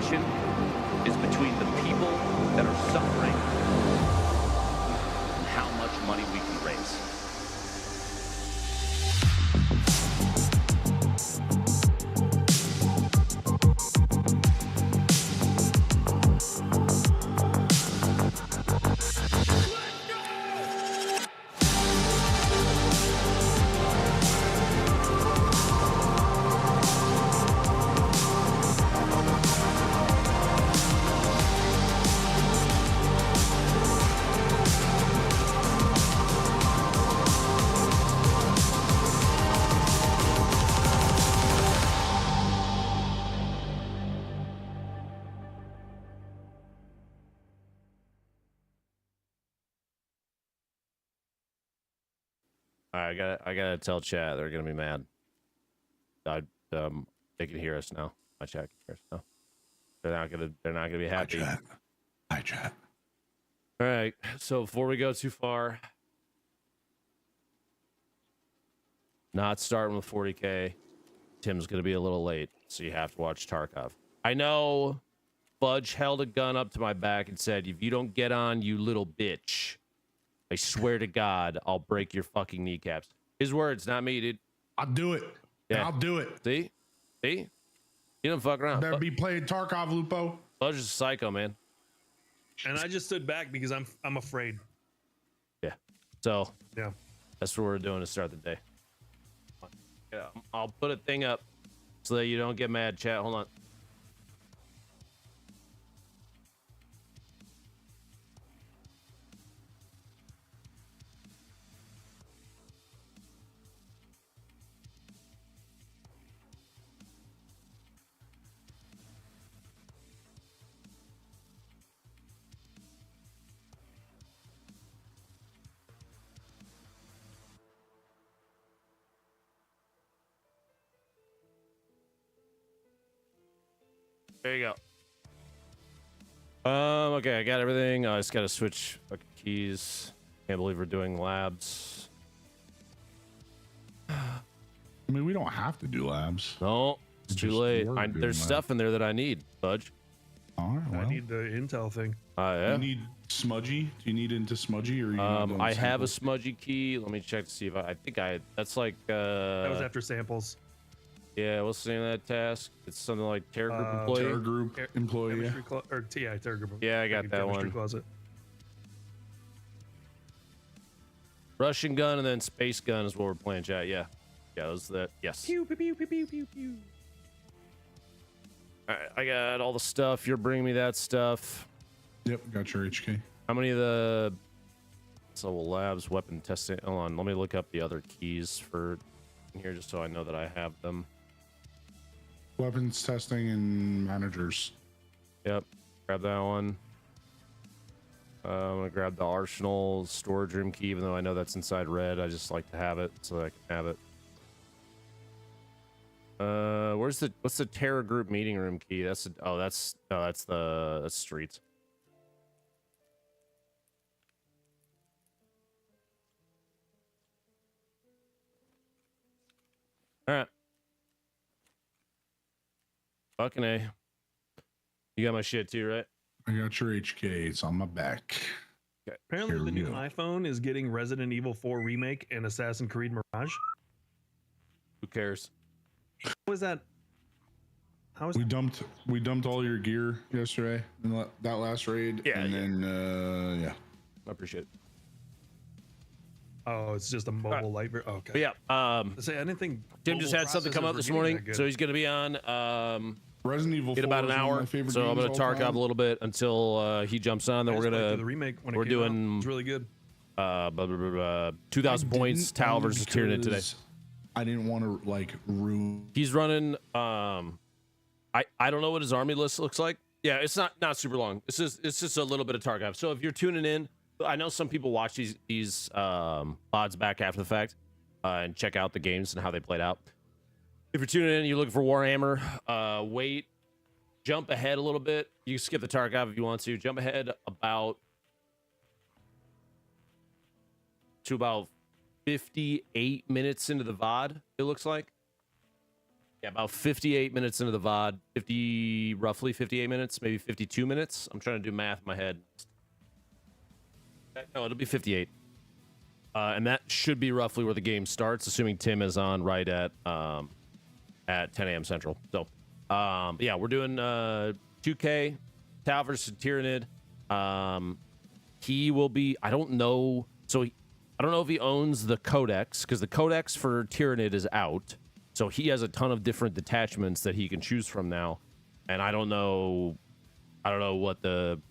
competition is between the people that are suffering and how much money we can raise. I gotta tell chat they're gonna be mad. They can hear us now. My chat can hear us now. They're not gonna be happy. Hi chat. All right. So before we go too far, not starting with 40K. Tim's gonna be a little late, so you have to watch Tarkov. I know. Fudge held a gun up to my back and said, "If you don't get on, you little bitch, I swear to God, I'll break your fucking kneecaps." His words, not me, dude. I'll do it. Yeah. I'll do it. See? You don't fuck around. Better be playing Tarkov, Lupo. Fudge is a psycho, man. And I just stood back because I'm afraid. Yeah. So Yeah. that's what we're doing to start the day. Yeah, I'll put a thing up so that you don't get mad, chat. Hold on. There you go. Okay, I got everything. I just gotta switch fucking keys. Can't believe we're doing labs. I mean, we don't have to do labs. No, it's too Just late. work doing There's labs. stuff in there that I need, Fudge. All right, well. I need the intel thing. Yeah. You need smudgy? Do you need into smudgy or are you not doing I have a samples? smudgy key. Let me check to see if I think that's like That was after samples. yeah, what's the name of that task? It's something like Terror Group Employee. Terror group employee. Yeah. Chemistry or TI Terror Group. Yeah, I got that Chemistry one. Closet. Russian gun and then space gun is what we're playing, chat. Yeah. Yeah, those that. Yes. Pew pew pew pew pew pew pew. All right, I got all the stuff. You're bringing me that stuff. Yep, got your HK. How many of the labs, weapon testing? Hold on, let me look up the other keys for here just so I know that I have them. Weapons testing and managers. Yep, grab that one. I'm gonna grab the arsenal storage room key, even though I know that's inside red. I just like to have it so that I can have it. What's the Terror Group meeting room key? That's streets. All right. Fucking A. You got my shit too, right? I got your HK. It's on my back. Apparently, Here the we new go. iPhone is getting Resident Evil 4 remake and Assassin's Creed Mirage. Who cares? How is that? How is We dumped all your gear yesterday in that last raid. Yeah, and yeah. then yeah. I appreciate it. Oh, it's just a mobile light. Okay. But yeah, Say I didn't think Tim just had something come up this morning, so he's gonna be on Resident Evil 4 in about an is one of hour. my favorite So I'm games gonna of all Tarkov time. a little bit until he jumps on. Then we're gonna the remake when we're it came out. doing It's really good. 2,000 I points. didn't Tal only versus Tyranid today. because I didn't want to like ruin. He's running. I don't know what his army list looks like. Yeah, it's not super long. It's just a little bit of Tarkov. So if you're tuning in, I know some people watch these VODs back after the fact and check out the games and how they played out. If you're tuning in, you're looking for Warhammer. Wait, jump ahead a little bit. You can skip the Tarkov if you want to. Jump ahead about 58 minutes into the VOD. It looks like. Yeah, about 58 minutes into the VOD, roughly 58 minutes, maybe 52 minutes. I'm trying to do math in my head. No, it'll be 58. And that should be roughly where the game starts, assuming Tim is on right at 10 a.m. Central. So, yeah, we're doing 2K, Tau versus Tyranid. He will be, I don't know, I don't know if he owns the codex, because the codex for Tyranid is out. So he has a ton of different detachments that he can choose from now. And I don't know what to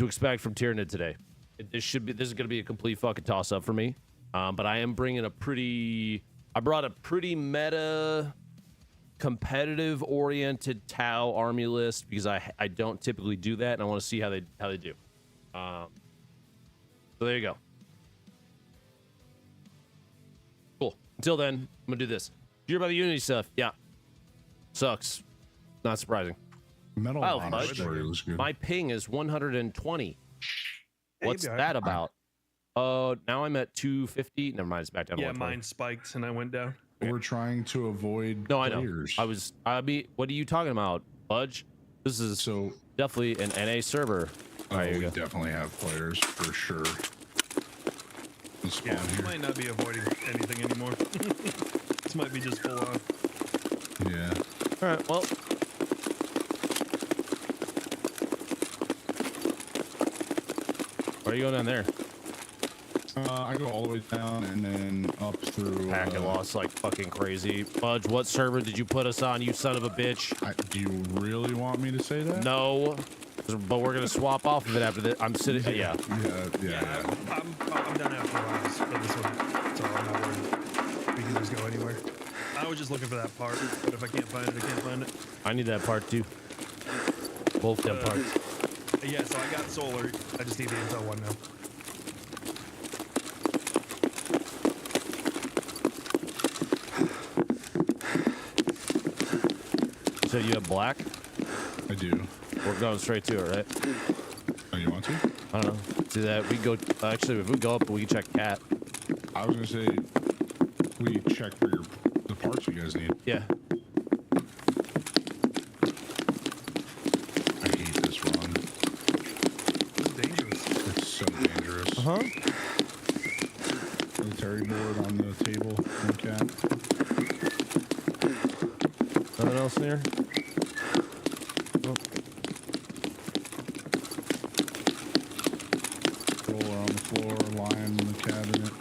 expect from Tyranid today. This is going to be a complete fucking toss up for me. But I am bringing I brought a pretty meta competitive oriented Tau army list because I don't typically do that. And I want to see how they do. So there you go. Cool. Until then, I'm gonna do this. You hear about the Unity stuff? Yeah. Sucks. Not surprising. Metal Oh, Honor fudge. story was good. My ping is 120. Hey, What's you'll be that about? Now I'm at 250. Never mind, it's back down to Yeah, 120. mine spiked and I went down. We're trying to avoid No, I know. players. What are you talking about, Fudge? This is So definitely an NA server. All right, here we you go. definitely have players for sure. Let's spawn Yeah, you here. might not be avoiding anything anymore. This might be just full on. Yeah. All right, well. Where are you going down there? I go all the way down and then up through. Packet loss like fucking crazy. Fudge, what server did you put us on, you son of a bitch? Do you really want me to say that? No, but we're gonna swap off of it after this. I'm sitting. Yeah. Yeah. I'm done after a while for this one, so I'm not worried. We can just go anywhere. I was just looking for that part, but if I can't find it, I can't find it. I need that part too. Both them parts. Yeah, so I got solar. I just need the Intel one now. You said you have black? I do. We're going straight to it, right? Oh, you want to? I don't know. Do that. We can go. Actually, if we go up, we can check cat. I was gonna say we check for the parts you guys need. Yeah. I hate this run. It's dangerous. It's so dangerous. Huh? Military board on the table. No cat. Nothing else in here? Oh. Roller on the floor, lion in the cabinet,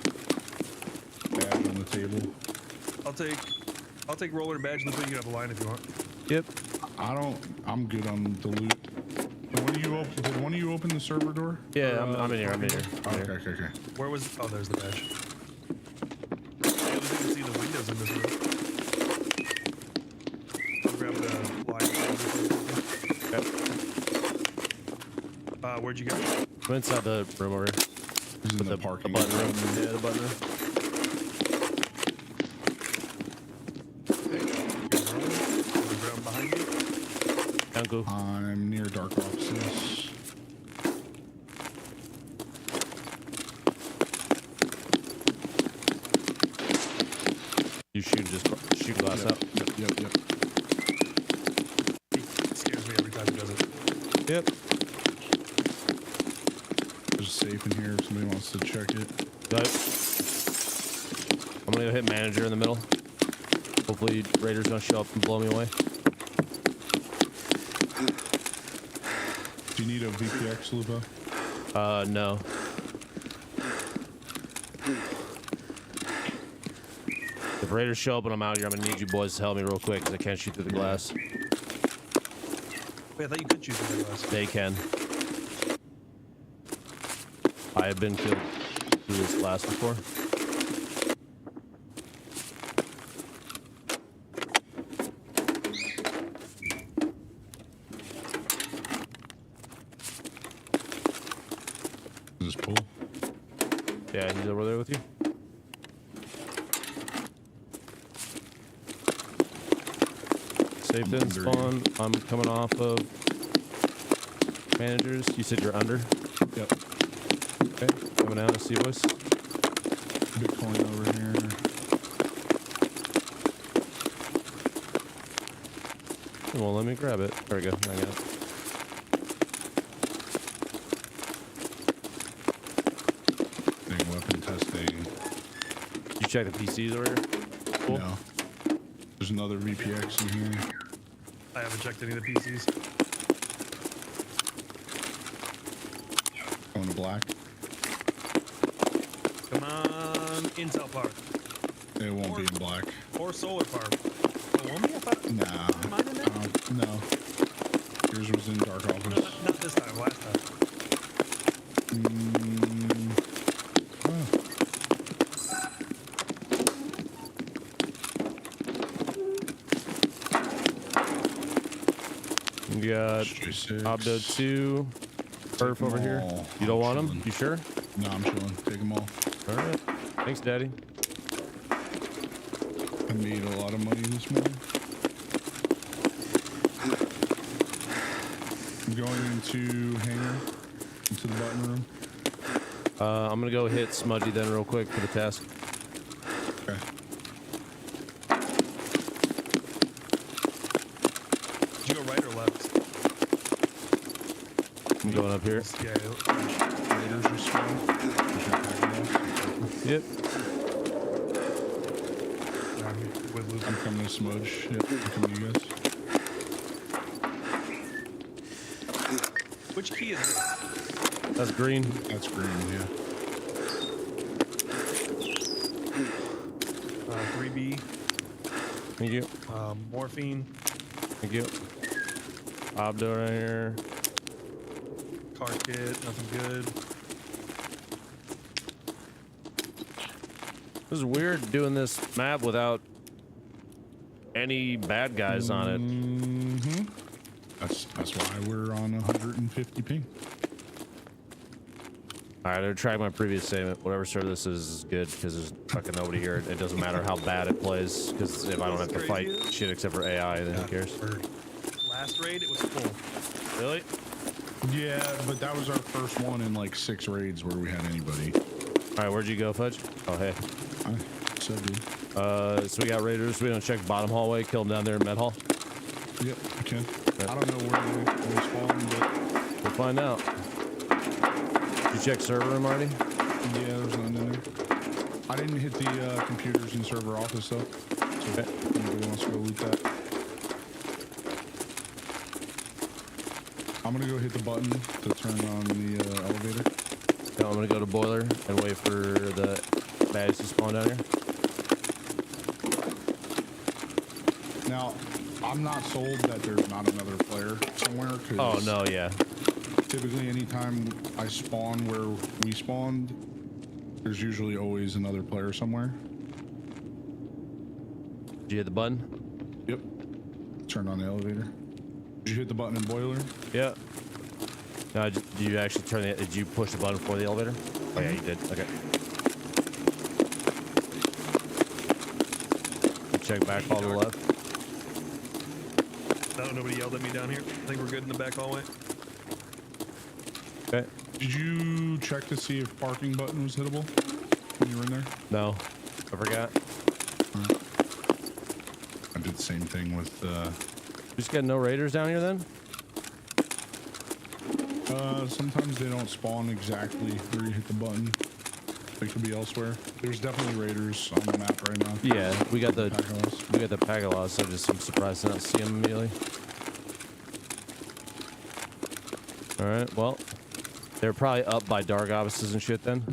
bag on the table. I'll take roller and badge. Look, you can have a line if you want. Yep. I'm good on the loot. Did one of you open the server door? Yeah, I'm in here. I'm in here. Okay. Where was? Oh, there's the badge. I was able to see the windows in this room. I'll grab the line. Yep. Where'd you go? I'm inside the room over here. This is in the parking button room. lot. Yeah, the button room. Ground behind you. Thank you. I'm near dark offices. You shoot glass out. Yep. It scares me every time he does it. Yep. There's a safe in here if somebody wants to check it. Got it. I'm gonna go hit manager in the middle. Hopefully Raiders don't show up and blow me away. Do you need a VPX, Lupo? No. If Raiders show up and I'm out here, I'm gonna need you boys to help me real quick because I can't shoot through the glass. Wait, I thought you could shoot through the glass. They can. I have been killed through this glass before. Is this pool? Yeah, he's over there with you. Safe in spawn. I'm coming off of managers. You said you're under. Yep. Okay, coming out of C-Voice. Bitcoin over here. Well, let me grab it. There we go. I got it. Weapon testing. You check the PCs over here? Cool. No. There's another VPX in here. I haven't checked any of the PCs. Going to black. Come on, Intel Park. It won't be in black. Or Solar Park. It won't be? I thought. Nah. Am I in there? No. Yours was in dark No, office. not this time, last time. You got Obdo 2. Perf over here. You don't want them? You sure? No, I'm chilling. Take them all. All right. Thanks, Daddy. I made a lot of money this morning. I'm going into hangar, into the button room. I'm gonna go hit Smudgy then real quick for the task. Okay. Did you go right or left? I'm going up here. Yeah. Raiders are strong. Yep. With Luke. I'm coming to Smudge. Yep, I'm coming to you guys. Which key is this? That's green. That's green, yeah. 3B. Thank you. Morphine. Thank you. Obdo right here. Car kit. Nothing good. This is weird doing this map without any bad guys on it. Mm-hmm. That's why we're on 150 ping. All right, I'm gonna track my previous statement. Whatever server this is good because there's fucking nobody here. It doesn't matter how bad it plays because if I don't have to fight shit except for AI, then who cares? Last raid, it was full. Really? Yeah, but that was our first one in like 6 raids where we had anybody. All right, where'd you go, Fudge? Oh, hey. So dude. So we got raiders. We don't check bottom hallway. Kill them down there in med hall. Yep, I can. I don't know where they spawn, but We'll find out. Did you check server room already? yeah, there's none in there. I didn't hit the computers in server office though. So Okay. if anybody wants to go loot that. I'm gonna go hit the button to turn on the elevator. No, I'm gonna go to boiler and wait for the baddies to spawn down here. Now, I'm not sold that there's not another player somewhere. Oh no, yeah. Typically, anytime I spawn where we spawned, there's usually always another player somewhere. Did you hit the button? Yep. Turn on the elevator. Did you hit the button in boiler? Yeah. No, did you actually turn the? Did you push the button for the elevator? Oh yeah, you did. Okay. Check back all to the left. No, nobody yelled at me down here. I think we're good in the back hallway. Okay. Did you check to see if parking button was hittable when you were in there? No, I forgot. I did the same thing with. Just got no raiders down here then? Sometimes they don't spawn exactly where you hit the button. They could be elsewhere. There's definitely raiders on the map right now. Yeah, we got the Packalos. we got the Pagalos. So I'm surprised to not see them immediately. All right, well, they're probably up by dark offices and shit then.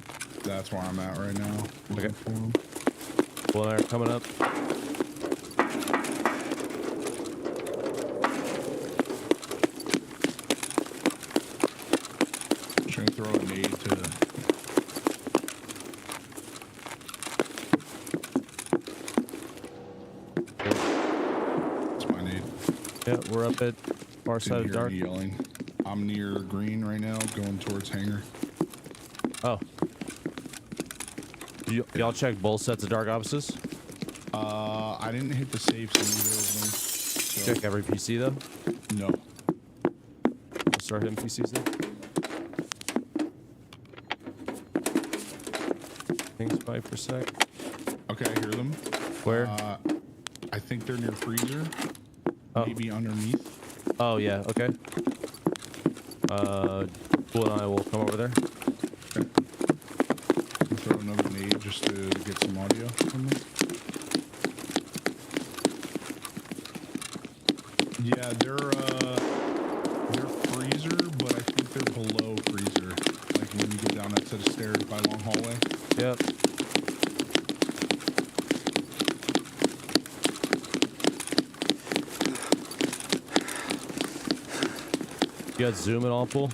That's where I'm at right now. Okay. For 'em. Well, they're coming up. Trying to throw a nade to. It's my nade. Yeah, we're up at far side of Didn't hear dark. any yelling. I'm near green right now, going towards hangar. Oh. Y'all check both sets of dark offices? I didn't hit the safes in either of them. So, Check every PC though. no. We'll start hitting PCs then. Thanks, spike per sec. Okay, I hear them. Where? I think they're near freezer. maybe underneath. Oh yeah, okay. Bull and I will come over there. Okay. I'll throw another nade just to get some audio from them. Yeah, they're freezer, but I think they're below freezer. Like when you get down that set of stairs by long hallway. Yep. You got zoom at all, Pool?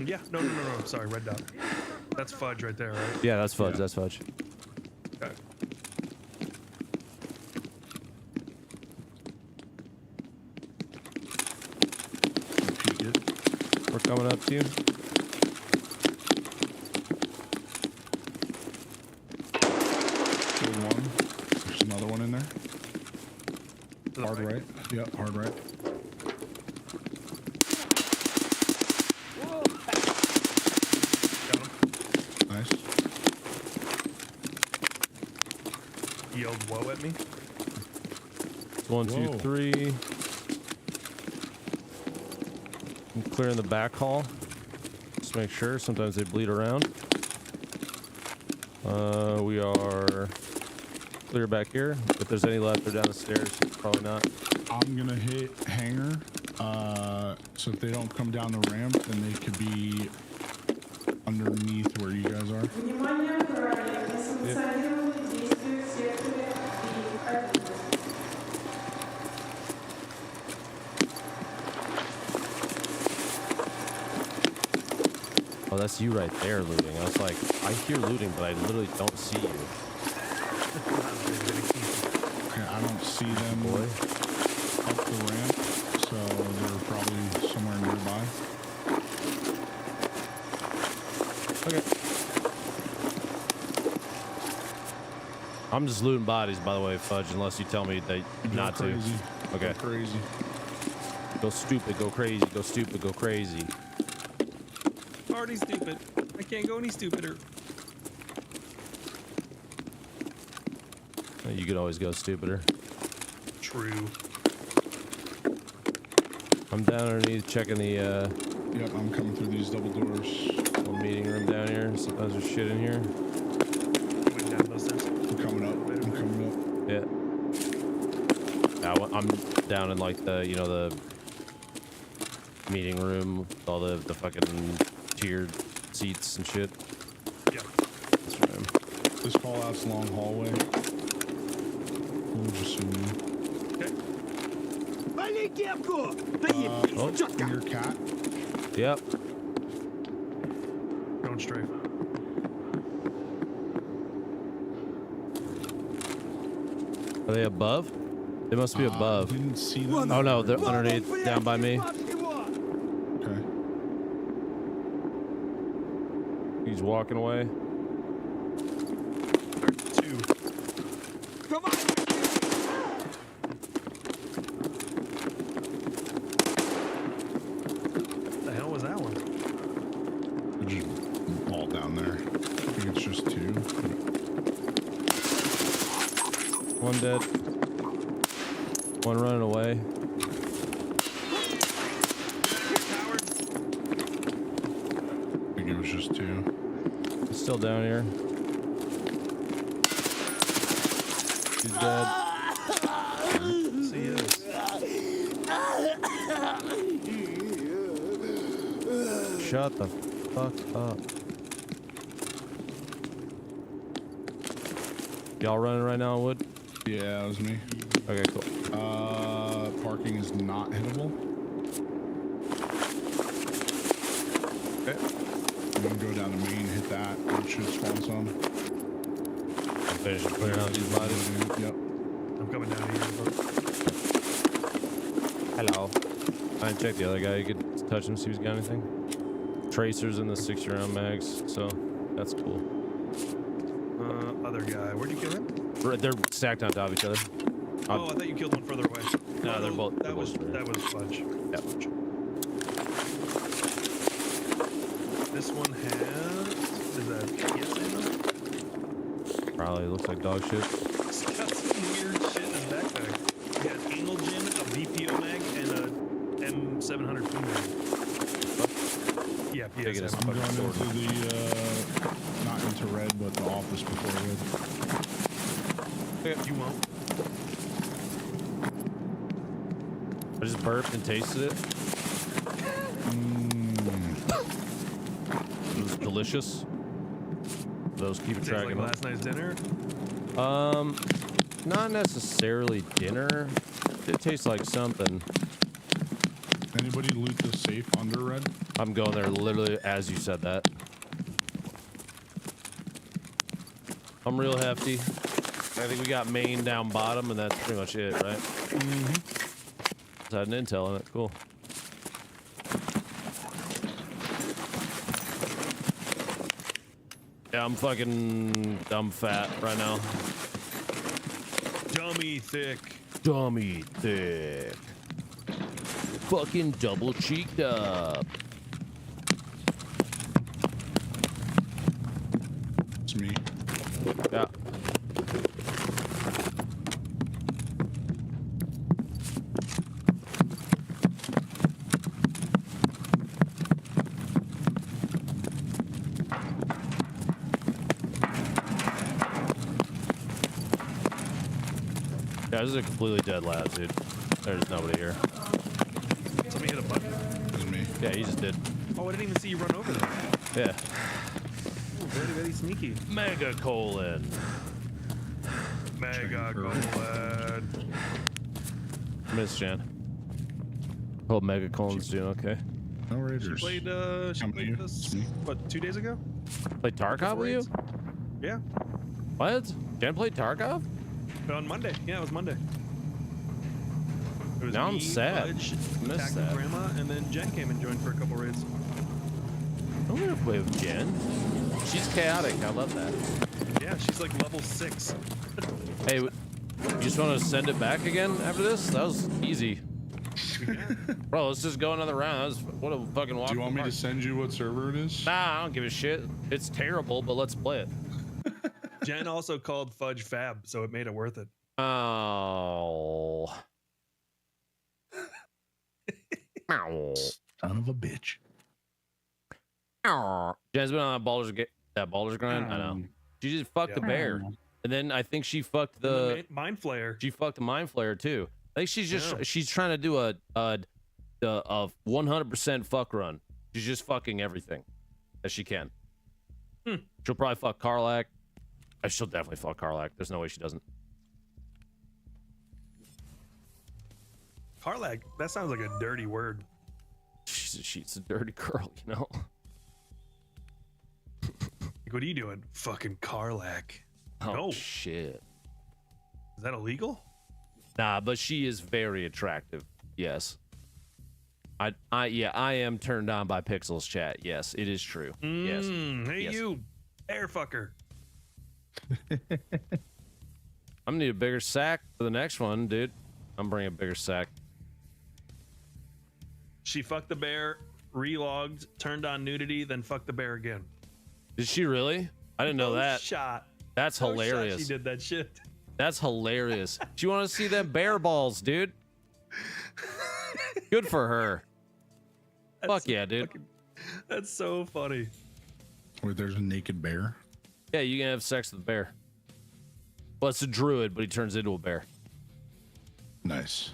Yeah. No. Sorry, red dot. That's fudge right there, right? Yeah, that's fudge. Yeah. That's fudge. Okay. Peek it. We're coming up to you. Killed one. There's another one in there. To the Hard right. Yep, hard right. Got him. Nice. He yelled whoa at me. One, two, Whoa. three. I'm clearing the back hall. Just make sure. Sometimes they bleed around. We are clear back here. If there's any left, they're down the stairs. Probably not. I'm gonna hit hangar. So if they don't come down the ramp, then they could be underneath where you guys are. Внимание, ранее несанкционированные действия в секторе и Oh, that's you right there looting. I was like, I hear looting, but I literally don't see you. Okay, I don't see them Boy. up the ramp, so they're probably somewhere nearby. Okay. I'm just looting bodies, by the way, Fudge, unless you tell me that not to. Crazy. Okay. Go crazy. Go stupid, go crazy, go stupid, go crazy. Already stupid. I can't go any stupider. You could always go stupider. True. I'm down underneath checking the Yep, I'm coming through these double doors. little meeting room down here. Sometimes there's shit in here. Went down those stairs. I'm coming up. I'm coming up. Yeah. I'm down in like the, you know, the meeting room with all the fucking tiered seats and shit. Yeah. That's room. This call out's long hallway. We'll just zoom in. Oh, Your cat. yep. Going strafe. Are they above? They must be above. Didn't see them. Oh no, they're underneath, down by me. Okay. He's walking away. Two. The hell was that one? They're just all down there. I think it's just two. One dead. One running away. I think it was just two. He's still down here. He's dead. See us. Shut the fuck up. Y'all running right now, Wood? Yeah, that was me. Okay, cool. Parking is not hittable. Okay. I'm gonna go down the main, hit that, and should spawn some. I'm finishing clearing out these bodies. Yep. I'm coming down here. Hello. I didn't check the other guy. You could touch him, see if he's got anything. Tracers in the 6-round mags, so that's cool. Other guy. Where'd you kill him? They're stacked on top of each other. Oh, I thought you killed one further away. No, they're both- That they're was both that was fudge. Yep. Fudge. This one has. Is that yes ammo? Probably looks like dog shit. He's got some weird shit in his backpack. He had VPO mag and a M700 P mag. Yeah, Take it as PSM. I'm going into the, not into red, but the office before red. You won't. I just burped and tasted it. It was delicious. Those keep Tastes track like of last night's dinner. Not necessarily dinner. It tastes like something. Anybody loot the safe under red? I'm going there literally as you said that. I'm real hefty. I think we got main down bottom, and that's pretty much it, right? Mm-hmm. It's had an intel in it. Cool. Yeah, I'm fat right now. Dummy thick. Dummy thick. Fucking double cheeked up. It's me. Yeah. Yeah, this is a completely dead lab, dude. There's nobody here. Somebody hit a button. It's me. Yeah, you just did. Oh, I didn't even see you run over there. Yeah. Ooh, very, very sneaky. Mega colon. Mega colon. Miss Jan. Hope mega colon's doing okay. No raiders. She played you? this, It's me. what, 2 days ago? Played Tarkov with you? Raids? Yeah. What? Jan played Tarkov? On Monday. Yeah, it was Monday. It was Now I'm me, sad. Fudge, Missed Taco that. Grandma, and then Jen came and joined for a couple raids. I'm gonna play with Jen. She's chaotic. I love that. Yeah, she's like level 6. Hey, you just want to send it back again after this? That was easy. Bro, let's just go another round. That was what a fucking walk. Do you want me to apart. send you what server it is? Nah, I don't give a shit. It's terrible, but let's play it. Jen also called Fudge Fab, so it made it worth it. Oh. Ow. Son of a bitch. Ow. Jen's been on that Baldur's grind. I know. She just fucked the bear, and then I think she fucked the Mind Flayer. She fucked the mind flayer too. I think she's just she's trying to do a 100% fuck run. She's just fucking everything that she can. She'll probably fuck Karlak. She'll definitely fuck Karlak. There's no way she doesn't. Karlak, that sounds like a dirty word. She's a dirty girl, you know. Like, what are you doing? Fucking Karlak. Oh No. shit. Is that illegal? Nah, but she is very attractive. Yes. I am turned on by Pixels chat. Yes, it is true. Yes. Hey, Yes. you, air fucker. I'm gonna need a bigger sack for the next one, dude. I'm bringing a bigger sack. She fucked the bear, relogged, turned on nudity, then fucked the bear again. Did she really? I didn't know No that. shot. That's No shot hilarious. She did that shit. That's hilarious. Do you want to see them bear balls, dude? Good for her. Fuck yeah, dude. That's so funny. Where there's a naked bear. Yeah, you can have sex with a bear. Well, it's a druid, but he turns into a bear. Nice.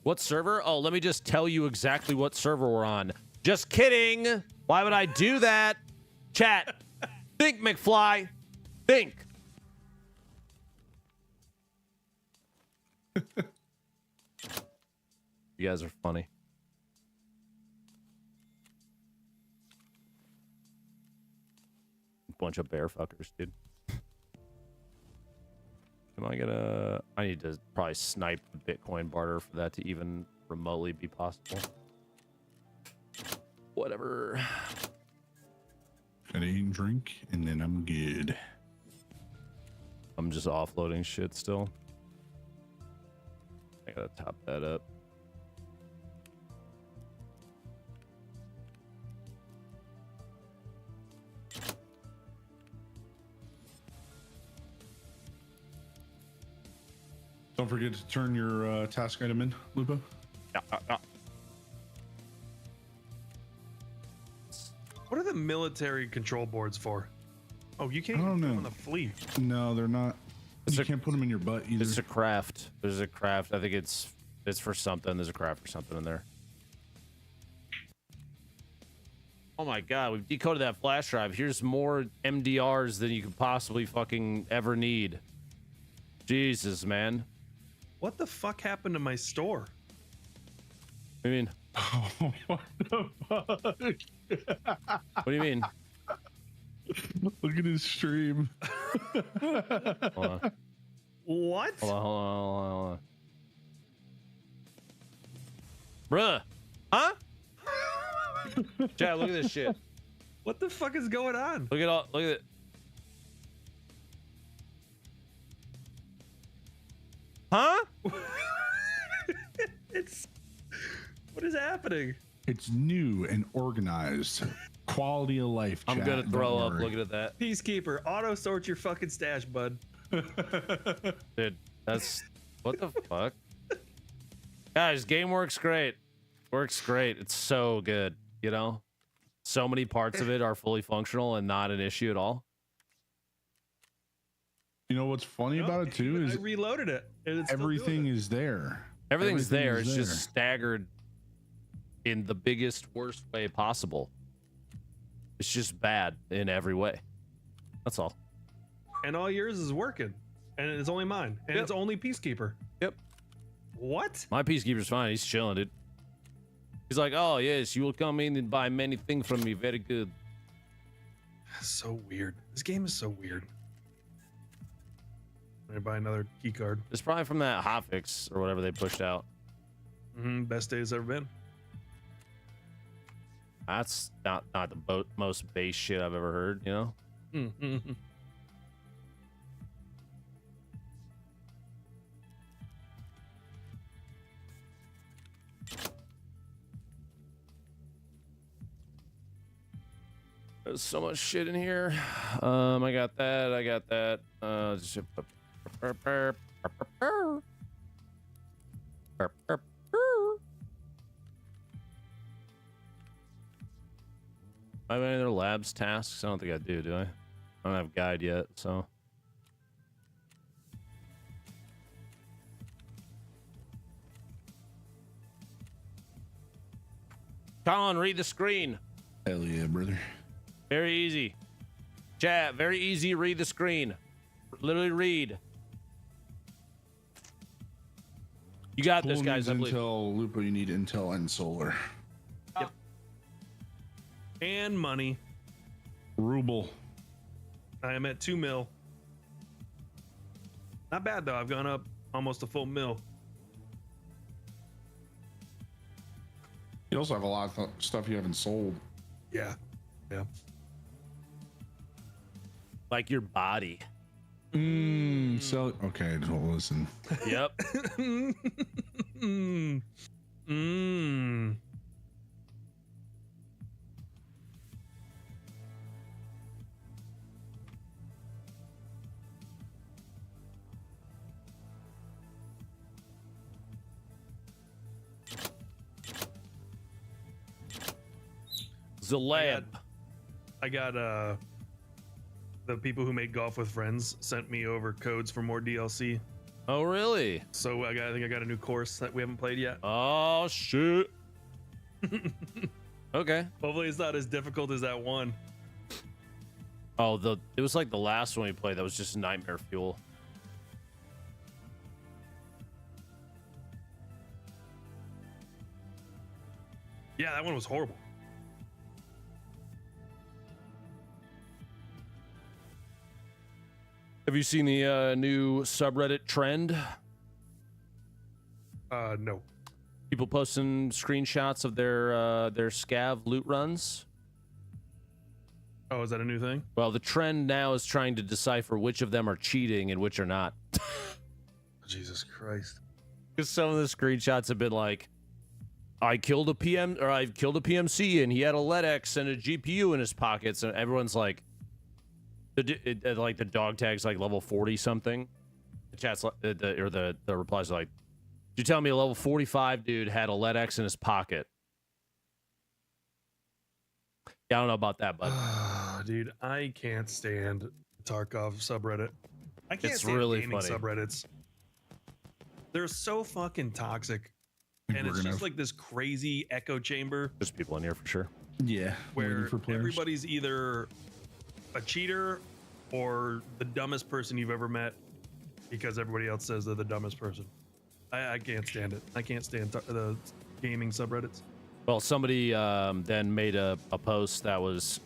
What server? Oh, let me just tell you exactly what server we're on. Just kidding. Why would I do that? Chat. Think, McFly. Think. You guys are funny. Bunch of bear fuckers, dude. Am I gonna... I need to probably snipe the Bitcoin barter for that to even remotely be possible. Whatever. Gotta eat and drink, and then I'm good. I'm just offloading shit still. I gotta top that up. Don't forget to turn your task item in, Lupo. Yeah. What are the military control boards for? Oh, you can't I don't even put them know. on the fleet. No, they're not. You can't put them in your butt either. It's a craft. There's a craft. I think it's for something. There's a craft for something in there. Oh my god, we've decoded that flash drive. Here's more MDRs than you could possibly fucking ever need. Jesus, man. What the fuck happened to my store? What do you mean? Oh, what the fuck? What do you mean? Look at his stream. Hold on. What? Hold on. Bruh. Huh? Chad, look at this shit. What the fuck is going on? Look at it. Huh? It's what is happening? It's new and organized. Quality of life. I'm chat, gonna don't throw up worry. looking at that. Peacekeeper, auto sort your fucking stash, bud. Dude, that's what the fuck? Guys, game works great. Works great. It's so good, you know? So many parts of it are fully functional and not an issue at all. You know what's funny about it too I is reloaded it. And it's still doing everything it. is there. Everything's there. Everything It's is just staggered in the biggest, worst way possible. It's just bad in every way. That's all. And all yours is working. And it's only mine. And Yep. it's only Peacekeeper. Yep. What? My peacekeeper's fine. He's chilling, dude. He's like, oh, yes, you will come in and buy many things from me. Very good. So weird. This game is so weird. I'm gonna buy another key card. It's probably from that hotfix or whatever they pushed out. Best day it's ever been. That's not the most base shit I've ever heard, you know? Mm-hmm. There's so much shit in here. I got that. I have any other labs tasks? I don't think I do I? I don't have guide yet, so. Colin, read the screen. Hell yeah, brother. Very easy. Chat, very easy. Read the screen. Literally read. You got this, Cool guys. I needs believe. Intel, Lupo, you need Intel and solar. And money. Ruble. I am at 2 mil. Not bad though. I've gone up almost a full mil. You also have a lot of stuff you haven't sold. Yeah. Yeah. Like your body. So okay, well, listen. Yep. The lab. I got the people who made Golf with Friends sent me over codes for more DLC. Oh, really? So I think I got a new course that we haven't played yet. Oh, shit. Okay. Hopefully it's not as difficult as that one. Oh, it was like the last one we played that was just nightmare fuel. Yeah, that one was horrible. Have you seen the new subreddit trend? No. People posting screenshots of their scav loot runs. Oh, is that a new thing? Well, the trend now is trying to decipher which of them are cheating and which are not. Jesus Christ. Because some of the screenshots have been like, I killed a PMC and he had a LEDX and a GPU in his pockets, and everyone's like, like the dog tag's like level 40 something. The chat's the replies are like, "Did you tell me a level 45 dude had a lead X in his pocket?" Yeah, I don't know about that, but dude, I can't stand Tarkov subreddit. I can't It's stand really gaming funny. subreddits. They're so fucking toxic, and it's just like this crazy echo chamber there's people in here for sure. Yeah, waiting where for players. everybody's either a cheater or the dumbest person you've ever met because everybody else says they're the dumbest person. I can't stand it. I can't stand the gaming subreddits. Well, somebody then made a post that was,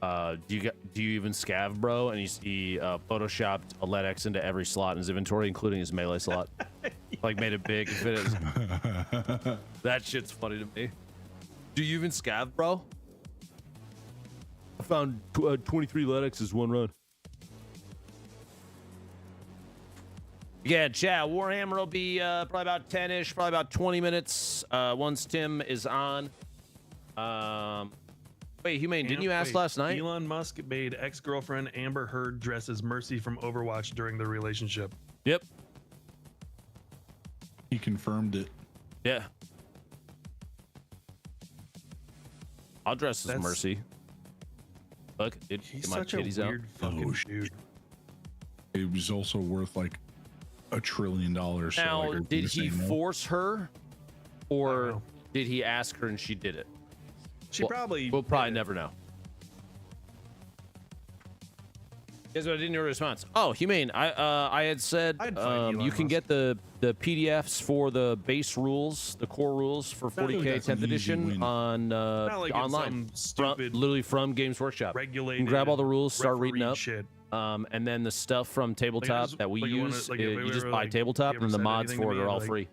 do you even scav, bro? And he photoshopped a lead X into every slot in his inventory, including his melee slot. Like made it big and fit it. That shit's funny to me. Do you even scav, bro? I found 23 lead X's one run. Yeah, chat. Warhammer will be probably about 10-ish, probably about 20 minutes once Tim is on. Wait, Humane, didn't you ask last night? Elon Musk made ex-girlfriend Amber Heard dress as Mercy from Overwatch during their relationship. Yep. He confirmed it. Yeah. I'll dress as Mercy. Look, dude, He's get my such a titties weird fucking dude. It was also worth like $1 trillion. So Now, like, did he force her, or know. did he ask her and she did it? She probably. We'll probably never know. Here's what I didn't hear a response. Oh, Humane, I had said I'd fight Elon you can Musk. get the PDFs for the base rules, the core rules for 40K that's an 10th easy edition win. on Not like it's online. some stupid Literally from Games Workshop. regulated. You can grab all the rules, start reading refereed up. Shit. And then the stuff from tabletop just- that we like you wanna- use, like, if we you just were, buy like, tabletop, you ever and the said mods anything to for it me, are all like, free.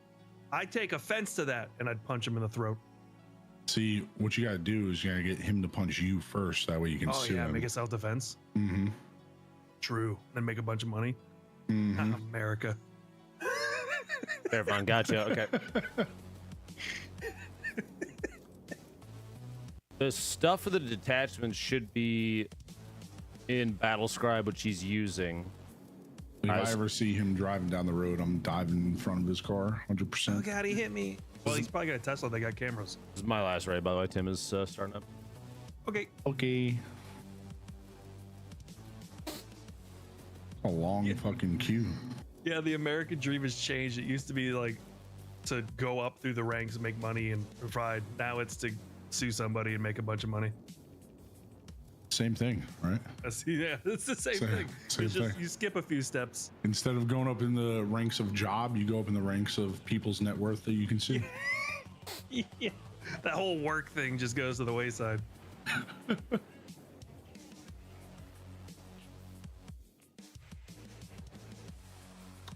I take offense to that, and I'd punch him in the throat. See, what you gotta do is you gotta get him to punch you first. That way you can Oh sue yeah, him. make a self-defense. Mm-hmm. True. Then make a bunch of money. Mm-hmm. America. Fair fun, gotcha. Okay. The stuff for the detachments should be in Battlescribe, which he's using. If I ever see him driving down the road, I'm diving in front of his car, 100%. God, he hit me. Well, he's probably got a Tesla. They got cameras. This is my last raid, by the way. Tim is starting up. Okay. Okay. A long fucking queue. Yeah, the American dream has changed. It used to be like to go up through the ranks and make money and provide. Now it's to sue somebody and make a bunch of money. Same thing, right? Yeah, it's the same thing. Same It's just thing. you skip a few steps. Instead of going up in the ranks of job, you go up in the ranks of people's net worth that you can see. Yeah, that whole work thing just goes to the wayside.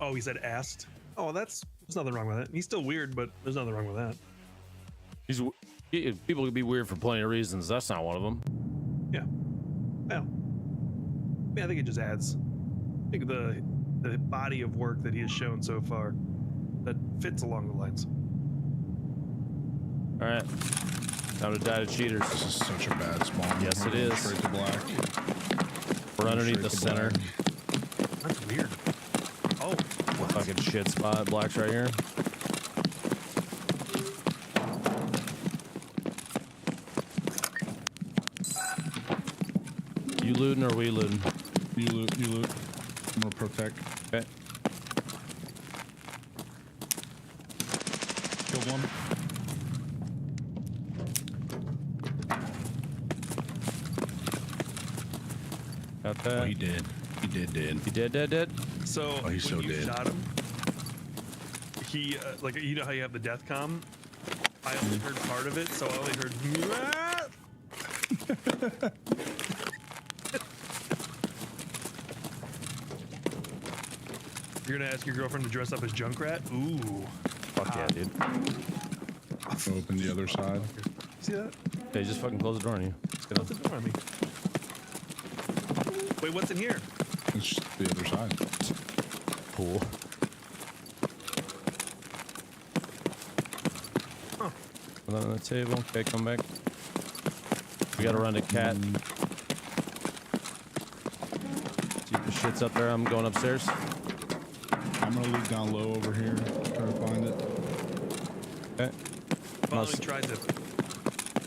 Oh, he said asked. Oh, there's nothing wrong with it. He's still weird, but there's nothing wrong with that. People can be weird for plenty of reasons. That's not one of them. Yeah. Well, yeah, I think it just adds. I think the body of work that he has shown so far that fits along the lines. All right. Time to die to cheaters. This is such a bad spawn. Yes, We're it going is. Straight to black. We're underneath the Straight to center. black. That's weird. Oh, Fucking shit spot. Black's right here. You looting or we looting? You loot, you loot. I'm gonna protect. Okay. Killed one. Got Oh, that. he did. He did. You dead? so Oh, he's when so you dead. shot him, he like you know how you have the death comm. I only heard part of it, so I only heard. You're gonna ask your girlfriend to dress up as Junkrat? Ooh. Fuck yeah, dude. Open the other side. See that? Okay, just fucking close the door on you. Just Close the door on me. Wait, what's in here? It's the other side. Cool. Huh. Put that on the table. Okay, come back. We gotta run to cat. See if the shit's up there. I'm going upstairs. I'm I'm gonna look down low over here. Try to find it. Okay. Following tri-tip.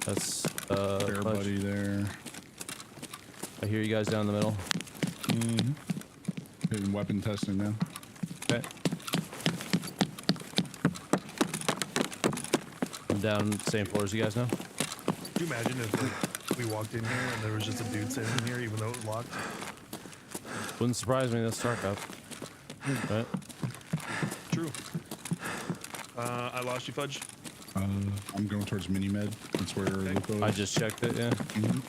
That's Fair Fudge. buddy there. I hear you guys down the middle. Mm-hmm. Hitting weapon testing now. Okay. I'm down same floor as you guys now. Could you imagine if like, we walked in here and there was just a dude sitting in here even though it was locked? Wouldn't surprise me. That's Tarkov. Right? True. I lost you, Fudge. I'm going towards mini-med. That's where Lupo is. I just checked it, yeah. I'm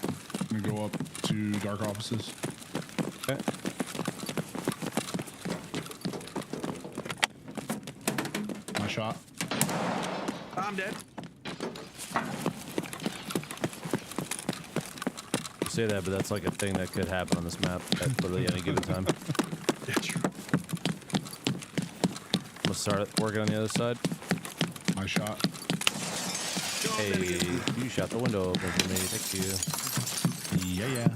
gonna go up to dark offices. Okay. My shot. I'm dead. You say that, but that's like a thing that could happen on this map at literally any given time. Yeah, true. I'm gonna start working on the other side. My shot. Hey, you shot the window open for me. Thank you. Yeah.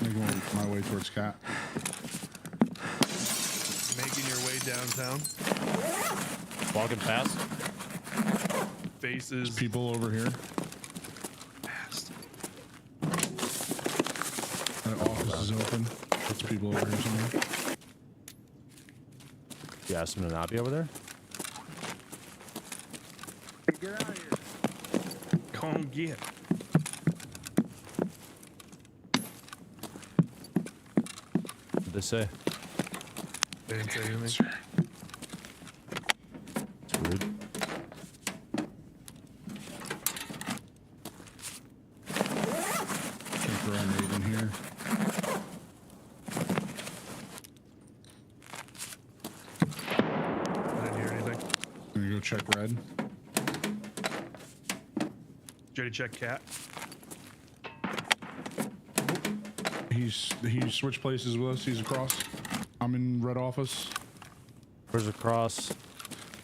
I'm going my way towards Cat. Making your way downtown. Walking fast. Faces. People over here. Fast. That office is open. There's people over here somewhere. You asked him to not be over there? Get out of here. Come get. What'd they say? They didn't say anything. It's rude. Can't throw a nade in here. I didn't hear anything. I'm gonna go check red. Did you check Cat? He switched places with us. He's across. I'm in red office. Where's across?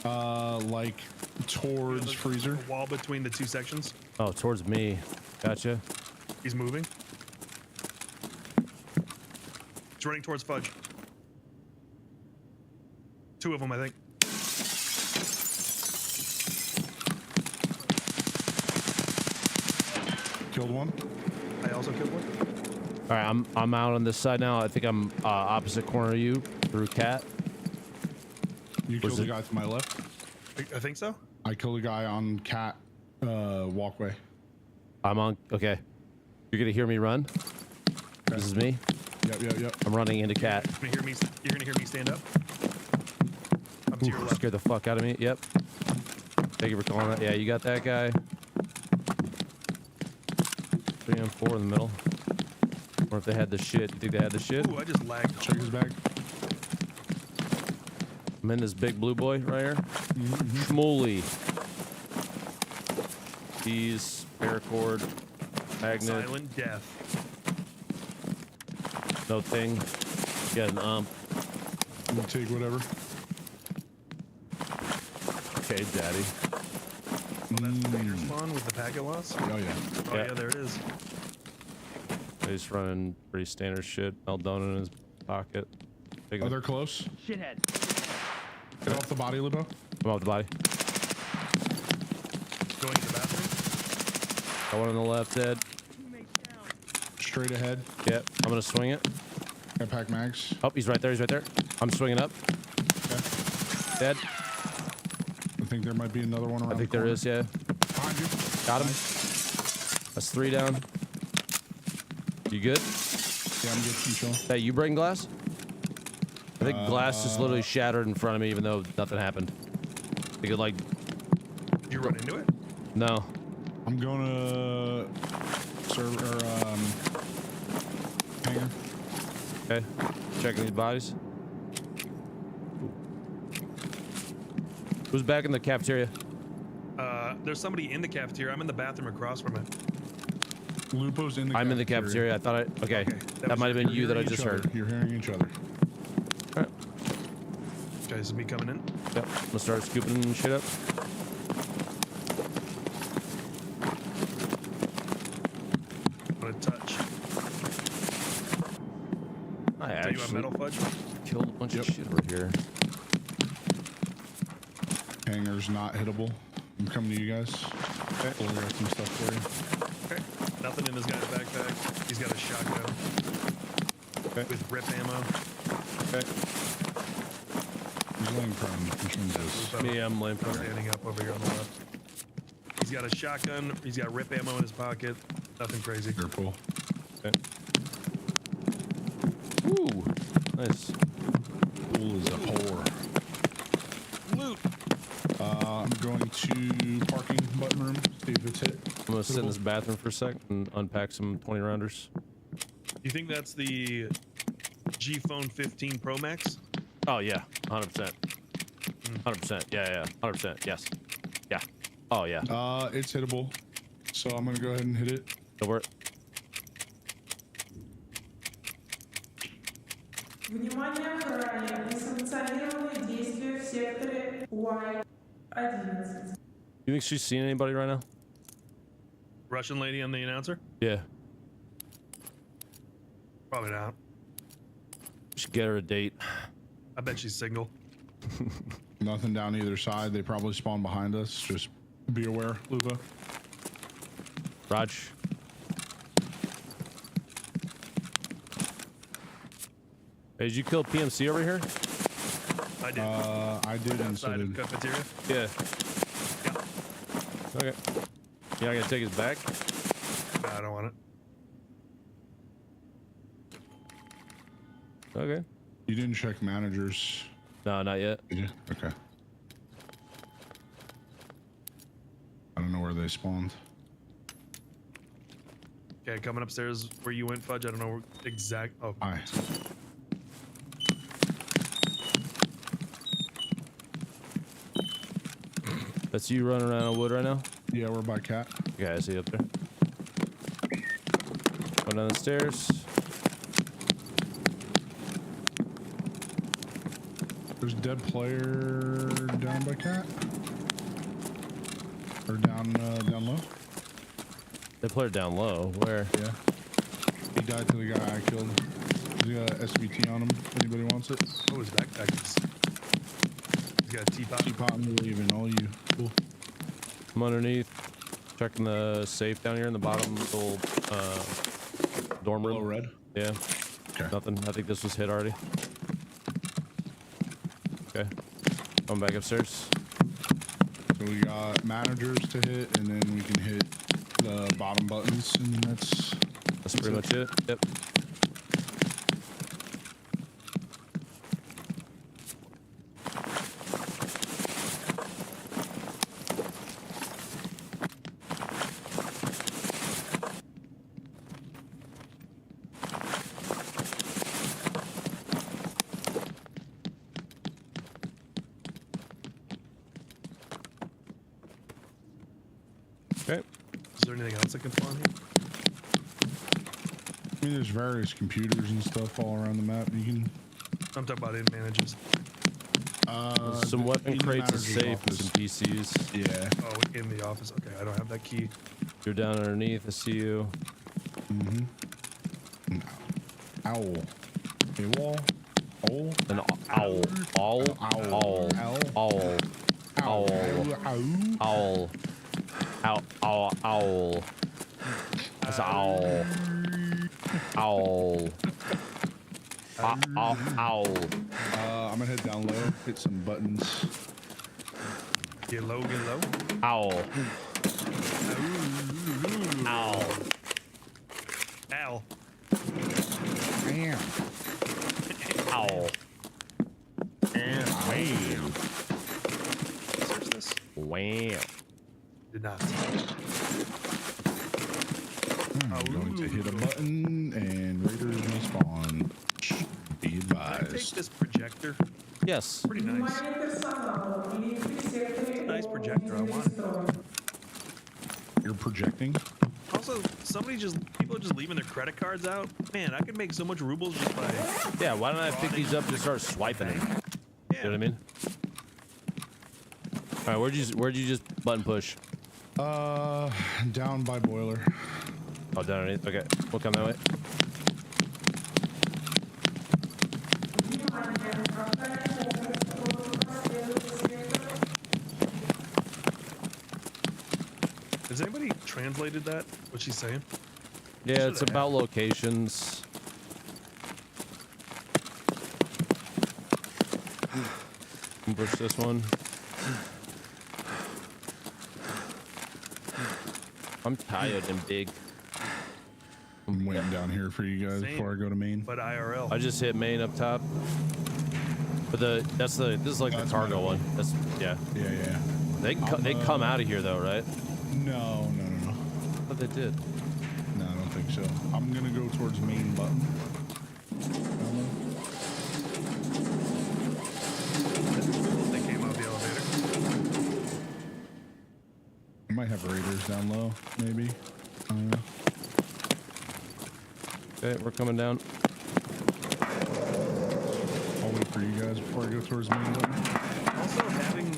Like towards freezer. The wall between the two sections. Oh, towards me. Gotcha. He's moving. He's running towards Fudge. Two of them, I think. Killed one. I also killed one. All right, I'm out on this side now. I think I'm opposite corner of you through Cat. You Was killed the it- guy to my left. I think so. I killed a guy on Cat walkway. I'm on. Okay, you're gonna hear me run. This is me. Yep. I'm running into Cat. You're gonna hear me stand up. I'm to your Ooh, left. scared the fuck out of me. Yep. Thank you for calling that. Yeah, you got that guy. 3 and 4 in the middle. Or if they had the shit. You think they had the shit? Ooh, I just lagged. Check his bag. I'm in this big blue boy right here. Schmooly. Keys, paracord, magnet, Silent death. no thing. Got an You take whatever. Okay, daddy. Oh, that's the Vader spawn with the packet loss. Oh yeah. Oh Yeah. yeah, there it is. He's running pretty standard shit. Meltdown in his pocket. Take Oh, it. they're close. Shithead. Get off the body, Lupo. Come off the body. Going to the bathroom. Got one on the left, dead. Straight ahead. Yep, I'm gonna swing it. I pack mags. Oh, he's right there. He's right there. I'm swinging up. Okay. Dead. I think there might be another one around. I think the there corner. is. Yeah. Behind you. Got him. That's 3 down. You good? Yeah, I'm good. I'm chilling. Hey, you breaking glass? I think glass just literally shattered in front of me, even though nothing happened. I think it like You run into it. no. I'm going to hangar. Okay, checking these bodies. Who's back in the cafeteria? There's somebody in the cafeteria. I'm in the bathroom across from it. Lupo's in the. I'm in the cafeteria. I thought I. Okay, that was- might have been You're you that I hearing just each other. heard. You're hearing each other. All right. Okay, this is me coming in. Yep. I'm gonna start scooping shit up. I'm gonna touch. I Do you want actually. metal fudge? killed a bunch of shit over here. Hangar's not hittable. I'm coming to you guys. Okay. We'll got some stuff for you. Okay. Nothing in this guy's backpack. He's got a shotgun. Okay. With rip ammo. Okay. He's laying prone. Which one's this? Me, I'm laying I'm prone. standing up over here on the left. He's got a shotgun. He's got rip ammo in his pocket. Nothing crazy. Careful. Okay. Ooh, nice. Pool is a whore. Loot. I'm going to parking button room. See if it's hit. I'm gonna sit in this bathroom for a sec and unpack some 20 rounders. You think that's the G Phone 15 Pro Max? Oh yeah, 100%. 100%. Yeah, 100%. Yes. Yeah. Oh yeah. It's hittable. So I'm gonna go ahead and hit it. Go for it. Внимание, охране. Несанкционированные действия в секторе Y11. You think she's seen anybody right now? Russian lady on the announcer? Yeah. Probably not. Should get her a date. I bet she's single. Nothing down either side. They probably spawn behind us. Just be aware, Luva. Raj. Hey, did you kill PMC over here? I did. I did and so Outside of did. cafeteria. Yeah. Yeah. Okay. You're not gonna take his back? No, I don't want it. Okay. You didn't check managers, No, not yet. did you? Okay. I don't know where they spawned. Okay, coming upstairs where you went, Fudge. I don't know where exact. Oh, Hi. That's you running around on wood right now? Yeah, we're by cat. Yeah, I see you up there. Going down the stairs. There's a dead player down by cat. Or down low. They play it down low. Where? Yeah. He died to the guy I killed. He's got SVT on him. Anybody wants it? oh, his backpack is. He's got a teapot. Teapot and leaving all you. Cool. I'm underneath. Checking the safe down here in the bottom little dorm room. Low red. Yeah. Okay. Nothing. I think this was hit already. Okay. Going back upstairs. So we got managers to hit, and then we can hit the bottom buttons, and that's Pretty much it. Yep. Okay. Is there anything else I can spawn here? I mean, there's various computers and stuff all around the map. You can I'm talking about in manages. Some weapon in the crates, a manager's safe, and office. some PCs. Yeah. Oh, in the office. Okay, I don't have that key. You're down underneath. I see you. Owl. A wall. Owl. An owl. Owl. Owl. Owl. Owl. Owl. Owl. Owl. Owl. That's an owl. Owl. Owl. Owl. I'm gonna head down low, hit some buttons. Get low, get low. Owl. Owl. Ow. Bam. Owl. Bam. Search this. Wow. Did not. I'm going to hit a button, and raiders may spawn. Be Can I take advised. this projector? Yes. Pretty nice. Внимание персонала. Лифты в секторе Nice projector, I want it. зарегистрирован. You're projecting? Also, people are just leaving their credit cards out. Man, I could make so much rubles just by. Yeah, why don't I pick these up and just start swiping them? Yeah. You know what I mean? All right, where'd you just button push? Down by boiler. Oh, down underneath. Okay, we'll come that way. Внимание, translated that? What she's saying? Yeah, Sure it's they about locations. Push this one. I'm tired and big. I'm waiting down here for you guys Same. before I go to main. But IRL. I just hit main up top. But this is like the That's cargo medical. one. That's yeah. Yeah. They come out of here though, right? No. But they did. No, I don't think so. I'm gonna go towards main button. They came out the elevator. I might have raiders down low, maybe. I don't know. Okay, we're coming down. I'll wait for you guys before I go towards main button. Also, having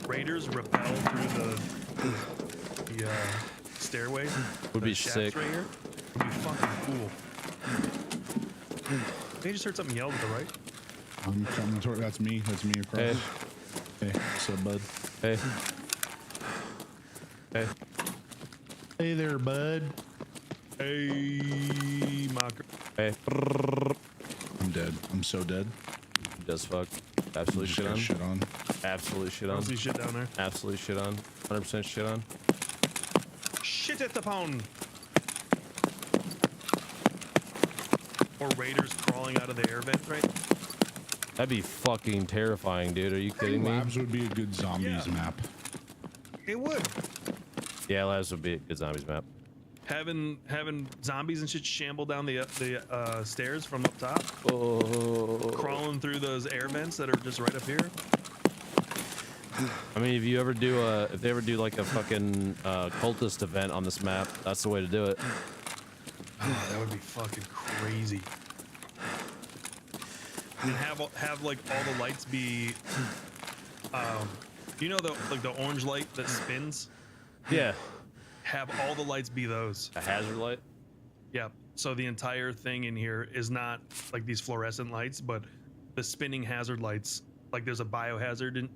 raiders rappel through the stairway Would the be shafts sick. right here would be fucking cool. They just heard something yelled to the right. I'm coming toward. That's me across. Hey. Hey, what's up, bud? Hey. Hey. Hey there, bud. Hey, Mocker. Hey. I'm dead. I'm so dead. Does fuck. Absolutely Just shit got on. shit on. Absolutely shit I on. don't see shit down there. Absolutely shit on. 100% shit on. Shit at the pound. Or raiders crawling out of the air vent, right? That'd be fucking terrifying, dude. Are you kidding me? Labs would be a good zombies Yeah. map. It would. Yeah, Labs would be a good zombies map. Having zombies and shit shamble down the stairs from up top, Oh. crawling through those air vents that are just right up here. I mean, if they ever do like a fucking cultist event on this map, that's the way to do it. Oh, that would be fucking crazy. And have like all the lights be, you know, the orange light that spins. Yeah. Have all the lights be those. A hazard light. Yeah. So the entire thing in here is not like these fluorescent lights, but the spinning hazard lights. Like there's a biohazard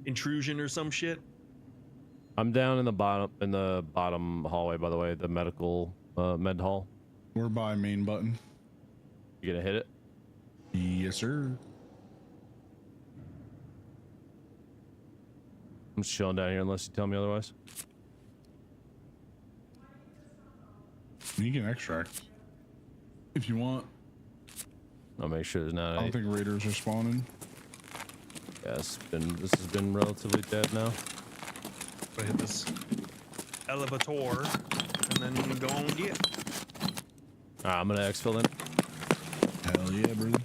intrusion or some shit. I'm down in the bottom hallway, by the way, the medical med hall. We're by main button. You gonna hit it? Yes, sir. I'm just chilling down here unless you tell me otherwise. You can extract if you want. I'll make sure there's I not don't any. think raiders are spawning. Yeah, this has been relatively dead now. So I hit this elevator and then go on get. Alright, I'm gonna exfil then. Hell yeah, brother.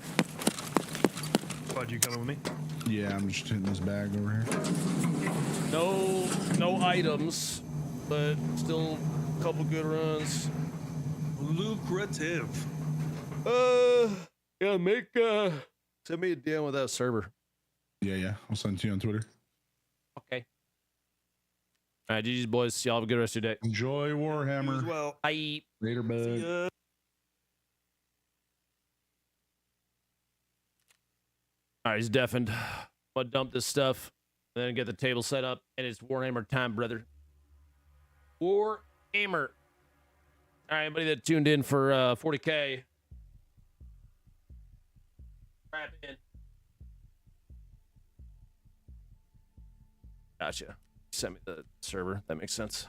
Bud, you coming with me? Yeah, I'm just hitting this bag over here. No items, but still a couple good runs. Lucrative. Yeah, send me a DM with that server. Yeah. I'll send it to you on Twitter. Okay. All right, GG's boys. Y'all have a good rest of your day. Enjoy You as Warhammer. well. Bye. Later, bud. All right, he's deafened. I'm gonna dump this stuff and then get the table set up, and it's Warhammer time, brother. Warhammer. All right, anybody that tuned in for 40K, strap in. Gotcha. Send me the server. That makes sense.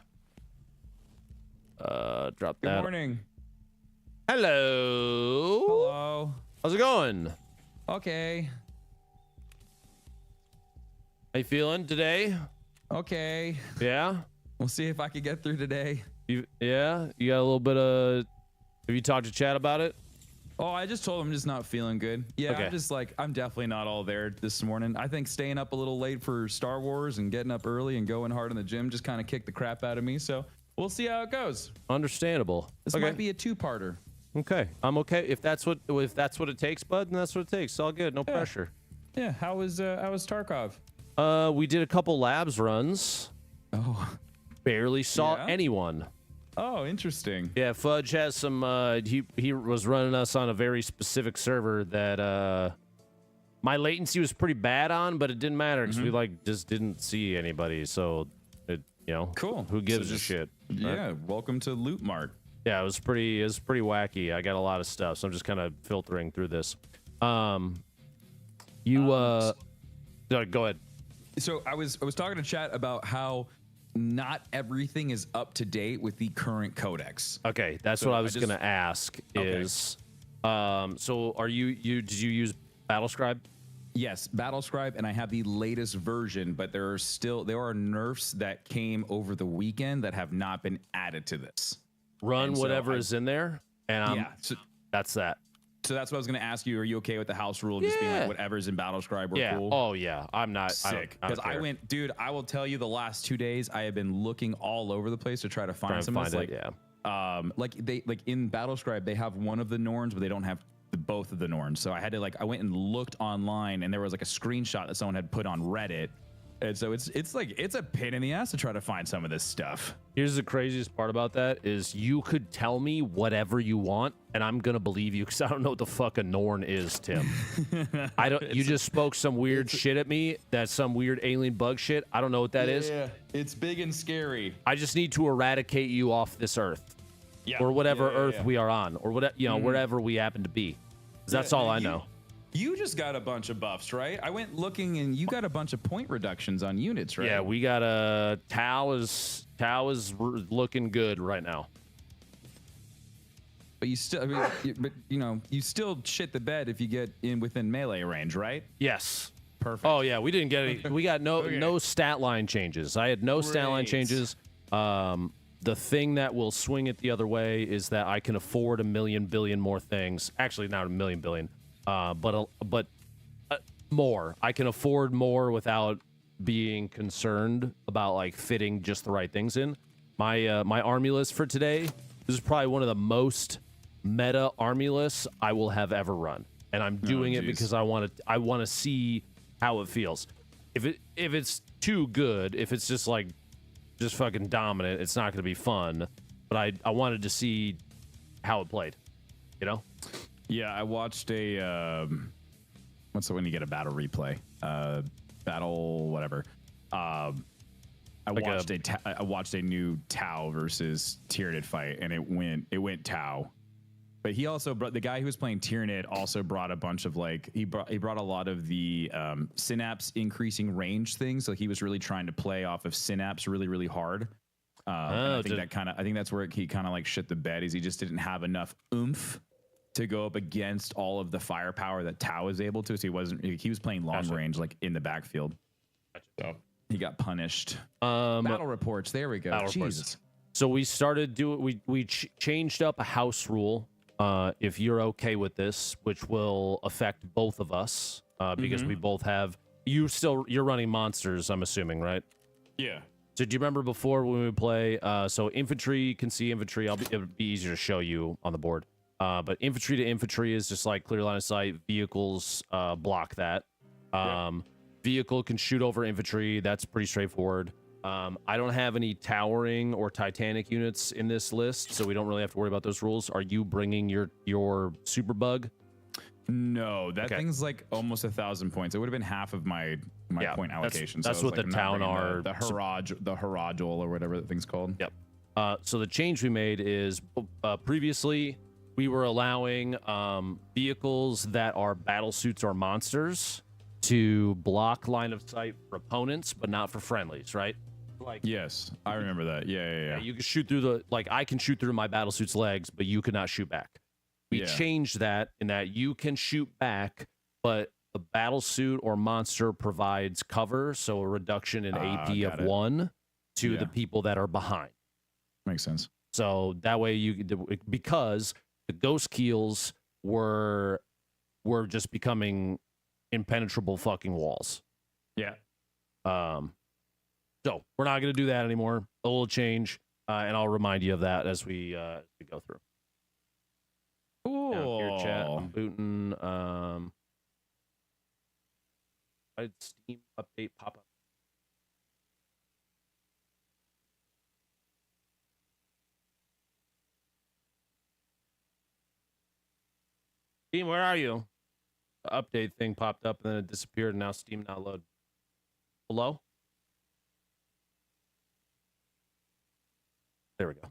Drop Good that. morning. Hello. Hello. How's it going? Okay. How you feeling today? Okay. Yeah. We'll see if I can get through today. You got a little bit of. Have you talked to Chad about it? Oh, I just told him I'm just not feeling good. Yeah, Okay. I'm definitely not all there this morning. I think staying up a little late for Star Wars and getting up early and going hard in the gym just kind of kicked the crap out of me. So we'll see how it goes. Understandable. This okay. might be a two-parter. Okay. I'm okay. If that's what it takes, bud, then that's what it takes. It's all good. No pressure. Yeah. How was Tarkov? We did a couple labs runs. Oh. Barely saw Yeah? anyone. Oh, interesting. Yeah, Fudge has some. He was running us on a very specific server that my latency was pretty bad on, but it didn't matter because we just didn't see anybody. So You know, Cool. Who gives So a just- shit? right? Yeah, welcome to Loot Mart. Yeah, it was pretty wacky. I got a lot of stuff, so I'm just kind of filtering through this. No, go ahead. So I was talking to chat about how not everything is up to date with the current codex. Okay, that's So what I I was just- gonna ask. Okay. Is so are did you use Battlescribe? Yes, Battlescribe, and I have the latest version, but there are nerfs that came over the weekend that have not been added to this. Run And so whatever I- is in there, and Yeah, so that's that. that's what I was going to ask you. Are you okay with the house rule just being Yeah. like whatever's in Battlescribe? We're Yeah. cool. Oh yeah. I'm not Sick. I Because don't I care. went, dude. I will tell you, the last 2 days I have been looking all over the place to try to find Trying to some of find this, it. like, Yeah. like in Battlescribe they have one of the Norns, but they don't have both of the Norns. So I had to I went and looked online, and there was like a screenshot that someone had put on Reddit, and so it's a pain in the ass to try to find some of this stuff. Here's the craziest part about that is you could tell me whatever you want, and I'm gonna believe you because I don't know what the fuck a Norn is, Tim. I don't. You just spoke some weird shit at me. That's some weird alien bug shit. I don't know what that is. Yeah, it's big and scary. I just need to eradicate you off this earth, Yeah, or whatever yeah, Earth yeah. we are on, or whatever wherever we happen to be. 'Cause that's all I know. You just got a bunch of buffs, right? I went looking, and you got a bunch of point reductions on units, right? Yeah, we got a Tau is looking good right now. But you still, you still shit the bed if you get in within melee range, right? Yes. Perfect. Oh yeah, we didn't get any. We got no stat line changes. I had no stat line Great. changes. The thing that will swing it the other way is that I can afford a million billion more things. Actually, not a million billion, but more. I can afford more without being concerned about like fitting just the right things in. My army list for today. This is probably one of the most meta army lists I will have ever run, and I'm doing it geez. because I want to see how it feels. If it's too good, if it's just fucking dominant, it's not going to be fun. But I wanted to see how it played, you know? Yeah, I watched a what's the when you get a battle replay? Battle whatever. I watched a new Tau versus Tyranid fight, and it went Tau. But he also brought the guy who was playing Tyranid also brought a bunch of he brought a lot of the synapse increasing range things. So he was really trying to play off of synapse really, really hard. And I think that's where he kind of like shit the bed, is he just didn't have enough oomph to go up against all of the firepower that Tau was able to. So he was playing long range, like in the backfield. So he got punished. Battle reports. There we go. Battle Jesus. reports. So we started changed up a house rule. If you're okay with this, which will affect both of us, because we both have. You're running monsters, I'm assuming, right? Yeah. So do you remember before when we would play? So infantry can see infantry. It would be easier to show you on the board. But infantry to infantry is just like clear line of sight. Vehicles block that. Vehicle can shoot over infantry. That's pretty straightforward. I don't have any towering or Titanic units in this list, so we don't really have to worry about those rules. Are you bringing your super bug? No, that thing's like almost 1,000 points. It would have been half of my point allocation. That's so what it's the like, I'm town not are. bringing the Harajul or whatever that thing's called. Yep. So the change we made is previously we were allowing vehicles that are battle suits or monsters to block line of sight for opponents, but not for friendlies, right? Like, yes, I remember that. Yeah. you can shoot through I can shoot through my battle suit's legs, but you could not shoot back. We changed that in that you can shoot back, but the battle suit or monster provides cover, so a reduction in AP of 1 to the people that are behind. Makes sense. So that way because the ghost keels were just becoming impenetrable fucking walls. Yeah. So we're not going to do that anymore. A little change, and I'll remind you of that as we go through. Down here, chat. I'm booting. Why did Steam update pop up? Steam, where are you? The update thing popped up and then it disappeared, and now Steam not load. Hello? There we go.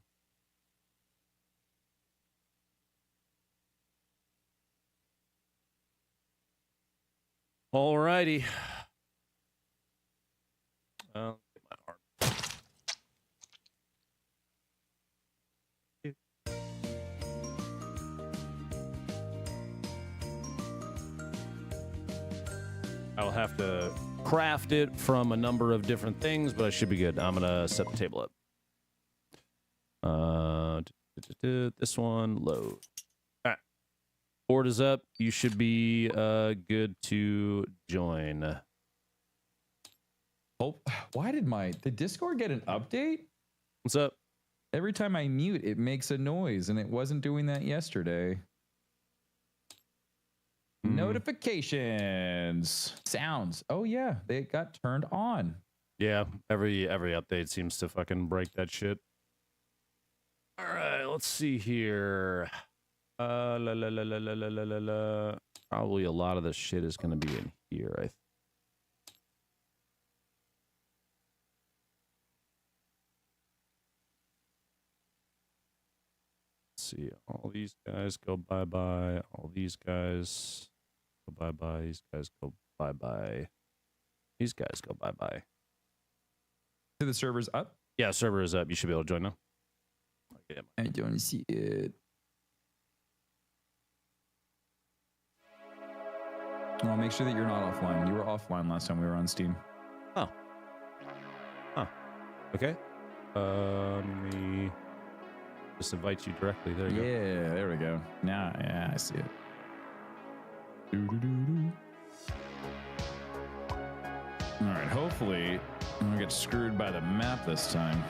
All righty. Get my arm. I'll have to craft it from a number of different things, but I should be good. I'm gonna set the table up. This one load. All right, board is up. You should be good to join. Oh, why did the Discord get an update? What's up? Every time I mute, it makes a noise, and it wasn't doing that yesterday. Notifications, sounds. Oh yeah, they got turned on. Yeah, every update seems to fucking break that shit. All right, let's see here. Probably a lot of the shit is gonna be in here. Let's see. All these guys go bye bye. All these guys go bye bye. These guys go bye bye. These guys go bye bye. So the server's up? Yeah, server is up. You should be able to join now. Okay. I don't see it. Well, make sure that you're not offline. You were offline last time we were on Steam. Oh. Huh. Okay. Let me just invite you directly. There you go. Yeah, there we go. Now, yeah, I see it. All right, hopefully I don't get screwed by the map this time.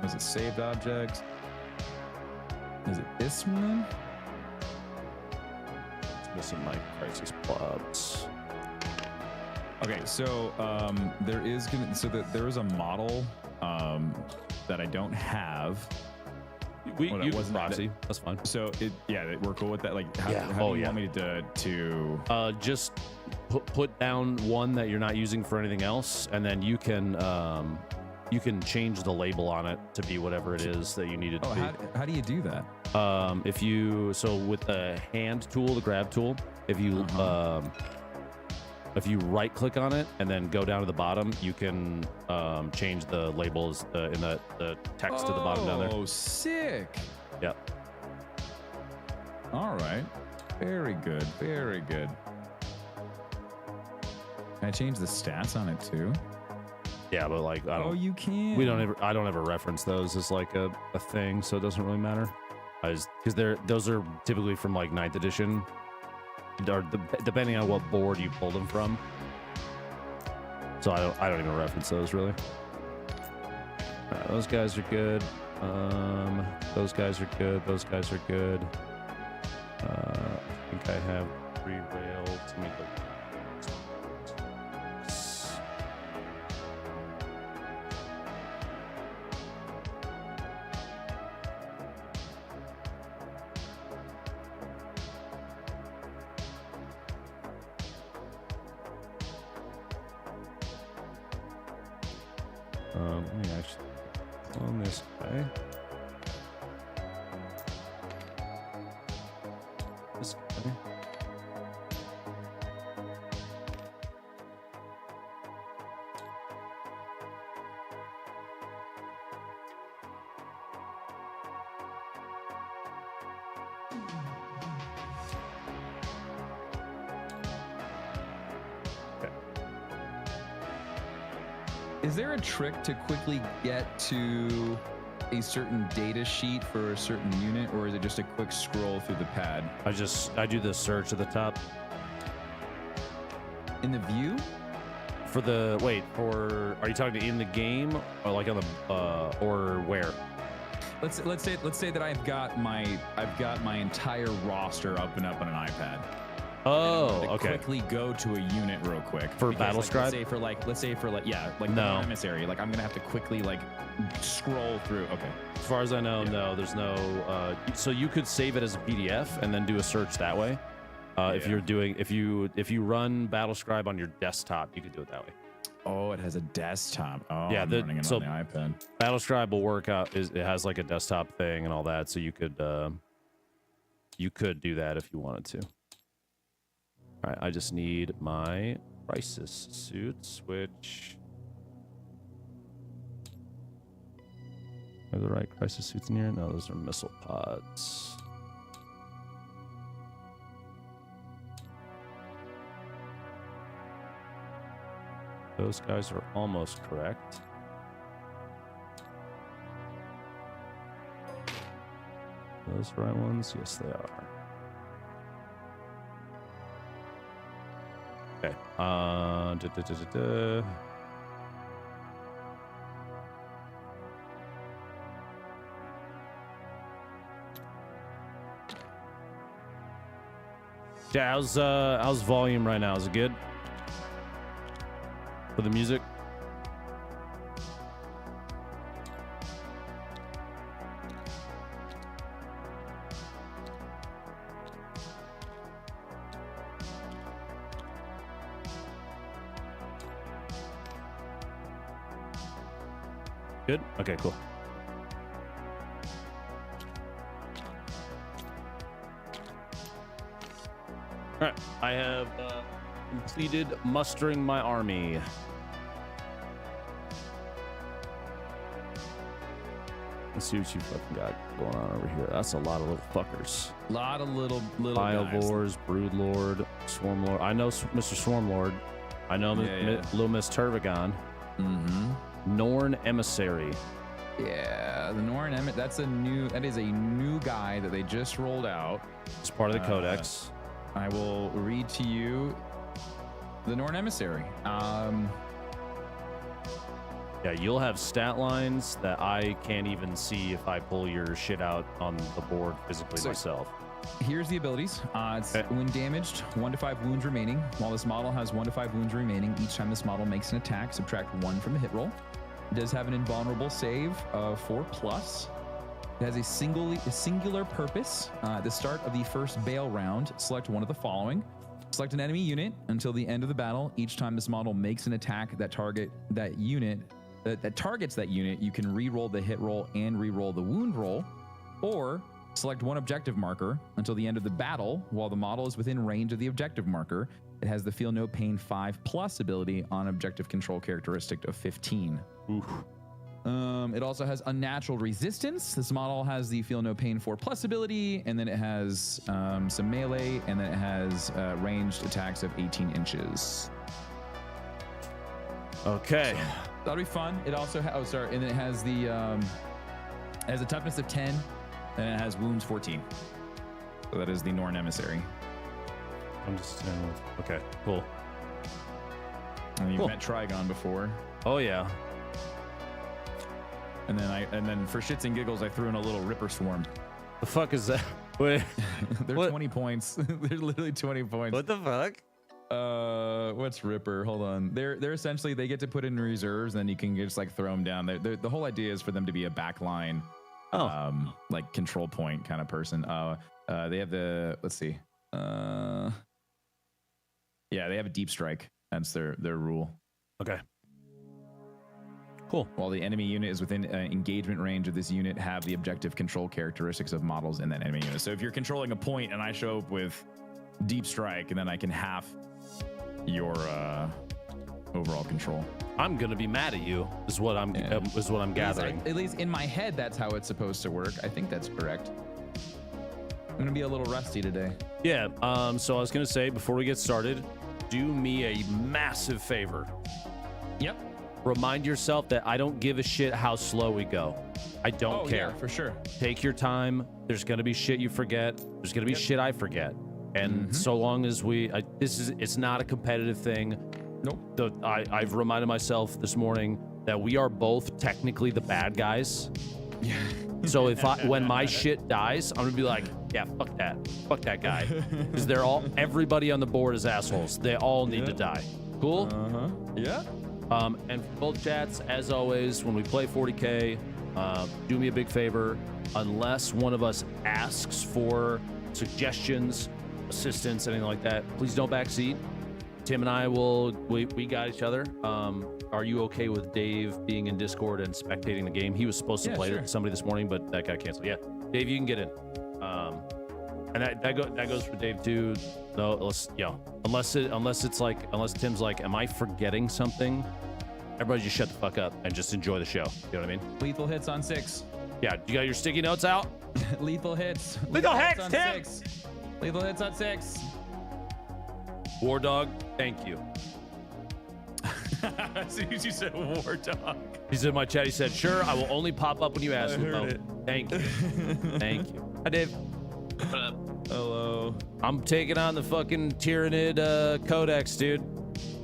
Was it saved objects? Is it this one? Missing my crisis plots. Okay, so there is a model that I don't have. You can proxy. That's fine. So we're cool with that. Like, how do you want me to just put down one that you're not using for anything else, and then you can change the label on it to be whatever it is that you need it to be. How do you do that? With the hand tool, the grab tool, if you right click on it and then go down to the bottom, you can change the labels in the text to the bottom down there. Oh, sick. Yep. All right. Very good. Very good. Can I change the stats on it too? Yeah, but like I don't. Oh, you can. I don't ever reference those as like a thing, so it doesn't really matter. Because those are typically from like 9th edition, or depending on what board you pull them from. So I don't even reference those really. Those guys are good. Those guys are good. Those guys are good. I think I have 3 rails. Let me go. Let me actually on this guy. This guy. Is there a trick to quickly get to a certain data sheet for a certain unit, or is it just a quick scroll through the pad? I do the search at the top. In the view? Are you talking in the game or like on the or where? Let's say that I've got my entire roster up on an iPad. Oh, okay. Quickly go to a unit real quick for battle scribe. Let's say for the no emissary. Like I'm gonna have to quickly scroll through. Okay. As far as I know, no. There's no. So you could save it as a PDF and then do a search that way. If you run battle scribe on your desktop, you could do it that way. Oh, it has a desktop. Oh, Yeah, I'm running it on the iPad. Battlescribe will work out. It has like a desktop thing and all that, so you could do that if you wanted to. All right, I just need my crisis suits, which are the right crisis suits in here? No, those are missile pods. Those guys are almost correct. Those right ones? Yes, they are. Okay. Yeah, how's volume right now? Is it good? For the music? Good? Okay, cool. All right, I have completed mustering my army. Let's see what you fucking got going on over here. That's a lot of little fuckers. A lot of little guys. Biovores, Broodlord, Swarmlord. I know Mr. Swarmlord. I know Little Miss Turvagon. Mm-hmm. Norn Emissary. Yeah, the Norn Emissary. That is a new guy that they just rolled out. It's part of the Codex. I will read to you the Norn Emissary. Yeah, you'll have stat lines that I can't even see if I pull your shit out on the board physically myself. Here's the abilities. When damaged, 1 to 5 wounds remaining. While this model has 1 to 5 wounds remaining, each time this model makes an attack, subtract 1 from the hit roll. It does have an invulnerable save of 4+. It has a singular purpose. At the start of the first bail round, select one of the following. Select an enemy unit until the end of the battle. Each time this model makes an attack that targets that unit, you can re-roll the hit roll and re-roll the wound roll. Or select one objective marker until the end of the battle. While the model is within range of the objective marker, it has the Feel No Pain 5+ ability on objective control characteristic of 15. Oof. It also has Unnatural Resistance. This model has the Feel No Pain 4+ ability, and then it has some melee, and then it has ranged attacks of 18 inches. Okay. So, that'll be fun. It also and then it has the it has a toughness of 10, and it has wounds 14. So that is the Norn Emissary. Okay, cool. And you've met Trigon before. Oh yeah. And then for shits and giggles, I threw in a little Ripper Swarm. The fuck is that? Wait, They're what? 20 points. They're literally 20 points. What the fuck? What's Ripper? Hold on. They're essentially, they get to put in reserves, and then you can just like throw them down. The whole idea is for them to be a backline, like control point kind of person. They have let's see. Yeah, they have a deep strike. That's their rule. Okay. Cool. While the enemy unit is within engagement range of this unit, have the objective control characteristics of models in that enemy unit. So if you're controlling a point and I show up with deep strike, and then I can half your overall control. I'm gonna be mad at you. Is what I'm gathering. At least in my head, that's how it's supposed to work. I think that's correct. I'm gonna be a little rusty today. Yeah. So I was gonna say before we get started, do me a massive favor. Yep. Remind yourself that I don't give a shit how slow we go. I don't care. Yeah, for sure. Take your time. There's gonna be shit you forget. There's gonna be shit I forget. And so long as it's not a competitive thing. Nope. I've reminded myself this morning that we are both technically the bad guys. Yeah. So when my shit dies, I'm gonna be like, yeah, fuck that guy, because everybody on the board is assholes. They all need to die. Cool. Yeah. And for both chats, as always, when we play 40K, do me a big favor. Unless one of us asks for suggestions, assistance, anything like that, please don't backseat. Tim and I we got each other. Are you okay with Dave being in Discord and spectating the game? He was supposed to play somebody this morning, but that got canceled. Yeah, Dave, you can get in. And that goes for Dave too. No, unless Tim's like, am I forgetting something? Everybody just shut the fuck up and just enjoy the show. You know what I mean? Lethal hits on 6. Yeah, you got your sticky notes out? Lethal hits. Lethal hits, on Tim! 6. Lethal hits on 6. War Dog, thank you. As soon as you said War Dog. He's in my chat. He said, sure, I will only pop up when you ask. Thank you. Thank you. Hi, Dave. What up? Hello. I'm taking on the fucking Tyranid Codex, dude.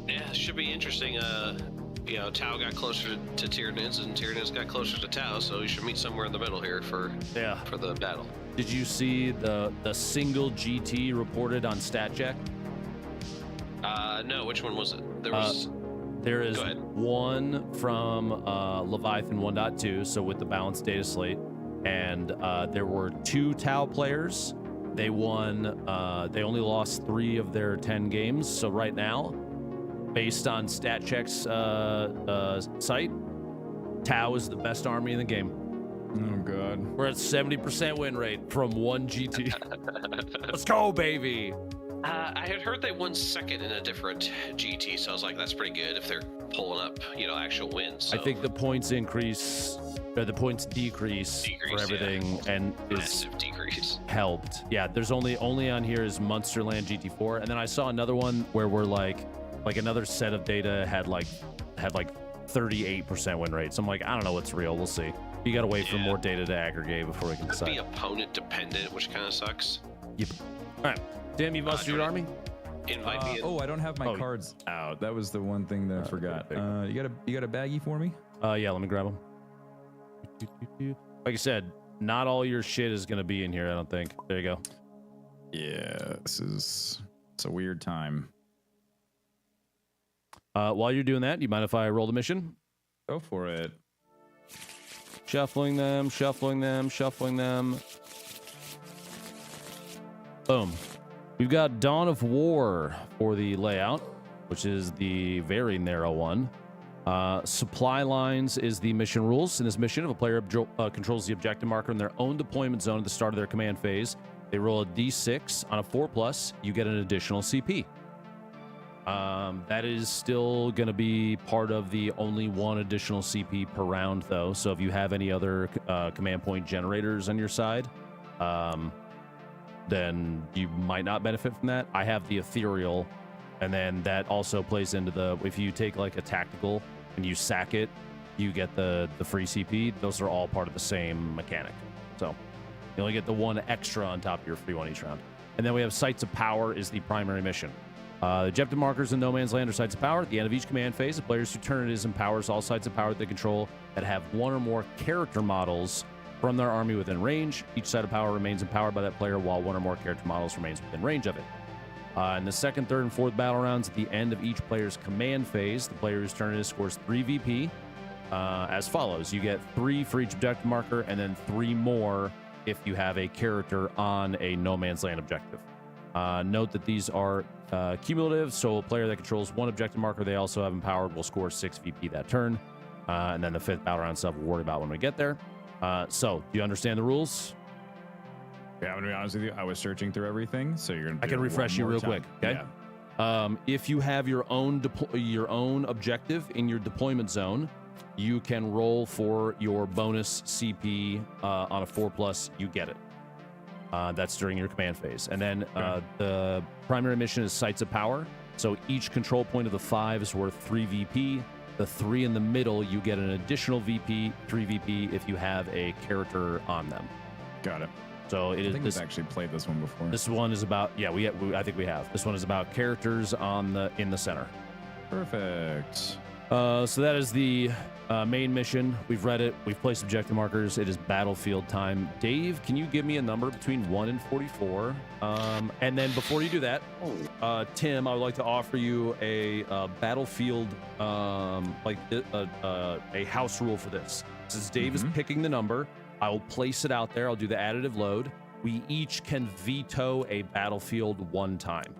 Yeah, it should be interesting. Tau got closer to Tyranids, and Tyranids got closer to Tau, so we should meet somewhere in the middle here for the battle. Did you see the single GT reported on StatCheck? No, which one was it? There is one from Leviathan 1.2, so with the balanced data slate, and there were 2 Tau players. They won. They only lost 3 of their 10 games. So right now, based on StatCheck's site, Tau is the best army in the game. Oh god. We're at 70% win rate from 1 GT. Let's go, baby. I had heard they won second in a different GT, so I was like, that's pretty good if they're pulling up, actual wins. So. I think the points increase, or the points decrease for everything, and massive decrease helped. Yeah, there's only on here is Munsterland GT4, and then I saw another one where we're like another set of data had like 38% win rate. So I'm like, I don't know what's real. We'll see. You gotta wait for more data to aggregate before we can decide. Be opponent dependent, which kind of sucks. Yep. All right, Tim, you mustered your army. Invite me in. I don't have my cards out. That was the one thing that I forgot. You got a baggie for me? Yeah, let me grab them. Like I said, not all your shit is gonna be in here. I don't think. There you go. Yeah, it's a weird time. While you're doing that, you mind if I roll the mission? Go for it. Shuffling them, shuffling them, shuffling them. Boom. We've got Dawn of War for the layout, which is the very narrow one. Supply lines is the mission rules. In this mission, if a player controls the objective marker in their own deployment zone at the start of their command phase, they roll a d6. On a 4+, you get an additional CP. That is still going to be part of the only 1 additional CP per round, though. So if you have any other command point generators on your side, then you might not benefit from that. I have the ethereal, and then that also plays into the, if you take like a tactical and you sack it, you get the free CP. Those are all part of the same mechanic. So you only get the 1 extra on top of your free 1 each round. And then we have Sites of Power is the primary mission. Objective markers in No Man's Land are sites of power. At the end of each command phase, the player's Tyranids empowers all sites of power that they control that have 1 or more character models from their army within range. Each site of power remains empowered by that player while 1 or more character models remains within range of it. In the 2nd, 3rd, and 4th battle rounds, at the end of each player's command phase, the player whose turn it is scores 3 VP as follows. You get 3 for each objective marker, and then 3 more if you have a character on a No Man's Land objective. Note that these are cumulative, so a player that controls 1 objective marker they also have empowered will score 6 VP that turn. And then the 5th battle round stuff we'll worry about when we get there. So, do you understand the rules? Yeah, I'm gonna be honest with you. I was searching through everything, so you're gonna. I can refresh you real quick, okay? Yeah. If you have your own objective in your deployment zone, you can roll for your bonus CP on a 4+. You get it. That's during your command phase. And then the primary mission is Sites of Power. So each control point of the 5 is worth 3 VP. The 3 in the middle, you get an additional VP, 3 VP if you have a character on them. Got it. So it I think we've actually played this one before. This one is about, I think we have. This one is about characters in the center. Perfect. So that is the main mission. We've read it. We've placed objective markers. It is battlefield time. Dave, can you give me a number between 1 and 44? And then before you do that, Tim, I would like to offer you a battlefield, a house rule for this. Since Dave is picking the number, I will place it out there. I'll do the additive load. We each can veto a battlefield 1 time.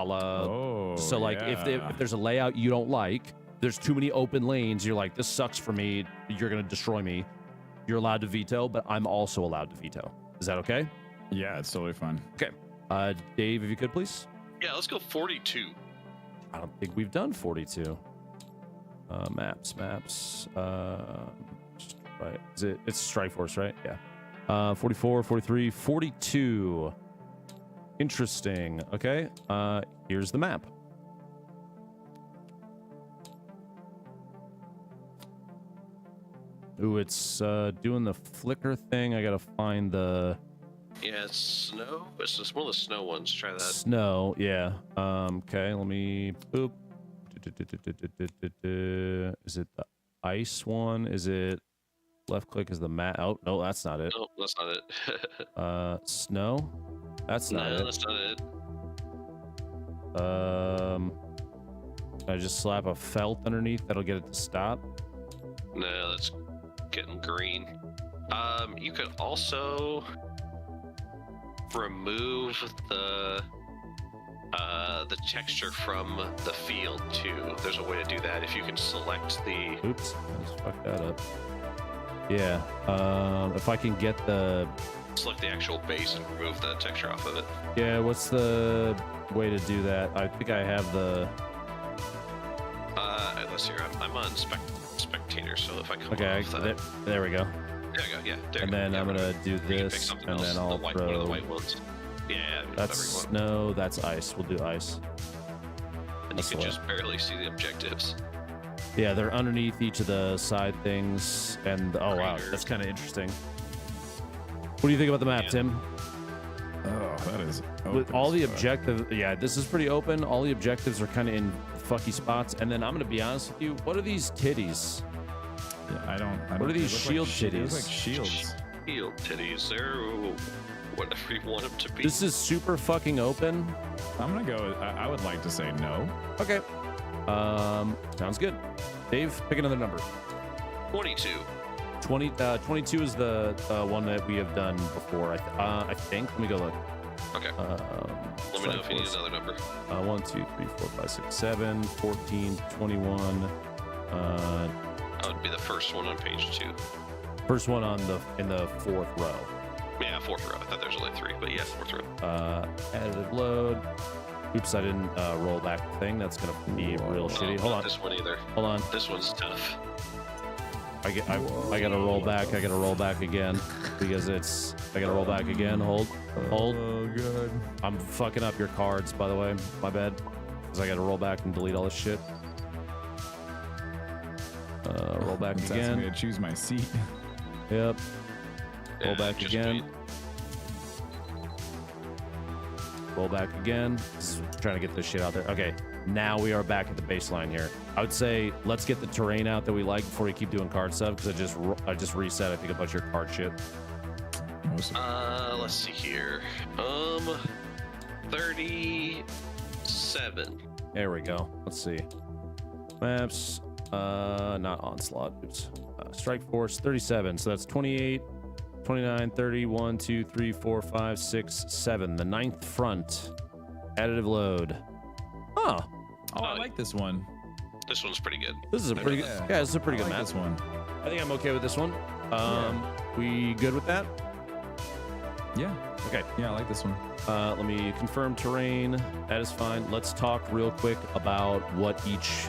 a la. Oh, So like if there's a layout you don't like, there's too many open lanes. You're like, this sucks for me. You're gonna destroy me. You're allowed to veto, but I'm also allowed to veto. Is that okay? Yeah, it's totally fine. Okay. Dave, if you could please. Yeah, let's go 42. I don't think we've done 42. Maps. Right. It's Strike Force, right? Yeah. 44, 43, 42. Interesting. Okay. Here's the map. Ooh, it's doing the flicker thing. I gotta find the Yeah, it's snow. It's just one of the snow ones. Try that. snow. Yeah. Okay. Let me. Boop. Is it the ice one? Is it left click? Is the map? Oh no, that's not it. No, that's not it. Snow. That's not No, it. that's not it. I just slap a felt underneath. That'll get it to stop. No, that's getting green. You could also remove the texture from the field too. There's a way to do that if you can select the. Oops, I just fucked that up. Yeah. If I can get the. Select the actual base and remove the texture off of it. Yeah. What's the way to do that? I think I have the. Let's see. I'm on spectator, so if I come Okay. off that, There we go. there you go. Yeah. There And you go. then Yeah, I'm gonna do you can pick this, something and else, then I'll one of the throw. white ones. Yeah, That's whatever you want. snow. That's ice. We'll do ice. And you that's can the just barely see the objectives. Yeah, they're underneath each of the side things, and oh wow, Craters. that's kind of interesting. What do you think about the map, Yeah. Tim? Oh, that is With open all as the fuck. objective, yeah, this is pretty open. All the objectives are kind of in fucky spots, and then I'm gonna be honest with you. What are these titties? Yeah, I don't. What are they these look like shield They look titties? like shields. Field titties, they're whatever you want them to be. This is super fucking open. I'm gonna go. I would like to say no. Okay. Sounds good. Dave, pick another number. 22. 22 is the one that we have done before. I think. Let me go look. Okay. Let me know if you need another number. 1, 2, 3, 4, 5, 6, 7, 14, 21. That would be the first one on page 2. First one in the fourth row. Yeah, fourth row. I thought there's only 3, but yeah, fourth row. Additive load. Oops, I didn't roll back the thing. That's gonna be real shitty. Hold Not on. this one either. Hold on. This one's tough. I gotta roll back. I gotta roll back again because I gotta roll back again. Hold. Oh, good. I'm fucking up your cards, by the way. My bad. Because I gotta roll back and delete all this shit. Roll back It's asking me again. to choose my seat. Yep. Roll Yeah, back just again. wait. Roll back again. Trying to get this shit out there. Okay, now we are back at the baseline here. I would say let's get the terrain out that we like before we keep doing card stuff because I just reset. I think a bunch of your card shit. Let's see here. 37. There we go. Let's see. Maps. Not onslaught. Oops. Strike Force 37. So that's 28, 29, 30, 1, 2, 3, 4, 5, 6, 7. The ninth front. Additive load. Oh, Oh, I like this one. This one's pretty good. this is a pretty good. Yeah, this is a pretty I good like map. this one. I think I'm okay with this one. We good with that? Yeah. Okay. Yeah, I like this one. Let me confirm terrain. That is fine. Let's talk real quick about what each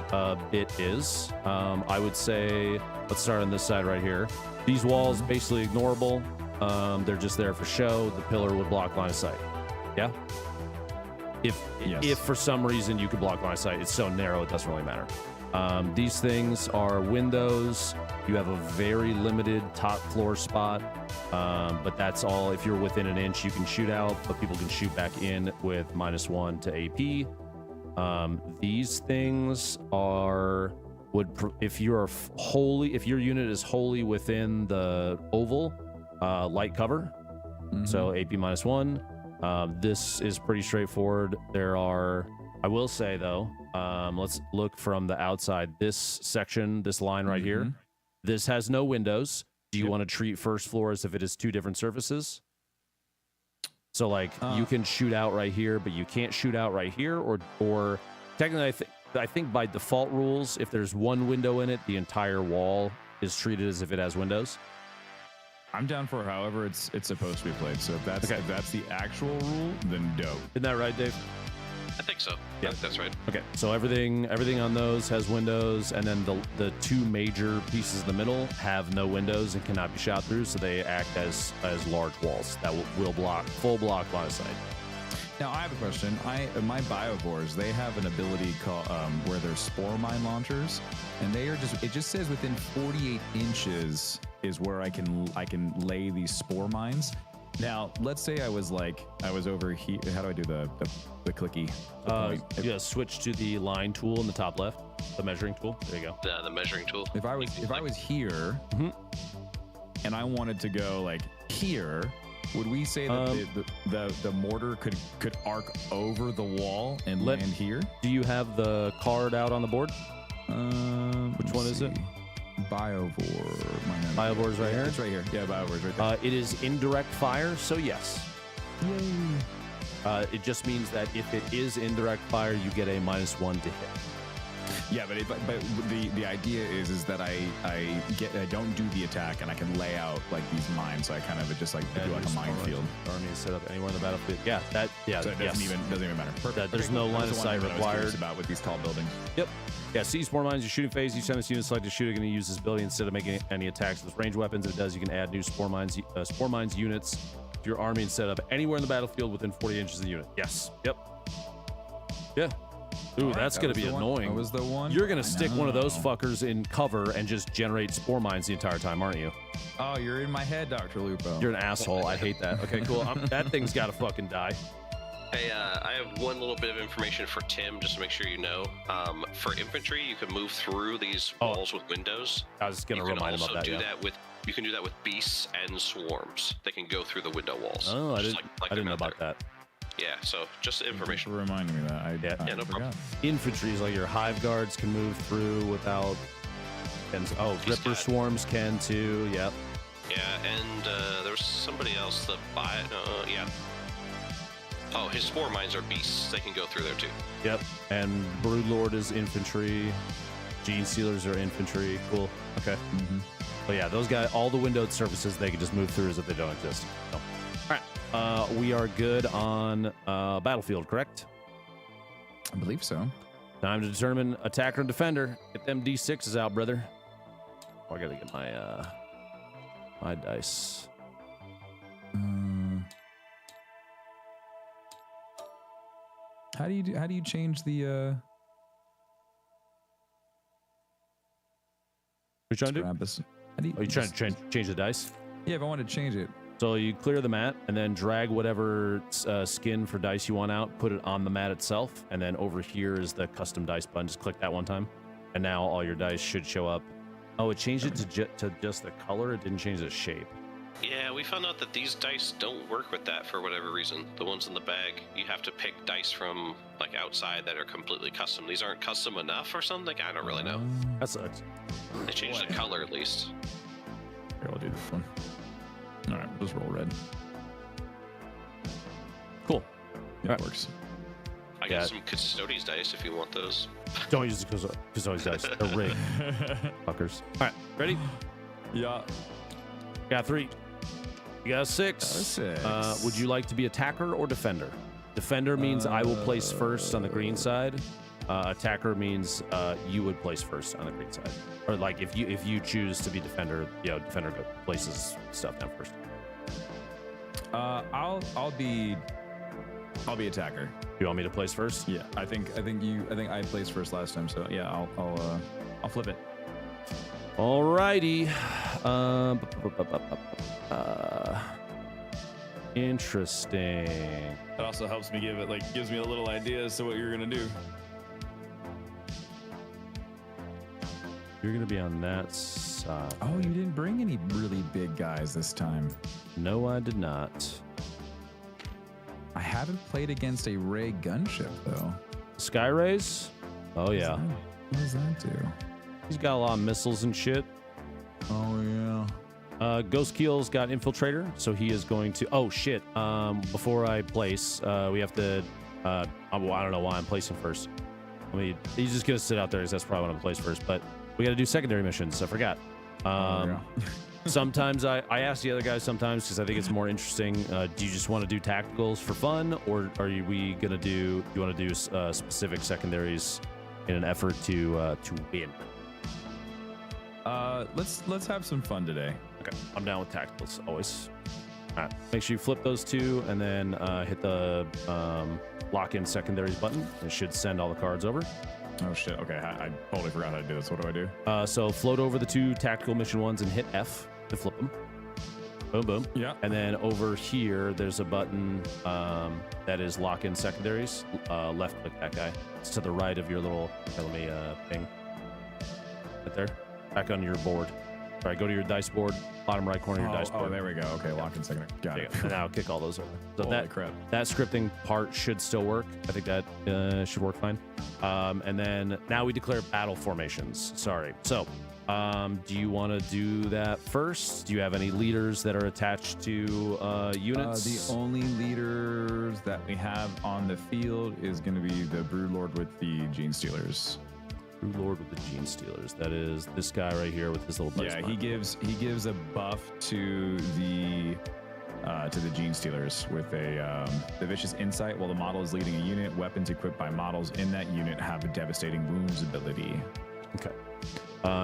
bit is. I would say, let's start on this side right here. These walls basically ignorable. They're just there for show. The pillar would block line of sight. Yeah. If for some reason you could block line of sight, it's so narrow it doesn't really matter. These things are windows. You have a very limited top floor spot, but that's all. If you're within an inch, you can shoot out, but people can shoot back in with -1 to AP. These things if your unit is wholly within the oval, light cover, so AP -1. This is pretty straightforward. I will say though, let's look from the outside. This section, this line right here, this has no windows. Do you want to treat first floor as if it is two different surfaces? So like you can shoot out right here, but you can't shoot out right here, or technically I think by default rules, if there's one window in it, the entire wall is treated as if it has windows. I'm down for however it's supposed to be played. So if that's the actual rule, then dope. Isn't that right, Dave? I think so. Yeah. I think that's right. Okay, so everything on those has windows, and then the two major pieces in the middle have no windows and cannot be shot through, so they act as large walls that will block full block line of sight. Now I have a question. My biovores, they have an ability called where they're spore mine launchers, and they are it just says within 48 inches is where I can lay these spore mines. Now let's say I was over here. How do I do the clicky? Yeah, switch to the line tool in the top left, the measuring tool. There you go. Yeah, the measuring tool. If I was here and I wanted to go like here, would we say that the mortar could arc over the wall and land here? Do you have the card out on the board? Which one is it? Biovore. Biovore's right here? It's right here. Yeah, Biovore's right there. It is indirect fire, so yes. Yay. It just means that if it is indirect fire, you get a -1 to hit. Yeah, but the idea is that I don't do the attack and I can lay out like these mines, so I kind of just like do like a minefield. Army is set up anywhere in the battlefield. Yeah, So it doesn't even matter. Perfect. There's no line of sight required. About with these tall buildings. Yep. Yeah, see spore mines, your shooting phase, each time this unit selected shooter going to use this ability instead of making any attacks with ranged weapons. If it does, you can add new spore mines units to your army and set up anywhere in the battlefield within 40 inches of the unit. Yes. Yep. Yeah. Ooh, that's going to be annoying. That was the one. You're going to stick one of those fuckers in cover and just generate spore mines the entire time, aren't you? Oh, you're in my head, DrLupo. You're an asshole. I hate that. Okay, cool. That thing's got to fucking die. Hey, I have one little bit of information for Tim, just to make sure you know. For infantry, you can move through these walls with windows. I was going to remind him of that. You can do that with beasts and swarms. They can go through the window walls. Oh, I didn't know about that. Yeah, so just information. For reminding me that. Yeah, no problem. Infantry is like your hive guards can move through without. Ripper swarms can too. Yep. Yeah, and there was somebody else that yeah. Oh, his spore mines are beasts. They can go through there too. Yep. And Broodlord is infantry. Gene Stealers are infantry. Cool. Okay. But yeah, those guys, all the windowed surfaces, they can just move through as if they don't exist. So. All right. We are good on battlefield, correct? I believe so. Time to determine attacker and defender. Get them D6s out, brother. Oh, I gotta get my dice. How do you change the What you trying to do? Are you trying to change the dice? Yeah, if I wanted to change it. So you clear the mat and then drag whatever skin for dice you want out, put it on the mat itself, and then over here is the custom dice button. Just click that one time, and now all your dice should show up. Oh, it changed it to just the color. It didn't change the shape. Yeah, we found out that these dice don't work with that for whatever reason. The ones in the bag, you have to pick dice from like outside that are completely custom. These aren't custom enough or something? I don't really know. That sucks. They changed the color at least. Here, I'll do this one. All right, let's roll red. Cool. That works. I got some Custodes dice if you want those. Don't use the Custodes dice. They're rigged. Fuckers. All right, ready? Yeah. Got 3. You got 6. 6. Would you like to be attacker or defender? Defender means I will place first on the green side. Attacker means you would place first on the green side. Or like if you choose to be defender, defender places stuff down first. I'll be attacker. You want me to place first? Yeah, I think I placed first last time, so yeah, I'll flip it. Alrighty. Interesting. That also helps me gives me a little idea as to what you're gonna do. You're gonna be on that side. Oh, you didn't bring any really big guys this time. No, I did not. I haven't played against a Ray gunship though. Sky Rays? Oh yeah. What does that do? He's got a lot of missiles and shit. Oh yeah. Ghost Keel's got Infiltrator, so he is going to. Oh shit! Before I place, we have to. I don't know why I'm placing first. He's just gonna sit out there because that's probably what I'm place first. But we got to do secondary missions. I forgot. Sometimes I ask the other guys sometimes because I think it's more interesting. Do you just want to do tacticals for fun, or we gonna do? Do you want to do specific secondaries in an effort to win? Let's have some fun today. Okay, I'm down with tacticals always. All right, make sure you flip those two and then hit the lock-in secondaries button. It should send all the cards over. Oh shit! Okay, I totally forgot how to do this. What do I do? So float over the two tactical mission ones and hit F to flip them. Boom, boom. Yeah. And then over here, there's a button that is lock-in secondaries. Left click that guy. It's to the right of your little. Let me ping. Right there. Back on your board. All right, go to your dice board, bottom right corner of your dice board. Oh, there we go. Okay, lock in second. Got it. And now kick all those over. So Holy crap. that scripting part should still work. I think that should work fine. And then now we declare battle formations. Sorry. So do you want to do that first? Do you have any leaders that are attached to units? The only leaders that we have on the field is going to be the Brood Lord with the Gene Stealers. Brood Lord with the Gene Stealers. That is this guy right here with his little dice Yeah, mark. he gives a buff to the Gene Stealers with the Vicious Insight. While the model is leading a unit, weapons equipped by models in that unit have a devastating wounds ability. Okay.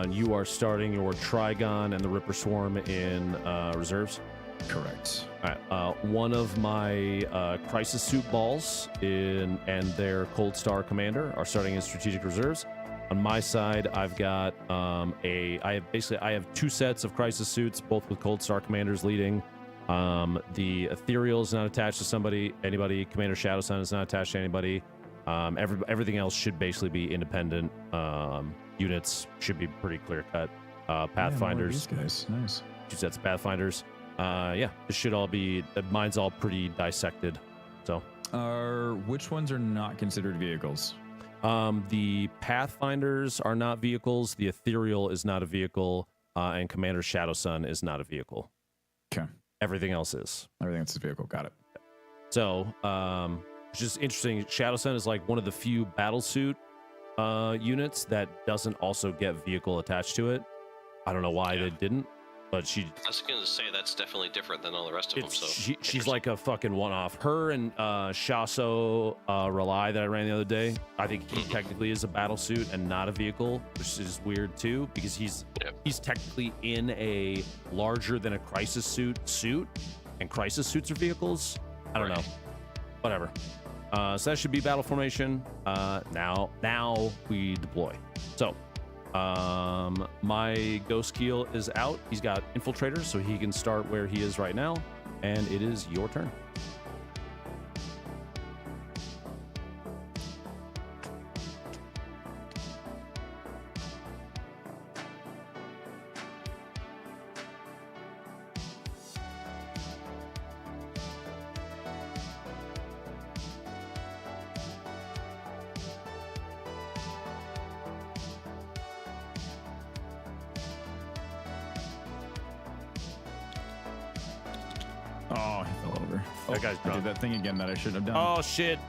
You are starting your Trigon and the Ripper Swarm in reserves. Correct. All right. One of my Crisis Suit balls and their Cold Star Commander are starting in strategic reserves. On my side, I've got I have two sets of Crisis Suits, both with Cold Star Commanders leading. The Ethereal is not attached to anybody. Commander Shadow Sun is not attached to anybody. Everything else should basically be independent. Units should be pretty clear cut. Pathfinders, Yeah, these guys, nice. two sets of Pathfinders. Yeah, this should all be. Mine's all pretty dissected. So, Which ones are not considered vehicles? the Pathfinders are not vehicles. The Ethereal is not a vehicle, and Commander Shadow Sun is not a vehicle. Okay. Everything else is. Everything that's a vehicle. Got it. So, it's just interesting. Shadow Sun is like one of the few battlesuit units that doesn't also get vehicle attached to it. I don't know why they didn't, but I was going to say that's definitely different than all the rest of them. So she's like a fucking one-off. Her and Shaso Rely that I ran the other day, I think he technically is a battlesuit and not a vehicle, which is weird too, because he's technically in a larger than a crisis suit, and crisis suits are vehicles. I don't know. Whatever. So that should be battle formation. Now we deploy. So my Ghost Keel is out. He's got Infiltrator, so he can start where he is right now, and it is your turn. Oh, he fell over. That guy's I drunk. did that thing again that I shouldn't have done. Oh shit!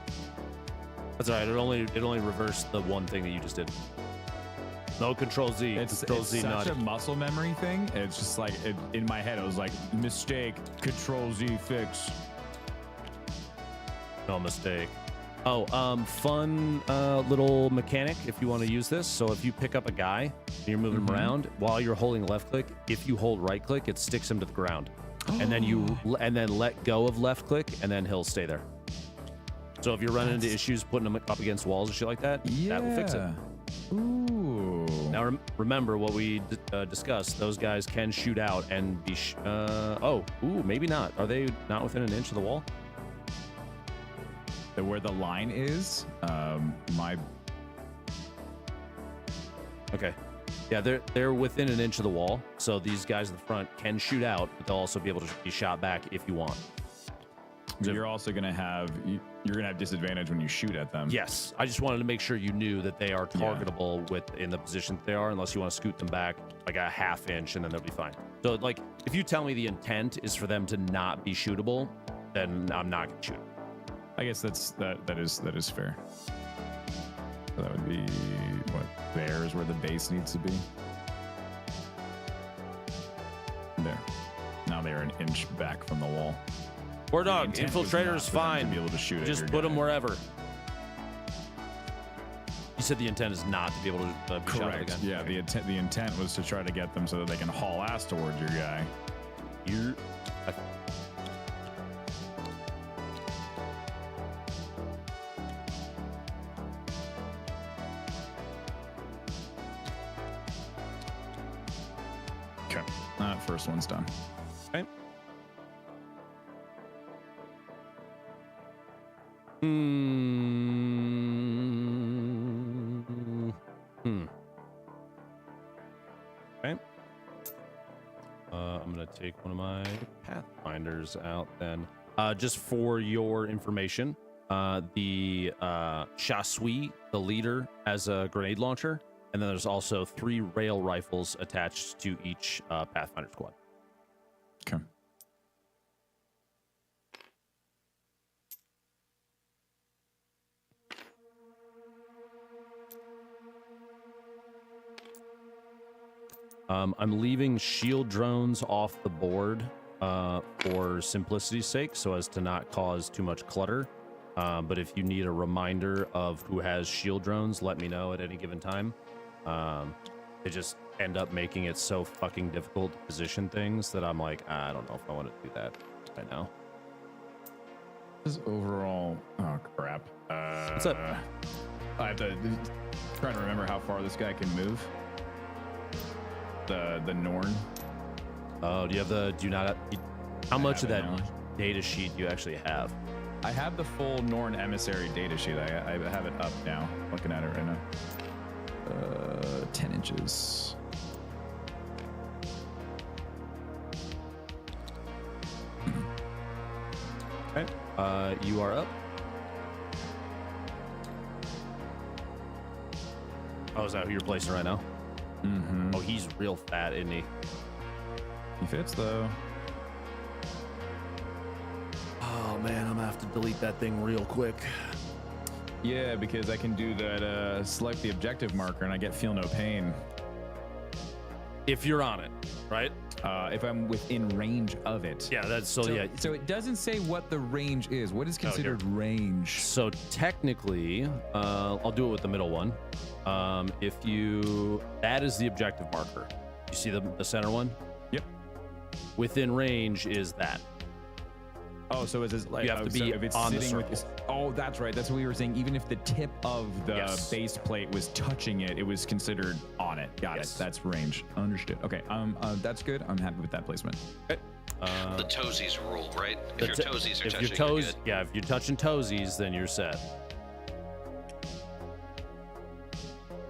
That's all right. It only reversed the one thing that you just did. No Control Z. It's Control Z. such Not a muscle memory thing. It's just like in my head, I was like, mistake, Control Z, fix. no mistake. Oh, fun little mechanic if you want to use this. So if you pick up a guy and you're moving him around while you're holding left click, if you hold right click, it sticks him to the ground, and then let go of left click, and then he'll stay there. So if you're running into issues putting him up against walls and shit like that, that will fix it. Ooh. Now remember what we discussed. Those guys can shoot out and be. Maybe not. Are they not within an inch of the wall? Where the line is, Okay. Yeah, they're within an inch of the wall. So these guys in the front can shoot out, but they'll also be able to be shot back if you want. you're also gonna have disadvantage when you shoot at them. Yes, I just wanted to make sure you knew that they are targetable in the position that they are, unless you want to scoot them back like a half inch, and then they'll be fine. So like, if you tell me the intent is for them to not be shootable, then I'm not gonna shoot them. I guess that is fair. So that would be what there is where the base needs to be. There. Now they're an inch back from the wall. War dog, The intent was infiltrator not is for them fine. to be able to shoot at Just your put them guy. wherever. You said the intent is not to be able to be shot with a Correct. gun. Yeah, the intent was to try to get them so that they can haul ass towards your guy. You're. Okay. That first one's done. Okay. Okay. I'm gonna take one of my pathfinders out then. Just for your information, the Chassui, the leader, has a grenade launcher, and then there's also 3 rail rifles attached to each pathfinder squad. Okay. I'm leaving shield drones off the board for simplicity's sake, so as to not cause too much clutter. But if you need a reminder of who has shield drones, let me know at any given time. They just end up making it so fucking difficult to position things that I'm like, I don't know if I want to do that right now. This overall, oh crap. What's up? I have to try to remember how far this guy can move. The Norn. Oh, do you have the? Do you not? How much of have that it now. data sheet do you actually have? I have the full Norn emissary data sheet. I have it up now. Looking at it right now. 10 inches. Okay. You are up. Oh, is that who you're placing right now? Mm-hmm. Oh, he's real fat, isn't he? He fits though. Oh man, I'm gonna have to delete that thing real quick. Yeah, because I can do that. Select the objective marker, and I get feel no pain. If you're on it, right? If I'm within range of it. Yeah, that's so yeah. So it doesn't say what the range is. What is considered range? So technically, I'll do it with the middle one. If you, that is the objective marker. You see the center one? Yep. Within range is that. Oh, so is this like You have to be if it's on the sitting with circle. this? Oh, that's right. That's what we were saying. Even if the tip of the Yes. base plate was touching it, it was considered on it. Got Yes. it. That's range. Understood. Okay. That's good. I'm happy with that placement. Okay. The toesies rule, right? The If your toesies are if touching, your you're toes, good. yeah, if you're touching toesies, then you're set.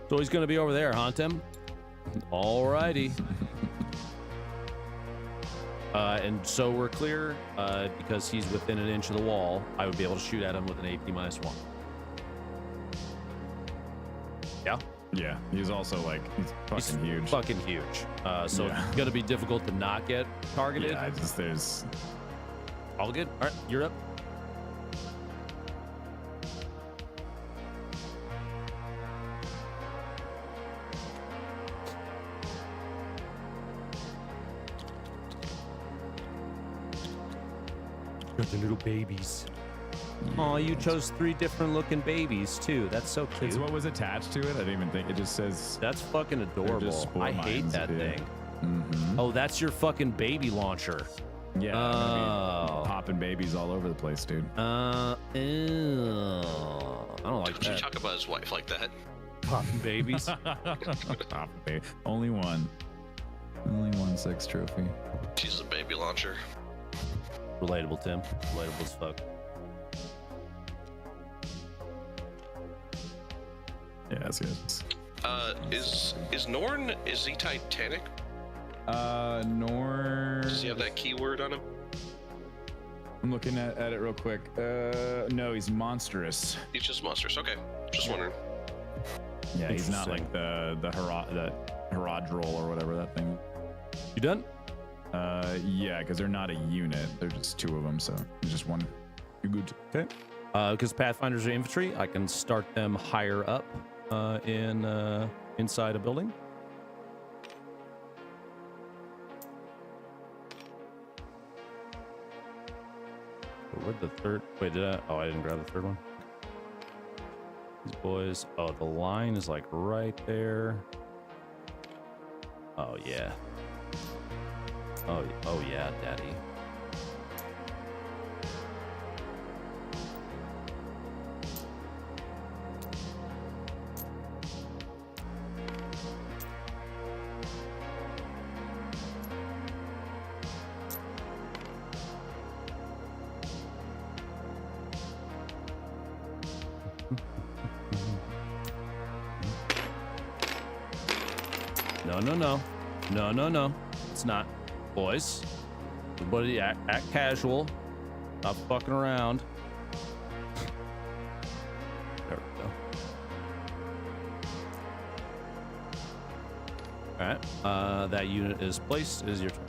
So he's gonna be over there, haunt him. Alrighty. And so we're clear because he's within an inch of the wall. I would be able to shoot at him with an AP-1. Yeah, Yeah. He's also like he's fucking huge. fucking huge. So Yeah. it's gonna be difficult to not get targeted. Yeah. There's. All good. All right, you're up. Got the little babies. Oh, you chose 3 different looking babies too. That's so cute. It's what was attached to it. I didn't even think it just says. That's fucking adorable. spoil I hate mines, that dude. thing. Mm-hmm. Oh, that's your fucking baby launcher. Yeah. I'm gonna Oh. be popping babies all over the place, dude. Ew. I don't like Don't you that. talk about his wife like that? Popping babies. Popping baby. Only one. Only one sex trophy. She's a baby launcher. Relatable, Tim. Relatable as fuck. Yeah, that's good. Is Norn, is he Titanic? Norn. Does he have that keyword on him? I'm looking at it real quick. No, he's monstrous. He's just monstrous. Okay, just wondering. Yeah, he's not Interesting. like the Herodrol or whatever that thing. You done? Yeah, because they're not a unit. They're just two of them, so just one. You're good. Okay. Because Pathfinders are infantry, I can start them higher up inside a building. Where'd the third? Wait, did I? Oh, I didn't grab the third one. These boys. Oh, the line is like right there. Oh yeah. Oh yeah, daddy. No. It's not. Boys, everybody act casual. Stop fucking around. There we go. All right. That unit is placed. It is your turn.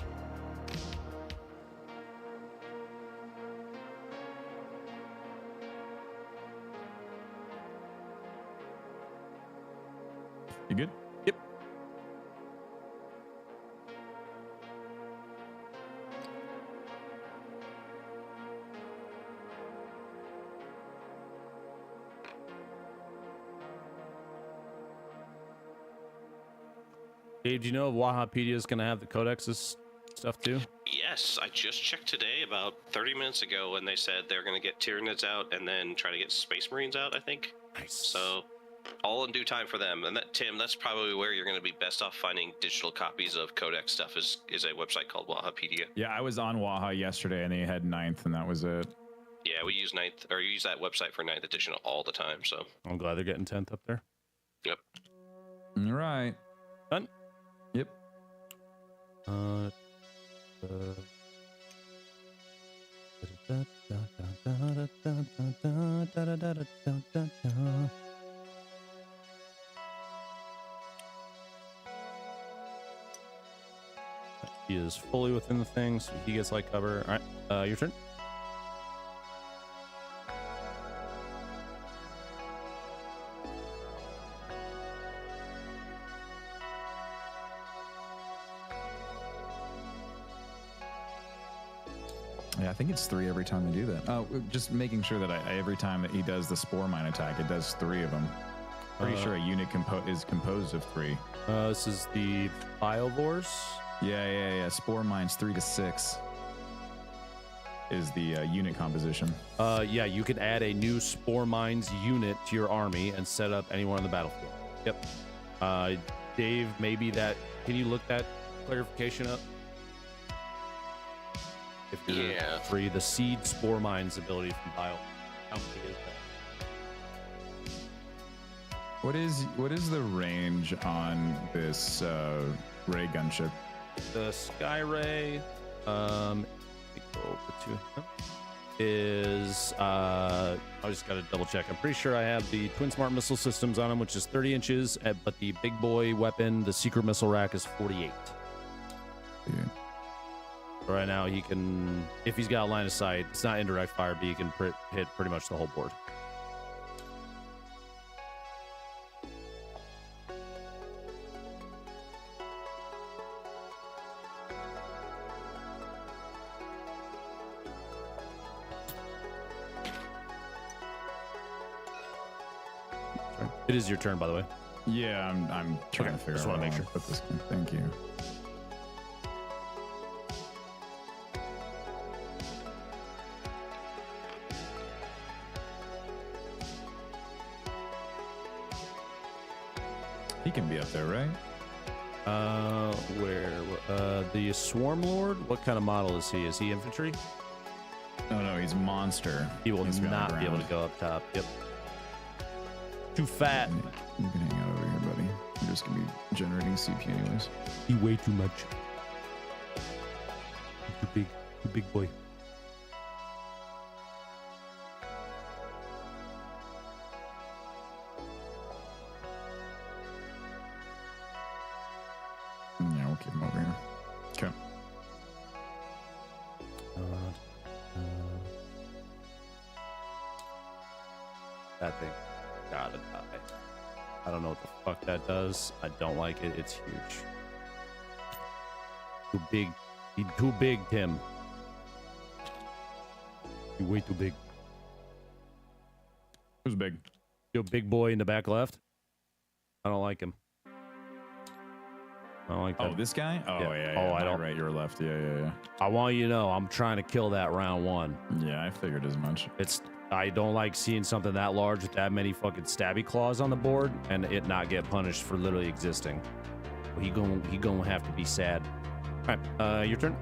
You good? Yep. Dave, do you know Wahapedia is going to have the codexes stuff too? Yes, I just checked today about 30 minutes ago when they said they're going to get Tyranids out and then try to get Space Marines out, I think. Nice. So, all in due time for them. And that, Tim, that's probably where you're going to be best off finding digital copies of codex stuff is a website called Wahapedia. Yeah, I was on Waha yesterday and they had 9th and that was it. Yeah, we use use that website for 9th edition all the time, so. I'm glad they're getting 10th up there. Yep. All right. Done? Yep. He is fully within the thing, so he gets light cover. All right, your turn. Yeah, I think it's 3 every time I do that. Oh, just making sure that I every time that he does the spore mine attack, it does 3 of them. Pretty sure a unit is composed of 3. This is the Biovores. Yeah. Spore mines 3 to 6 is the unit composition. Yeah, you can add a new Spore Mines unit to your army and set up anywhere on the battlefield. Yep. Dave, maybe that. Can you look that clarification up? If you're free, the Seed Spore Mines ability from Bio. How many is that? What is the range on this ray gunship? The Sky Ray, go over to him, is I just got to double check. I'm pretty sure I have the Twin Smart Missile Systems on him, which is 30 inches, but the big boy weapon, the Secret Missile Rack, is 48. Yeah. So right now, he can, if he's got a line of sight, it's not indirect fire, but he can hit pretty much the whole board. It is your turn, by the way. Yeah, I'm trying to figure just out wanna where make I sure. put this in. Thank you. He can be up there, right? The Swarm Lord? What kind of model is he? Is he infantry? No, he's a monster. He will Needs to be on the not be able to ground. go up top. Yep. Too fat. You can hang out over here, buddy. I'm just gonna be generating CP anyways. He way too much. Too big boy. Yeah, we'll keep him over here. Okay. thing gotta die. I don't know what the fuck that does. I don't like it. It's huge. Too big. He's too big, Tim. You're way too big. Who's big? You're a big boy in the back left. I don't like him. I don't like that. Oh, this guy? Oh, yeah. Oh, I don't. Right, your left. Yeah. I want you to know I'm trying to kill that round one. Yeah, I figured as much. I don't like seeing something that large with that many fucking stabby claws on the board and it not get punished for literally existing. He gonna have to be sad. All right, your turn.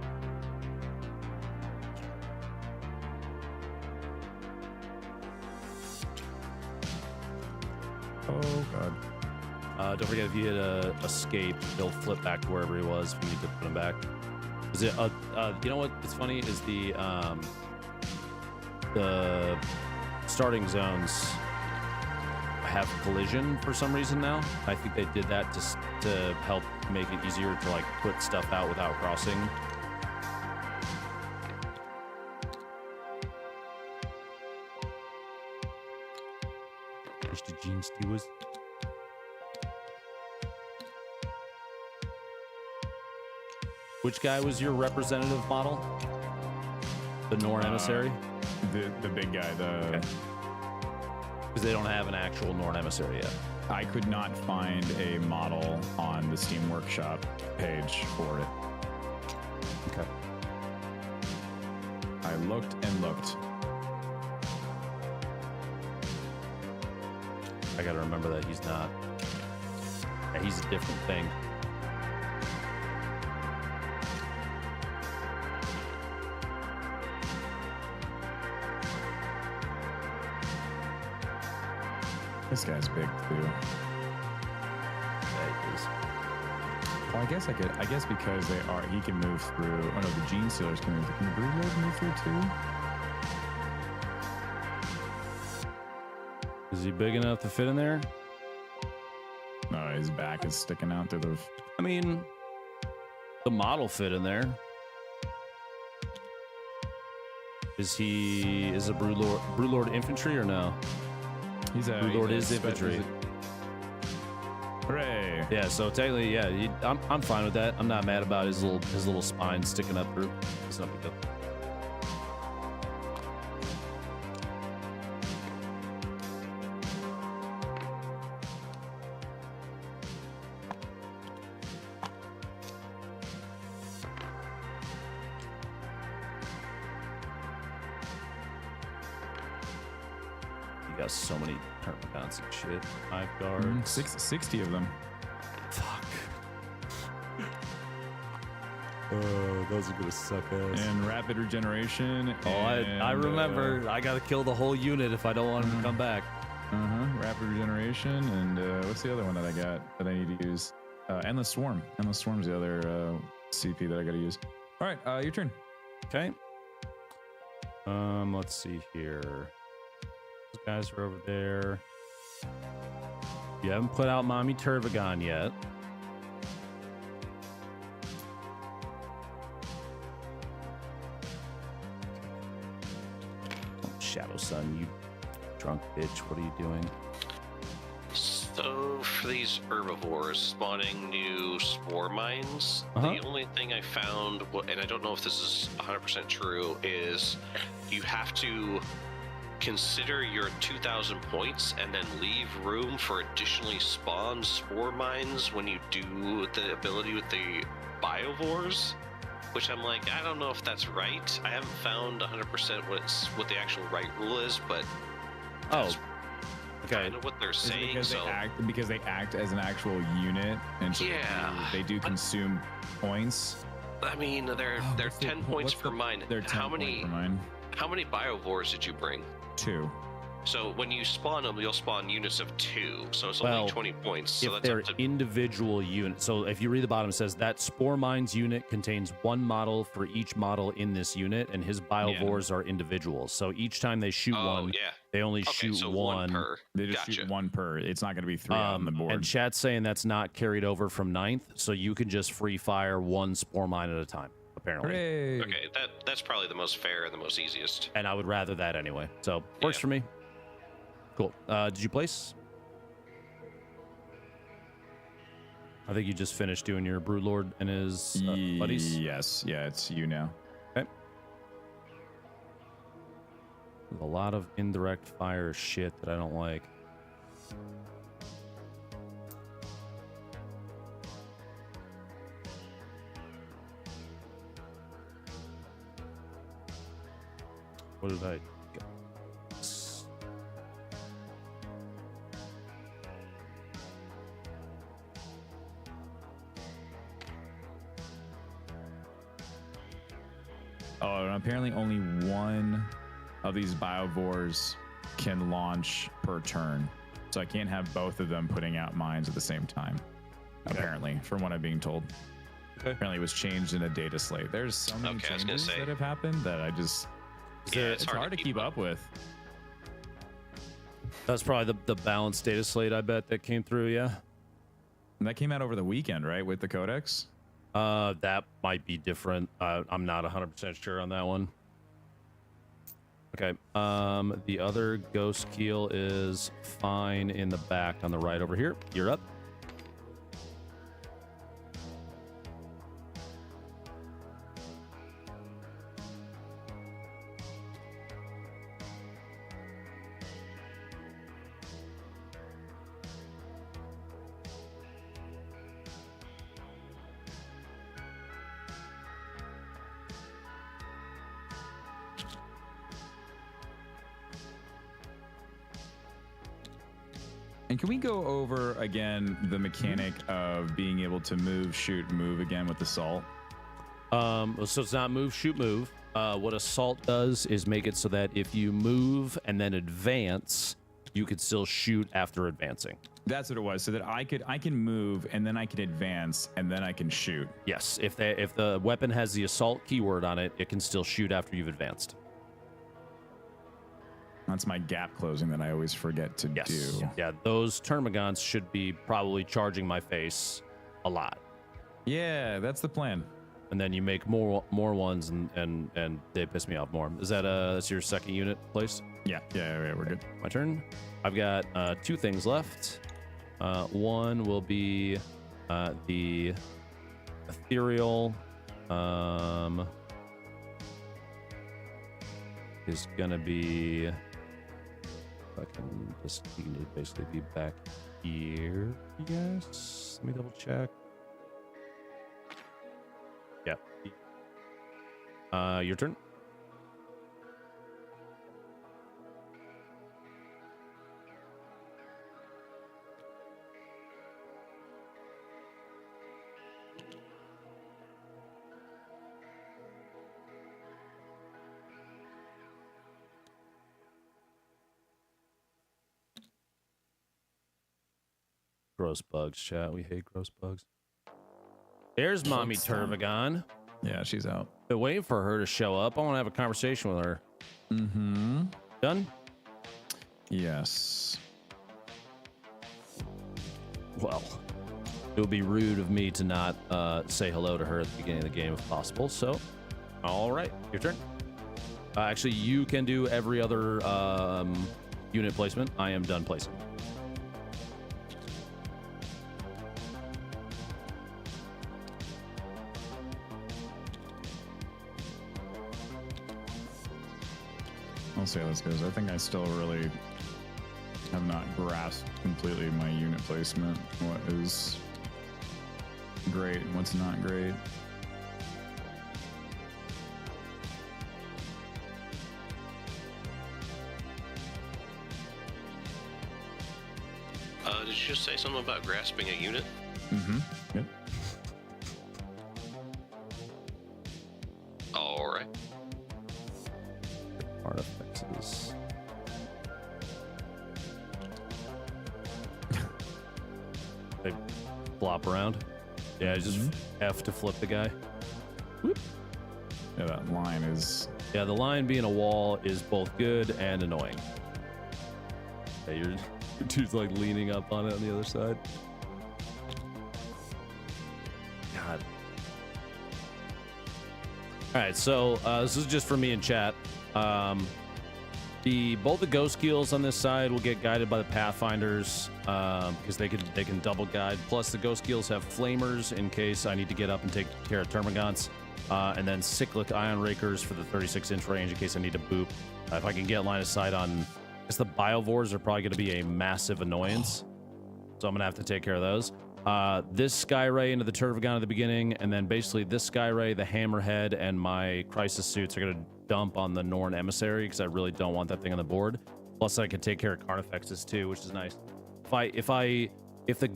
Oh god. Don't forget if you hit escape, he'll flip back to wherever he was if you need to put him back. Is it? You know what? It's funny is the starting zones have collision for some reason now. I think they did that just to help make it easier to like put stuff out without crossing. Mr. Gene Stewards. Which guy was your representative model? The Norn emissary? The big guy, Because they don't have an actual Norn emissary yet. I could not find a model on the Steam Workshop page for it. Okay. I looked and looked. I gotta remember that he's not. Yeah, he's a different thing. This guy's big too. Yeah, he is. Well, I guess because they are, he can move through. Oh no, the Gene Stealers can move. Can the Broodlord move through too? Is he big enough to fit in there? No, his back is sticking out through the. I mean, the model fit in there. Is a Broodlord infantry or no? He's a Broodlord is infantry. Hooray! Yeah, so technically, yeah, I'm fine with that. I'm not mad about his little spine sticking up through. It's not big deal. Got so many termagants and shit. 5 guards. 60 of them. Fuck. Oh, those are gonna suck ass. And rapid regeneration. Oh, I remember. I gotta kill the whole unit if I don't want him to come back. Rapid regeneration. And what's the other one that I got that I need to use? Endless Swarm. Endless Swarm's the other CP that I gotta use. All right, your turn. Okay. Let's see here. Those guys are over there. You haven't put out Mommy Turvagon yet. Oh, Shadow Sun, you drunk bitch. What are you doing? So for these herbivores spawning new spore mines, the only thing I found, and I don't know if this is 100% true, is you have to consider your 2,000 points and then leave room for additionally spawned spore mines when you do the ability with the biovores, which I'm like, I don't know if that's right. I haven't found 100% what the actual right rule is, but okay. Kind of what they're saying. Because they act as an actual unit, and so they do consume points. I mean, they're 10 points per mine. They're 10 points per mine. How many biovores did you bring? 2. So when you spawn them, you'll spawn units of 2. So it's only 20 points. So if that's they're up to individual units. So if you read the bottom, it says that Spore Mines unit contains 1 model for each model in this unit, and his biovores are individuals. So each time they shoot one, they only shoot so one. per. They just shoot 1 per. It's not going to be 3 on the board. And chat's saying that's not carried over from 9th, so you can just free fire 1 Spore Mine at a time, apparently. Hooray. Okay, that's probably the most fair and the most easiest. And I would rather that anyway. So works for me. Cool. Did you place? I think you just finished doing your Broodlord and his buddies. Yes. Yeah, it's you now. Okay. There's a lot of indirect fire shit that I don't like. What did I get? Oh, and apparently only one of these biovores can launch per turn. So I can't have both of them putting out mines at the same time. Okay. Apparently, from what I'm being told. Okay. Apparently it was changed in a data slate. There's so many Okay, I was gonna changes say. that have happened that I just... it's hard to keep up with. That's probably the balanced data slate, I bet, that came through, yeah? And that came out over the weekend, right? With the codex? That might be different. I'm not 100% sure on that one. Okay. The other ghost keel is fine in the back on the right over here. You're up. And can we go over again the mechanic of being able to move, shoot, move again with assault? So it's not move, shoot, move. What assault does is make it so that if you move and then advance, you could still shoot after advancing. That's what it was. So that I can move and then I can advance and then I can shoot. Yes, if the weapon has the assault keyword on it, it can still shoot after you've advanced. That's my gap closing that I always forget to Yes. do. Yeah, those termagants should be probably charging my face a lot. Yeah, that's the plan. And then you make more ones and they piss me off more. Is that that's your second unit placed? Yeah, we're good. My turn. I've got 2 things left. One will be the ethereal is gonna be, I can just, you can basically be back here. Yes. Let me double check. Yeah. Your turn. Gross bugs, chat. We hate gross bugs. There's Mommy Tervagon. Yeah, she's out. Been waiting for her to show up. I want to have a conversation with her. Mm-hmm. Done? Yes. Well, it would be rude of me to not say hello to her at the beginning of the game if possible. So, all right, your turn. Actually, you can do every other unit placement. I am done placing. I'll see how this goes. I think I still really have not grasped completely my unit placement. What is great and what's not great. Did you just say something about grasping a unit? Mm-hmm. Yep. All right. Artifacts is... They flop around. Yeah, just F to flip the guy. Whoop. Yeah, that line is... Yeah, the line being a wall is both good and annoying. Yeah, your dude's like leaning up on it on the other side. God. All right, so this is just for me in chat. both the ghost kills on this side will get guided by the pathfinders because they can double guide. Plus the ghost kills have flamers in case I need to get up and take care of termagants, and then cyclic ion rakers for the 36-inch range in case I need to boop. If I can get line of sight on, I guess the biovores are probably going to be a massive annoyance, so I'm gonna have to take care of those. This sky ray into the Tervagon at the beginning, and then basically this sky ray, the hammerhead, and my crisis suits are gonna dump on the Norn emissary because I really don't want that thing on the board. Plus, I can take care of Carnifexes too, which is nice. If the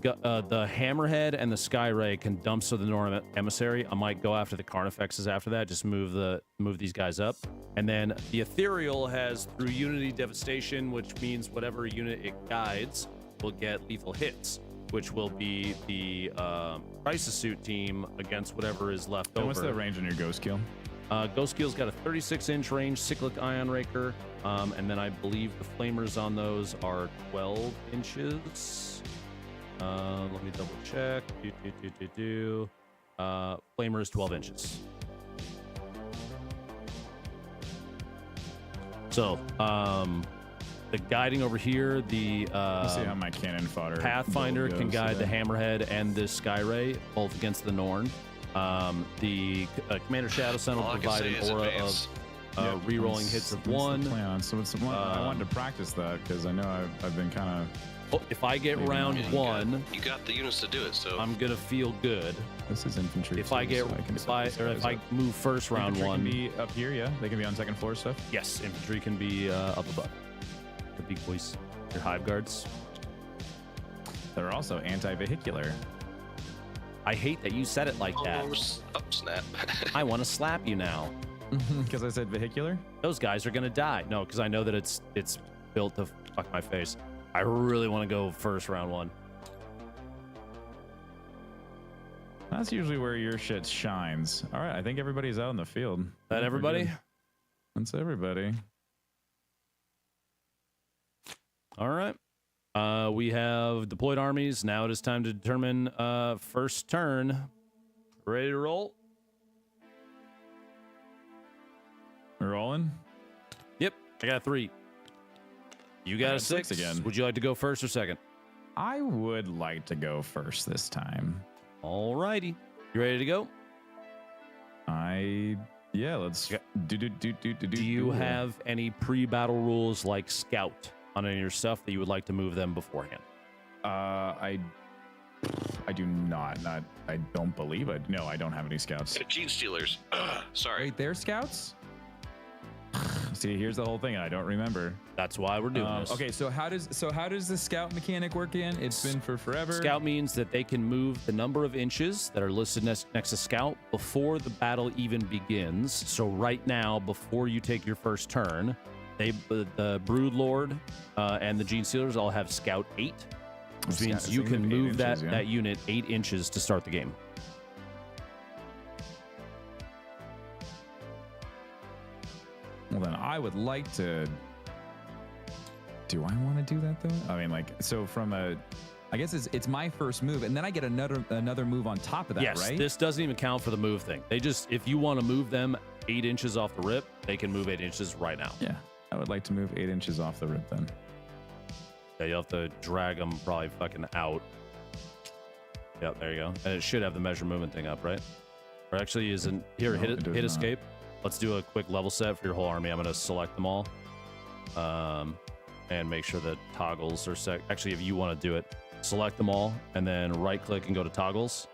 hammerhead and the sky ray can dump to the Norn emissary, I might go after the Carnifexes after that. Just move these guys up, and then the ethereal has through Unity devastation, which means whatever unit it guides will get lethal hits, which will be the crisis suit team against whatever is left over. What's the range on your ghost kill? Ghost Kill's got a 36-inch range, cyclic ion raker, and then I believe the flamers on those are 12 inches. Let me double check. Flamer is 12 inches. So, the guiding over here, the Let's see how my cannon fodder Pathfinder build can goes guide the today. hammerhead and this sky ray, both against the Norn. The Commander Shadow Sun will All I can provide say an is aura advance. of re-rolling hits of That's the 1. plan. So it's one, I wanted to practice that because I know I've been kind of. Oh, if I get Maybe round not. Yeah, 1, you got the units to do it, so I'm gonna feel good. This is infantry. If I too, get so can if set I these or guys if I up. move first round Infantry 1, can be up here. Yeah, they can be on second floor stuff. yes, infantry can be up above. The big boys, your hive guards. They're also anti-vehicular. I hate that you said it like that. oh snap. I want to slap you now. Because I said vehicular. Those guys are gonna die. No, because I know that it's built to fuck my face. I really want to go first round 1. That's usually where your shit shines. All right, I think everybody's out in the field. That We're everybody? good. That's everybody. All right. We have deployed armies. Now it is time to determine first turn. Ready to roll? We're rolling. Yep. I got 3. You got a 6 again. Would you like to go first or second? I would like to go first this time. All righty. You ready to go? Yeah, let's Okay. do you have any pre-battle rules like scout on any of your stuff that you would like to move them beforehand? I do not. I don't believe it. No, I don't have any scouts. Gene Stealers. Sorry. Wait, they're scouts? See, here's the whole thing. I don't remember. That's why we're doing this. Okay, so how does the scout mechanic work again? It's been for forever. Scout means that they can move the number of inches that are listed next to scout before the battle even begins. So right now, before you take your first turn, the Brood Lord and the Gene Stealers all have scout 8, which Scout- means so you you can have 8 move inches, yeah. that unit 8 inches to start the game. Well, then I would like to. Do I want to do that though? I mean, like, so from a, I guess it's my first move, and then I get another move on top of that, Yes, right? this doesn't even count for the move thing. They just, if you want to move them 8 inches off the rip, they can move 8 inches right now. Yeah, I would like to move 8 inches off the rip then. Yeah, you'll have to drag them probably fucking out. Yep, there you go. And it should have the measure movement thing up, right? Or actually isn't. Here, No, hit it it, does hit not. escape. Let's do a quick level set for your whole army. I'm going to select them all. And make sure that toggles are set. Actually, if you want to do it, select them all and then right click and go to toggles.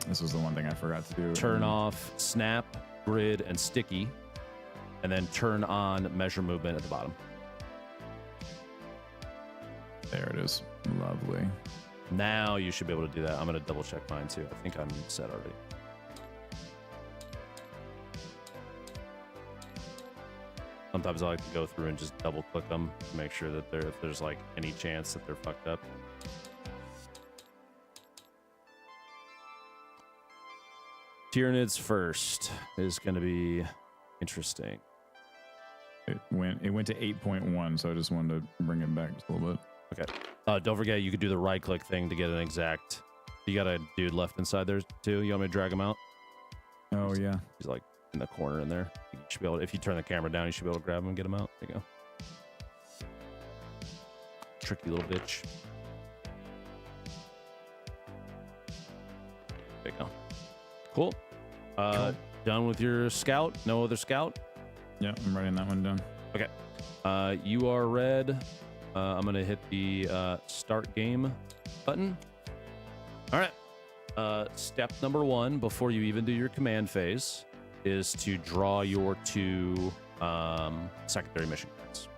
This was the one thing I forgot to do. Turn off snap, grid, and sticky. And then turn on measure movement at the bottom. There it is. Lovely. Now you should be able to do that. I'm going to double check mine too. I think I'm set already. Sometimes I like to go through and just double click them to make sure that if there's like any chance that they're fucked up. Tyranids first is going to be interesting. It went to 8.1, so I just wanted to bring it back just a little bit. Okay. Don't forget you could do the right click thing to get an exact. You got a dude left inside there too. You want me to drag him out? Oh yeah. He's like in the corner in there. You should be able to, if you turn the camera down, you should be able to grab him and get him out. There you go. tricky little bitch. There you go. Cool. Done with your scout? No other scout? Yeah, I'm writing that one down. Okay. You are red. I'm going to hit the start game button. All right. Step number 1 before you even do your command phase is to draw your 2 secondary mission cards.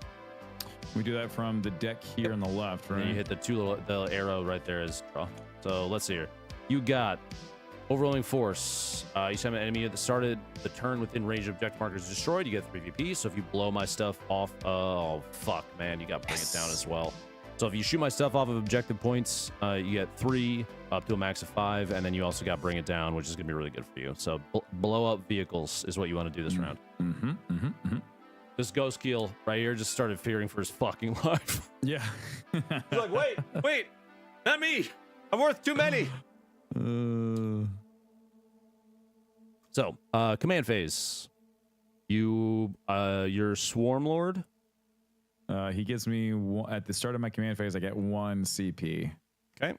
We do that from the deck here on the left, right? And you hit the arrow right there as draw. So let's see here. You got overwhelming force. Each time an enemy that started the turn within range of objective markers is destroyed, you get 3 VP. So if you blow my stuff off, oh fuck, man, you got to bring it down as well. So if you shoot my stuff off of objective points, you get 3 up to a max of 5, and then you also got bring it down, which is gonna be really good for you. So blow up vehicles is what you want to do this round. This ghost keel right here just started fearing for his fucking life. Yeah. He's like, wait, not me. I'm worth too many. So, command phase. Your Swarm Lord. He gives me at the start of my command phase, I get 1 CP. Okay.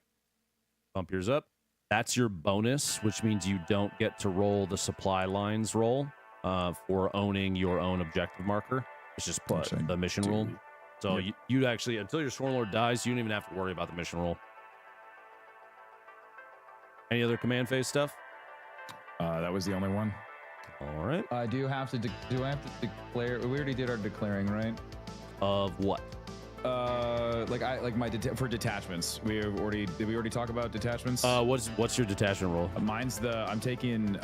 Bump yours up. That's your bonus, which means you don't get to roll the supply lines roll for owning your own objective marker. It's just the mission roll. So you actually, until your Swarm Lord dies, you don't even have to worry about the mission roll. Any other command phase stuff? That was the only one. All right. Do I have to declare? We already did our declaring, right? Of what? For detachments. Did we already talk about detachments? What's your detachment roll? I'm taking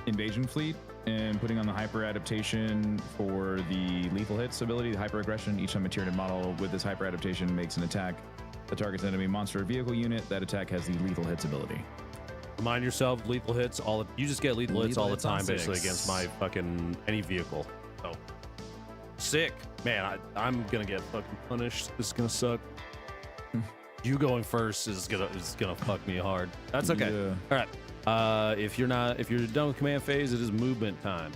invasion fleet and putting on the hyper adaptation for the lethal hits ability, the hyper aggression. Each time a Tyranid model with this hyper adaptation makes an attack that targets enemy monster or vehicle unit, that attack has the lethal hits ability. Remind yourself, lethal hits you just get lethal hits all the time, 6. basically against my fucking any vehicle. So sick, man. I'm gonna get fucking punished. This is gonna suck. You going first is gonna fuck me hard. That's okay. Yeah. All right. If you're done with command phase, it is movement time.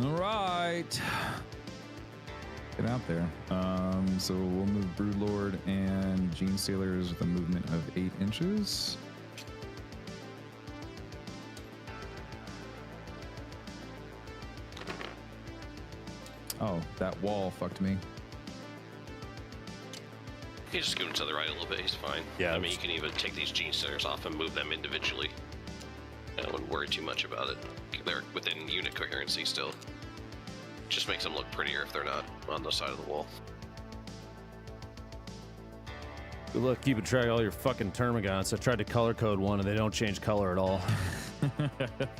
All right. Get out there. So we'll move Broodlord and Gene Stealers with a movement of 8 inches. Oh, that wall fucked me. You just scoot to the right a little bit, he's fine. Yeah. I mean, you can even take these gene stairs off and move them individually. I wouldn't worry too much about it. They're within unit coherency still. Just makes them look prettier if they're not on the side of the wall. Good luck keeping track of all your fucking termagants. I tried to color code one and they don't change color at all.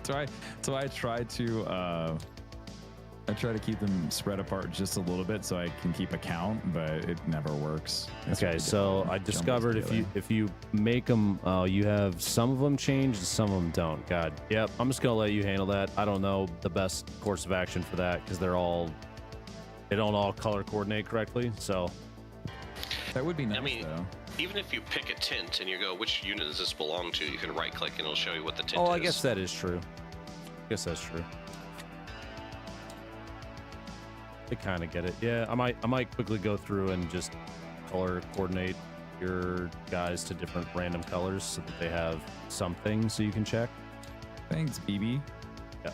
So I try to keep them spread apart just a little bit so I can keep a count, but it never works. It's Okay, really so difficult. I discovered if you make them, you have some of them changed and some of them don't. God, yep. I'm just gonna let you handle that. I don't know the best course of action for that because they don't all color coordinate correctly. So that would be nice. I mean, though. even if you pick a tint and you go, which unit does this belong to? You can right click and it'll show you what the tint is. I guess that is true. I guess that's true. I kind of get it. Yeah, I might quickly go through and just color coordinate your guys to different random colors so that they have something so you can check. Thanks, BB. Yeah.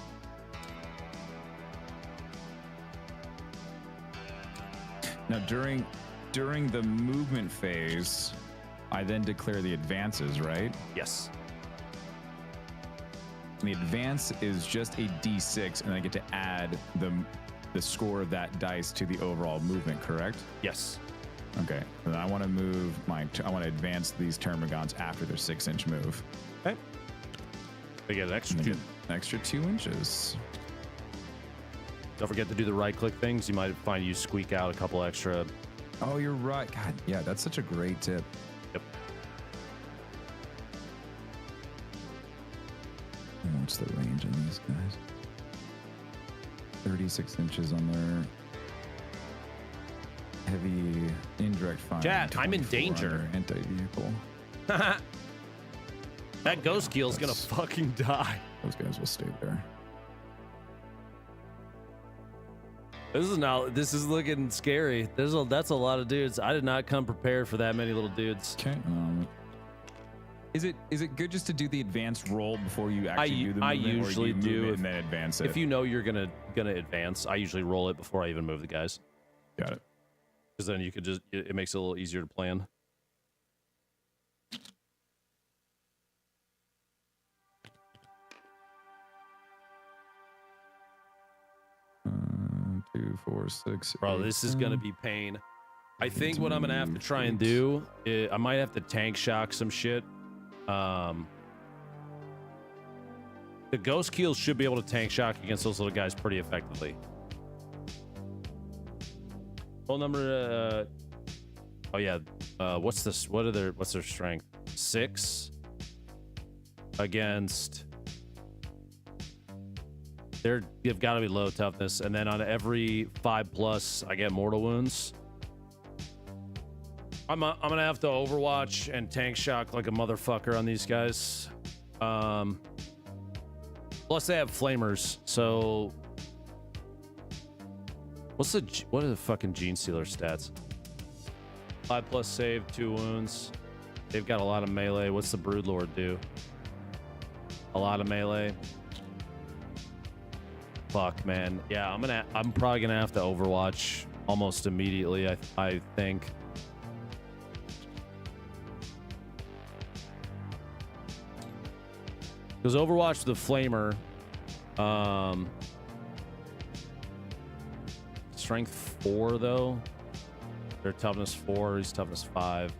Now during the movement phase, I then declare the advances, right? Yes. The advance is just a D6, and I get to add the score of that dice to the overall movement, correct? Yes. Okay. And I want to move I want to advance these termagants after their 6-inch move. Okay. They get an extra And two. they get an extra 2 inches. Don't forget to do the right-click things. You might find you squeak out a couple extra. Oh, you're right. God, yeah, that's such a great tip. Yep. What's the range on these guys? 36 inches on their heavy indirect fire. Chat, I'm in 24 on danger. their anti-vehicle. That ghost keel's gonna fucking die. Those guys will stay there. This is looking scary. That's a lot of dudes. I did not come prepared for that many little dudes. Okay. Is it good just to do the advanced roll before you actually do the movement? I usually do and then advance it. If you know you're gonna advance, I usually roll it before I even move the guys. Got it. Because then you could just it makes it a little easier to plan. Two, 4, 6. Bro, 8, this is gonna be pain. I think what I'm gonna have to try and do is I might have to tank shock some shit. The ghost keels should be able to tank shock against those little guys pretty effectively. Roll number oh yeah. What's this? What's their strength? 6 against you've got to be low toughness, and then on every 5+, I get mortal wounds. I'm gonna have to overwatch and tank shock like a motherfucker on these guys. Plus they have flamers, so what are the fucking Gene Stealer stats? 5+ save, 2 wounds. They've got a lot of melee. What's the Broodlord do? A lot of melee. Fuck, man. Yeah, I'm probably gonna have to overwatch almost immediately. I think. Because Overwatch the Flamer, strength 4 though. They're toughness 4. He's toughness 5.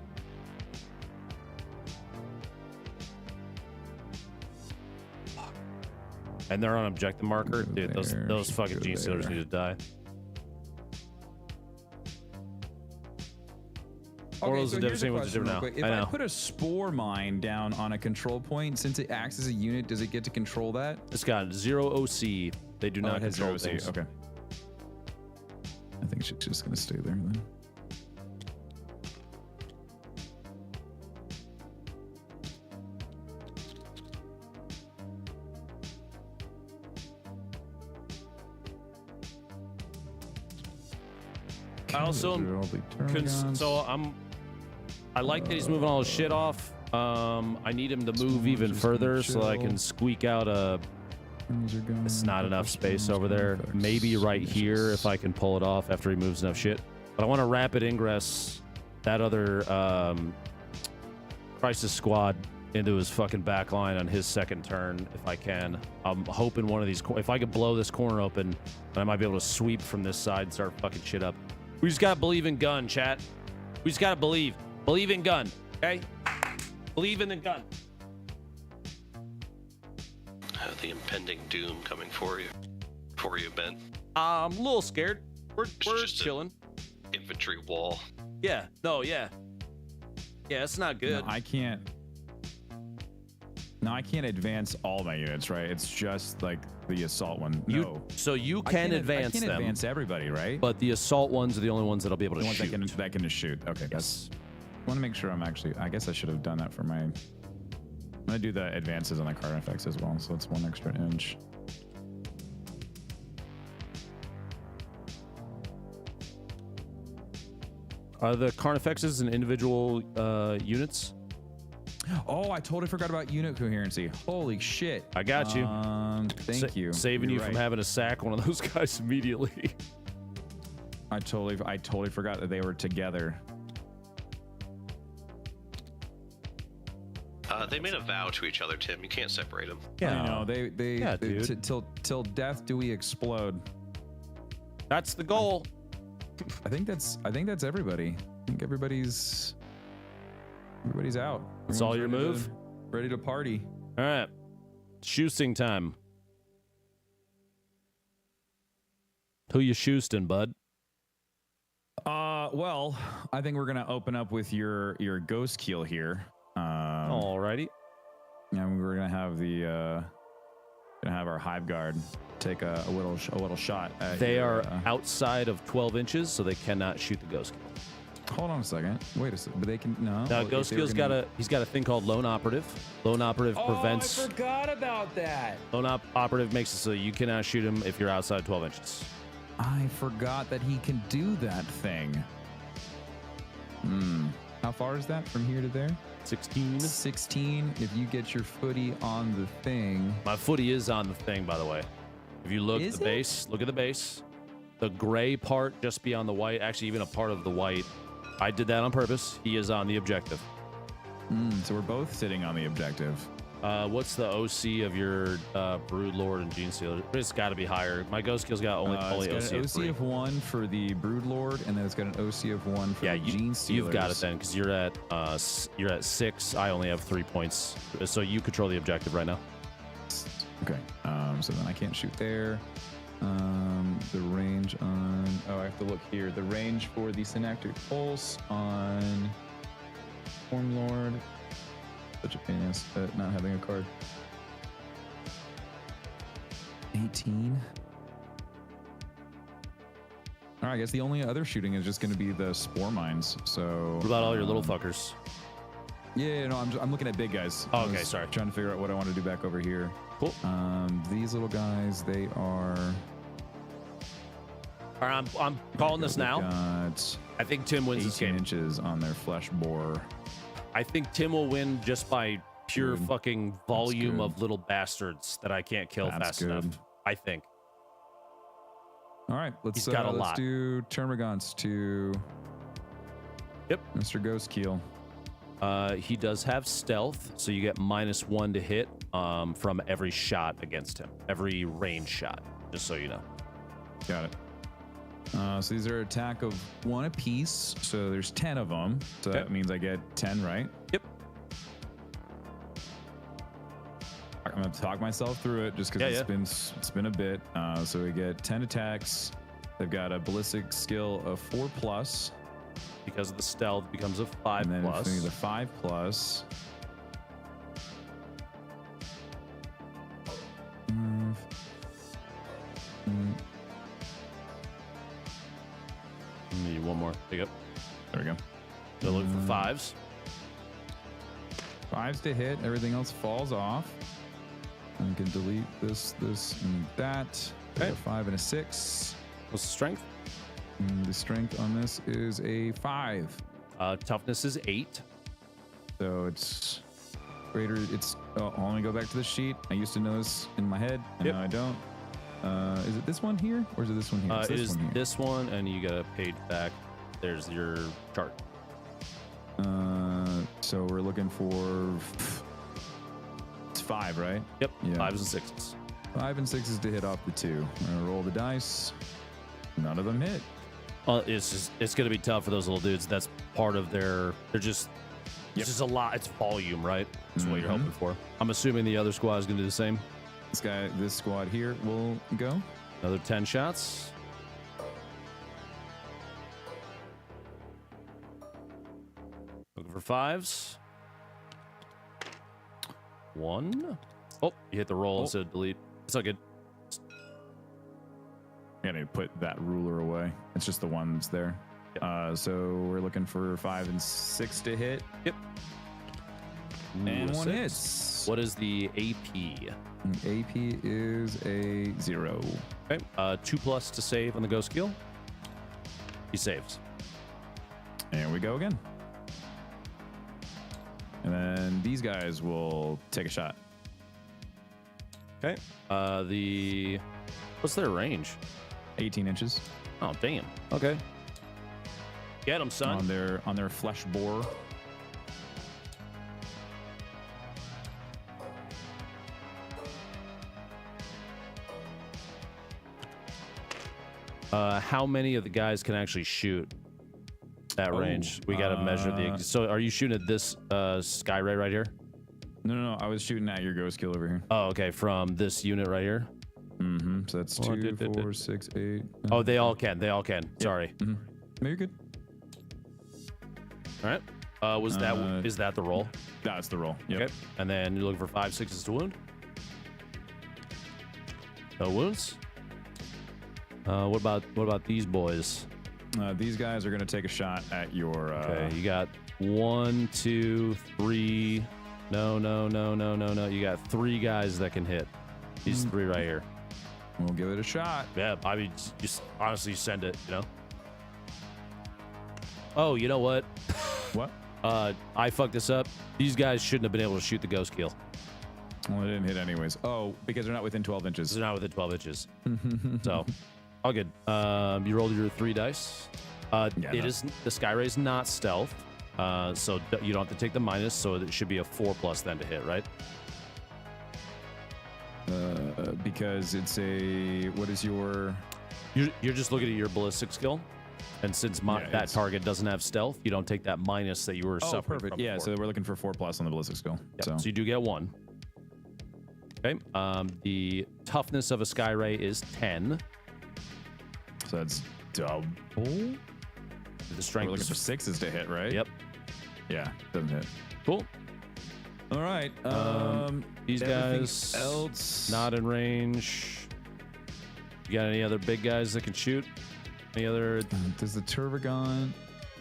And they're on objective marker. Dude, those fucking Gene Stealers need to die. Okay, so here's a question real now. quick. If I put a spore mine down on a control point, since it acts as a unit, does it get to control that? It's got 0 OC. They do not control 0 things. Okay. I think she's just gonna stay there then. I also I like that he's moving all his shit off. I need him to move even further so that I can squeak out a. It's not enough space over there. Maybe right here if I can pull it off after he moves enough shit. But I want to rapid ingress that other Crisis Squad into his fucking back line on his second turn if I can. I'm hoping one of these, if I could blow this corner open, then I might be able to sweep from this side and start fucking shit up. We just gotta believe in gun, chat. We just gotta believe. Believe in gun, okay? Believe in the gun. The impending doom coming for you, Ben. I'm a little scared. We're chilling. Infantry wall. Yeah. No. Yeah. Yeah. It's not good. No, I can't advance all my units, right? It's just like the assault one. So you can advance them. I can advance everybody, right? But the assault ones are the only ones that'll be able to shoot. That can just shoot. Okay, yes. I want to make sure I'm actually. I guess I should have done that for my. I'm gonna do the advances on the card effects as well, so it's 1 extra inch. Are the Carnifexes and individual units? Oh, I totally forgot about unit coherency. Holy shit. I got you. Thank you. Saving you from having to sack one of those guys immediately. I totally forgot that they were together. They made a vow to each other, Tim. You can't separate them. Yeah, I know. Till death do we explode. That's the goal. I think that's everybody. I think everybody's out. That's all your move? Ready to party. All right. Shoosting time. Who you shoosting, bud? Well, I think we're gonna open up with your ghost keel here. Alrighty. And we're gonna have our hive guard take a little shot at they are outside of 12 inches, so they cannot shoot the ghost keel. Hold on a second. Wait a second. But they can no. Now ghost keel's got a thing called lone operative. Lone operative prevents. I forgot about that. Lone operative makes it so you cannot shoot him if you're outside 12 inches. I forgot that he can do that thing. How far is that from here to there? 16. 16. If you get your footy on the thing. My footy is on the thing, by the way. If you look at Is the base, look at the base. The gray part just beyond the white, actually even a part of the white. I did that on purpose. He is on the objective. So we're both sitting on the objective. What's the OC of your Brood Lord and Gene Stealer? It's got to be higher. My Ghost Skill's got only It's OC got an of OC 3. of 1 for the Brood Lord, and then it's got an OC of 1 for the Gene Stealers. You've got it then, because you're at 6. I only have 3 points, so you control the objective right now. Okay. So then I can't shoot there. The range on. Oh, I have to look here. The range for the Synaptic Pulse on Storm Lord. Such a pain in the ass not having a card. 18. All right, I guess the only other shooting is just going to be the Spore Mines. So. What about all your little fuckers? Yeah, no, I'm looking at big guys. Oh, okay, sorry. Trying to figure out what I want to do back over here. Cool. These little guys, they are. All right, I'm calling this now. Got I think Tim wins this 18 game. inches on their flesh bore. I think Tim will win just by pure Good. fucking volume good. of little bastards that I can't kill That's fast good. enough. I think. All right, let's He's got a let's lot. do Termagants to. Yep. Mr. Ghost Keel. He does have stealth, so you get -1 to hit from every shot against him, every range shot. Just so you know. Got it. So these are attack of 1 apiece. So there's 10 of them. So Okay. that means I get 10, right? Yep. I'm gonna talk myself through it just because it's been a bit. So we get 10 attacks. They've got a ballistic skill of 4+, Because of the stealth, it becomes a 5+. and then it's the 5+. Need one more. Pick up. There we go. So look for 5s. 5s to hit. Everything else falls off. I can delete this, and that. Okay. A 5 and a 6. What's the strength? The strength on this is a 5. Toughness is 8. So it's greater. It's. Oh, I'll only go back to the sheet. I used to know this in my head, and Yep. now I don't. Is it this one here, or is it this one here? It's It this is one here. this one, and you got a page back. There's your chart. So we're looking for. It's 5, right? Yep. Yeah. 5s and 6s. 5 and 6s to hit off the 2. I'm gonna roll the dice. None of them hit. Well, it's gonna be tough for those little dudes. That's part of their. They're just. It's just a lot. It's volume, right? That's what you're hoping for. I'm assuming the other squad is gonna do the same. This squad here will go. Another 10 shots. Looking for 5s. 1. Oh, you hit the roll instead of delete. It's not good. I gotta put that ruler away. It's just the ones there. So we're looking for 5 and 6 to hit. Yep. And Ooh, a 1 6. hits. What is the AP? AP is a 0. Okay. 2+ to save on the ghost skill. He saves. And we go again. And then these guys will take a shot. Okay. What's their range? 18 inches Oh, damn. Okay. Get him, son. on their flesh bore. How many of the guys can actually shoot that range? We got to measure the. So, are you shooting at this sky ray right here? No. I was shooting at your ghost kill over here. Oh, okay. From this unit right here. Mm-hmm. So that's 2, 4, 6, 8. Oh, they all can. They all can. Sorry. Mm-hmm. No, you're good. All right. Is that the roll? That's the roll. Yep. Okay. And then you're looking for 5, 6s to wound. No wounds. What about these boys? These guys are going to take a shot at your. Okay, you got 1, 2, 3. No. You got 3 guys that can hit. These 3 right here. We'll give it a shot. Yeah, I mean, just honestly send it, you know? Oh, you know what? What? I fucked this up. These guys shouldn't have been able to shoot the ghost kill. Well, it didn't hit anyways. Oh, because they're not within 12 inches. They're not within 12 inches. So, all good. You rolled your 3 dice. The Sky Ray is not stealth, so you don't have to take the minus, so it should be a 4+ then to hit, right? Because it's a, what is your... You're just looking at your ballistic skill, and since that target doesn't have stealth, you don't take that minus that you were suffering perfect. from Yeah, before. so we're looking for 4+ on the ballistic skill. Yep. So you do get 1. Okay. The toughness of a Sky Ray is 10. So that's double. The strength We're looking is for 6s to hit, right? Yep. Yeah, doesn't hit. Cool. All right. These guys else not in range. You got any other big guys that can shoot? Any other? Does the Turvagon?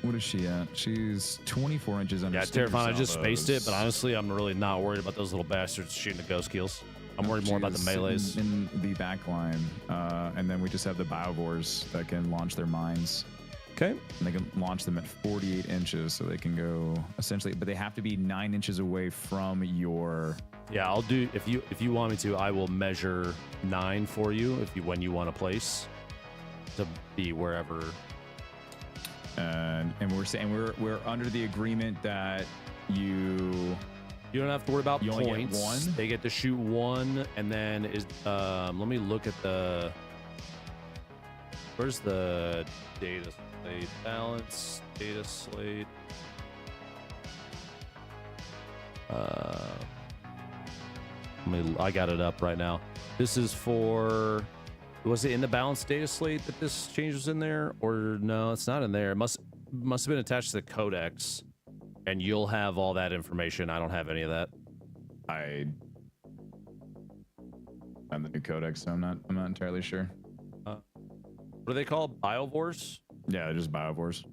What is she at? She's 24 inches under. Yeah, standard Terrifying. I just salvos. spaced it, but honestly, I'm really not worried about those little bastards shooting the ghost kills. I'm worried more about the She's melees. in the back line, and then we just have the Biovores that can launch their mines. Okay. And they can launch them at 48 inches, so they can go essentially, but they have to be 9 inches away from your. Yeah, I'll do if you want me to. I will measure 9 for you when you want to place to be wherever. And we're saying we're under the agreement that you don't have to worry about you only points. get 1. They get to shoot 1, and then let me look at the. Where's the data slate? Balance data slate. I got it up right now. This is for. Was it in the balance data slate that this change was in there, or no? It's not in there. It must have been attached to the codex, and you'll have all that information. I don't have any of that. I'm the new codex, so I'm not entirely sure. What are they called? Biovores? Yeah, they're just Biovores.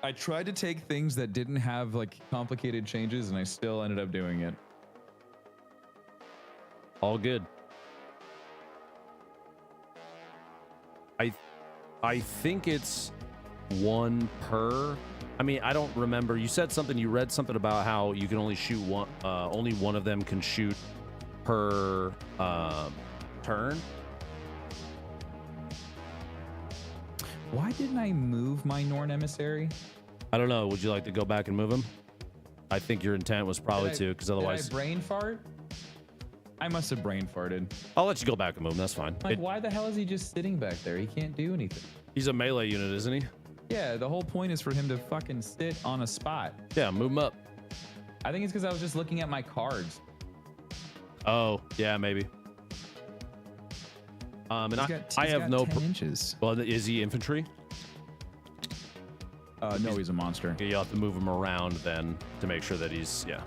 I tried to take things that didn't have like complicated changes, and I still ended up doing it. All good. I think it's 1 per. I mean, I don't remember. You said something. You read something about how you can only shoot one. Only one of them can shoot per turn. Why didn't I move my Norn emissary? I don't know. Would you like to go back and move him? I think your intent was probably to, because otherwise. Did I brain fart? I must have brain farted. I'll let you go back and move him. That's fine. Like, why the hell is he just sitting back there? He can't do anything. He's a melee unit, isn't he? Yeah, the whole point is for him to fucking sit on a spot. Yeah, move him up. I think it's because I was just looking at my cards. Oh, yeah, maybe. And I have no 10 inches. Well, is he infantry? No, he's a monster. Okay, you'll have to move him around then to make sure that he's, yeah.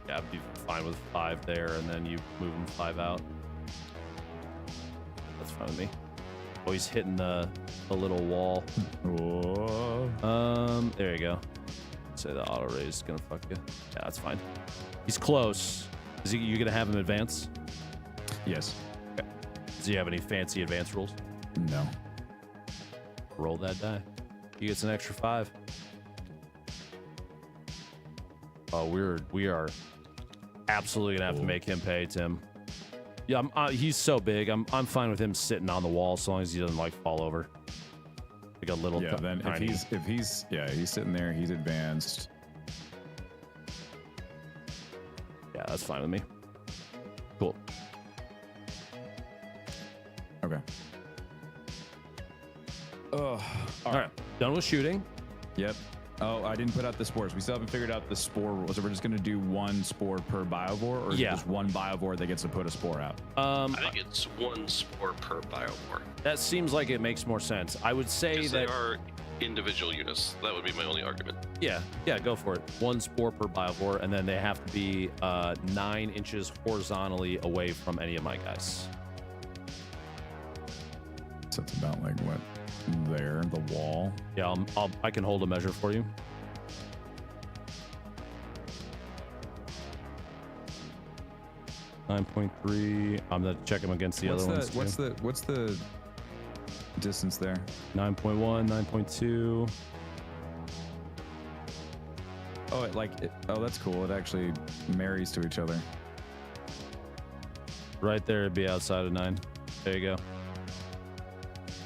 Yeah, I'd be fine with 5 there, and then you move him 5 out. That's fine with me. Oh, he's hitting the little wall. Whoa. There you go. Say the auto raise is gonna fuck you. Yeah, that's fine. He's close. You gonna have him advance? Yes. Okay. Does he have any fancy advance rules? No. Roll that die. He gets an extra 5. Oh, we are absolutely gonna have to make him pay, Tim. Yeah, he's so big. I'm fine with him sitting on the wall so long as he doesn't like fall over. Like a little. Yeah. Then if he's sitting there, he's advanced. Yeah, that's fine with me. Cool. Okay. All right. Done with shooting. Yep. Oh, I didn't put out the spores. We still haven't figured out the spore rules. So we're just going to do 1 spore per biovore, or is it just 1 biovore that gets to put a spore out? I think it's 1 spore per biovore. That seems like it makes more sense. I would say that they are individual units. That would be my only argument. Yeah, go for it. 1 spore per biovore, and then they have to be 9 inches horizontally away from any of my guys. that's about like what there, the wall. Yeah, I can hold a measure for you. .3. I'm gonna check them against the other ones. What's the distance there? 9.1, 9.2. Oh, oh, that's cool. It actually marries to each other. Right there, it'd be outside of 9. There you go.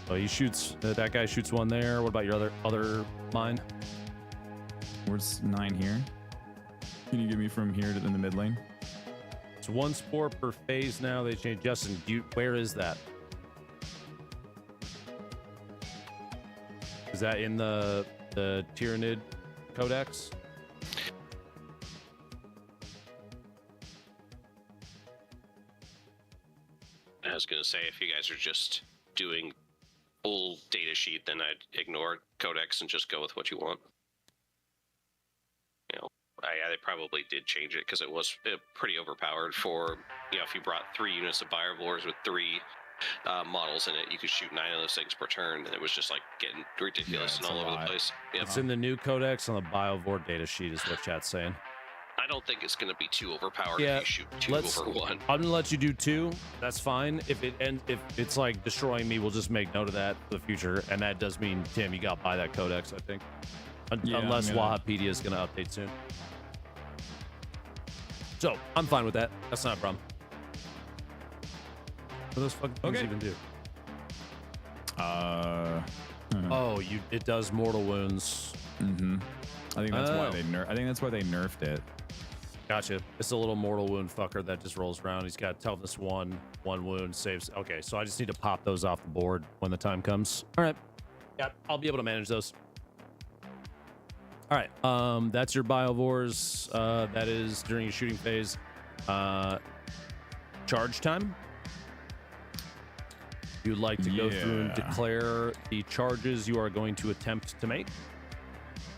Oh, he shoots. That guy shoots one there. What about your other mine? Where's 9 here? Can you get me from here to in the mid lane? It's 1 spore per phase now. They changed. Justin, where is that? Is that in the Tyranid codex? I was going to say, if you guys are just doing full data sheet, then I'd ignore codex and just go with what you want. You know, they probably did change it because it was pretty overpowered for, you know, if you brought 3 units of Biovores with 3 models in it, you could shoot 9 of those things per turn, and it was just like getting ridiculous and all over the place. Yep. It's in the new codex on the Biovore data sheet is what chat's saying. I don't think it's going to be too overpowered if you shoot 2 over 1. I'm gonna let you do 2. That's fine. If it's like destroying me, we'll just make note of that for the future. And that does mean, Tim, you got to buy that codex, I think. Unless Wahapedia is gonna update soon. So I'm fine with that. That's not a problem. What do those fucking things even do? Oh, it does mortal wounds. Mm-hmm. I think that's why they nerfed it. Gotcha. It's a little mortal wound fucker that just rolls around. He's got toughness 1 wound, saves. Okay, so I just need to pop those off the board when the time comes. All right. Yeah, I'll be able to manage those. All right. That's your Biovores. That is during your shooting phase. Charge time. You'd like to go through and declare the charges you are going to attempt to make.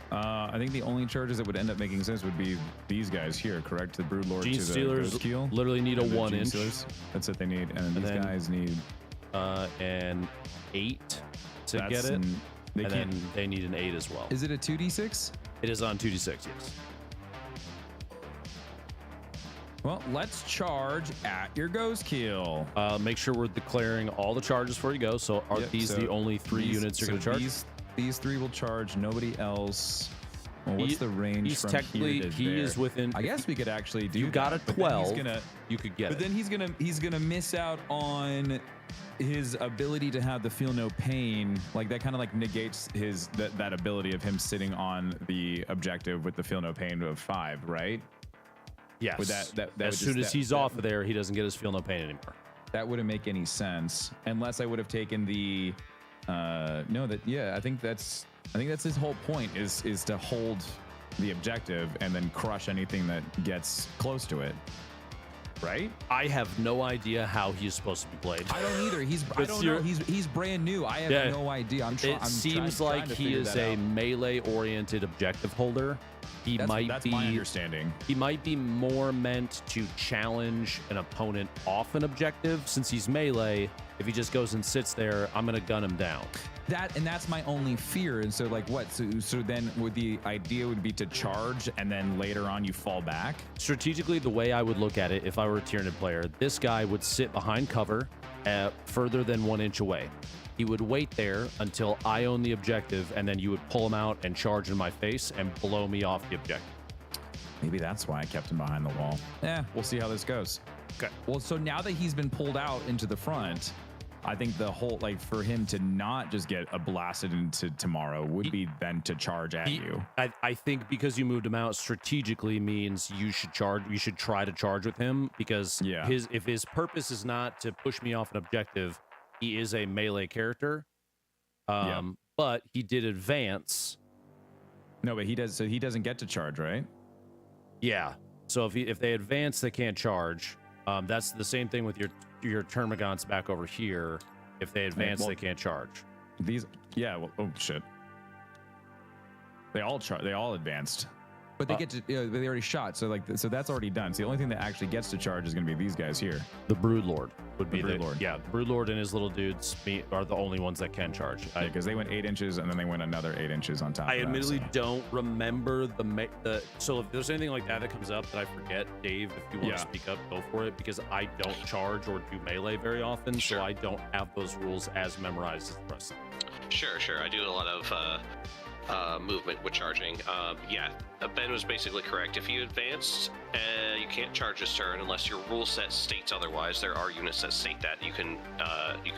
I think the only charges that would end up making sense would be these guys here, correct? The Broodlord to the Stealers Ghostkeel. literally need a 1 inch. That's what they need, and these guys need an 8 to get it. And then they need an 8 as well. Is it a 2d6? It is on 2d6, yes. Well, let's charge at your Ghostkeel. Make sure we're declaring all the charges before you go. So are these the only 3 units you're going to charge? These 3 will charge. Nobody else. Well, what's the range he's from technically here to he there? is within. I guess we could actually do. You got a 12. You could get. But then he's gonna miss out on his ability to have the feel no pain. Like that kind of like negates his that ability of him sitting on the objective with the feel no pain of 5, right? Yes. With that as soon as he's off of there, he doesn't get his feel no pain anymore. That wouldn't make any sense unless I would have taken the. I think that's his whole point is to hold the objective and then crush anything that gets close to it, right? I have no idea how he's supposed to be played. I don't either. He's brand new. I have no idea. It seems like he is a melee oriented objective holder. That's my understanding. He might be more meant to challenge an opponent off an objective. Since he's melee, if he just goes and sits there, I'm gonna gun him down. That's my only fear. And so like what? So then would the idea would be to charge and then later on you fall back? Strategically, the way I would look at it, if I were a Tyranid player, this guy would sit behind cover further than 1 inch away. He would wait there until I own the objective, and then you would pull him out and charge in my face and blow me off the objective. Maybe that's why I kept him behind the wall. Yeah, we'll see how this goes. Okay. Well, so now that he's been pulled out into the front, I think the whole, like, for him to not just get blasted into tomorrow would be then to charge at you. I think because you moved him out strategically means you should charge. You should try to charge with him because if his purpose is not to push me off an objective, he is a melee character. But he did advance. No, but he does. So he doesn't get to charge, right? Yeah. So if they advance, they can't charge. That's the same thing with your Termagants back over here. If they advance, they can't charge. Oh shit. They all advanced. But they get to, they already shot, so like, so that's already done. So the only thing that actually gets to charge is going to be these guys here. The Broodlord would be the Broodlord. Yeah, the Broodlord and his little dudes are the only ones that can charge. Because they went 8 inches and then they went another 8 inches on top. I of that, admittedly so. don't remember the. So if there's anything like that comes up that I forget, Dave, if you want to speak up, go for it, because I don't charge or do melee very often, so I don't have those rules as memorized as the rest of them. Sure. I do a lot of movement with charging. Ben was basically correct. If you advanced, you can't charge this turn unless your rule set states otherwise. There are units that state that you can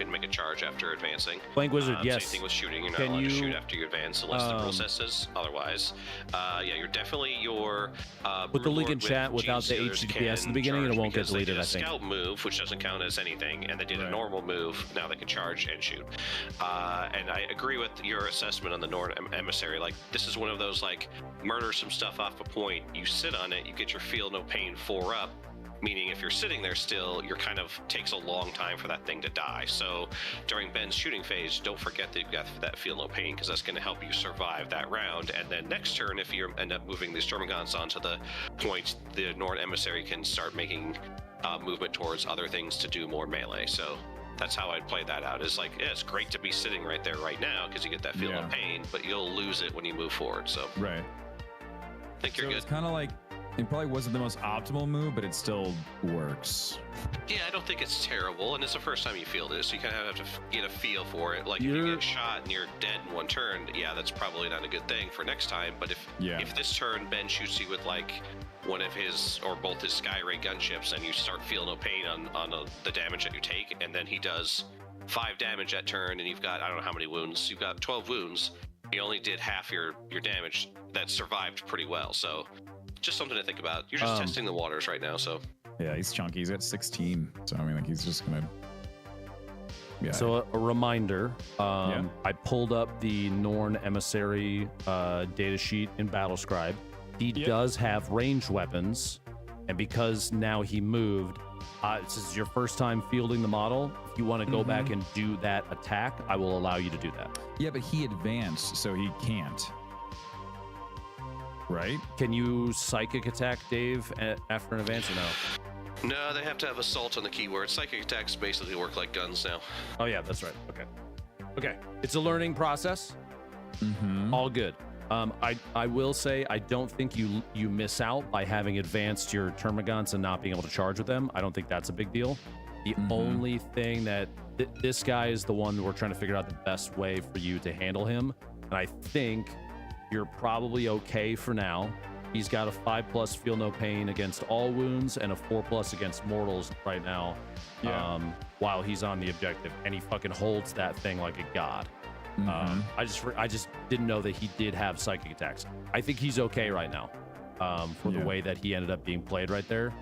make a charge after advancing. Blank Wizard, yes. Same thing with shooting. You're not allowed to shoot after you advance unless the rule set says otherwise. You're definitely your. Put the link in chat without the HTTPS in the beginning, and it won't get deleted. I think. Scout move, which doesn't count as anything, and they did a normal move. Now they can charge and shoot. And I agree with your assessment on the Norn Emissary. Like, this is one of those, like, murder some stuff off a point, you sit on it, you get your feel no pain 4 up, meaning if you're sitting there still, you're kind of takes a long time for that thing to die. So during Ben's shooting phase, don't forget that you've got that feel no pain, because that's going to help you survive that round. And then next turn, if you end up moving these Termagants onto the point, the Norn Emissary can start making movement towards other things to do more melee. So that's how I'd play that out. Is like, yeah, it's great to be sitting right there right now because you get that feel of pain, but you'll lose it when you move forward. So right, I think you're good. It's kind of like, it probably wasn't the most optimal move, but it still works. Yeah, I don't think it's terrible, and it's the first time you feel this, so you kind of have to get a feel for it. Like, if you get shot and you're dead in one turn, yeah, that's probably not a good thing for next time. But if this turn Ben shoots you with like one of his or both his Skyray gunships, and you start feeling no pain on the damage that you take, and then he does 5 damage that turn, and you've got, I don't know how many wounds, you've got 12 wounds, he only did half your damage, that survived pretty well. So just something to think about. You're just testing the waters right now. So yeah, he's chunky. He's at 16. So I mean, like, he's just gonna. Yeah. So a reminder, I pulled up the Norn Emissary data sheet in Battlescribe. He does have ranged weapons, and because now he moved, this is your first time fielding the model. If you want to go back and do that attack, I will allow you to do that. Yeah, but he advanced, so he can't. Right? Can you psychic attack Dave after an advance or no? No, they have to have assault on the keyword. Psychic attacks basically work like guns now. Oh yeah, that's right. Okay. It's a learning process. All good. I will say I don't think you miss out by having advanced your Termagants and not being able to charge with them. I don't think that's a big deal. The only thing that this guy is the one that we're trying to figure out the best way for you to handle him, and I think you're probably okay for now. He's got a 5+ feel no pain against all wounds and a 4+ against mortals right now. While he's on the objective, and he fucking holds that thing like a god. I just didn't know that he did have psychic attacks. I think he's okay right now for the way that he ended up being played right there.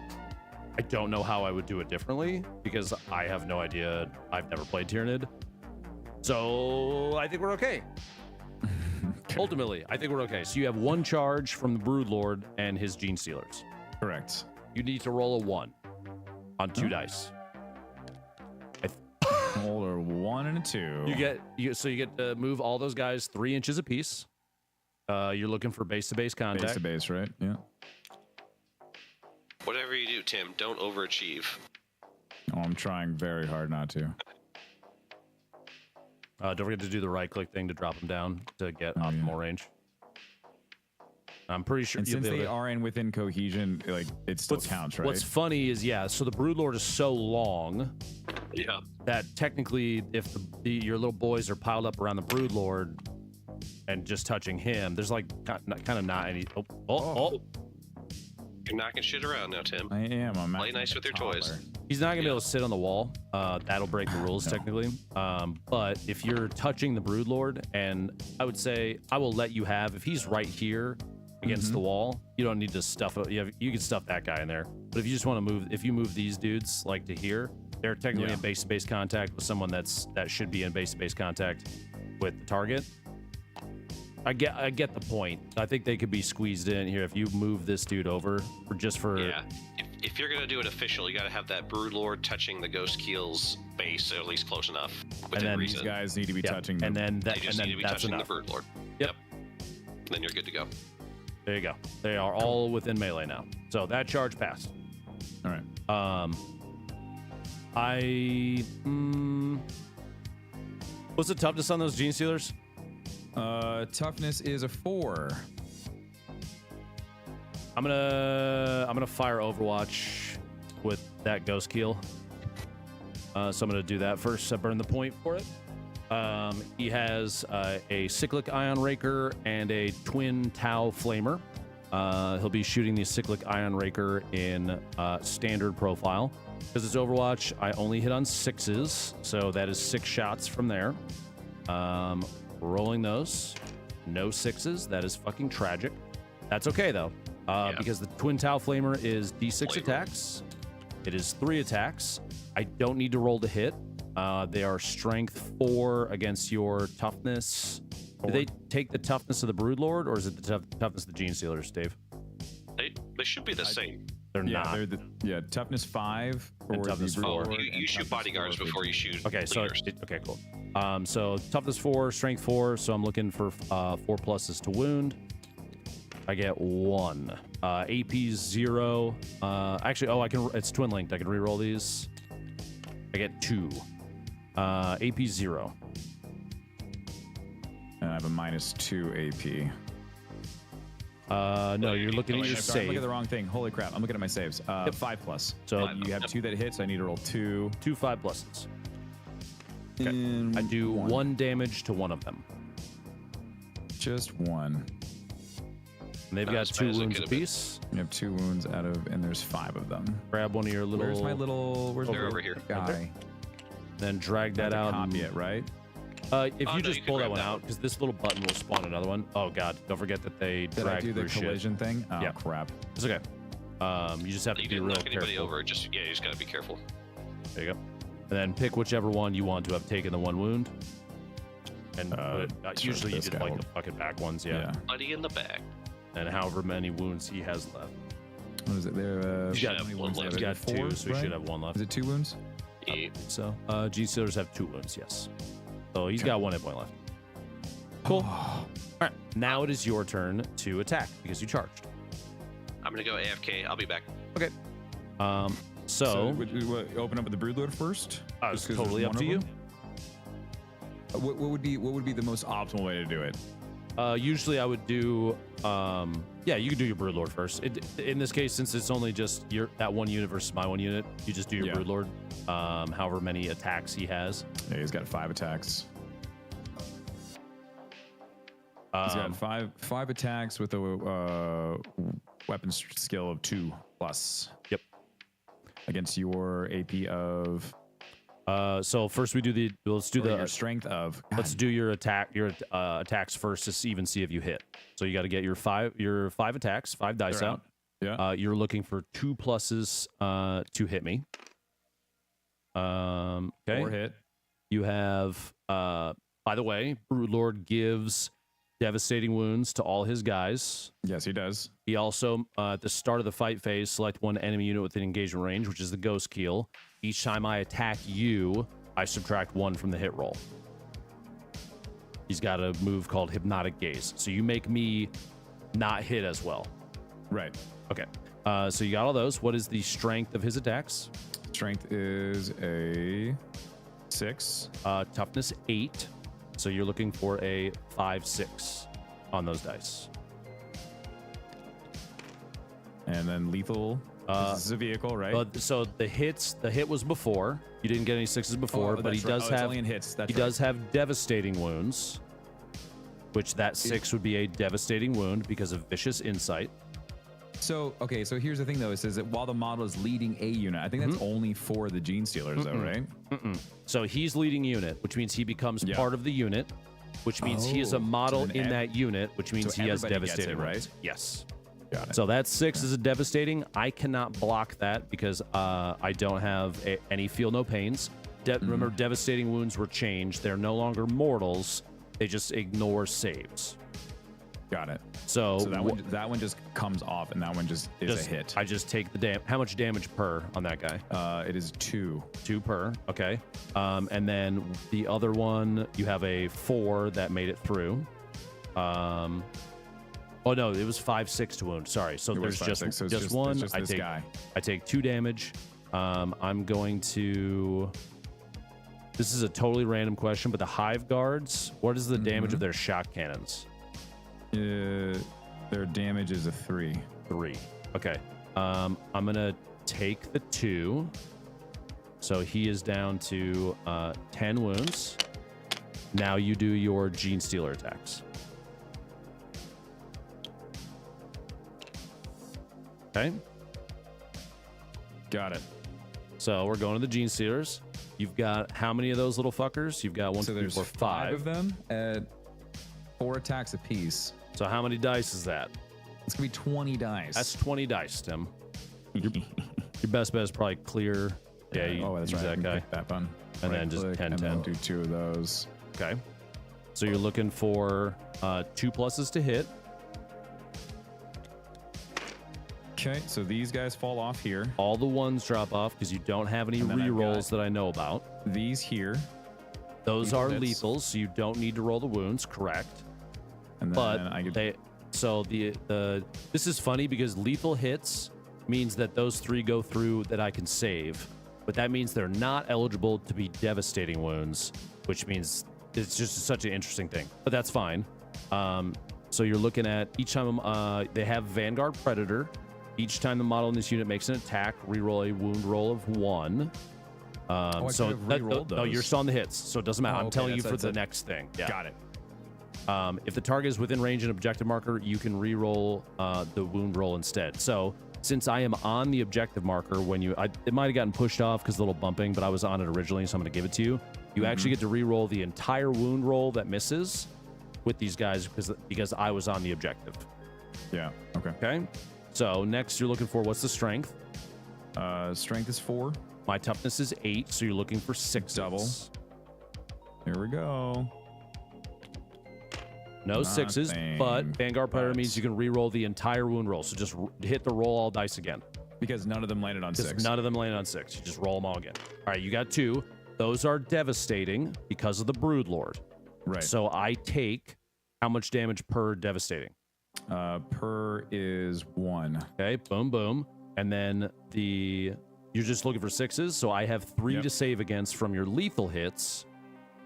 I don't know how I would do it differently because I have no idea. I've never played Tyranid. So I think we're okay. Ultimately, I think we're okay. So you have 1 charge from the Broodlord and his Gene Stealers. Correct. You need to roll a 1 on 2 dice. Roll a 1 and a 2. You get to move all those guys 3 inches apiece. You're looking for base-to-base contact. Base to base, right? Yeah. Whatever you do, Tim, don't overachieve. Oh, I'm trying very hard not to. Don't forget to do the right-click thing to drop them down to get optimal range. I'm pretty sure. And since they are within cohesion, like, it still counts, right? What's funny is, so the Broodlord is so long that technically, if your little boys are piled up around the Broodlord and just touching him, there's like kind of not any. Oh. You're knocking shit around now, Tim. I am. Play nice with your toys. He's not gonna be able to sit on the wall. That'll break the rules technically. But if you're touching the Broodlord, and I would say I will let you have, if he's right here against the wall, you don't need to stuff it. You can stuff that guy in there. But if you just want to move, if you move these dudes like to here, they're technically in base-to-base contact with someone that should be in base-to-base contact with the target. I get the point. I think they could be squeezed in here if you move this dude over for. Yeah. If you're gonna do it official, you gotta have that Broodlord touching the Ghost Keel's base, or at least close enough. And then these guys need to be touching them. And then they just need to be touching enough. the Broodlord. Yep. Then you're good to go. There you go. They are all within melee now. So that charge passed. All right. What's the toughness on those Gene Stealers? Toughness is a 4. I'm gonna fire Overwatch with that Ghost Keel. So I'm gonna do that first. Burn the point for it. He has a Cyclic Ion Raker and a Twin Tau Flamer. He'll be shooting the Cyclic Ion Raker in standard profile. Because it's Overwatch, I only hit on 6s, so that is 6 shots from there. Rolling those. No 6s. That is fucking tragic. That's okay, though, because the Twin Tau Flamer is D6 attacks. It is 3 attacks. I don't need to roll to hit. They are strength 4 against your toughness. 4. Do they take the toughness of the Broodlord, or is it the toughness of the Gene Stealers, Dave? They should be the same. They're not. They're toughness 5 and toughness 4. You shoot bodyguards before you shoot leaders. Okay, cool. So toughness 4, strength 4. So I'm looking for 4 pluses to wound. I get 1. AP 0. Actually, I can. It's twin linked. I can reroll these. I get 2. AP 0. And I have a -2 AP. No, you're looking at your I'm save. looking at the wrong thing. Holy crap! I'm looking at my saves. 5 plus. So you have 2 that hit, so I need to roll 2. 2 5 pluses. Okay. I do 1 damage to one of them. Just 1. And they've got 2 wounds apiece. You have 2 wounds out of, and there's 5 of them. Grab one of your little. Where's my little? Where's They're over here. Guy? Then drag that out. Copy it, right? If you just pull that one out, because this little button will spawn another one. Oh god! Don't forget that they Did drag I do the through collision thing? Oh Yeah. crap! It's okay. You just have to You be didn't real knock anybody careful. over. You just gotta be careful. There you go. And then pick whichever one you want to have taken the 1 wound. And usually you this did guy like will- the fucking back ones, yeah. Buddy in the back. And however many wounds he has left. What is it? There. He's got have many one wounds left. there? He's got 2, 4, so he right? should have 1 left. Is it 2 wounds? Yeah. So Gene Stealers have 2 wounds, yes. So he's got 1 hit point left. Cool. All right, now it is your turn to attack because you charged. I'm gonna go AFK. I'll be back. Okay. So would we open up with the Broodlord first? It's Just 'cause totally there's up to one you. of them? What would be the most optimal way to do it? Usually I would do, yeah, you could do your Broodlord first. In this case, since it's only just that 1 unit versus my 1 unit, you just do your Broodlord, however many attacks he has. Yeah, he's got 5 attacks. He's got 5 attacks with a weapon skill of 2 plus. Yep. Against your AP of. So first let's do your strength of. Let's do your attacks first to even see if you hit. So you got to get your 5 attacks, 5 dice out. Yeah. You're looking for 2 pluses to hit me. Okay. 4 hit. You have, by the way, Broodlord gives devastating wounds to all his guys. Yes, he does. He also, at the start of the fight phase, select 1 enemy unit within engagement range, which is the Ghost Keel. Each time I attack you, I subtract 1 from the hit roll. He's got a move called Hypnotic Gaze. So you make me not hit as well. Right. Okay. So you got all those. What is the strength of his attacks? Strength is a 6. Toughness 8. So you're looking for a 5/6 on those dice. And then lethal. This is a vehicle, right? So the hit was before. You didn't get any 6s before, but he does have only in hits. That's does have devastating wounds, which that 6 would be a devastating wound because of vicious insight. So, okay, so here's the thing, though. It says that while the model is leading a unit, I think that's only for the Gene Stealers, though, right? So he's leading unit, which means he becomes part of the unit, which means he is a model in that unit, which means he has everybody gets devastating it, right? wounds. Yes. Got it. So that 6 is a devastating. I cannot block that because I don't have any feel no pains. Remember, devastating wounds were changed. They're no longer mortals. They just ignore saves. Got it. So that one just comes off, and that one just is a hit. I just take the how much damage per on that guy? It is 2. 2 per. Okay. And then the other one, you have a 4 that made it through. Oh no, it was 5-6 to wound. Sorry. So It was there's 5-6, so it's just one. it's just I this take guy. I take 2 damage. I'm going to. This is a totally random question, but the hive guards. What is the damage of their shock cannons? Their damage is a 3. 3. Okay. I'm gonna take the 2. So he is down to 10 wounds. Now you do your Gene Stealer attacks. Okay. Got it. So we're going to the Gene Stealers. You've got how many of those little fuckers? You've got 1, So 2, 3, there's 4, 5 of them at 4 attacks apiece. So how many dice is that? It's gonna be 20 dice. That's 20 dice, Tim. Your best bet is probably clear. Yeah, you oh, that's use right. I that can guy. click that button. And then just Right-click, 10, and then 10. do 2 of those. Okay. So you're looking for 2 pluses to hit. Okay, so these guys fall off here. All the ones drop off because you don't have any And then I've re-rolls got- that I know about. These here, Those lethal are hits. lethals, so you don't need to roll the wounds, correct? and then But I get this is funny because lethal hits means that those 3 go through that I can save, but that means they're not eligible to be devastating wounds, which means it's just such an interesting thing. But that's fine. So you're looking at each time they have Vanguard Predator. Each time the model in this unit makes an attack, reroll a wound roll of 1. I could have re-rolled no, you're those. still on the hits, so it doesn't matter. Oh, I'm okay, telling you that's- for the that's- next thing. Yeah. got it. If the target is within range and objective marker, you can re-roll the wound roll instead. So since I am on the objective marker, it might have gotten pushed off because a little bumping, but I was on it originally, so I'm going to give it to you. You actually get to re-roll the entire wound roll that misses with these guys because I was on the objective. Yeah. Okay. Okay. So next you're looking for what's the strength? Strength is 4. My toughness is 8, so you're looking for 6 Double. Here we go. No 6s, but Nothing Vanguard Predator but- means you can re-roll the entire wound roll. So just hit the roll all dice again. Because none of them landed on Because 6. none of them landed on 6. You just roll them all again. All right, you got 2. Those are devastating because of the Broodlord. Right. So I take how much damage per devastating? Per is 1. Okay, boom, boom. And then you're just looking for 6s. So I have 3 Yep. to save against from your lethal hits.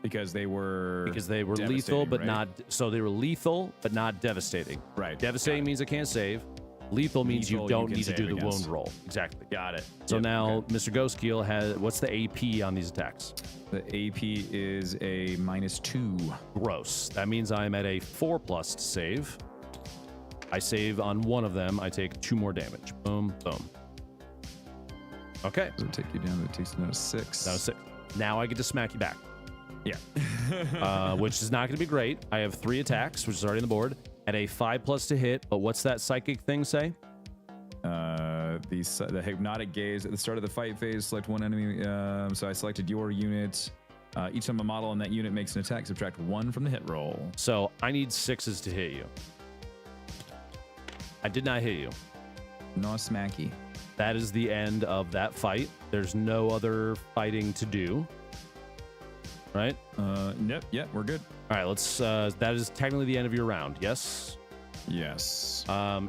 Because they were Lethal, devastating, but right? not. So they were lethal, but not devastating. Right. Devastating means I can't save. Lethal means you Lethal, don't you can need to do save the against. wound roll. Exactly. Got it. So Yep, now okay. Mr. Ghostkeel has, what's the AP on these attacks? The AP is a -2. Gross. That means I'm at a 4+ to save. I save on one of them. I take 2 more damage. Boom, boom. Okay. Does it take you down? It takes you down to 6. That was 6. Now I get to smack you back. Yeah. Which is not going to be great. I have 3 attacks, which is already on the board, at a 5+ to hit. But what's that psychic thing say? The hypnotic gaze at the start of the fight phase. Select one enemy. So I selected your unit. Each time a model in that unit makes an attack, subtract 1 from the hit roll. So I need 6s to hit you. I did not hit you. No smacky. That is the end of that fight. There's no other fighting to do. Right? Nope. Yeah, we're good. All right, let's that is technically the end of your round. Yes. Yes.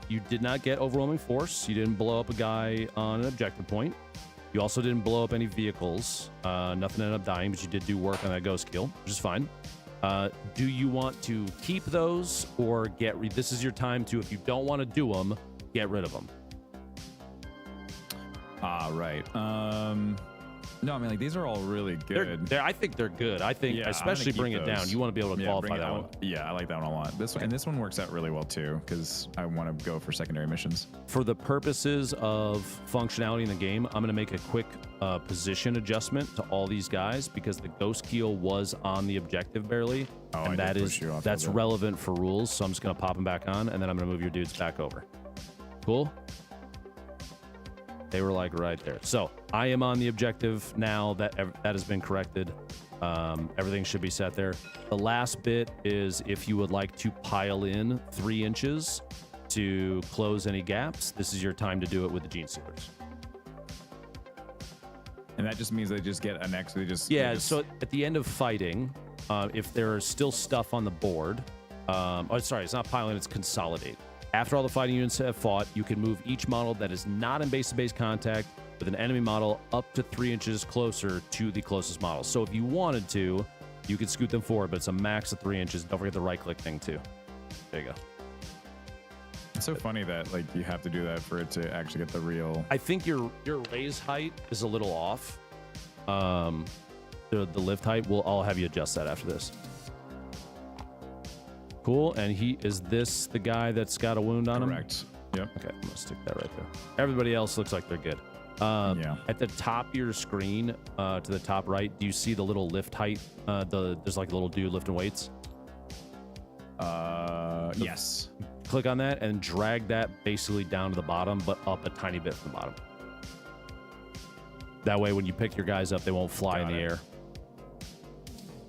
You did not get overwhelming force. You didn't blow up a guy on an objective point. You also didn't blow up any vehicles. Nothing ended up dying, but you did do work on that ghost kill, which is fine. Do you want to keep those or this is your time to, if you don't want to do them, get rid of them. Right. No, I mean, like, these are all really good. I think they're good. I think, Yeah, I'm especially gonna bring keep it down. those. You want to be able to qualify bring it that one. out. Yeah, I like that one a lot. This one works out really well too, because I want to go for secondary missions. For the purposes of functionality in the game, I'm going to make a quick position adjustment to all these guys because the ghost keel was on the objective barely, Oh, and I did push you off that's a bit. relevant for rules. So I'm just going to pop them back on, and then I'm going to move your dudes back over. Cool. They were like right there. So I am on the objective now. That has been corrected. Everything should be set there. The last bit is if you would like to pile in 3 inches to close any gaps, this is your time to do it with the Gene Stealers. And that just means they just get an extra. Yeah, so at the end of fighting, if there's still stuff on the board, sorry, it's not piling, it's consolidate. After all the fighting units have fought, you can move each model that is not in base-to-base contact with an enemy model up to 3 inches closer to the closest model. So if you wanted to, you could scoot them forward, but it's a max of 3 inches. Don't forget the right-click thing too. There you go. It's so funny that like you have to do that for it to actually get the real. I think your raise height is a little off. The lift height. I'll have you adjust that after this. Cool. And is this the guy that's got a wound on him? Correct. Yep. Okay, I'm gonna stick that right there. Everybody else looks like they're good. Yeah. At the top of your screen, to the top right, do you see the little lift height? There's like a little dude lifting weights. Yes. Click on that and drag that basically down to the bottom, but up a tiny bit from the bottom. That way, when you pick your guys up, they won't fly in the air.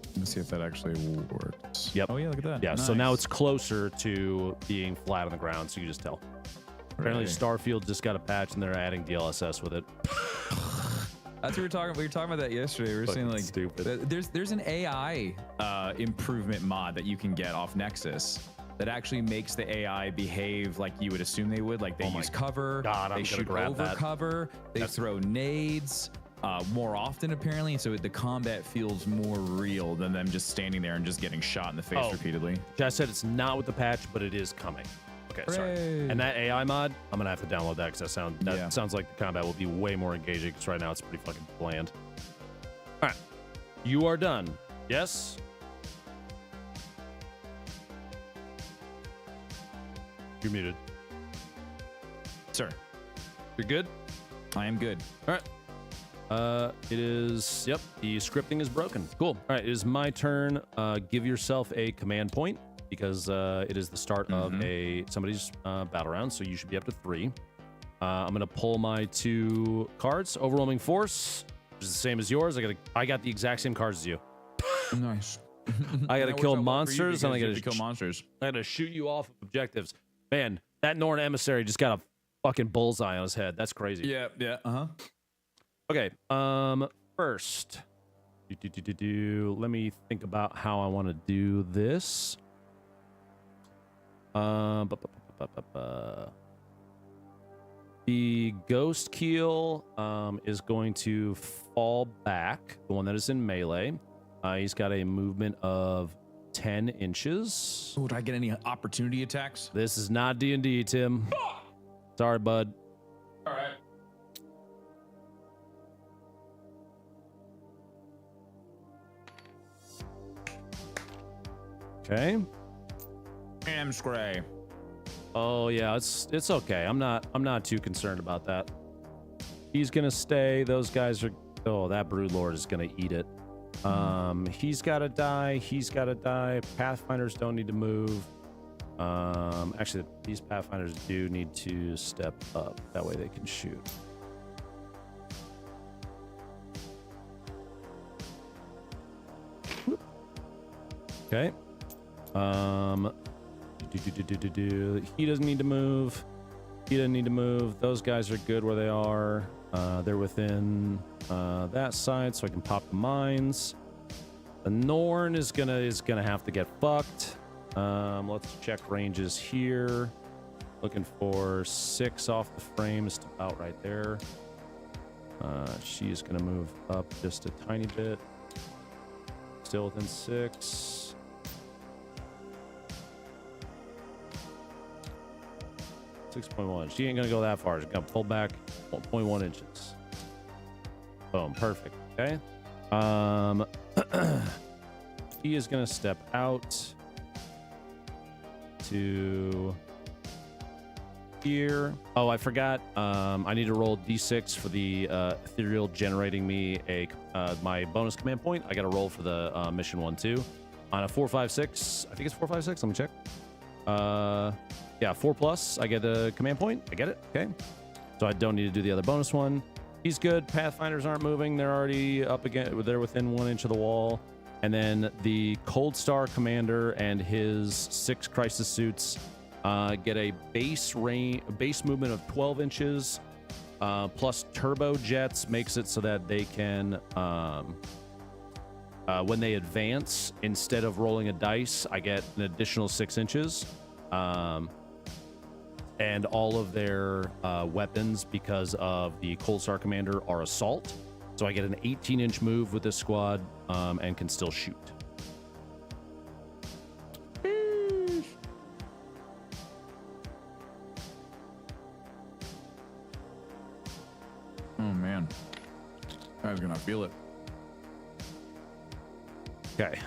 Let me see if that actually works. Yep. Oh yeah, look at that. Yeah. So Nice. now it's closer to being flat on the ground, so you just tell. Apparently, Right. Starfield just got a patch and they're adding DLSS with it. That's what we were talking about. We were talking about that yesterday. We were saying Fucking like stupid. There's an AI improvement mod that you can get off Nexus that actually makes the AI behave like you would assume they would. Like they use cover, God, I'm they gonna shoot grab over that. cover, they throw nades more often apparently. So the combat feels more real than them just standing there and just getting shot in the face repeatedly. I said it's not with the patch, but it is coming. Okay, sorry. Hooray. And that AI mod, I'm gonna have to download that because that sounds like the combat will be way more engaging. Because right now it's pretty fucking bland. All right, you are done. Yes. You're muted. Sir, You're good. I am good. All right. It is. Yep. The scripting is broken. Cool. All right. It is my turn. Give yourself a command point because it is the start of somebody's battle round. So you should be up to 3. I'm gonna pull my 2 cards. Overwhelming Force, which is the same as yours. I got the exact same cards as you. Nice. I gotta That kill works out well for you monsters, and I because you gotta have to kill monsters. I gotta shoot you off of objectives. Man, that Norn emissary just got a fucking bullseye on his head. That's crazy. Yeah. Okay. First, let me think about how I want to do this. The ghost keel is going to fall back. The one that is in melee. He's got a movement of 10 inches. Oh, do I get any opportunity attacks? This is not D&D, Tim. Sorry, bud. All right. Okay. Scray. Oh yeah, it's okay. I'm not too concerned about that. He's gonna stay. Those guys are. Oh, that Broodlord is gonna eat it. He's gotta die. He's gotta die. Pathfinders don't need to move. Actually, these Pathfinders do need to step up. That way they can shoot. Okay. He doesn't need to move. He doesn't need to move. Those guys are good where they are. They're within that side, so I can pop the mines. The Norn is gonna have to get fucked. Let's check ranges here. Looking for 6 off the frames, about right there. She is gonna move up just a tiny bit. Still within 6. .1. She ain't gonna go that far. She's gonna pull back 1.1 inches. Boom, perfect. Okay. He is gonna step out to here. Oh, I forgot. I need to roll D6 for the ethereal generating me my bonus command point. I got to roll for the mission 1 too. On a 4, 5, 6. I think it's 4, 5, 6. Let me check. Yeah, 4+. I get a command point. I get it. Okay. So I don't need to do the other bonus one. He's good. Pathfinders aren't moving. They're already up again. They're within 1 inch of the wall. And then the Cold Star Commander and his 6 crisis suits get a base movement of 12 inches. Plus turbo jets makes it so that they can, when they advance, instead of rolling a dice, I get an additional 6 inches. and all of their weapons, because of the Cold Star Commander, are assault. So I get an 18-inch move with this squad and can still shoot. Oh man, I was gonna feel it. Okay,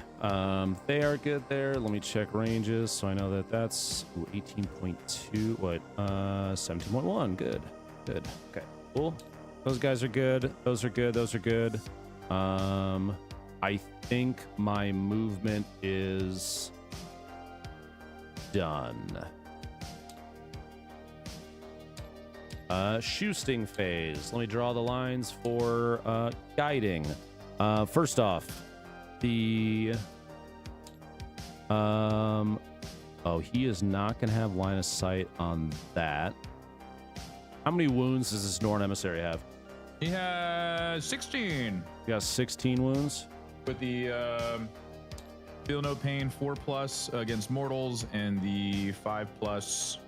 they are good there. Let me check ranges so I know that that's 18.2. What? 17.1. Good. Okay, cool. Those guys are good. Those are good. Those are good. I think my movement is done. Shoosting phase. Let me draw the lines for guiding. First off, the oh, he is not gonna have line of sight on that. How many wounds does this Norn emissary have? He has 16. He got 16 wounds With the feel no pain 4+ against mortals and the 5+.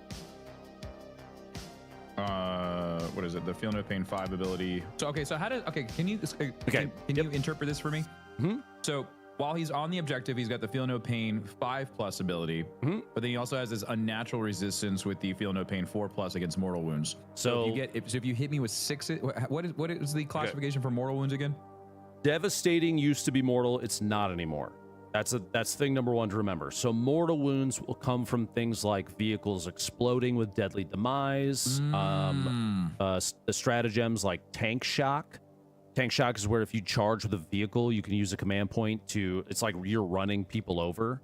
What is it? The feel no pain 5 ability. So okay, so how does can you can you interpret this for me? Mm-hmm. So while he's on the objective, he's got the feel no pain 5+ ability, Mm-hmm. but then he also has this unnatural resistance with the feel no pain 4+ against mortal wounds. So if you hit me with 6, what is the classification for mortal wounds again? devastating used to be mortal. It's not anymore. That's thing number one to remember. So mortal wounds will come from things like vehicles exploding with deadly demise, the stratagems like tank shock. Tank shock is where if you charge with a vehicle, you can use a command point to, it's like you're running people over,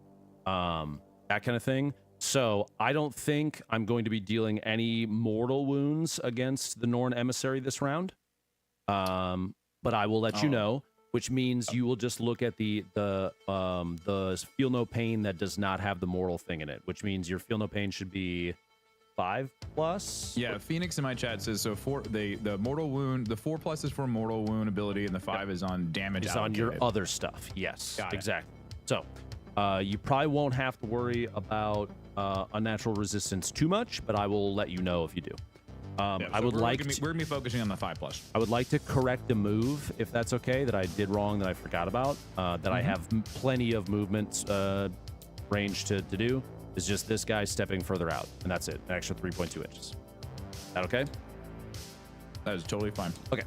that kind of thing. So I don't think I'm going to be dealing any mortal wounds against the Norn emissary this round. But I will let you know, which means you will just look at the feel no pain that does not have the mortal thing in it, which means your feel no pain should be 5+. Yeah, Phoenix in my chat says so. The mortal wound, the 4+ is for mortal wound ability, and the 5 is on damage. It's on your other stuff. Yes, Got it. exactly. So you probably won't have to worry about unnatural resistance too much, but I will let you know if you do. I would like we're gonna be focusing on the 5+. I would like to correct a move, if that's okay, that I did wrong, that I forgot about, that I have plenty of movement range to do. It's just this guy stepping further out, and that's it. An extra 3.2 inches. Is that okay? That is totally fine. Okay.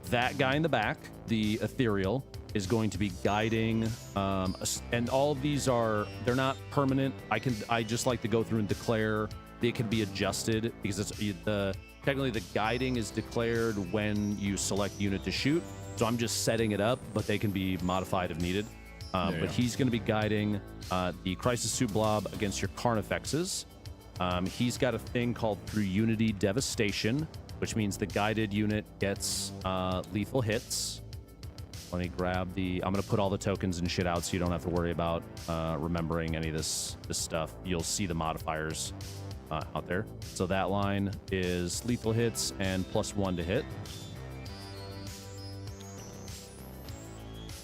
That guy in the back, the ethereal, is going to be guiding, and all of these they're not permanent. I just like to go through and declare. They can be adjusted because it's technically the guiding is declared when you select unit to shoot. So I'm just setting it up, but they can be modified if needed. But he's going to be guiding the Crisis Suit Blob against your Carnifexes. He's got a thing called Through Unity Devastation, which means the guided unit gets lethal hits. Let me grab I'm going to put all the tokens and shit out so you don't have to worry about remembering any of this stuff. You'll see the modifiers out there. So that line is lethal hits and +1 to hit.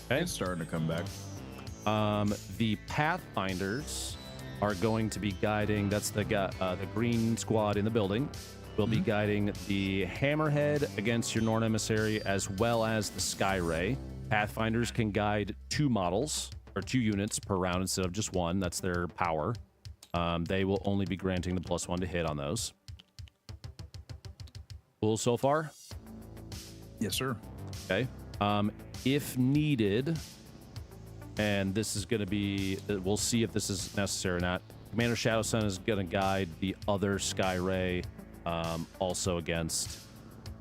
Okay. It's starting to come back. The Pathfinders are going to be guiding. That's the green squad in the building. Will be guiding the Hammerhead against your Norn emissary, as well as the Sky Ray. Pathfinders can guide 2 models or 2 units per round instead of just 1. That's their power. They will only be granting the +1 to hit on those. Cool so far? Yes, sir. Okay. If needed, and this is going to be, we'll see if this is necessary or not. Commander Shadowsun is going to guide the other Sky Ray also against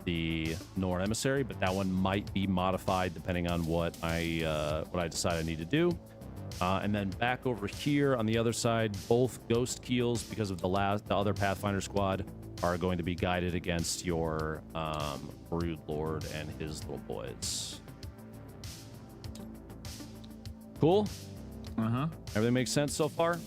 the Norn emissary, but that one might be modified depending on what I decide I need to do. And then back over here on the other side, both Ghost Keels, because of the other Pathfinder squad, are going to be guided against your Brood Lord and his little boys. Cool? Everything makes sense so far?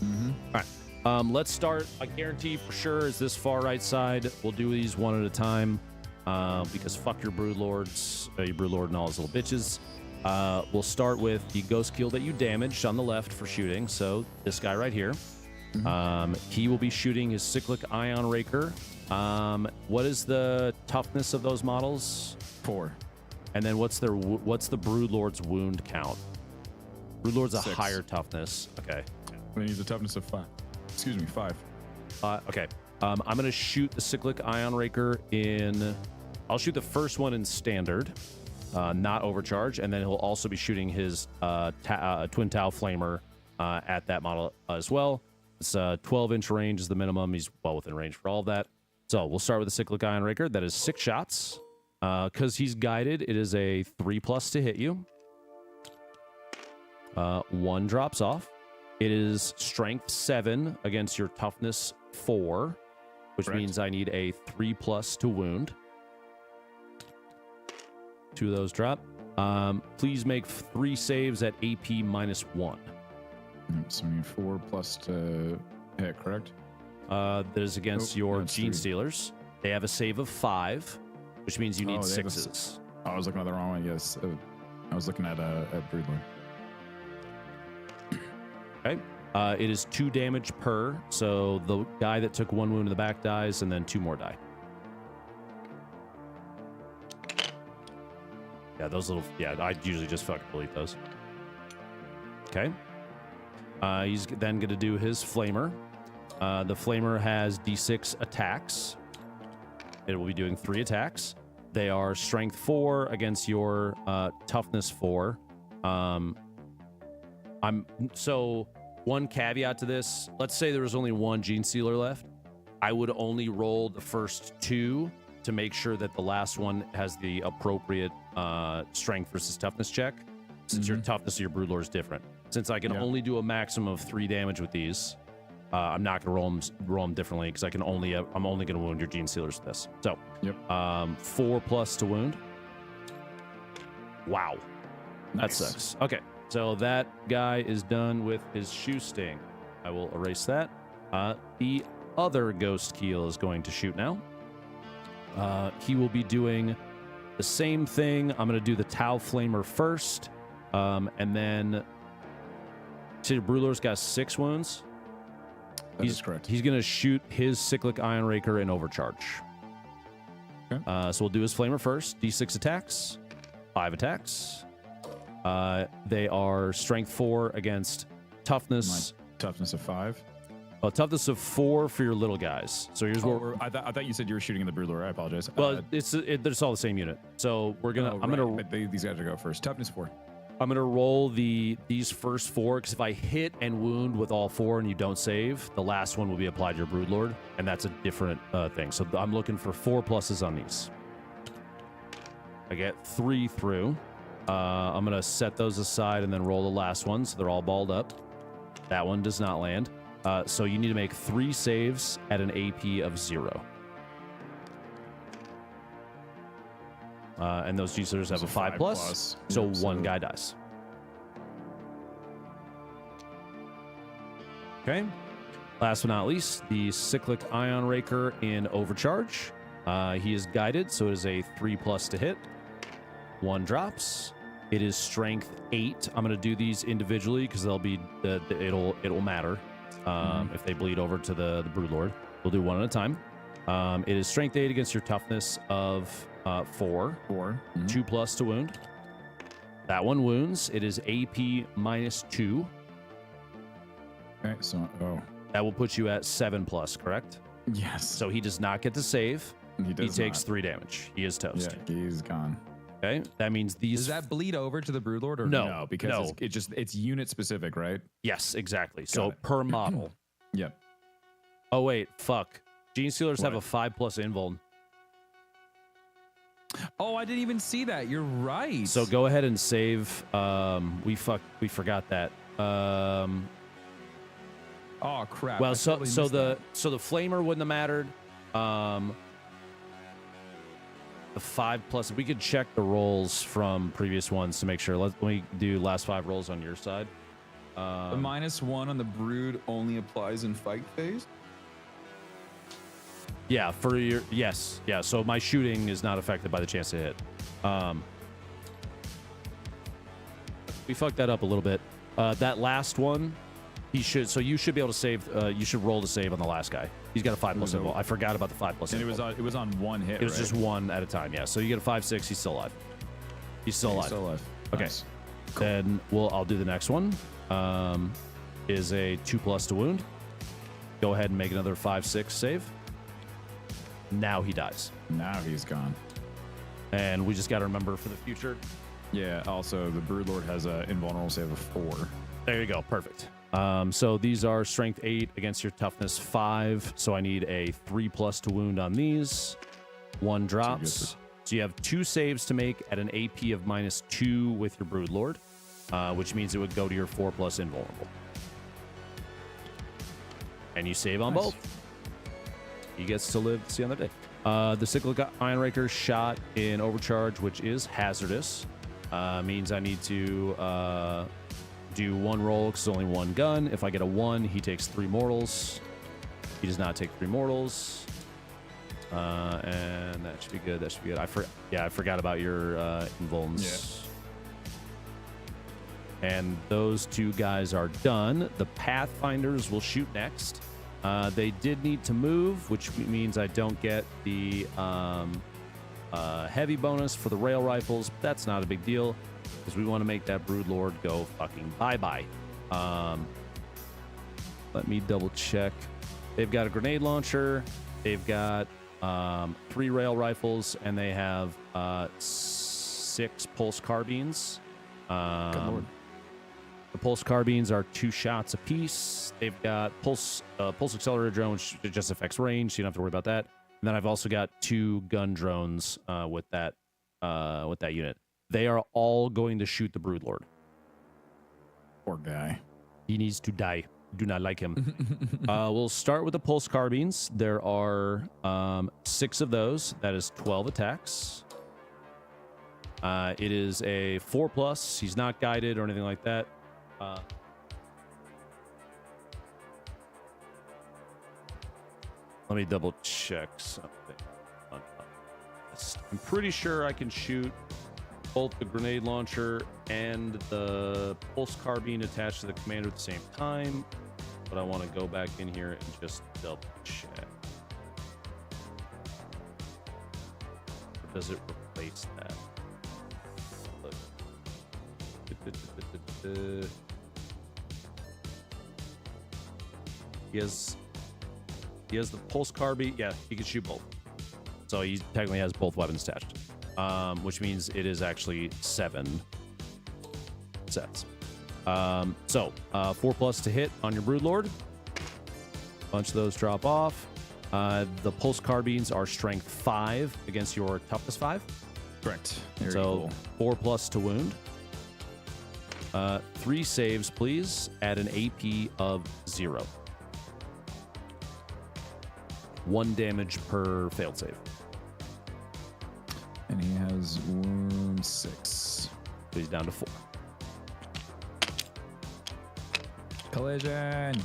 All right. Let's start. I guarantee for sure is this far right side. We'll do these one at a time because fuck your Brood Lords, your Brood Lord and all his little bitches. We'll start with the Ghost Keel that you damaged on the left for shooting. So this guy right here. He will be shooting his cyclic ion raker. What is the toughness of those models? 4. And then what's the Broodlord's wound count? Broodlord's a 6. higher toughness. Okay. Then he's a toughness of 5. Excuse me, 5. Okay. I'm going to shoot the cyclic ion raker in... I'll shoot the first one in standard, not overcharge, and then he'll also be shooting his twin Tau flamer at that model as well. It's 12-inch range is the minimum. He's well within range for all of that. So we'll start with the cyclic ion raker. That is 6 shots. Because he's guided, it is a 3+ to hit you. 1 drops off. It is strength 7 against your toughness 4, which means I need a 3+ to wound. 2 of those drop. Please make 3 saves at AP -1. So we need 4+ to hit, correct? That is against your that's Gene 3. Stealers. They have a save of 5, which means you need they have a 6s. I was looking at the wrong one. Yes, I was looking at Broodlord. Okay. It is 2 damage per. So the guy that took 1 wound in the back dies, and then 2 more die. Yeah, those little... Yeah, I usually just fucking delete those. Okay. He's then going to do his flamer. The flamer has D6 attacks. It will be doing 3 attacks. They are strength 4 against your toughness 4. So one caveat to this. Let's say there was only 1 Gene Stealer left. I would only roll the first 2 to make sure that the last one has the appropriate strength versus toughness check, since your toughness of your Broodlord is different. Since I can only do a maximum of 3 damage with these, I'm not going to roll them differently because I'm only going to wound your Gene Stealers with this. So, 4+ to wound. Wow, Nice. that sucks. Okay, so that guy is done with his shoe sting. I will erase that. The other Ghost Keel is going to shoot now. He will be doing the same thing. I'm going to do the Tau Flamer first, and then... See, Broodlord's got 6 wounds. That is correct. He's going to shoot his cyclic ion raker in overcharge. Okay. So we'll do his flamer first. D6 attacks, 5 attacks. They are strength 4 against toughness. My toughness of 5. Toughness of 4 for your little guys. So here's what I thought you said you were shooting in the Broodlord. I apologize. well, it's all the same unit. So we're gonna. But these guys are go first. Toughness 4. I'm gonna roll these first 4 because if I hit and wound with all 4 and you don't save, the last one will be applied to your Broodlord, and that's a different thing. So I'm looking for 4 pluses on these. I get 3 through. I'm gonna set those aside and then roll the last one, so they're all balled up. That one does not land. So you need to make 3 saves at an AP of 0. And those G-Stealers have a 5 plus, so one guy dies. Okay. Last but not least, the Cyclic Ion Raker in Overcharge. He is guided, so it is a 3+ to hit. 1 drops. It is Strength 8. I'm going to do these individually because they'll be it'll matter if they bleed over to the Broodlord. We'll do one at a time. It is Strength 8 against your toughness of 4. 2+ to wound. That one wounds. It is AP -2. Okay, so that will put you at 7+, correct? Yes. So he does not get to save. He takes not. 3 damage. He is toast. Yeah, he's gone. Okay, that means these. Does that bleed over to the Broodlord or No. Because it's unit specific, right? Yes, exactly. So it. per model. Yep. Oh wait, fuck. Gene Stealers have a What? 5+ invuln. Oh, I didn't even see that. You're right. So go ahead and save. We forgot that. Oh crap. Well, I so totally so missed the that. the flamer wouldn't have mattered. The 5+. We could check the rolls from previous ones to make sure. Let me do last 5 rolls on your side. The -1 on the Brood only applies in fight phase. Yeah, for your yes, yeah. So my shooting is not affected by the chance to hit. We fucked that up a little bit. That last one, He should. So you should be able to save. You should roll to save on the last guy. He's got a 5+ invul. I forgot about the 5+. And invul. it was on one hit. It was right? just one at a time. Yeah. So you get a 5/6. He's still alive. He's still alive. Still alive. Okay. Nice. Then I'll do the next one. Is a 2+ to wound. Go ahead and make another 5/6 save. Now he dies. Now he's gone. And we just got to remember for the future. Yeah. Also, the Broodlord has a invulnerable save of 4. There you go. Perfect. So these are strength 8 against your toughness 5. So I need a 3+ to wound on these. 1 drops. So you have 2 saves to make at an AP of -2 with your Broodlord, which means it would go to your 4+ invulnerable. And you save on both. He gets to live to see another day. The Cyclic Ironraker shot in overcharge, which is hazardous, means I need to do 1 roll because it's only 1 gun. If I get a 1, he takes 3 mortals. He does not take 3 mortals. And that should be good. That should be good. I forgot about your invulns. Yeah. And those 2 guys are done. The Pathfinders will shoot next. They did need to move, which means I don't get the heavy bonus for the rail rifles. But that's not a big deal because we want to make that Broodlord go fucking bye-bye. Let me double check. They've got a grenade launcher. They've got 3 rail rifles, and they have 6 pulse carbines. Good lord. The pulse carbines are 2 shots apiece. They've got pulse accelerator drone, which just affects range, so you don't have to worry about that. And then I've also got 2 gun drones with that unit. They are all going to shoot the Broodlord. Poor guy. He needs to die. Do not like him. We'll start with the pulse carbines. There are 6 of those. That is 12 attacks. It is a 4+. He's not guided or anything like that. Let me double check something. I'm pretty sure I can shoot both the grenade launcher and the pulse carbine attached to the commander at the same time, but I want to go back in here and just double check. Or does it replace that? Look. He has the pulse carbine. Yeah, he can shoot both. So he technically has both weapons attached, which means it is actually 7 sets. So 4+ to hit on your Broodlord. A bunch of those drop off. The pulse carbines are strength 5 against your toughness 5. Correct. Very So cool. 4+ to wound. 3 saves, please, at an AP of 0. 1 damage per failed save. And he has wound 6. So he's down to 4. Collision.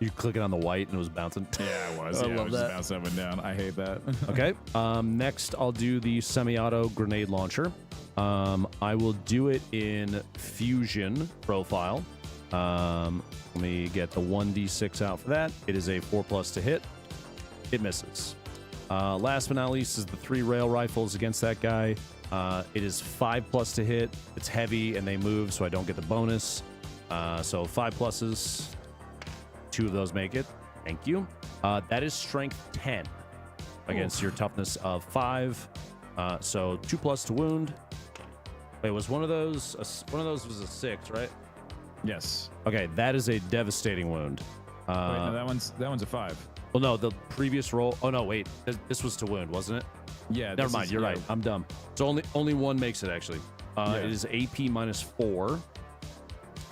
You clicking on the white and it was bouncing. Yeah, it was. I Yeah, love it was that. just bouncing up and down. I hate that. Okay. Next, I'll do the semi-auto grenade launcher. I will do it in fusion profile. Let me get the 1d6 out for that. It is a 4+ to hit. It misses. Last but not least is the 3 rail rifles against that guy. It is 5+ to hit. It's heavy and they move, so I don't get the bonus. So 5 pluses. 2 of those make it. Thank you. That is strength 10 against your toughness of 5. So 2+ to wound. Wait, was one of those was a 6, right? Yes. Okay, that is a devastating wound. Wait, no, that one's a 5. Well, no, the previous roll. Oh no, wait, this was to wound, wasn't it? Yeah. Never mind. You're right. I'm dumb. So only one makes it actually. Yeah. It is AP -4.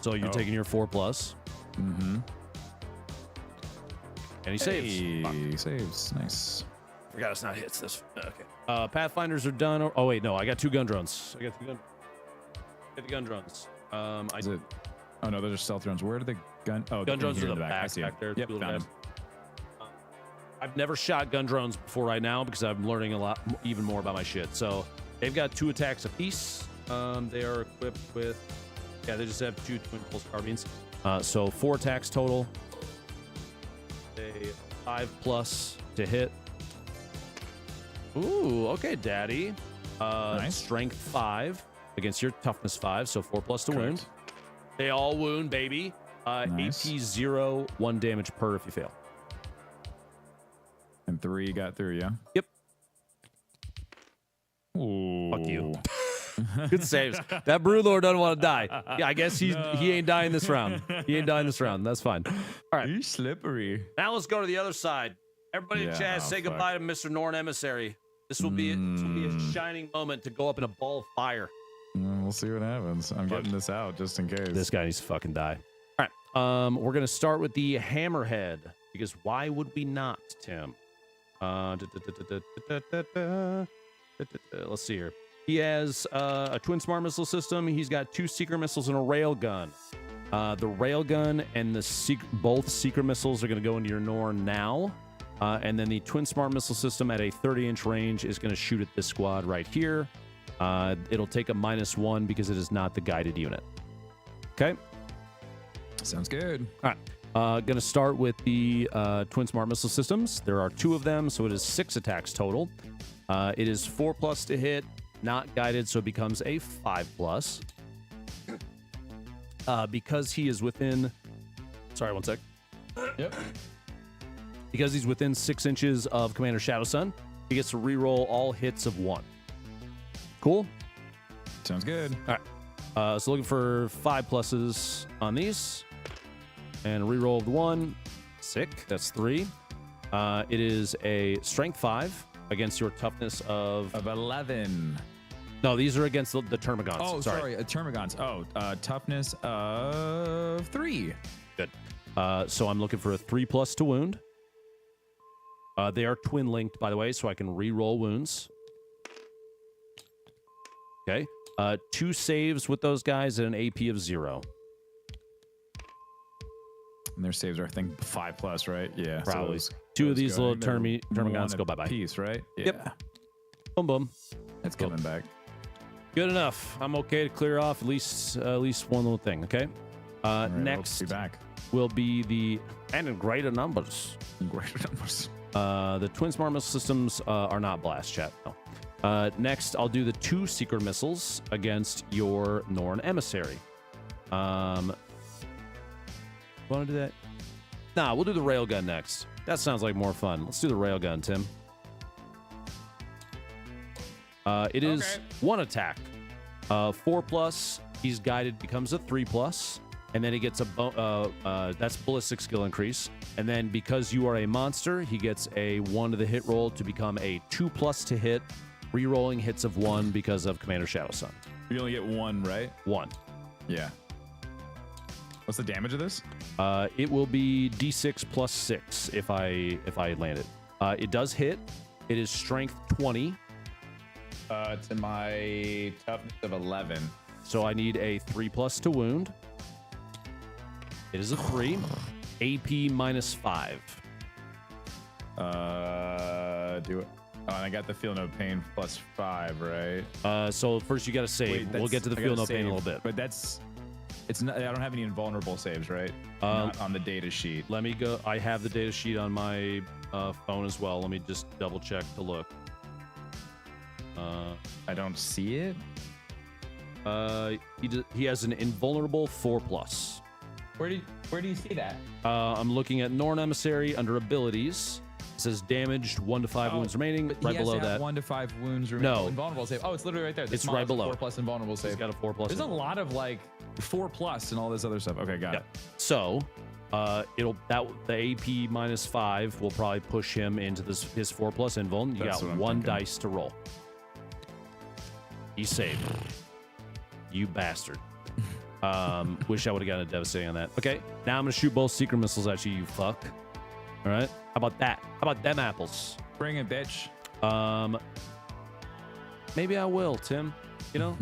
So you're taking your 4+. Mm-hmm. And he saves. Fuck. He saves. Nice. Forgot it's not hits. This. Okay. Pathfinders are done. Oh wait, no, I got 2 gun drones. I got the gun drones. Is it? Oh no, those are stealth drones. Where are the gun? Oh, gun drones here are in the I back see 'em. there. Yep, Two little found guys. 'em. I've never shot gun drones before right now because I'm learning a lot, even more about my shit. So They've got 2 attacks apiece. They are equipped with, yeah, they just have 2 twin pulse carbines. So 4 attacks total. A 5+ to hit. Ooh, okay, daddy. Nice. Strength 5 against your toughness 5, so 4+ to wound. Correct. They all wound, baby. Nice. AP 0, 1 damage per if you fail. And 3 got through, yeah? Yep. Ooh. Fuck you. Good saves. That Broodlord doesn't want to die. Yeah, I guess he ain't dying this round. He ain't dying this round. That's fine. All right. He's slippery. Now let's go to the other side. Everybody in Yeah, chat, say fuck. goodbye to Mr. Norn Emissary. This will be a shining moment to go up in a ball of fire. We'll see what happens. I'm getting this out just in case. This guy needs to fucking die. All right. We're gonna start with the Hammerhead because why would we not, Tim? Let's see here. He has a twin smart missile system. He's got 2 secret missiles and a rail gun. The rail gun and the both secret missiles are going to go into your Norn now. And then the twin smart missile system at a 30-inch range is going to shoot at this squad right here. It'll take a -1 because it is not the guided unit. Okay. Sounds good. All right. Going to start with the twin smart missile systems. There are 2 of them, so it is 6 attacks total. It is 4+ to hit, not guided, so it becomes a 5+. Because he is within... Sorry, 1 sec. Yep. Because he's within 6 inches of Commander Shadowsun, he gets to reroll all hits of 1. Cool? Sounds good. All right. So looking for 5+ on these. And reroll of 1. Sick. That's 3. It is a strength 5 against your toughness of 11. No, these are against the Termagants. Oh, sorry. Termagants. Oh, toughness of 3. Good. So I'm looking for a 3+ to wound. They are twin linked, by the way, so I can re-roll wounds. Okay. 2 saves with those guys at an AP of 0. And their saves are, I think, 5+, right? Yeah. Probably. So 2 of these little they're Termagants one go bye-bye. Piece, right? Yeah. Yep. Boom, boom. It's coming back. Good enough. I'm okay to clear off at least one little thing. Okay. All right, Next I'll be back. will be and in greater numbers. Greater numbers. The twin smart missile systems are not blast chat. No. Next, I'll do the 2 secret missiles against your Norn Emissary. Want to do that? Nah, we'll do the railgun next. That sounds like more fun. Let's do the railgun, Tim. It is 1 attack. 4+. He's guided, becomes a 3+. And then he gets that's ballistic skill increase. And then because you are a monster, he gets a 1 to the hit roll to become a 2+ to hit, re-rolling hits of 1 because of Commander Shadowsun. You only get 1, right? 1. Yeah. What's the damage of this? It will be D6 plus 6 if I land it. It does hit. It is strength 20. It's in my toughness of 11. So I need a 3+ to wound. It is a 3. AP -5. Do it. Oh, and I got the feel no pain +5, right? So first you got to save. We'll get to the feel no pain in a little bit. But it's not. I don't have any invulnerable saves, right? Not on the data sheet. Let me go. I have the data sheet on my phone as well. Let me just double check to look. I don't see it. He has an invulnerable 4+. Where do you see that? I'm looking at Norn Emissary under abilities. It says damaged 1 to 5 wounds remaining. Right below that. 1 to 5 wounds remaining. No. Oh, invulnerable save. Oh, it's literally right there. It's right below. 4+ invulnerable save. He's got a 4+. There's a lot of like 4+ and all this other stuff. Okay, got it. So, the AP -5 will probably push him into his 4+ invuln. You That's got what I'm 1 thinking. dice to roll. He saved. You bastard. Wish I would have gotten a devastating on that. Okay, now I'm gonna shoot both secret missiles at you, you fuck. All right. How about that? How about them apples? Bring it, bitch. Maybe I will, Tim. You know.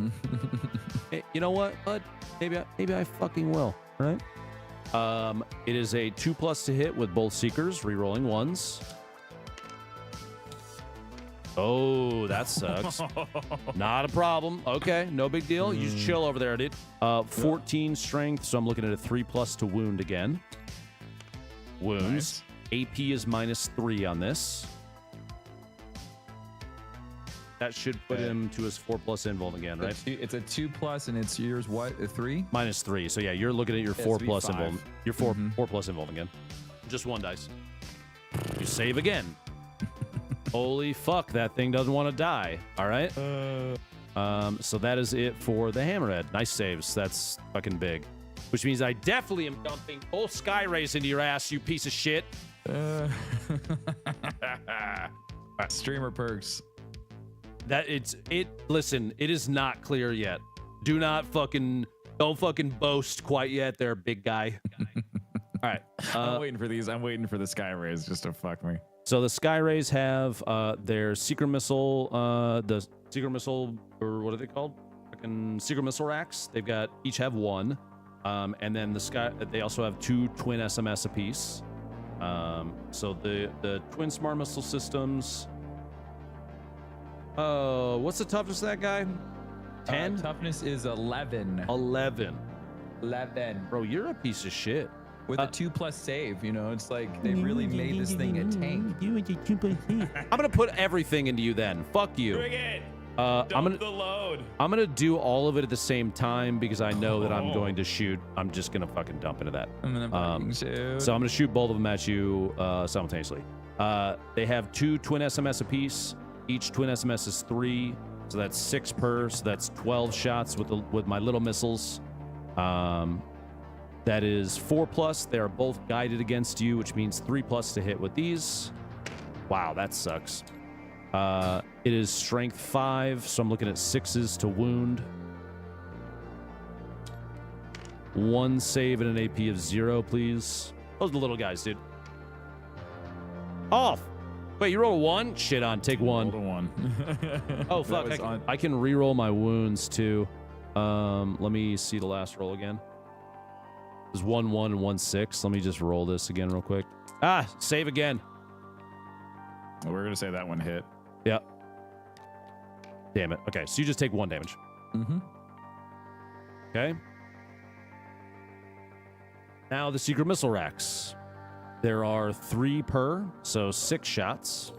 Hey, you know what, bud? Maybe I fucking will. All right. It is a 2+ to hit with both seekers, re-rolling 1s. Oh, that sucks. Not a problem. Okay, no big deal. You just chill over there, dude. 14 strength, so I'm looking at a 3+ to wound again. Wounds. Nice. AP is -3 on this. That should put him to his 4+ invuln again, right? It's a 2+, and it's yours what? A 3? -3. So yeah, you're looking at your 4+ invuln. Your 4+ invuln again. Just 1 dice. You save again. Holy fuck, that thing doesn't want to die. All right. So that is it for the hammerhead. Nice saves. That's fucking big. Which means I definitely am dumping both sky rays into your ass, you piece of shit. Streamer perks. Listen, it is not clear yet. Don't fucking boast quite yet there, big guy. All right. I'm waiting for these. I'm waiting for the sky rays just to fuck me. So the sky rays have their secret missile, the secret missile, or what are they called? Fucking secret missile racks. Each have 1. And then they also have 2 twin SMS apiece. So the twin smart missile systems. What's the toughness of that guy? 10? Toughness is 11. 11. Bro, you're a piece of shit. With a 2+ save, it's like they really made this thing a tank. I'm gonna put everything into you then. Fuck you. Bring it. Dump the load. I'm gonna do all of it at the same time because I know that I'm going to shoot. I'm just gonna fucking dump into that. So I'm gonna shoot both of them at you simultaneously. They have 2 twin SMS apiece. Each twin SMS is 3, so that's 6 per. So that's 12 shots with my little missiles. That is 4+. They are both guided against you, which means 3+ to hit with these. Wow, that sucks. It is strength 5, so I'm looking at 6s to wound. 1 save and an AP of 0, please. Those are the little guys, dude. Off. Wait, you roll a 1? Shit on, take 1. Rolled a 1. Oh, fuck. I can re-roll my wounds, too. Let me see the last roll again. There's 1, 1, and 1, 6. Let me just roll this again real quick. Save again. Well, we're going to say that one hit. Yep. Damn it. Okay, so you just take 1 damage. Mm-hmm. Okay. Now the secret missile racks. There are 3 per, so 6 shots.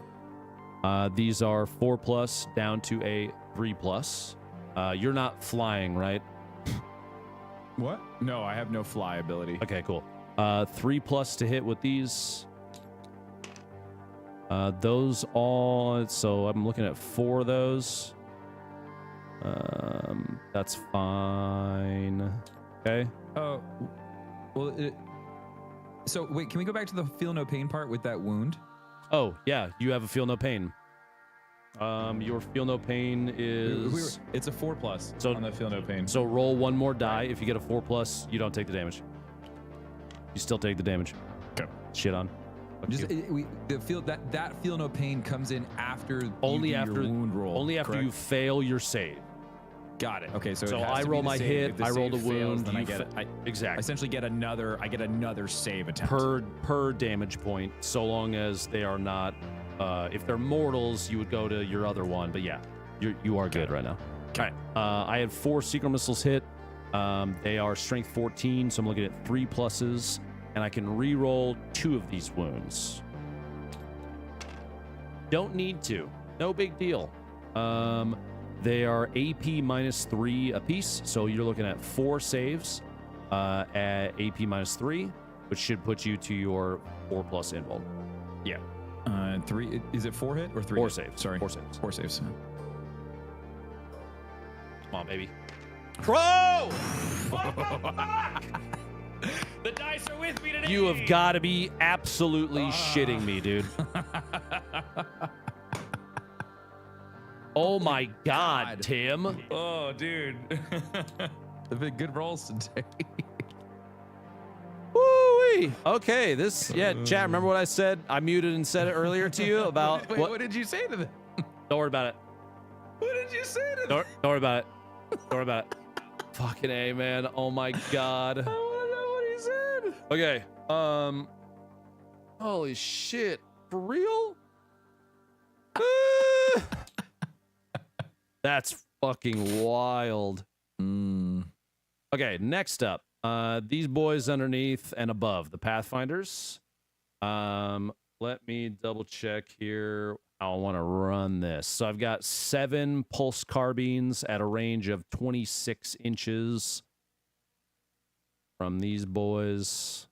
These are 4+ down to a 3+. You're not flying, right? What? No, I have no fly ability. Okay, cool. 3+ to hit with these. Those all, so I'm looking at 4 of those. That's fine. Okay. Oh, well, so wait, can we go back to the feel no pain part with that wound? Oh, yeah, you have a feel no pain. Your feel no pain is... It's a 4+ on the feel no pain. So roll 1 more die. If you get a 4+, you don't take the damage. You still take the damage. Okay. Shit on. That feel no pain comes in after only you do after your wound roll. Only after correct? you fail your save. Got it. Okay, so I roll my hit. I roll the wound. Then I exactly. essentially get another save attempt per damage point, so long as they are not. If they're mortals, you would go to your other one. But yeah, you are good right now. Okay. I had 4 secret missiles hit. They are strength 14, so I'm looking at 3+, and I can re-roll 2 of these wounds. Don't need to. No big deal. They are AP -3 apiece, so you're looking at 4 saves at AP -3, which should put you to your 4+ invuln. Yeah. 3. Is it 4 hit or 3? 4 hit? saves. Sorry. 4 saves. 4 saves. Come on, baby. Bro! The dice are with me today. You have got to be absolutely shitting me, dude. Oh my God, Tim. Oh, dude. They've been good rolls today. Woo-wee. Okay, chat, remember what I said? I muted and said it earlier to you about Wait, what did you say to them? Don't worry about it. What did you say to them? Don't worry about it. Don't worry about it. Fucking A, man. Oh my God. I want to know what he said. Okay. Holy shit. For real? That's fucking wild. Okay, next up, these boys underneath and above, the Pathfinders. Let me double check here how I want to run this. So I've got 7 pulse carbines at a range of 26 inches from these boys.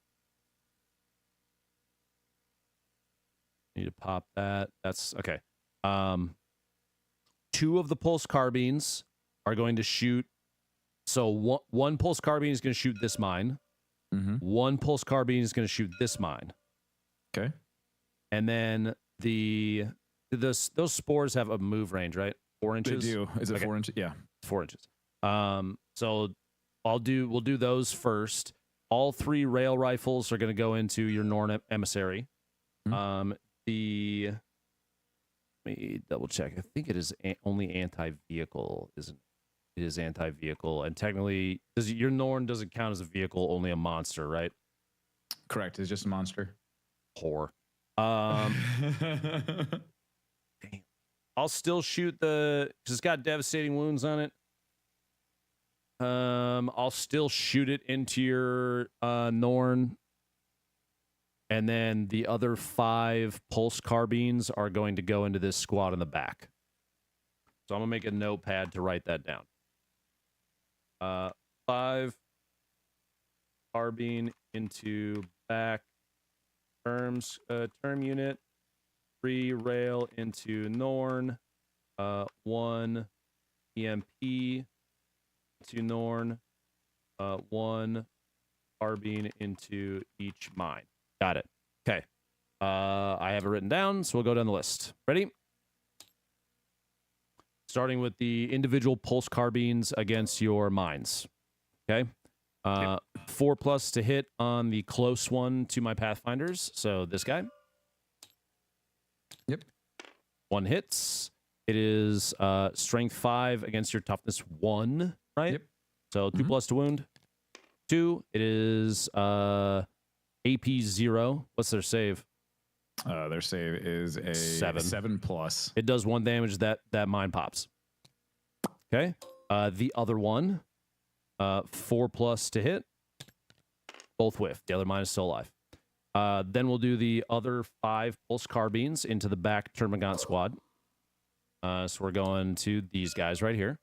Need to pop that. That's okay. 2 of the pulse carbines are going to shoot. So one pulse carbine is going to shoot this mine. One pulse carbine is going to shoot this mine. Okay. And then those spores have a move range, right? 4 inches. They do. Is it Okay. 4 inches? Yeah. 4 inches. So we'll do those first. All 3 rail rifles are going to go into your Norn emissary. Let me double check. I think it is only anti-vehicle, isn't it? It is anti-vehicle, and technically, your Norn doesn't count as a vehicle, only a monster, right? Correct. It's just a monster. Whore. Damn. I'll still shoot because it's got devastating wounds on it. I'll still shoot it into your Norn. And then the other 5 pulse carbines are going to go into this squad in the back. So I'm going to make a notepad to write that down. 5 carbine into back term unit. 3 rail into Norn. 1 EMP into Norn. 1 carbine into each mine. Got it. Okay. I have it written down, so we'll go down the list. Ready? Starting with the individual pulse carbines against your mines. Okay. 4+ to hit on the close one to my Pathfinders. So this guy. Yep. 1 hits. It is strength 5 against your toughness 1, right? Yep. So 2+ to wound. 2. It is AP 0. What's their save? Their save is a 7+. It does 1 damage that mine pops. Okay. The other one, 4+ to hit. Both whiff. The other mine is still alive. Then we'll do the other 5 pulse carbines into the back Termagant squad. So we're going to these guys right here.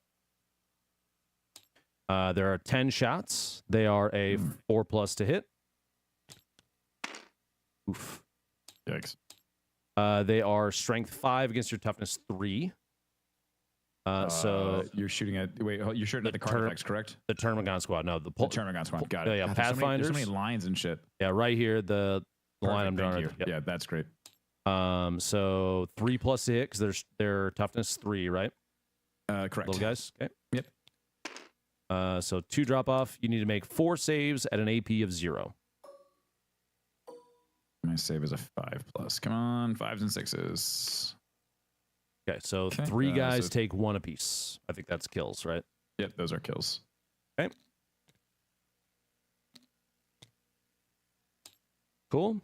There are 10 shots. They are a 4+ to hit. Oof. Yikes. They are strength 5 against your toughness 3. So you're shooting at you're shooting at the Carnifex, correct? the Termagant squad. No, the Termagant squad. Got it. Yeah, God, Pathfinders. There's so many lines and shit. Yeah, right here. The line I'm Perfect, drawing. thank you. Yeah, that's great. So 3+ to hit because their toughness 3, right? Correct. Little guys. Okay. Yep. So 2 drop off. You need to make 4 saves at an AP of 0. My save is a 5+. Come on, 5s and 6s. Okay, so Okay, 3 guys so- take 1 apiece. I think that's kills, right? Yep, those are kills. Okay. Cool.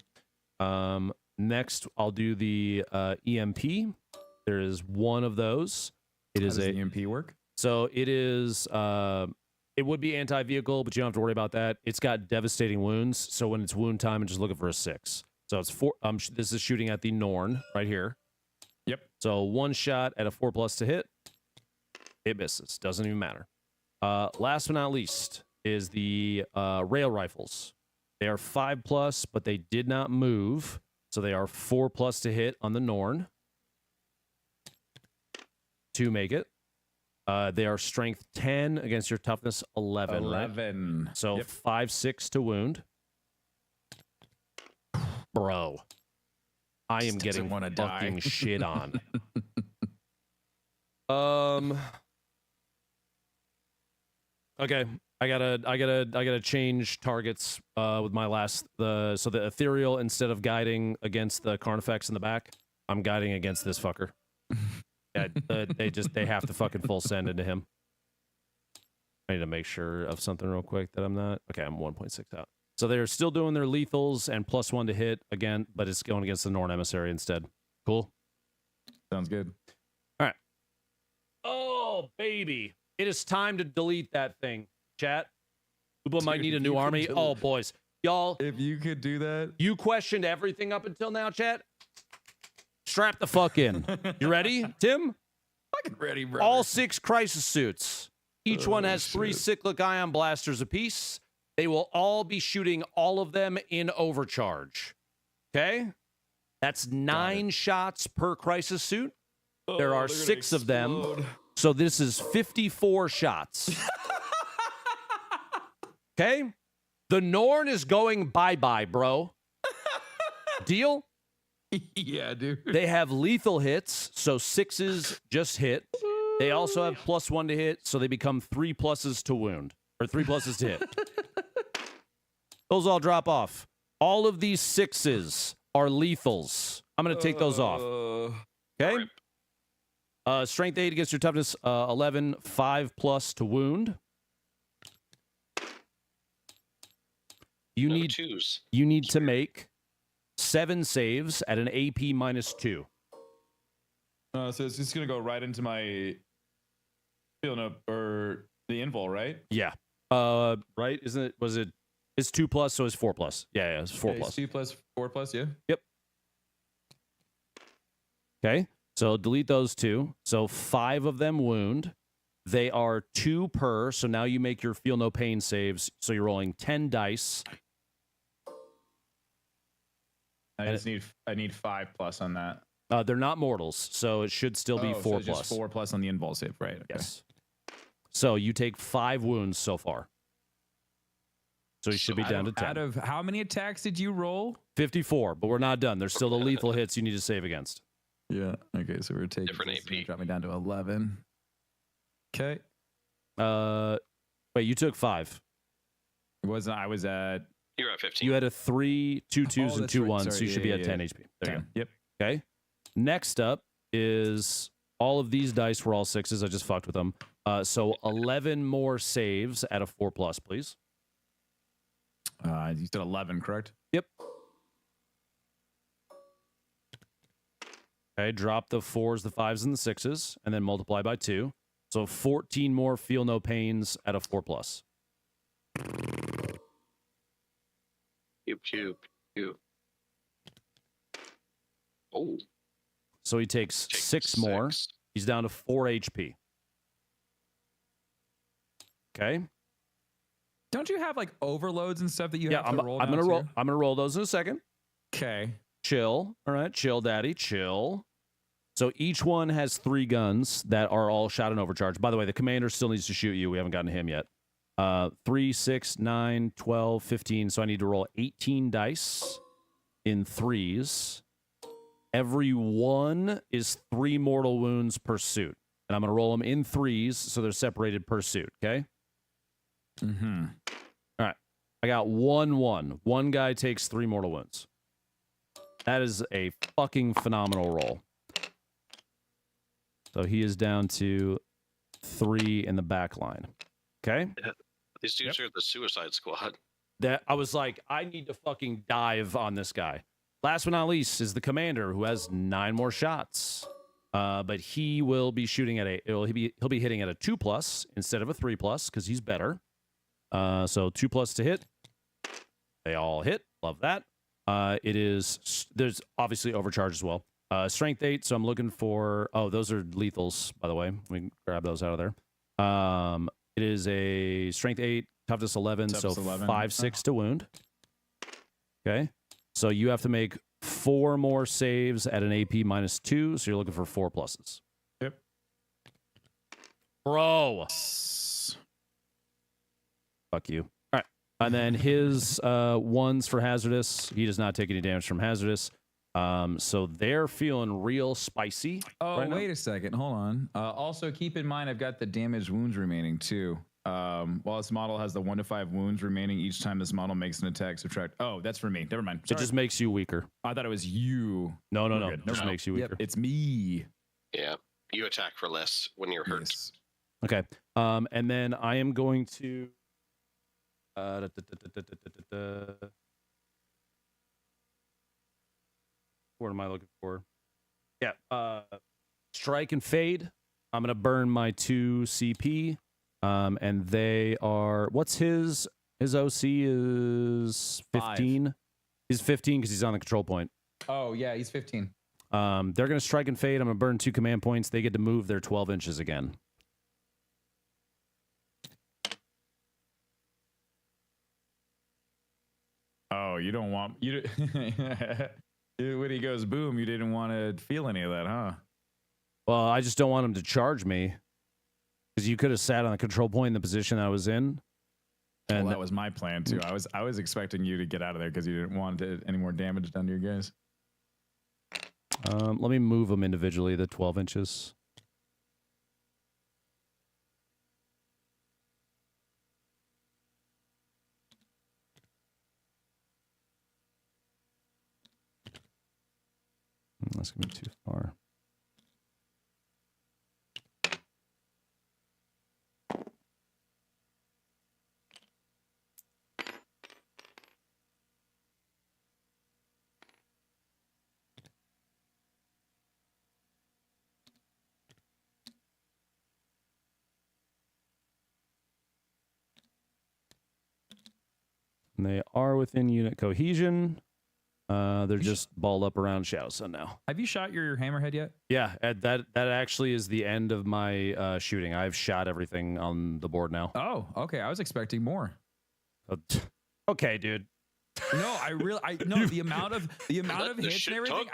Next, I'll do the EMP. There is 1 of those. It How is does a the EMP work? So it is. It would be anti-vehicle, but you don't have to worry about that. It's got devastating wounds, so when it's wound time, I'm just looking for a 6. So it's 4. This is shooting at the Norn right here. Yep. So 1 shot at a 4+ to hit. It misses. Doesn't even matter. Last but not least is the rail rifles. They are 5+, but they did not move, so they are 4+ to hit on the Norn. 2 make it. They are strength 10 against your toughness 11. 11. Right? So Yep. 5/6 to wound. Bro, I am getting wanna fucking die. shit on. Okay, I gotta change targets with my last so the ethereal, instead of guiding against the Carnifex in the back, I'm guiding against this fucker. Yeah, they have to fucking full send into him. I need to make sure of something real quick that I'm not. Okay, I'm 1.6 out. So they're still doing their lethals and +1 to hit again, but it's going against the Norn emissary instead. Cool. Sounds good. All right. Oh, Oh, baby. It is time to delete that thing, chat. People might need a new army. Oh, boys. Y'all, If you could do that. you questioned everything up until now, chat. Strap the fuck in. You ready, Tim? Fucking ready, bro. All 6 crisis suits. Each one has 3 cyclic ion blasters apiece. They will all be shooting all of them in overcharge. Okay? That's 9 shots per crisis suit. There are 6 of them. So this is 54 shots. Okay? The Norn is going bye-bye, bro. Deal? Yeah, dude. They have lethal hits, so 6s just hit. They also have +1 to hit, so they become 3 pluses to wound, or 3 pluses to hit. Those all drop off. All of these 6s are lethals. I'm going to take those off. Okay? Strength 8 against your toughness 11, 5+ to wound. You No need twos. you need to make 7 saves at an AP -2. So it's just gonna go right into my field note or the invul, right? Yeah. Right? Isn't it? Was it? It's 2+, so it's 4+. Yeah, it's 4+. It's 2 plus 4 plus, yeah. Okay. So delete those 2. So 5 of them wound. They are 2 per. So now you make your feel no pain saves. So you're rolling 10 dice. I need 5+ on that. They're not mortals, so it should still be 4+. So just 4+ on the invul save, right? Okay. Yes. So you take 5 wounds so far. So you should be down to 10. Out of how many attacks did you roll? 54, but we're not done. There's still the lethal hits you need to save against. Yeah. Okay, so we're taking Different AP. Drop me down to 11. Okay. Wait, you took 5. It wasn't. I was at You're at 15. You had a 3, 2 2s, and that's 2 right. 1s, so Sorry. you should be Yeah, at yeah, 10 yeah. HP. There you 10. Yep. go. Okay. Next up is all of these dice were all 6s. I just fucked with them. So 11 more saves at a 4+, please. You said 11, correct? Yep. Okay, drop the 4s, the 5s, and the 6s, and then multiply by 2. So 14 more feel no pains at a 4+. Pew. Oh. So he takes Take 6 more. 6. He's down to 4 HP. Okay. Don't you have like overloads and stuff that you Yeah, have to roll? I'm gonna roll. I'm gonna roll those in a second. Okay. Chill. All right, chill, daddy, chill. So each one has 3 guns that are all shot and overcharged. By the way, the commander still needs to shoot you. We haven't gotten to him yet. 3, 6, 9, 12, 15. So I need to roll 18 dice in 3s. Every one is 3 mortal wounds per suit. And I'm going to roll them in 3s, so they're separated per suit, okay? Mm-hmm. All right. I got 1-1. One guy takes 3 mortal wounds. That is a fucking phenomenal roll. So he is down to 3 in the back line. Okay? These dudes are the Suicide Squad. That I was like, I need to fucking dive on this guy. Last but not least is the commander, who has 9 more shots. But he will be shooting at he'll be hitting at a 2+ instead of a 3+, because he's better. So 2+ to hit. They all hit. Love that. There's obviously overcharge as well. Strength 8, so I'm looking for... Oh, those are lethals, by the way. We can grab those out of there. It is a Strength 8, Toughness 11, Toughness so 11. 5, 6 to wound. Okay. So you have to make 4 more saves at an AP -2, so you're looking for 4 pluses. Yep. Bro. Fuck you. All right. And then his 1s for hazardous. He does not take any damage from hazardous. So they're feeling real spicy. Oh, right now. wait a second. Hold on. Also, keep in mind, I've got the damaged wounds remaining too. While this model has the 1 to 5 wounds remaining each time this model makes an attack, subtract. Oh, that's for me. Never mind. It Sorry. just makes you weaker. I thought it was you. No. We're It good. just No. makes you weaker. Yep, it's me. Yeah. You attack for less when you're hurt. Yes. Okay. And then I am going to... What am I looking for? Yeah. Strike and fade. I'm gonna burn my 2 CP, and they are. What's his? His OC is 15. He's 15 because he's on the control point. Oh yeah, he's 15. They're gonna strike and fade. I'm gonna burn 2 command points. They get to move their 12 inches again. Oh, you don't want you. When he goes boom, you didn't want to feel any of that, huh? Well, I just don't want him to charge me because you could have sat on the control point in the position I was in. And Well, that was my plan too. I was expecting you to get out of there because you didn't want any more damage done to your guys. let me move them individually, the 12 inches. That's going to be too far. And they are within unit cohesion. They're just balled up around Shadow Sun now. Have you shot your hammerhead yet? Yeah, that actually is the end of my shooting. I've shot everything on the board now. Oh, okay. I was expecting more. Okay, dude. No, the amount of hits and everything.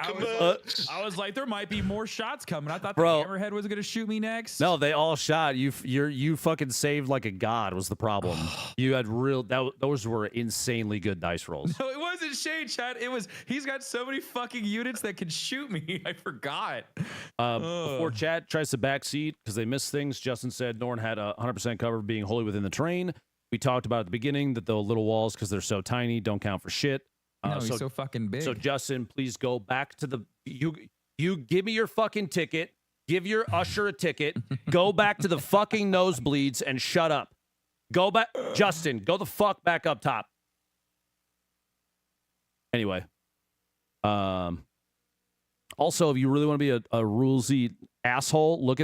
I was like, there might be more shots coming. I thought the hammerhead was gonna shoot me next. No, they all shot. You fucking saved like a god was the problem. You had those were insanely good dice rolls. No, it wasn't Shane, Chad. He's got so many fucking units that can shoot me. I forgot. Before Chad tries to backseat because they missed things, Justin said Norn had 100% cover being wholly within the terrain. We talked about at the beginning that the little walls, because they're so tiny, don't count for shit. No, he's so fucking big. So Justin, please go back to the you give me your fucking ticket. Give your usher a ticket. Go back to the fucking nosebleeds and shut up. Go back, Justin. Go the fuck back up top. Anyway, also, if you really want to be a rulesy asshole, look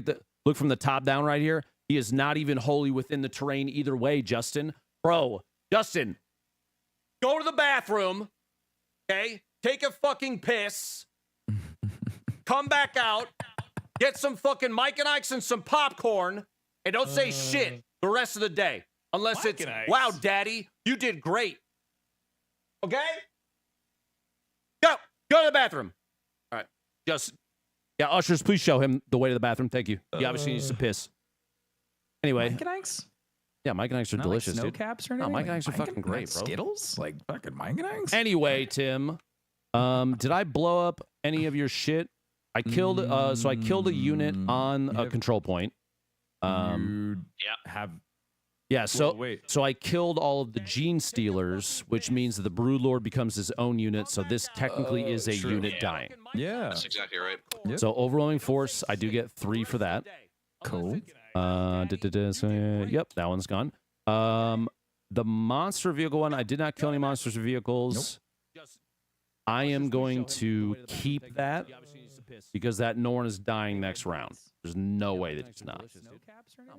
from the top down right here. He is not even wholly within the terrain either way, Justin. Bro, Justin, go to the bathroom, okay? Take a fucking piss. Come back out. Get some fucking Mike and Ike's and some popcorn. And don't say shit the rest of the day. Unless it's, wow, daddy, you did great. Okay? Go to the bathroom. All right. Yeah, ushers, please show him the way to the bathroom. Thank you. He obviously needs to piss. Anyway. Mike and Ike's? Yeah, Mike and Ike's are delicious, like snow dude. caps or anything? No, Mike and Ike's are fucking great, bro. Skittles? Like fucking Mike and Ike's? Anyway, Tim, did I blow up any of your shit? I killed, so I killed a unit on a control point. So I killed all of the Gene Stealers, which means that the Broodlord becomes his own unit. So this technically is a unit dying. Yeah, that's exactly right. Yep. So overwhelming force, I do get 3 for that. Cool. So, yep, that one's gone. The monster vehicle one, I did not kill any monsters or vehicles. Nope. I am going to keep that because that Norn is dying next round. There's no way that it's not. No,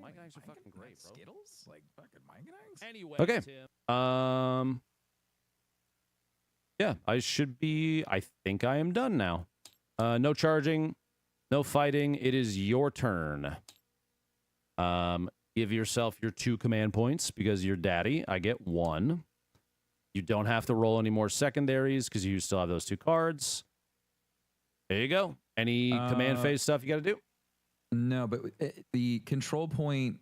Mike and Ike's are fucking great, bro. Skittles? Like fucking Mike and Ike's? Anyway, okay. Yeah, I think I am done now. No charging, no fighting. It is your turn. Give yourself your 2 command points because you're daddy. I get 1. You don't have to roll any more secondaries because you still have those 2 cards. There you go. Any command phase stuff you got to do? No, but the control point,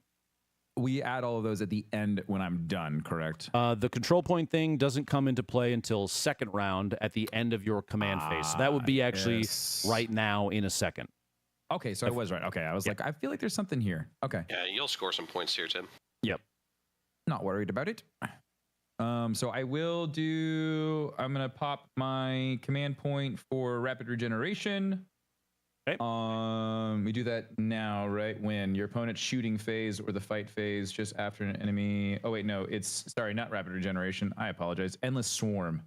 we add all of those at the end when I'm done, correct? The control point thing doesn't come into play until second round at the end of your command phase. So that would be actually right now in a second. Okay, so I was right. Okay, I was like, I feel like there's something here. Okay. Yeah, you'll score some points here, Tim. Yep. Not worried about it. So I will I'm going to pop my command point for rapid regeneration. Okay. We do that now, right? When your opponent's shooting phase or the fight phase just after an enemy. Oh, wait, no, sorry, not rapid regeneration. I apologize. Endless Swarm.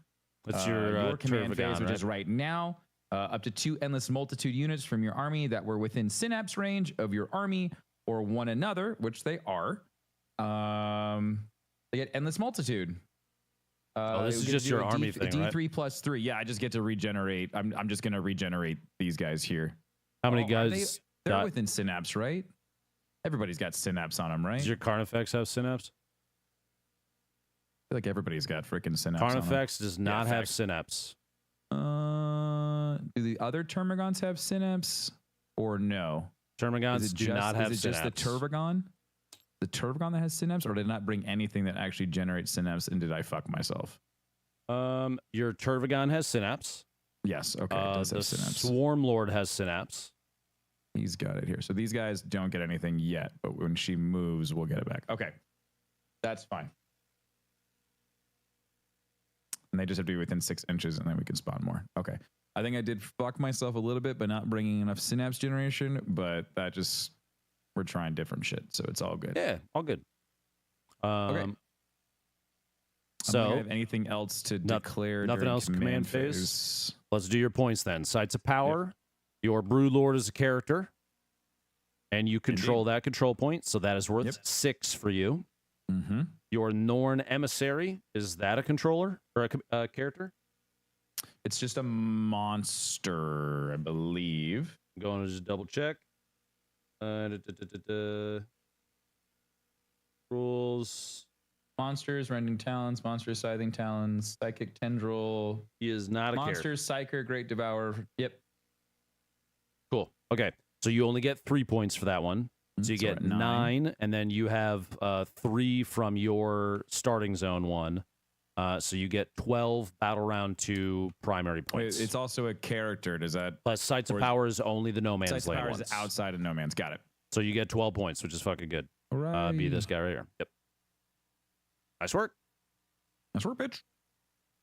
That's your command phase, right? which is right now. Up to 2 endless multitude units from your army that were within synapse range of your army or one another, which they are. They get endless multitude. This is just your army thing, right? D3 plus 3. Yeah, I just get to regenerate. I'm just going to regenerate these guys here. How many guys? They're within synapse, right? Everybody's got synapse on them, right? Does your Carnifex have synapse? I feel like everybody's got freaking synapse. Carnifex does not have synapse. Do the other Termagants have synapse or no? Termagants do not have synapse. Is it just the Tervagon? The Tervagon that has synapse, or did it not bring anything that actually generates synapse? And did I fuck myself? Your Tervagon has synapse. Yes. Okay. It does have synapse. Swarm Lord has synapse. He's got it here. So these guys don't get anything yet, but when she moves, we'll get it back. Okay. That's fine. And they just have to be within 6 inches, and then we can spawn more. Okay. I think I did fuck myself a little bit by not bringing enough synapse generation, but that just, we're trying different shit, so it's all good. Yeah, all good. Okay. So, have anything else to declare? Nothing else. Command phase. Let's do your points then. Sites of power. Yep. Your Brood Lord is a character, and you control that control point, so that is worth 6 for you. Mm-hmm. Your Norn Emissary, is that a controller or a character? It's just a monster, I believe. I'm going to just double check. Rules. Monsters, Rending Talons, Monsters, Scything Talons, Psychic Tendril. He is not a Monsters, Psyker, Great Devourer. Yep. Cool. Okay. So you only get 3 points for that one. So you get 9, and then you have 3 from your starting zone 1. So you get 12 battle round 2 primary points. Wait, it's also a character. Does that plus Sites of Power is only the No Man's Land Sites of Power ones. is outside of No Man's. Got it. So you get 12 points, which is fucking good. All right. Be this guy right here. Yep. Nice work. Nice work, bitch.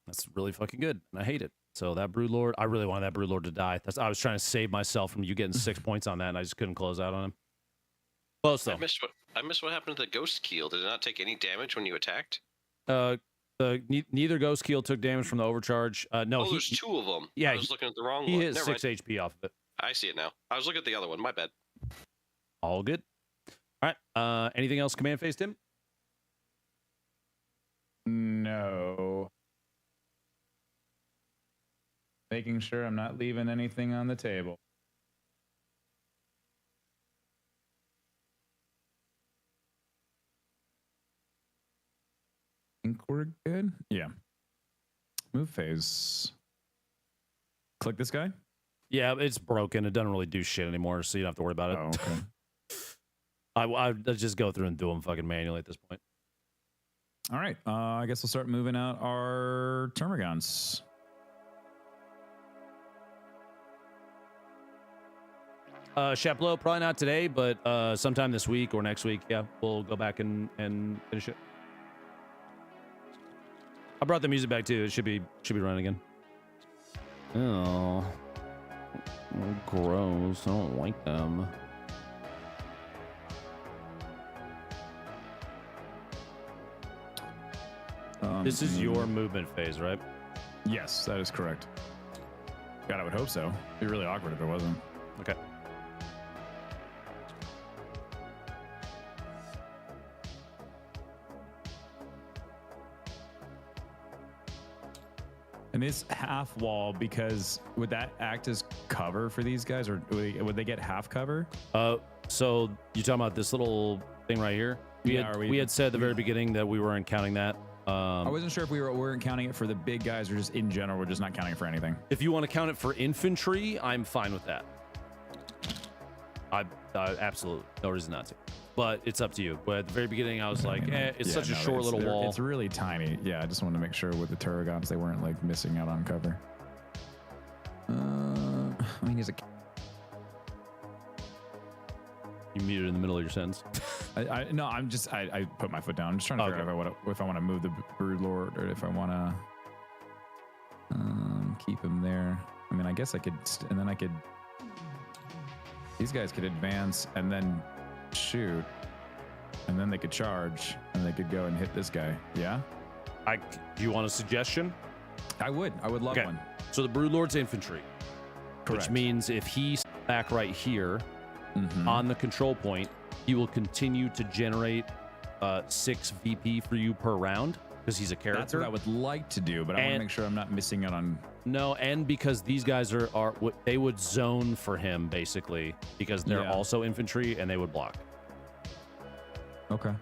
That's really fucking good, and I hate it. So that Brood Lord, I really wanted that Brood Lord to die. I was trying to save myself from you getting 6 points on that, and I just couldn't close out on him. Close though. I missed what happened to the Ghost Keel. Did it not take any damage when you attacked? Neither Ghost Keel took damage from the overcharge. No, there's 2 of them. Yeah, I was looking at the wrong one. He hit 6 HP off of it. I see it now. I was looking at the other one. My bad. All good. All right. Anything else command phase, Tim? No. Making sure I'm not leaving anything on the table. Think we're good? Yeah. Move phase. Click this guy? Yeah, it's broken. It doesn't really do shit anymore, so you don't have to worry about it. Oh, okay. I just go through and do them fucking manually at this point. All right. I guess we'll start moving out our Termagants. Chaplot, probably not today, but sometime this week or next week, yeah, we'll go back and finish it. I brought the music back too. It should be running again. Oh, gross! I don't like them. This is your movement phase, right? Yes, that is correct. God, I would hope so. It'd be really awkward if it wasn't. Okay. And this half wall, because would that act as cover for these guys, or would they get half cover? So you're talking about this little thing right here? We had said at the very beginning that we weren't counting that. I wasn't sure if we weren't counting it for the big guys or just in general. We're just not counting it for anything. If you want to count it for infantry, I'm fine with that. I absolutely no reason not to. But it's up to you. But at the very beginning, I was like, it's such a short little wall. It's really tiny. Yeah, I just wanted to make sure with the Terragons they weren't like missing out on cover. I mean, he's a. You muted in the middle of your sentence. No, I put my foot down. I'm just trying to figure out if I want to move the Brood Lord or if I want to keep him there. I mean, I guess I could, and then I could. These guys could advance and then shoot, and then they could charge, and they could go and hit this guy. Yeah. Do you want a suggestion? I would love one. So the Brood Lord's infantry. which means if he's back right here Mm-hmm. on the control point, he will continue to generate 6 VP for you per round because he's a character. That's what I would like to do, but I want to make sure I'm not missing out on. No, and because these guys are they would zone for him basically because they're also infantry and they would block. Okay.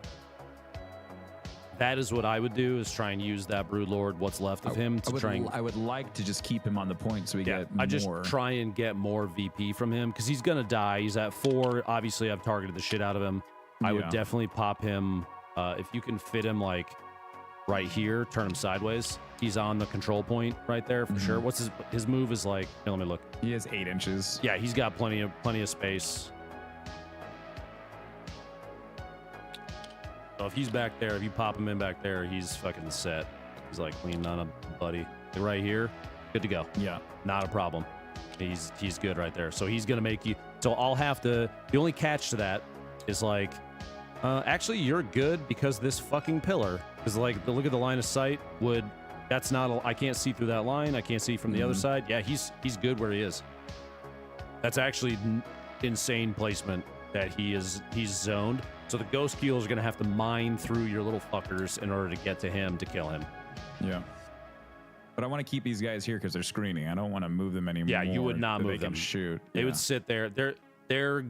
That is what I would do, is try and use that Broodlord, what's left of him, to try and... I would like to just keep him on the point so we get more. I just try and get more VP from him, because he's going to die. He's at 4. Obviously, I've targeted the shit out of him. I would definitely pop him. If you can fit him, like, right here, turn him sideways. He's on the control point right there, for sure. What's his move is like... Here, let me look. He has 8 inches. Yeah, he's got plenty of space. So if he's back there, if you pop him in back there, he's fucking set. He's like leaning on a buddy. Right here, good to go. Yeah. Not a problem. He's good right there. So he's gonna make you. So I'll have to. The only catch to that is like, actually you're good because this fucking pillar. Because like, look at the line of sight. That's not. I can't see through that line. I can't see from the other side. Yeah, he's good where he is. That's actually insane placement that he's zoned. So the ghost keelers are going to have to mine through your little fuckers in order to get to him to kill him. Yeah. But I want to keep these guys here because they're screening. I don't want to move them anymore. Yeah, you would not move them. Shoot. They would sit there. They're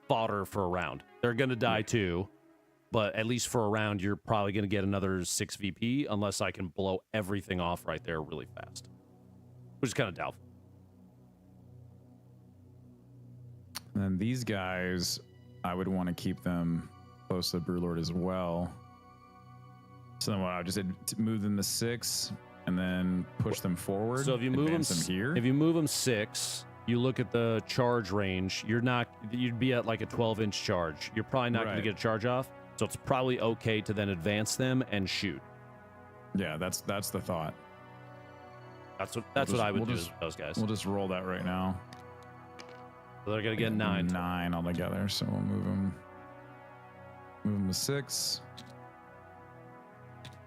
fodder for a round. They're going to die too, but at least for a round, you're probably going to get another 6 VP unless I can blow everything off right there really fast, which is kind of doubtful. And then these guys, I would want to keep them close to the Broodlord as well. So then what I just did, move them to 6 and then push them forward. So if you move them here, if you move them 6, you look at the charge range. You'd be at like a 12-inch charge. You're probably not going to get a charge off. So it's probably okay to then advance them and shoot. Yeah, that's the thought. That's what I would do with those guys. We'll just roll that right now. So they're gonna get 9. 9 altogether. So we'll move them to 6.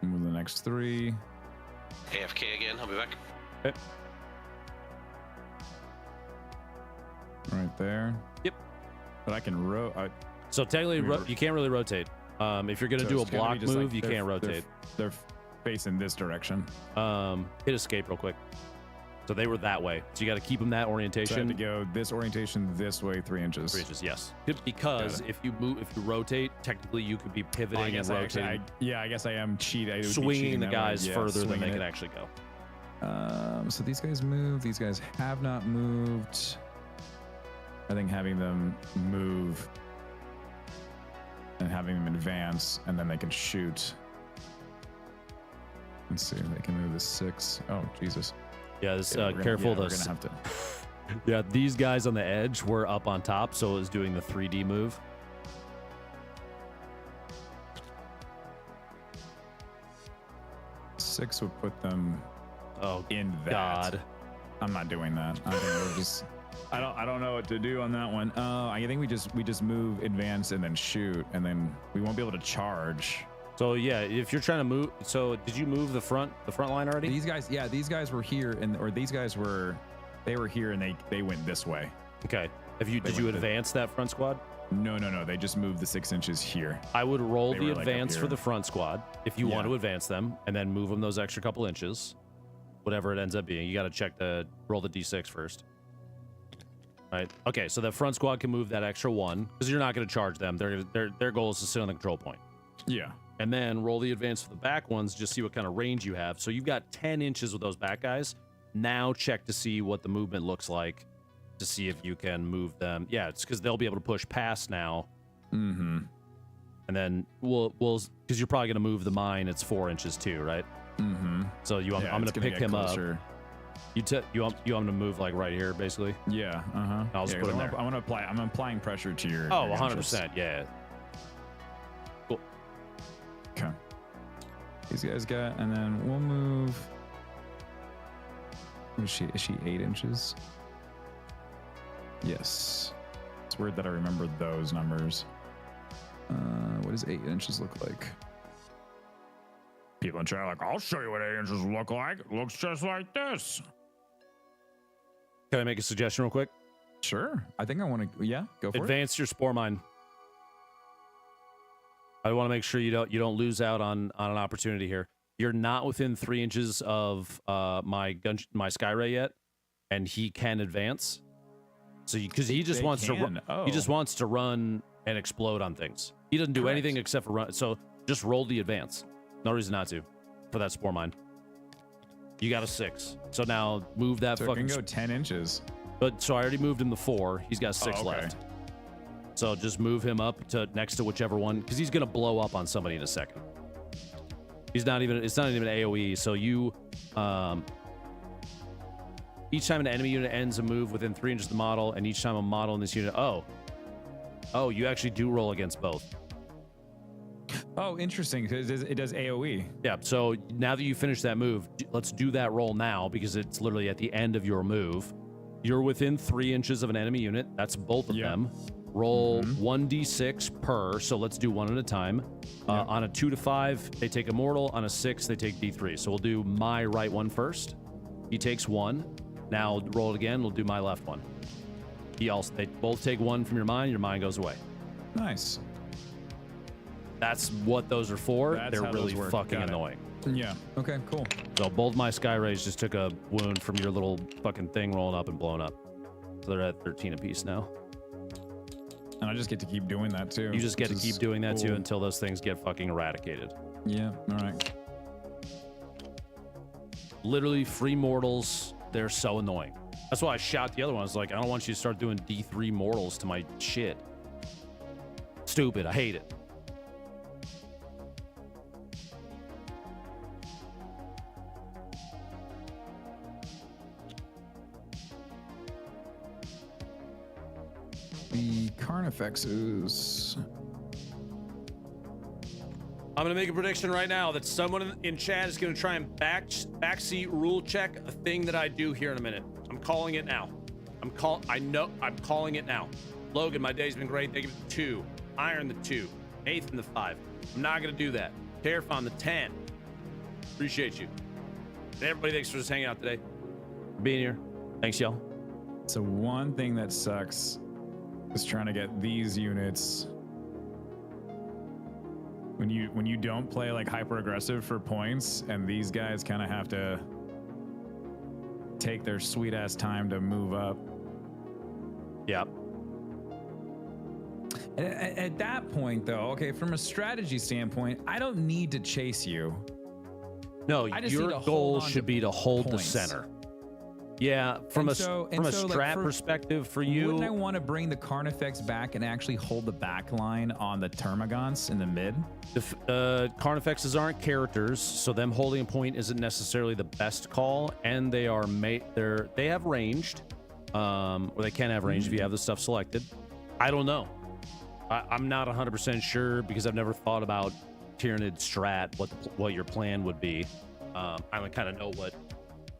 Move the next 3. AFK again. I'll be back. Okay. Right there. Yep. But I can rotate. So technically, you can't really rotate. If you're gonna do a block move, you can't rotate. They're facing this direction. Hit escape real quick. So they were that way. So you got to keep them that orientation. So I have to go this orientation this way 3 inches. 3 inches, yes. Because if you rotate, technically you could be pivoting and rotating. I guess I am cheating. Swinging the guys further than they can actually go. So these guys move. These guys have not moved. I think having them move and having them advance, and then they can shoot. Let's see. They can move the 6. Oh, Jesus. Yeah, this careful. We're gonna have to. Yeah, these guys on the edge were up on top, so it was doing the 3D move. Six would put them in that. God. I'm not doing that. I think we're just I don't know what to do on that one. I think we just move, advance, and then shoot, and then we won't be able to charge. So yeah, if you're trying to move, so did you move the front line already? These guys were here, they were here, and they went this way. Okay. Did you advance that front squad? No. They just moved the 6 inches here. I would roll the advance for the front squad if you want to advance them, and then move them those extra couple inches, whatever it ends up being. You got to roll the d6 first. Right. Okay. So the front squad can move that extra 1 because you're not going to charge them. Their goal is to sit on the control point. Yeah. And then roll the advance for the back ones, just see what kind of range you have. So you've got 10 inches with those back guys. Now check to see what the movement looks like to see if you can move them. Yeah, it's because they'll be able to push past now. Mm-hmm. And then we'll because you're probably going to move the mine. It's 4 inches too, right? Mm-hmm. So I'm going to pick him closer. Up. You want him to move like right here, basically? Yeah. Uh-huh. I'll just put him there. I'm applying pressure to your. Oh, 100%. Yeah. Okay. These guys got, and then we'll move. Is she 8 inches? Yes. It's weird that I remember those numbers. What does 8 inches look like? People in chat are like, I'll show you what 8 inches look like. It looks just like this. Can I make a suggestion real quick? Sure. I think I want to. Yeah, go for it. Advance your spore mine. I want to make sure you don't lose out on an opportunity here. You're not within 3 inches of my sky ray yet, and he can advance. So because he just wants to run and explode on things. He doesn't do anything except for run. So just roll the advance. No reason not to for that spore mine. You got a 6. So now move that so fucking. It can go 10 inches. But so I already moved him to 4. He's got 6 left. So just move him up to next to whichever one, because he's gonna blow up on somebody in a second. It's not even AoE. So you, each time an enemy unit ends a move within 3 inches of the model, and each time a model in this unit, you actually do roll against both. Oh, interesting. It does AoE. Yeah. So now that you finish that move, let's do that roll now, because it's literally at the end of your move. You're within 3 inches of an enemy unit. That's both of them. Roll 1d6 per, so let's do one at a time. On a 2 to 5, they take a mortal. On a 6, they take d3. So we'll do my right one first. He takes 1. Now roll it again. We'll do my left one. They both take 1 from your mind goes away. Nice. That's what those are for. That's They're really fucking annoying. Yeah. Okay, cool. So both my sky rays just took a wound from your little fucking thing rolling up and blowing up. So they're at 13 apiece now. And I just get to keep doing that too. You just get to keep doing that too until those things get fucking eradicated. Yeah, all right. Literally, free mortals, they're so annoying. That's why I shot the other one. I was like, I don't want you to start doing D3 mortals to my shit. Stupid. I hate it. The Carnifexes. I'm going to make a prediction right now that someone in chat is going to try and backseat rule check a thing that I do here in a minute. I'm calling it now. I'm calling it now. Logan, my day's been great. They give it the 2. Iron the 2. Eighth and the 5. I'm not going to do that. Terrifon the 10. Appreciate you. And everybody, thanks for just hanging out today. For being here. Thanks, y'all. So one thing that sucks is trying to get these units when you don't play like hyper aggressive for points, and these guys kind of have to take their sweet ass time to move up. Yep. At that point, though, okay, from a strategy standpoint, I don't need to chase you. No, your goal should be to hold the points. center. Yeah, from a strat perspective for you. Wouldn't I want to bring the Carnifex back and actually hold the back line on the Termagants in the mid? Carnifexes aren't characters, so them holding a point isn't necessarily the best call, and they have ranged, or they can have range if you have the stuff selected. I don't know. I'm not 100% sure because I've never thought about Tyranid strat, what your plan would be. I kind of know what.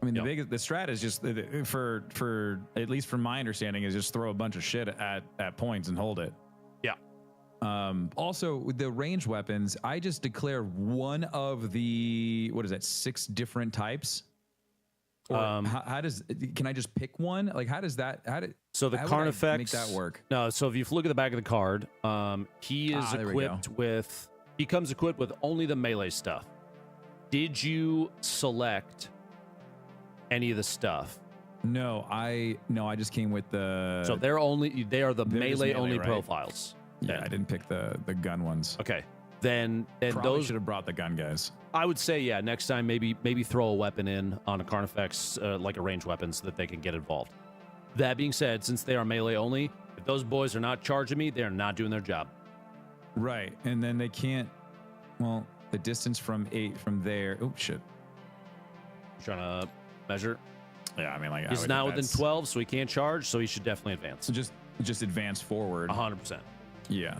I mean, the strat is just for at least from my understanding is just throw a bunch of shit at points and hold it. Yeah. Also, with the range weapons, I just declare one of the 6 different types. Or can I just pick one? Like, so the Carnifex make that work? No. So if you look at the back of the card, he is equipped with. He comes equipped with only the melee stuff. Did you select any of the stuff? No, I just came with the. So they are the melee only right? profiles. Yeah, I didn't pick the gun ones. Okay, then Probably those should have brought the gun guys. I would say next time maybe throw a weapon in on a Carnifex, like a ranged weapon, so that they can get involved. That being said, since they are melee only, if those boys are not charging me, they're not doing their job. Right, and then they can't. Well, the distance from there. Oh shit! Trying to measure. Yeah, I mean, like he's not within 12, so he can't charge. So he should definitely advance. So just advance forward. 100%. Yeah.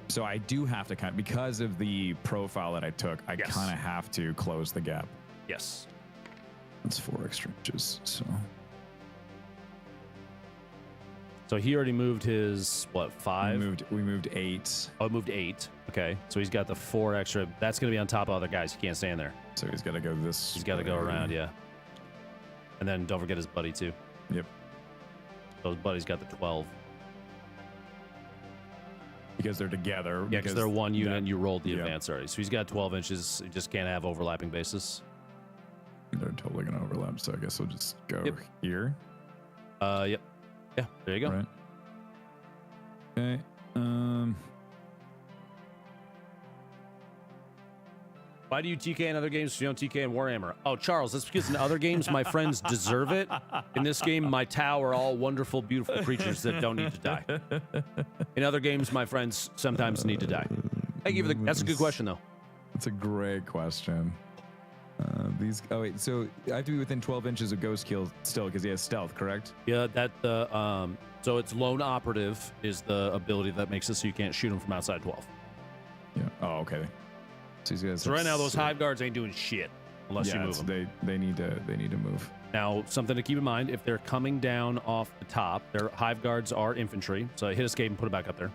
So I do have to because of the profile that I took, I kind of have to close the gap. Yes. That's 4 extra inches. So he already moved his 5? We moved 8. Oh, moved 8. Okay. So he's got the 4 extra. That's going to be on top of other guys. He can't stand there. So he's got to go this. He's got to go around, yeah. And then don't forget his buddy too. Yep. So his buddy's got the 12. Because they're together. Yeah, because they're one unit and you rolled the yeah. advance already. So he's got 12 inches. You just can't have overlapping bases. They're totally gonna overlap, so I guess we'll just go Yep. here. Yep. Yeah, there you go. Right. Okay. Why do you TK in other games if you don't TK in Warhammer? Oh, Charles, that's because in other games my friends deserve it. In this game, my Tau are all wonderful, beautiful creatures that don't need to die. In other games, my friends sometimes need to die. Thank you for that's a good question, though. That's a great question. Oh wait, so I have to be within 12 inches of ghost kill still because he has stealth, correct? Yeah, that so it's lone operative is the ability that makes it so you can't shoot him from outside 12. Yeah. Oh, okay. So he's got So right now those hive guards ain't doing shit unless you move them. They need to move. Now, something to keep in mind, if they're coming down off the top, their hive guards are infantry. So hit escape and put it back up there.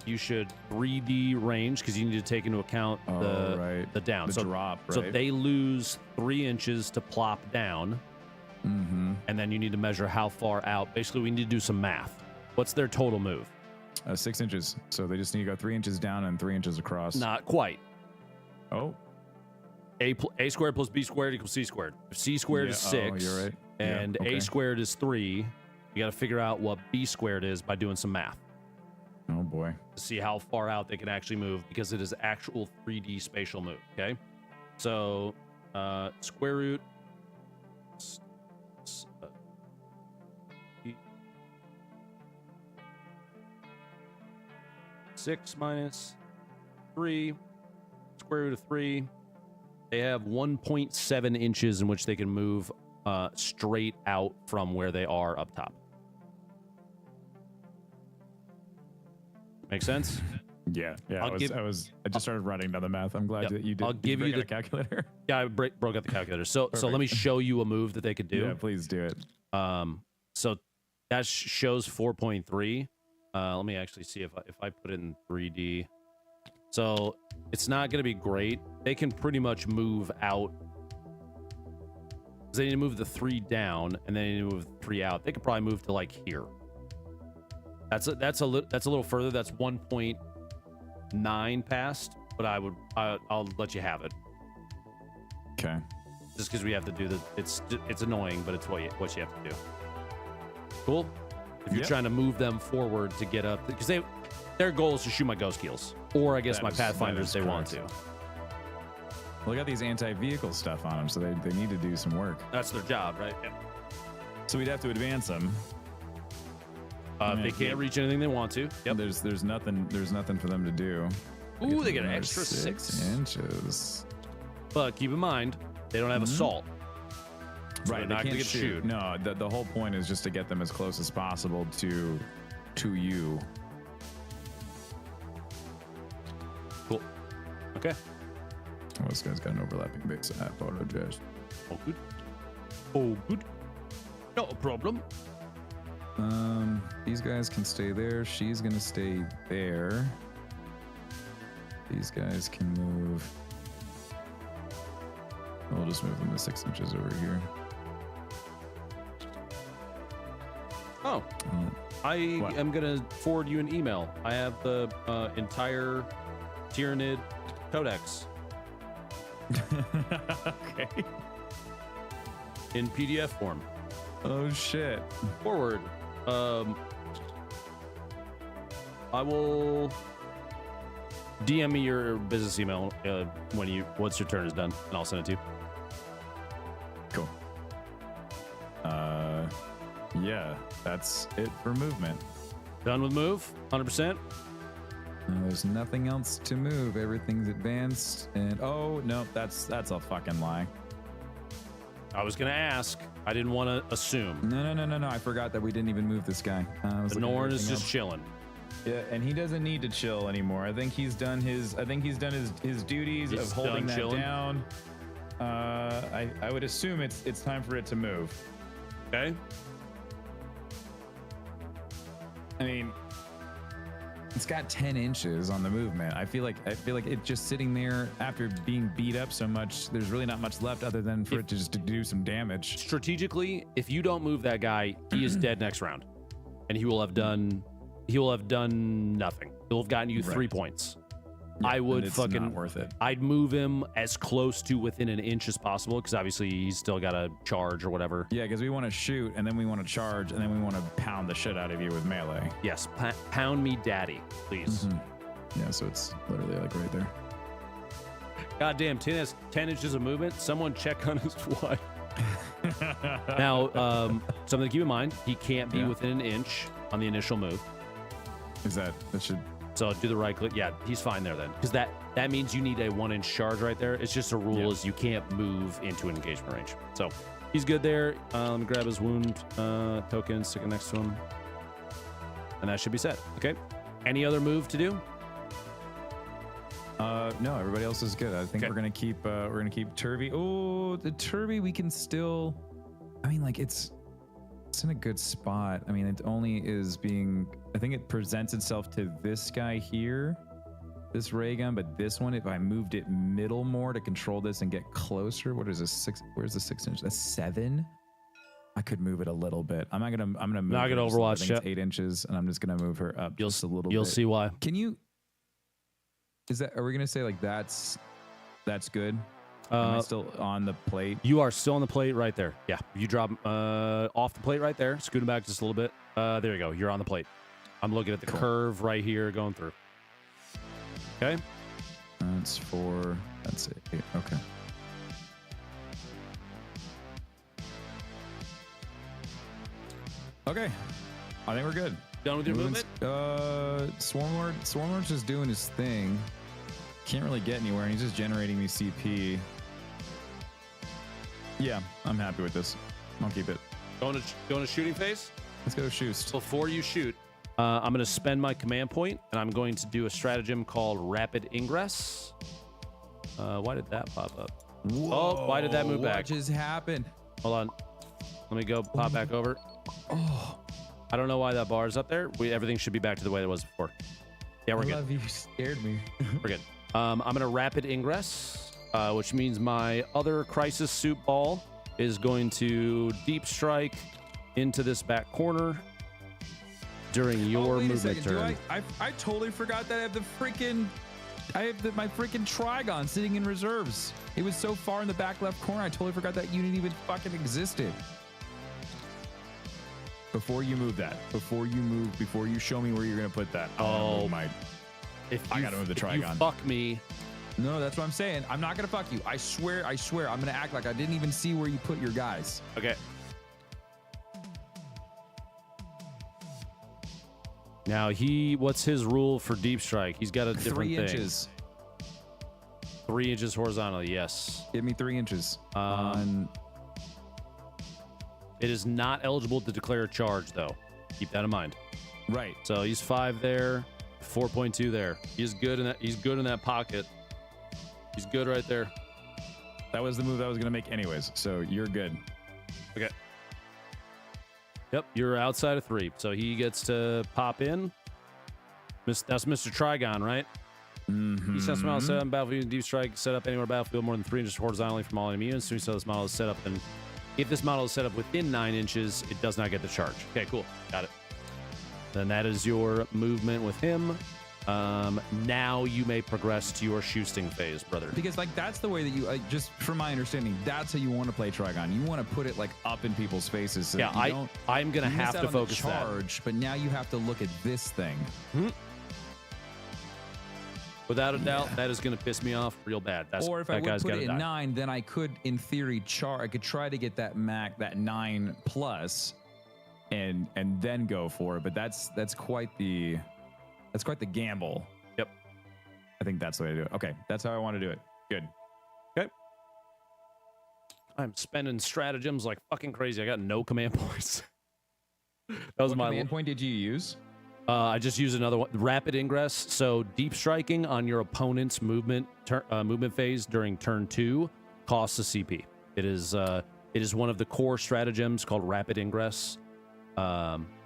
You should 3D range because you need to take into account the down. The drop, right? So they lose 3 inches to plop down. Mm-hmm. And then you need to measure how far out. Basically, we need to do some math. What's their total move? 6 inches. So they just need to go 3 inches down and 3 inches across. Not quite. Oh. A squared plus B squared equals C squared. If C squared is 6, you're right. and okay. A squared is 3, you got to figure out what B squared is by doing some math. Oh boy. To see how far out they can actually move because it is actual 3D spatial move. Okay, so square root. 6 minus 3, square root of 3. They have 1.7 inches in which they can move straight out from where they are up top. Make sense? Yeah. I I just started writing down the math. I'm glad that you did. I'll give you the calculator. Yeah, I broke out the calculator. So let me show you a move that they could do. Yeah, please do it. So that shows 4.3. Let me actually see if I put it in 3D. So it's not going to be great. They can pretty much move out. They need to move the 3 down, and then they need to move the 3 out. They could probably move to like here. That's a little further. That's 1.9 past, but I'll let you have it. Okay. Just because we have to do the it's annoying, but it's what you have to do. Cool. If you're trying to move them forward to get up, because their goal is to shoot my ghost keels, or I guess my pathfinders they want to. Well, they got these anti-vehicle stuff on them, so they need to do some work. That's their job, right? Yeah. So we'd have to advance them. They can't reach anything they want to. Yep. There's nothing for them to do. Ooh, they get an extra 6 inches. But keep in mind, they don't have assault. So Right, they're not they going can't to get shoot. No, the whole point is just to get them as close as possible to you. Cool. Okay. Oh, this guy's got an overlapping base. I apologize. Oh, good. Oh, good. Not a problem. These guys can stay there. She's gonna stay there. These guys can move. We'll just move them to 6 inches over here. Oh, I am going to forward you an email. I have the entire Tyranid codex. Okay. In PDF form. Oh shit. Forward. I will DM me your business email once your turn is done, and I'll send it to you. Cool. Yeah, that's it for movement. Done with move, 100%. There's nothing else to move. Everything's advanced. And oh no, that's a fucking lie. I was gonna ask. I didn't want to assume. No. I forgot that we didn't even move this guy. The Norn is just chilling. Yeah, and he doesn't need to chill anymore. I think he's done his duties He's of holding that chilling. down. I would assume it's time for it to move. Okay. I mean, It's got 10 inches on the movement. I feel like it just sitting there after being beat up so much. There's really not much left other than for it to just to do some damage. Strategically, if you don't move that guy, he is dead next round, and he will have done nothing. He'll have gotten you 3 points. Yeah, I would it's fucking not worth it. I'd move him as close to within an inch as possible, because obviously he's still got to charge or whatever. Yeah, because we want to shoot, and then we want to charge, and then we want to pound the shit out of you with melee. Yes, pound me daddy, please. Yeah, so it's literally like right there. Goddamn, 10 has 10 inches of movement. Someone check on his wife. Now, something to keep in mind, he can't be within an inch on the initial move. Is that should... So do the right click. Yeah, he's fine there then, because that means you need a 1-inch charge right there. It's just a rule is you can't move into an engagement range. So he's good there. Let me grab his wound token, stick it next to him, and that should be set. Okay. Any other move to do? No, everybody else is good. I think we're gonna keep Turvy. Oh, the Turvy we can still. I mean, like it's in a good spot. I mean, it only is being. I think it presents itself to this guy here, this ray gun, but this one, if I moved it middle more to control this and get closer, what is this 6? Where's the 6 inch? That's 7. I could move it a little bit. I'm gonna move. Not gonna Overwatch. I think it's 8 inches, and I'm just gonna move her up just a little bit. You'll see why. Can you? Are we gonna say like that's good? Am I still on the plate? You are still on the plate right there. Yeah, you drop off the plate right there. Scoot him back just a little bit. There you go. You're on the plate. I'm looking at the curve right here going through. Okay. That's 4. That's 8. Okay. Okay. I think we're good. Done with your movement? Swarmlord's just doing his thing. Can't really get anywhere, and he's just generating me CP. Yeah, I'm happy with this. I'll keep it. Going to shooting phase? Let's go shoot. Before you shoot, I'm going to spend my command point, and I'm going to do a stratagem called Rapid Ingress. Why did that pop up? Whoa, oh, why did that move back? What just happened? Hold on. Let me go pop back over. Oh, I don't know why that bar is up there. Everything should be back to the way it was before. Yeah, we're good. I love you. Scared me. We're good. I'm going to Rapid Ingress, which means my other Crisis Soup ball is going to deep strike into this back corner during your movement turn. I totally forgot that I have my freaking Trigon sitting in reserves. It was so far in the back left corner. I totally forgot that unit even fucking existed. Before you move that, before you show me where you're gonna put that. Oh my! I gotta move the Trigon. You fuck me. No, that's what I'm saying. I'm not gonna fuck you. I swear. I'm gonna act like I didn't even see where you put your guys. Okay. Now what's his rule for deep strike? He's got a different 3 thing. inches. 3 inches horizontally, yes. Give me 3 inches. It is not eligible to declare a charge, though. Keep that in mind. Right. So he's 5 there, 4.2 there. He's good in that. He's good in that pocket. He's good right there. That was the move I was gonna make anyways. So you're good. Okay. Yep, you're outside of 3, so he gets to pop in. That's Mr. Trigon, right? Mm-hmm. He sets a model set up battlefield deep strike set up anywhere battlefield more than 3 inches horizontally from all enemy units. So this model is set up, and if this model is set up within 9 inches, it does not get the charge. Okay, cool, got it. Then that is your movement with him. Now you may progress to your shooting phase, brother. Because like that's the way that you just from my understanding, that's how you want to play Trigon. You want to put it like up in people's faces. So yeah, I'm gonna have to focus charge, but now you have to look at this thing. Mm-hmm. Without a doubt, that is gonna piss me off real bad. Or if I would put it in 9, then I could, in theory, I could try to get that 9 plus, and then go for it. But that's quite the gamble. Yep. I think that's the way to do it. Okay, that's how I want to do it. Good. Okay. I'm spending stratagems like fucking crazy. I got no command points. That was what my command point did you use? I just used another one. Rapid Ingress. So deep striking on your opponent's movement phase during turn 2 costs a CP. It is one of the core stratagems called Rapid Ingress.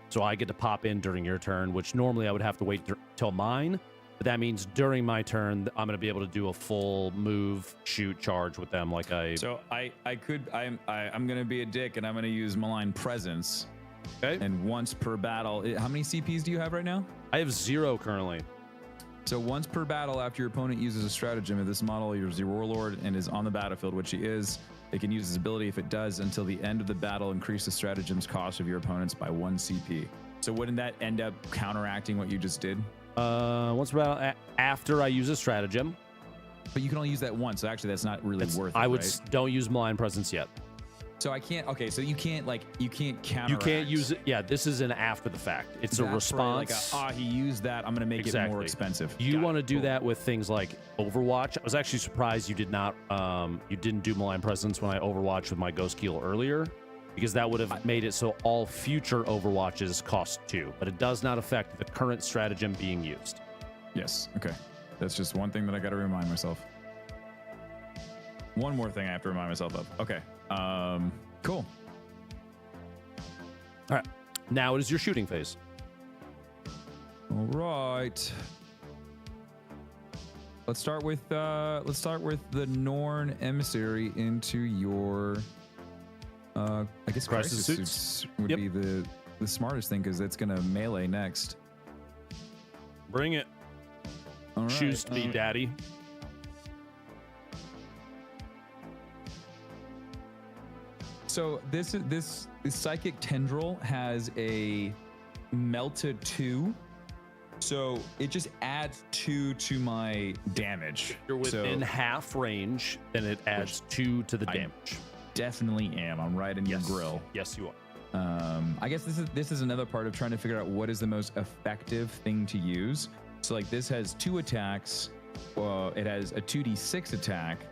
So I get to pop in during your turn, which normally I would have to wait till mine. But that means during my turn, I'm going to be able to do a full move, shoot, charge with them like I... So I'm going to be a dick, and I'm going to use Malign Presence. Okay. And once per battle... How many CPs do you have right now? I have 0 currently. So once per battle, after your opponent uses a stratagem, if this model is your warlord and is on the battlefield, which he is, it can use his ability. If it does, until the end of the battle, increase the stratagem's cost of your opponents by 1 CP. So wouldn't that end up counteracting what you just did? Once per battle, after I use a stratagem. But you can only use that once, so actually that's not really worth it, I would right? don't use Malign Presence yet. So I can't. Okay, so you can't counteract. You can't use it. Yeah, this is an after the fact. It's a response. Like he used that. I'm going to make it more expensive. You want to do that with things like Overwatch. I was actually surprised you did not. You didn't do Malign Presence when I Overwatched with my Ghost Keel earlier, because that would have made it so all future Overwatches cost 2, but it does not affect the current stratagem being used. Yes. Okay. That's just one thing that I got to remind myself. One more thing I have to remind myself of. Okay. Cool. All right. Now it is your shooting phase. All right. Let's start with the Norn emissary into your I guess crisis suits would be the smartest thing, because it's gonna melee next. Bring it. All right. Choose to be daddy. So this psychic tendril has a melted 2, so it just adds 2 to my damage. If you're within half range, then it adds 2 to the damage. Definitely am. I'm right in your grill. Yes, you are. I guess this is another part of trying to figure out what is the most effective thing to use. So like this has 2 attacks. It has a 2d6 attack.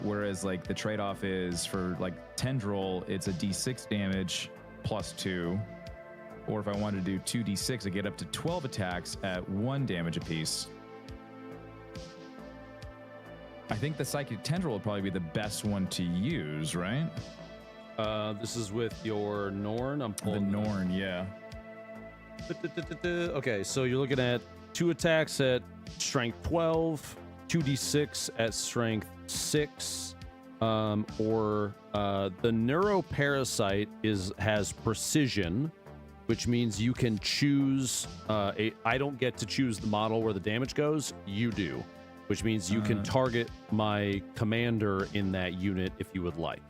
Whereas like the trade-off is for like tendril, it's a d6 damage plus 2. Or if I wanted to do 2d6, I get up to 12 attacks at 1 damage apiece. I think the psychic tendril would probably be the best one to use, right? This is with your Norn. I'm pulling the Norn, yeah. Okay, so you're looking at 2 attacks at strength 12, 2d6 at strength 6, or the neuroparasite has precision, which means you can choose. I don't get to choose the model where the damage goes. You do, which means you can target my commander in that unit if you would like.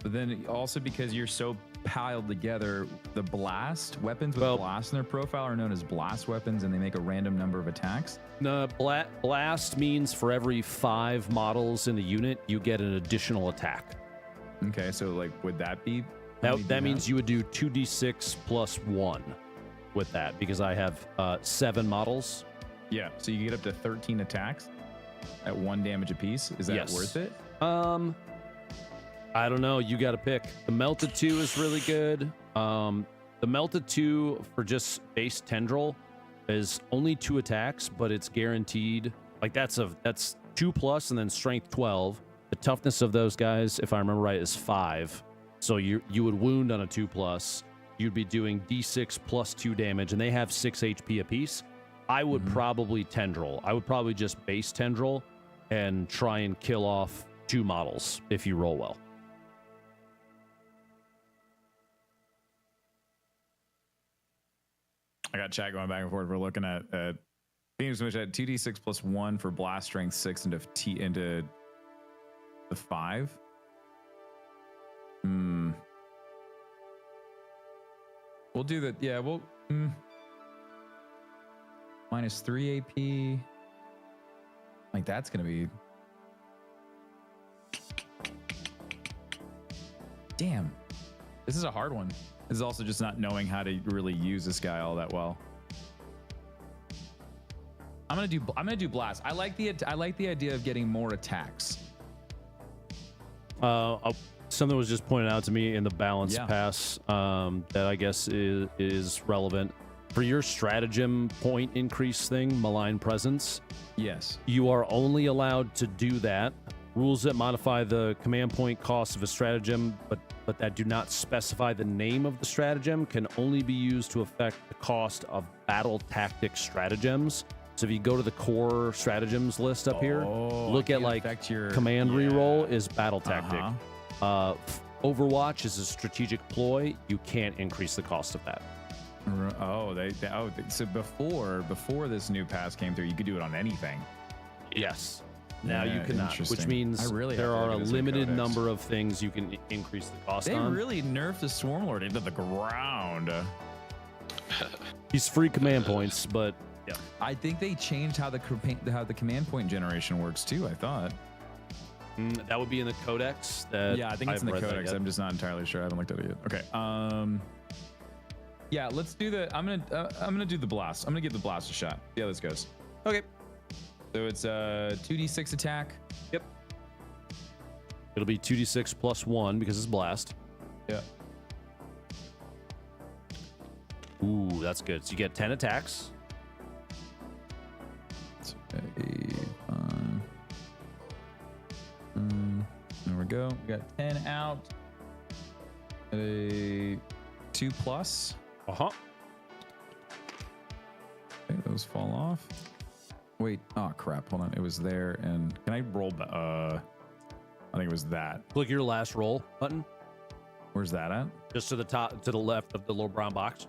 But then also, because you're so piled together, the blast weapons with blast in their profile are known as blast weapons, and they make a random number of attacks. No, blast means for every 5 models in the unit, you get an additional attack. Okay, so like, would that be? That means you would do 2d6 plus 1 with that, because I have 7 models. Yeah, so you get up to 13 attacks at 1 damage apiece. Is that worth it? I don't know. You got to pick. The Melted 2 is really good. The Melted 2 for just base tendril is only 2 attacks, but it's guaranteed. Like that's 2+ and then strength 12. The toughness of those guys, if I remember right, is 5. So you would wound on a 2+. You'd be doing d6 plus 2 damage, and they have 6 HP apiece. I would probably tendril. I would probably just base tendril and try and kill off 2 models if you roll well. I got chat going back and forth. We're looking at themes which had 2d6 plus 1 for blast strength 6 into the 5. We'll do that. Yeah, we'll minus 3 AP. Like that's gonna be damn. This is a hard one. This is also just not knowing how to really use this guy all that well. I'm gonna do blast. I like the idea of getting more attacks. Something was just pointed out to me in the balance pass that I guess is relevant for your stratagem point increase thing. Malign Presence. Yes. You are only allowed to do that Rules that modify the command point cost of a stratagem, but that do not specify the name of the stratagem, can only be used to affect the cost of battle tactic stratagems. So if you go to the core stratagems list up here, look at like command reroll is battle tactic. Overwatch is a strategic ploy. You can't increase the cost of that. So before this new pass came through, you could do it on anything. Yes. Now Yeah, you cannot, which interesting. means I really there have to are a look at this limited codex. number of things you can increase the cost They on. really nerfed the Swarmlord into the ground. He's free command points, but yeah. I think they changed how the command point generation works too. I thought. That would be in the codex. That Yeah, I think it's in the haven't read that codex. yet. I'm just not entirely sure. I haven't looked at it yet. Okay. Yeah, let's do the. I'm gonna do the blast. I'm gonna give the blast a shot. See how this goes. Okay. So it's a 2d6 attack. Yep. It'll be 2d6 plus 1 because it's blast. Yeah. Ooh, that's good. So you get 10 attacks. There we go. We got 10 out. A 2+. Uh-huh. Okay, those fall off. Wait, oh crap, hold on. It was there, and can I roll I think it was that. Click your last roll button. Where's that at? Just to the top, to the left of the little brown box.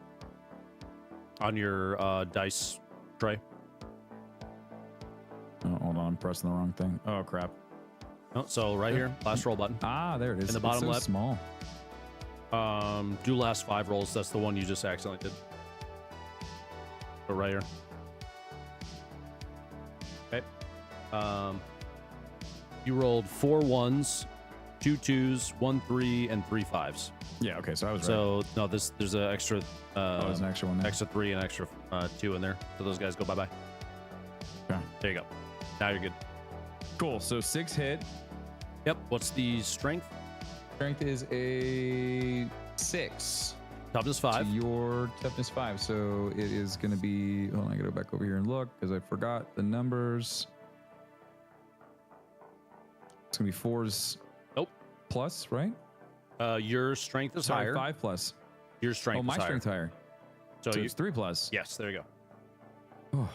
On your dice tray. Oh, hold on, I'm pressing the wrong thing. Oh crap. Oh, so right here, last roll button. Ah, there it is. In the It's bottom so left. small. Do last 5 rolls. That's the one you just accidentally did. So right here. Okay. You rolled 4 1s, 2 2s, 1 3, and 3 5s. Yeah, okay, so I was right. So no, there's an extra. There's an extra one there. Extra 3 and extra 2 in there. So those guys go bye bye. Okay. There you go. Now you're good. Cool. So 6 hit. Yep. What's the strength? Strength is a 6. Toughness 5. To your toughness 5. So it is going to be. Hold on, I got to go back over here and look because I forgot the numbers. It's going to be 4s. Nope. Plus, right? Your strength is Sorry, higher. 5 plus. Your strength. Oh, my is higher. strength higher. So, So you, it's 3 plus. yes, there you go. Oh.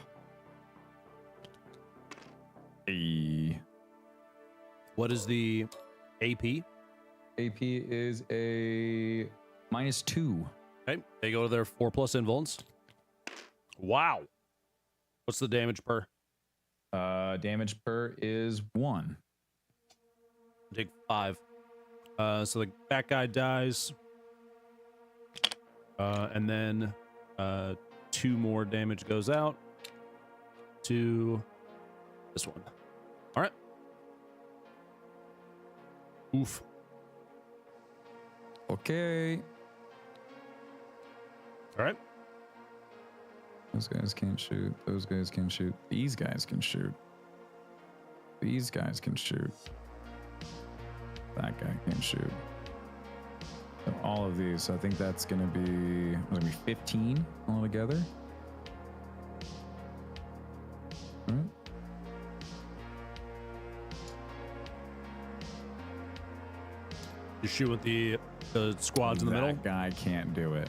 A. What is the AP? AP is a -2. Okay, they go to their 4+ invulns. Wow. What's the damage per? Damage per is 1. Take 5. So the that guy dies. And then 2 more damage goes out to this one. All right. Oof. Okay. All right. Those guys can't shoot. Those guys can shoot. These guys can shoot. These guys can shoot. That guy can shoot. So all of these. I think that's going to be 15 altogether. All right. You shoot with the squads in the middle. That guy can't do it.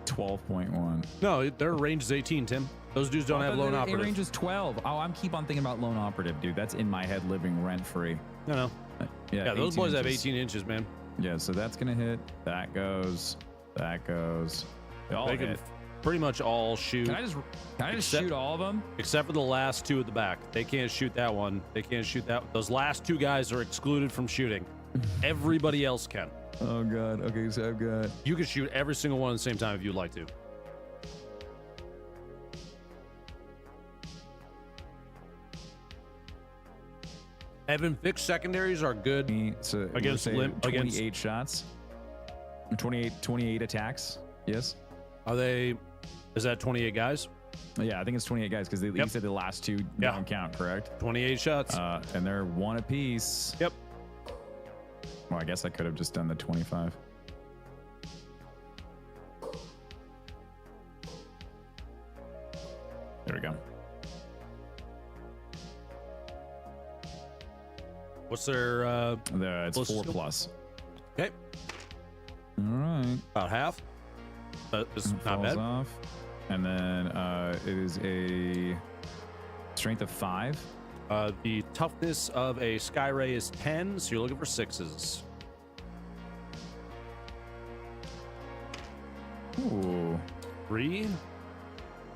12.1. No, their range is 18, Tim. Those dudes don't have lone operative. Range is 12. Oh, I'm keep on thinking about lone operative, dude. That's in my head living rent free. No. Yeah, those 18 boys have inches. 18 inches, man. Yeah, so that's gonna hit. That goes. That goes. They all They can hit. pretty much all shoot. Can I just Except- shoot all of them? Except for the last 2 at the back. They can't shoot that one. They can't shoot that. Those last 2 guys are excluded from shooting. Everybody else can. Oh god. Okay, so I've got. You can shoot every single one at the same time if you'd like to. Evan, fixed secondaries are good. So Against we're saying limp- 28 against- shots. 28 attacks. Yes. Are they? Is that 28 guys? Yeah, I think it's 28 guys because you Yep. said the last 2 Yeah. don't count, correct? 28 shots. And they're 1 apiece. Yep. Well, I guess I could have just done the 25. There we go. What's their It's plus 4 skill? plus. Okay, All right. about half. It's It not falls bad. off. And then it is a strength of 5. The toughness of a sky ray is 10, so you're looking for 6s. Ooh. 3.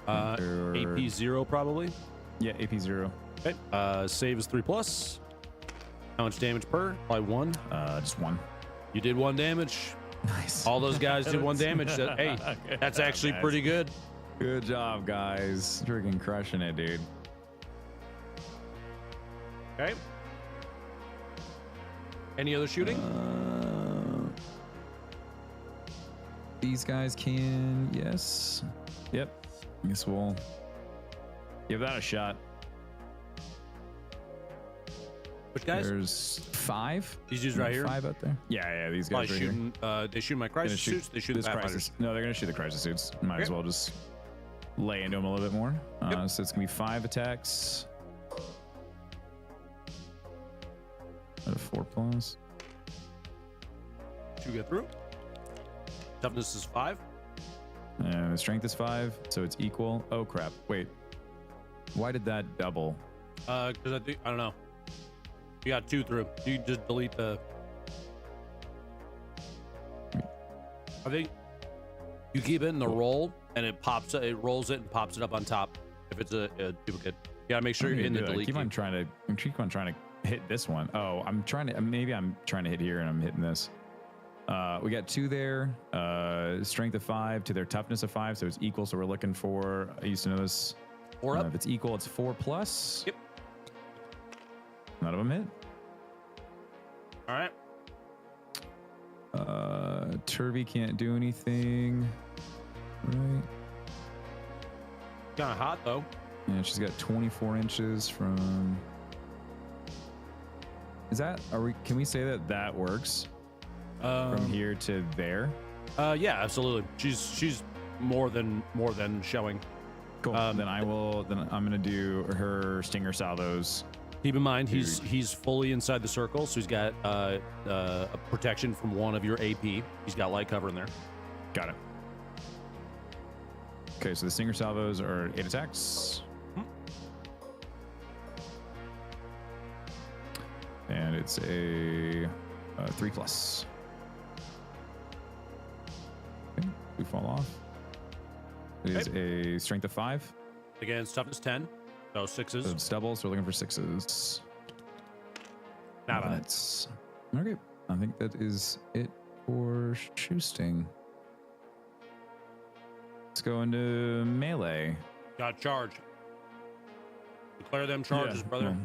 Or- AP 0 probably. Yeah, AP 0. Okay. Save is 3 plus. How much damage per? Probably 1. Just 1. You did 1 damage. Nice. All those guys did 1 damage. Hey, that's actually pretty good. Good job, guys. Freaking crushing it, dude. Okay. Any other shooting? These guys can, yes. Yep. I guess we'll give that a shot. Which guys? There's 5. These dudes right here? 5 out there. Yeah, these Probably guys right shooting. They shoot my here. crisis suits. They shoot the this Pathfinders. crisis. No, they're gonna shoot the crisis suits. Might as Okay. well just lay into them a little bit more. Yep. So it's gonna be 5 attacks. At a 4 plus. 2 get through. Toughness is 5. And the strength is 5, so it's equal. Oh crap! Wait, why did that double? Because I don't know. You got 2 through. You just delete the. I think you keep it in the roll, and it pops. It rolls it and pops it up on top. If it's a duplicate, you gotta make sure you're in the delete. Keep on trying to hit this one. Oh, maybe I'm trying to hit here and I'm hitting this. We got 2 there. Strength of 5 to their toughness of 5, so it's equal. So we're looking for. I used to know this. 4 up. If it's equal, it's 4 plus. Yep. None of them hit. All right. Turvy can't do anything. Right. Kind of hot though. Yeah, she's got 24 inches from. Is that? Can we say that works from here to there? Yeah, absolutely. She's more than showing. Cool. Then I'm gonna do her stinger salvos. Keep in mind he's fully inside the circle, so he's got a protection from one of your AP. He's got light cover in there. Got it. Okay, so the stinger salvos are 8 attacks. And it's a 3 plus. Okay, we fall off. It is a strength of 5. Against toughness 10, so 6s. So it's double, so we're looking for 6s. Not bad. That's okay. I think that is it for Shoesting. Let's go into melee. Got charge. Declare them charges, brother.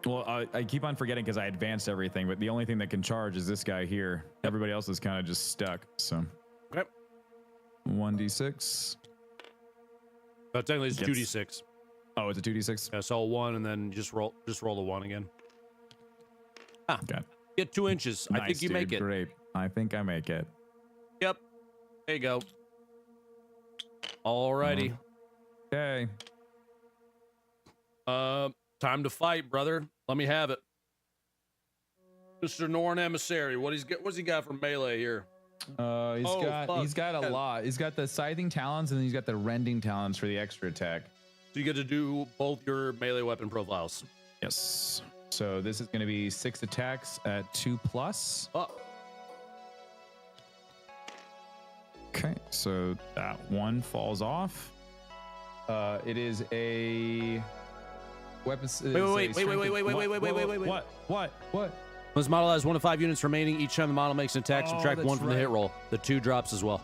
Well, I keep on forgetting because I advanced everything, but the only thing that can charge is this guy here. Everybody else is kind of just stuck. So, Okay. 1d6. But technically it's 2d6. Oh, it's a 2d6. Yeah, so 1 and then just roll the 1 again. Okay. Get 2 inches. I think you dude. make it. Great. I think I make it. Yep. There you go. Alrighty. Okay. Time to fight, brother. Let me have it. Mr. Norn Emissary, what's he got for melee here? He's got a lot. He's got the scything talons and then he's got the rending talons for the extra attack. So you get to do both your melee weapon profiles. Yes. So this is going to be 6 attacks at 2 plus. Oh. Okay, so that one falls off. It is a weapon. Wait. What? This model has 1 to 5 units remaining. Each time the model makes an attack, subtract that's 1 from the right. hit roll. The 2 drops as well.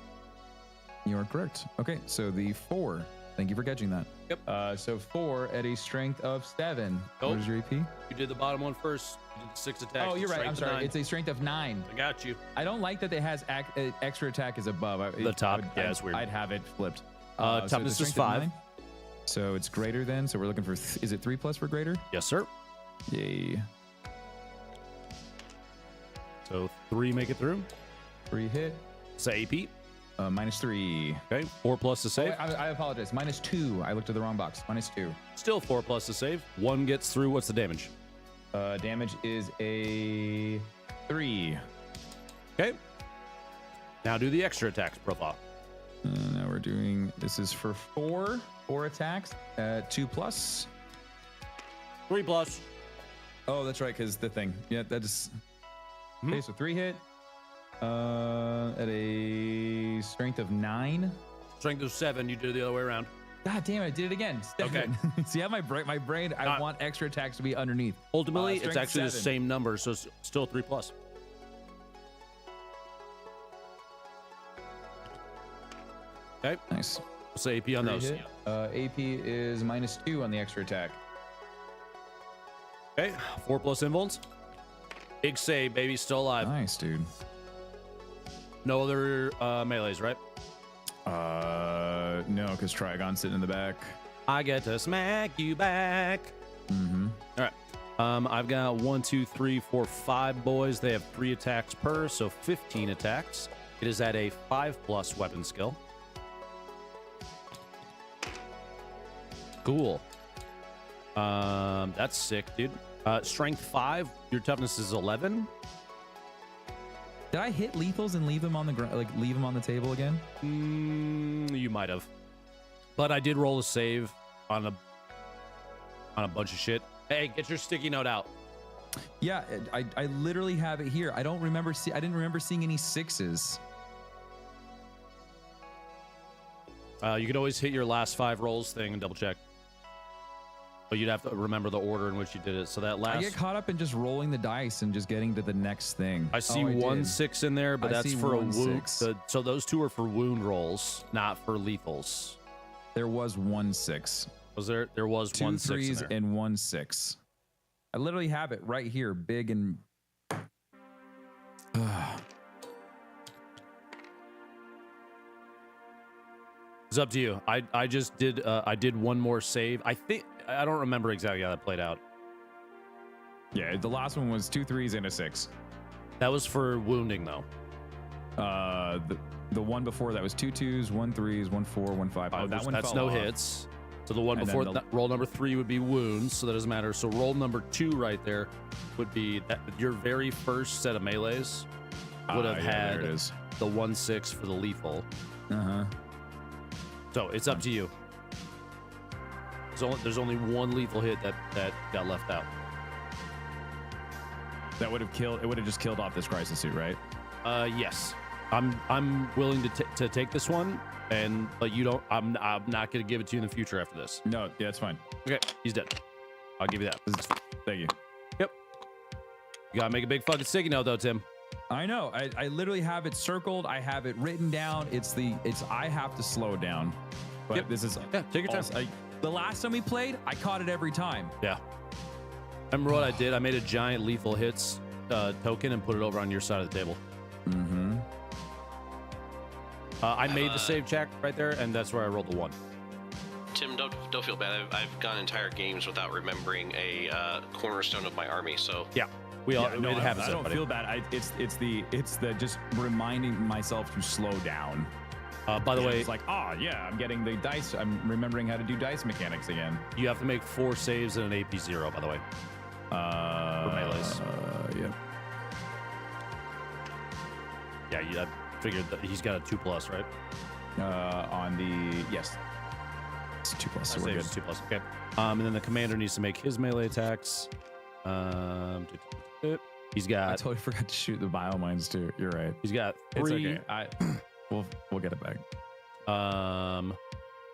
You are correct. Okay, so the 4. Thank you for catching that. Yep. So 4 at a strength of 7. Nope. What is your AP? You did the bottom one first. You did the 6 attacks. Oh, you're right. I'm strength of sorry. 9. It's a strength of 9. I got you. I don't like that it has extra attack is above. The top. Yeah, it's weird. I'd have it flipped. Toughness so it's a is strength of 5. 9. So it's greater than. So we're looking for. Is it 3 plus for greater? Yes, sir. Yay. So 3 make it through. 3 hit. Say AP. -3. Okay, 4 plus to Oh, save. I apologize. -2. I looked at the wrong box. -2. Still 4 plus to save. 1 gets through. What's the damage? Damage is a 3. Okay. Now do the extra attacks profile. Now we're doing, this is for 4 attacks. 2 plus. 3 plus. Oh, that's right, because the thing. Yeah, that is. Okay, so 3 hit. At a strength of 9. Strength of 7. You do it the other way around. God damn it, I did it again. Okay. See how my brain, I want extra attacks to be underneath. Ultimately, it's strength actually the 7. same number, so it's still 3 plus. Okay. Nice. What's the AP on those? Hit. AP is -2 on the extra attack. Okay. 4 plus invulns. Big save, baby. Still alive. Nice, dude. No other melees, right? No, because Trigon's sitting in the back. I get to smack you back. Mm-hmm. All right. I've got 1, 2, 3, 4, 5 boys. They have 3 attacks per, so 15 attacks. It is at a 5 plus weapon skill. Cool. That's sick, dude. Strength 5. Your toughness is 11. Did I hit lethals and leave them on the ground, like leave them on the table again? You might have, but I did roll a save on a bunch of shit. Hey, get your sticky note out. Yeah, I literally have it here. I don't remember. I didn't remember seeing any 6s. You could always hit your last 5 rolls thing and double check. But you'd have to remember the order in which you did it. So that last... I get caught up in just rolling the dice and just getting to the next thing. I see 1 6 in there, but that's for a wound. 6. So those 2 are for wound rolls, not for lethals. There was 1 6. Was there? There was 2 1 6 in 3s there. and 1 6. I literally have it right here, big and... It's up to you. I just did I did 1 more save. I don't remember exactly how that played out. Yeah, the last one was 2 3s and a 6. That was for wounding though. The one before that was 2 2s, 1 3s, 1 4, 1 5. Oh, that one that's fell no off. hits. So the one And before then roll number 3 would be wounds, so that doesn't matter. So roll number 2 right there would be that your very first set of melees would have yeah, had there it is. the 1 6 for the lethal. Uh-huh. So it's up to you. There's only 1 lethal hit that got left out. That would have killed. It would have just killed off this crisis suit, right? Yes. I'm willing to take this one, but you don't. I'm not going to give it to you in the future after this. No, yeah, it's fine. Okay, he's dead. I'll give you that. Thank you. Yep. You gotta make a big fucking sticky note though, Tim. I know. I literally have it circled. I have it written down. I have to slow down. But Yep. this is Take your time. The last time we played, I caught it every time. Yeah. Remember what I did? I made a giant lethal hits token and put it over on your side of the table. Mm-hmm. I made the save check right there, and that's where I rolled the 1. Tim, don't feel bad. I've gone entire games without remembering a cornerstone of my army. So Yeah. We all no, it happens. I don't feel bad. It's the just reminding myself to slow down. By the way, It's like, I'm getting the dice. I'm remembering how to do dice mechanics again. you have to make 4 saves and an AP 0. By the way, for melees. Yep. Yeah, I figured that he's got a 2 plus, right? On the yes, it's 2 plus. So we're good. 2 plus. Okay. And then the commander needs to make his melee attacks. He's I got totally forgot to shoot the biomines too. You're right. he's got 3. It's okay. We'll get it back.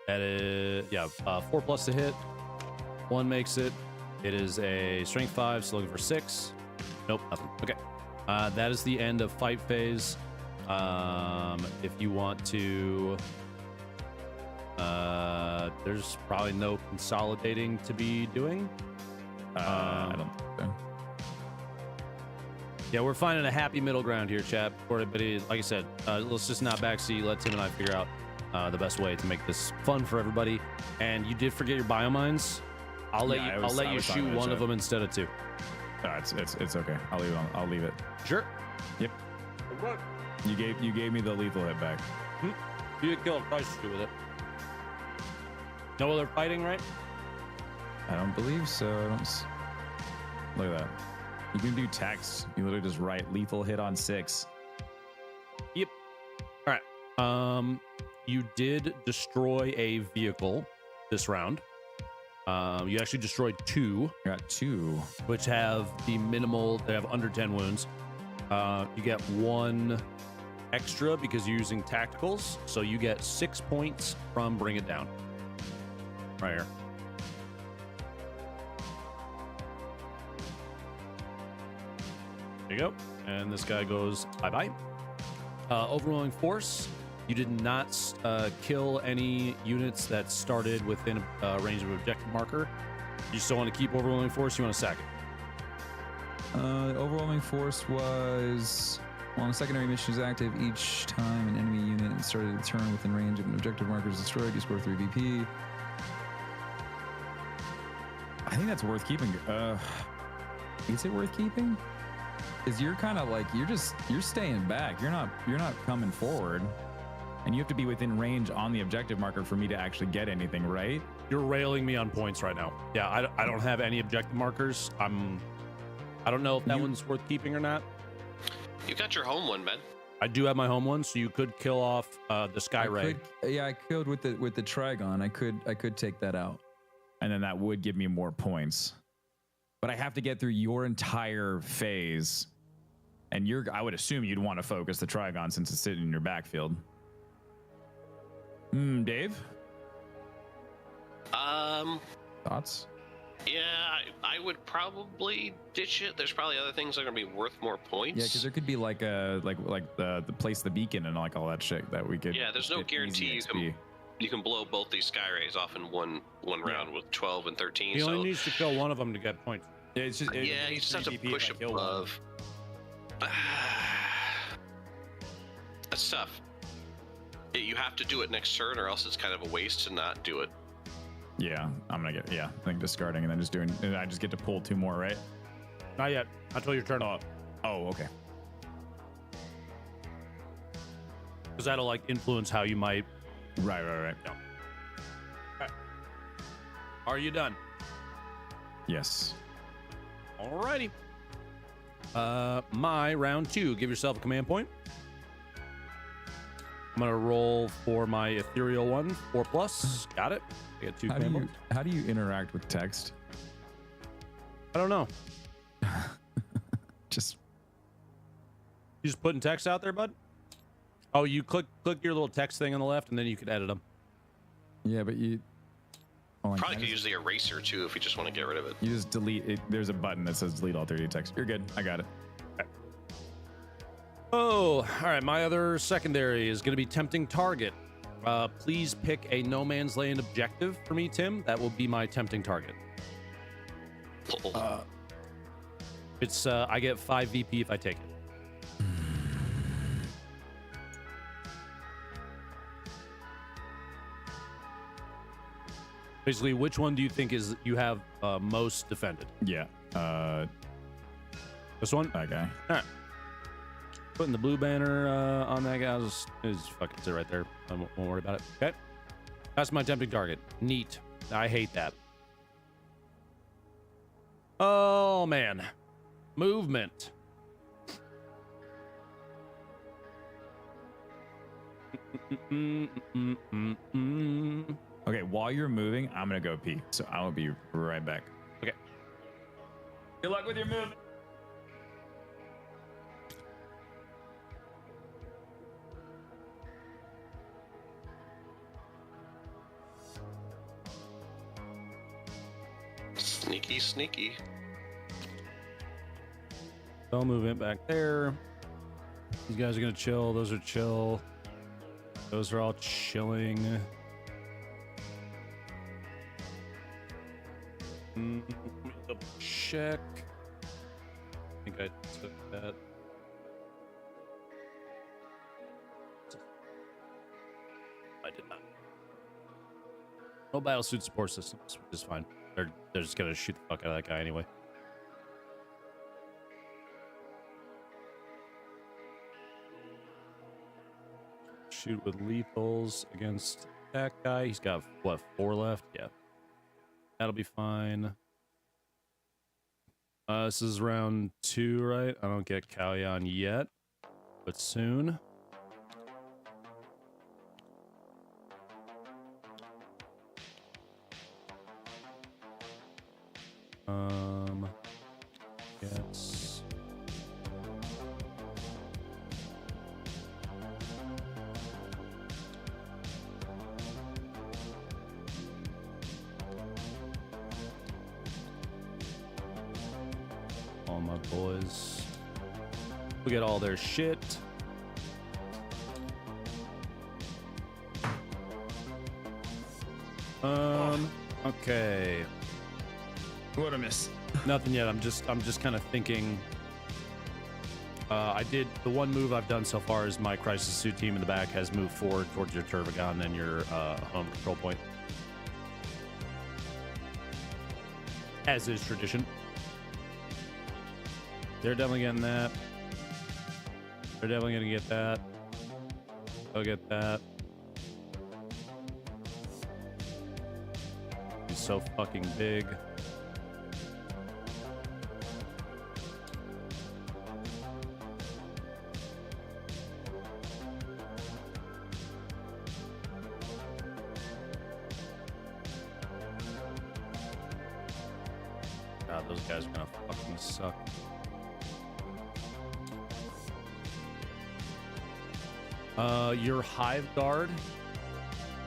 That is 4 plus to hit. 1 makes it. It is a strength 5, so looking for 6. Nope, nothing. Okay. That is the end of fight phase. If you want to, there's probably no consolidating to be doing. I don't think so. Yeah, we're finding a happy middle ground here, chat. For everybody, like I said, let's just not backseat. Let Tim and I figure out the best way to make this fun for everybody. And you did forget your biomines. I'll let you shoot one of them instead of 2. It's okay. I'll leave it. Sure. Yep. You gave me the lethal hit back. You could kill a prostitute with it. No other fighting, right? I don't believe so. Look at that. You can do text. You literally just write lethal hit on 6. Yep. All right. You did destroy a vehicle this round. You actually destroyed 2. I got 2. Which have the minimal. They have under 10 wounds. You get 1 extra because you're using tacticals, so you get 6 points from Bring It Down. Right here. There you go. And this guy goes bye-bye. Overwhelming Force. You did not kill any units that started within range of objective marker. You still want to keep Overwhelming Force? You want to sack it? Overwhelming Force was while a secondary mission is active, each time an enemy unit started its turn within range of an objective marker is destroyed, you score 3 BP. I think that's worth keeping. Is it worth keeping? Because you're kind of like you're staying back. You're not coming forward, and you have to be within range on the objective marker for me to actually get anything, right? You're railing me on points right now. Yeah, I don't have any objective markers. I don't know if that one's worth keeping or not. You got your home one, man. I do have my home one, so you could kill off the Sky Ray. I could with the Trigon. I could take that out, and then that would give me more points. But I have to get through your entire phase, and I would assume you'd want to focus the Trigon since it's sitting in your backfield. Dave? Thoughts? Yeah, I would probably ditch it. There's probably other things that are gonna be worth more points. Yeah, because there could be like the place the beacon and like all that shit that we could. Yeah, there's no guarantee you can blow both these Sky Rays off in one round with 12 and 13. He only needs to kill one of them to get points. Yeah, it's just you just have to push above. That's tough. You have to do it next turn, or else it's kind of a waste to not do it. Yeah, I think discarding and then just doing, and I just get to pull 2 more, right? Not yet. Until your turn. Oh, okay. Because that'll like influence how you might. Right. No. Okay. Are you done? Yes. Alrighty. My round 2. Give yourself a command point. I'm gonna roll for my ethereal one, 4+. Got it. I get 2 command points. How do you interact with text? I don't know. Just You just putting text out there, bud? Oh, you click your little text thing on the left, and then you can edit them. yeah, but you Probably could use the eraser too if you just want to get rid of it. You just delete it. There's a button that says delete all 3D text. You're good. I got it. Okay. Oh, all right. My other secondary is going to be tempting target. Please pick a no man's land objective for me, Tim. That will be my tempting target. It's I get 5 VP if I take it. Basically, which one do you think is you have most defended? Yeah. This one? That guy. All right. Putting the blue banner on that guy is fucking sit right there. I won't worry about it. Okay. That's my tempting target. Neat. I hate that. Oh, man. Movement. Okay, while you're moving, I'm gonna go pee. So I will be right back. Okay. Good luck with your movement. Sneaky, sneaky. Spell movement back there. These guys are gonna chill. Those are chill. Those are all chilling. Double check. I think I took that. I did not. Mobile suit support systems, which is fine. They're just gonna shoot the fuck out of that guy anyway. shoot with lethals against that guy. He's got, what, 4 left? Yeah. That'll be fine. This is round 2, right? I don't get Kalyan yet, but soon. Yes. All my boys. We get all their shit. Okay. What a miss. Nothing yet. I'm just kind of thinking. I did the one move I've done so far is my crisis suit team in the back has moved forward towards your Turvagon and your home control point, as is tradition. They're definitely getting that. They're definitely gonna get that. They'll get that. He's so fucking big. God, those guys are gonna fucking suck. Your Hive Guard.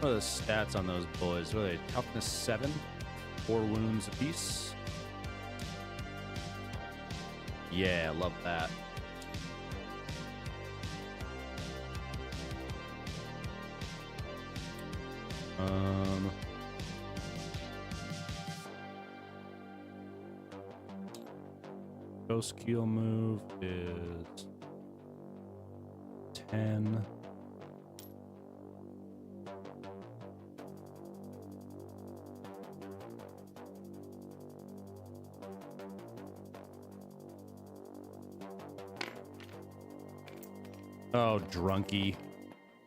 What are the stats on those boys? What are they? Toughness 7, 4 wounds apiece. Yeah, love that. Ghost Keel move is 10. Oh, drunky.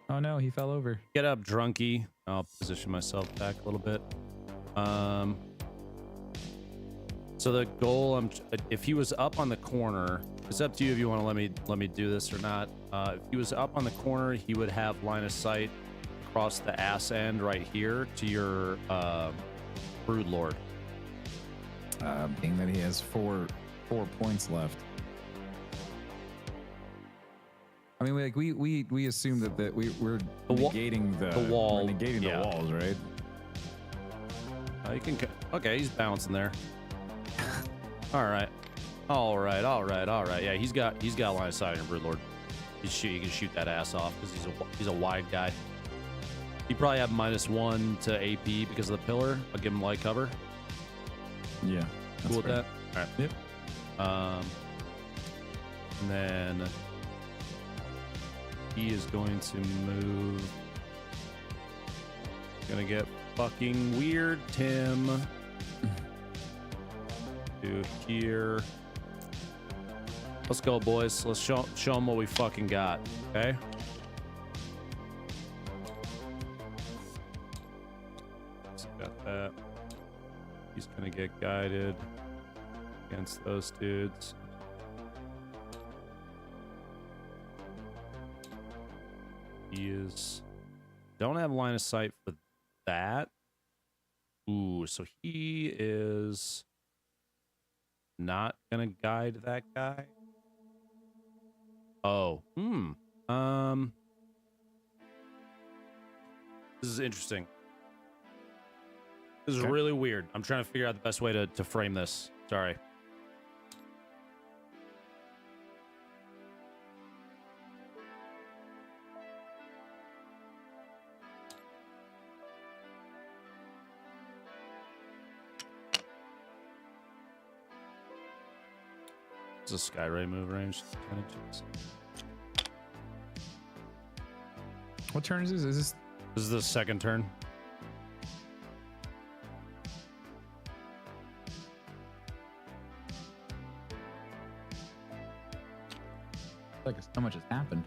Oh no, he fell over. Get up, drunky. I'll position myself back a little bit. So the goal, if he was up on the corner, it's up to you if you want to let me do this or not. If he was up on the corner, he would have line of sight across the ass end right here to your Broodlord. Being that he has four points left. I mean, we assume that we're negating the wall. We're negating Yeah. the walls, right? You can. Okay, he's bouncing there. All right. Yeah, he's got line of sight on your Broodlord. You can shoot that ass off because he's a wide guy. You probably have -1 to AP because of the pillar. I'll give him light cover. Yeah. Cool with that? All right. Yep. And then he is going to move. Gonna get fucking weird, Tim. To here. Let's go, boys. Let's show them what we fucking got. Okay. So got that. He's gonna get guided against those dudes. He is. Don't have line of sight for that. Ooh, so he is not gonna guide that guy. Oh, this is interesting. This is really weird. I'm trying to figure out the best way to frame this. Sorry. It's a Skyray move range. 10 inches. What turn is this? This is the second turn. Like so much has happened.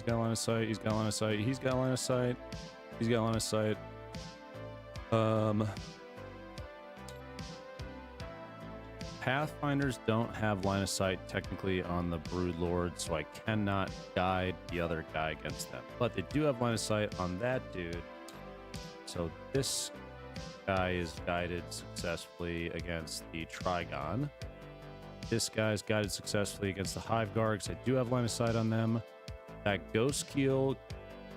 got line of sight. He's got line of sight. He's got line of sight. He's got line of sight. Pathfinders don't have line of sight technically on the Broodlord, so I cannot guide the other guy against them. But they do have line of sight on that dude. So this guy is guided successfully against the Trigon. This guy's guided successfully against the Hive Gargs. I do have line of sight on them. That Ghost Keel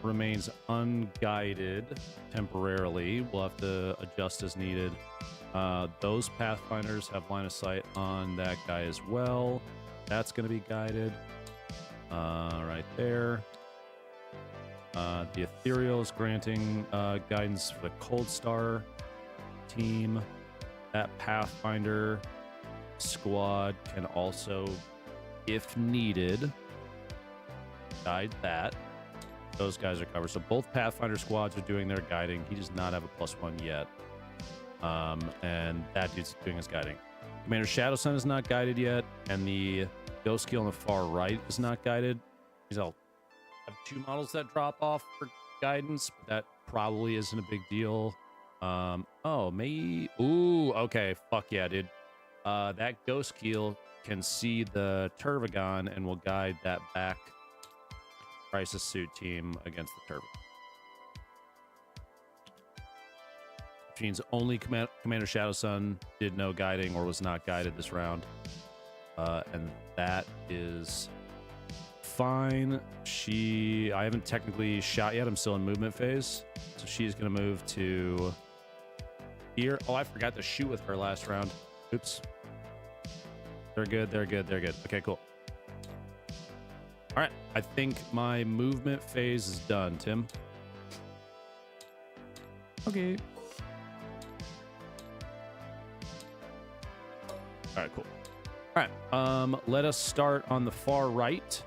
remains unguided temporarily. We'll have to adjust as needed. Those Pathfinders have line of sight on that guy as well. That's going to be guided right there. The Ethereal is granting guidance for the Cold Star team. That Pathfinder squad can also, if needed, guide that. Those guys are covered. So both Pathfinder squads are doing their guiding. He does not have a +1 yet. And that dude's doing his guiding. Commander Shadowsun is not guided yet, and the Ghost Keel on the far right is not guided. I'll have 2 models that drop off for guidance, but that probably isn't a big deal. Oh, maybe. Ooh, okay. Fuck yeah, dude. That Ghost Keel can see the Turvagon and will guide that back Crisis Suit team against the Turvagon. Which means only Commander Shadowsun did no guiding or was not guided this round. And that is fine. I haven't technically shot yet. I'm still in movement phase. So she's going to move to here. Oh, I forgot to shoot with her last round. Oops. They're good. They're good. They're good. Okay, cool. All right. I think my movement phase is done, Tim. Okay. All right, cool. All right. Let us start on the far right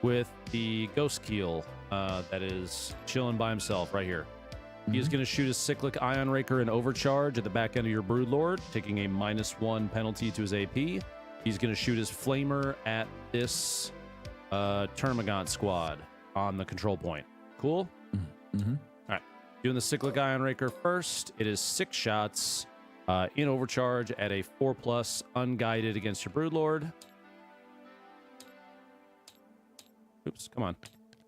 with the Ghost Keel that is chilling by himself right here. He is going to shoot his Cyclic Ion Raker and Overcharge at the back end of your Broodlord, taking a -1 penalty to his AP. He's going to shoot his Flamer at this Termagant squad on the control point. Cool? Mm-hmm. All right. Doing the Cyclic Ion Raker first. It is 6 shots in Overcharge at a 4+ unguided against your Broodlord. Oops, come on.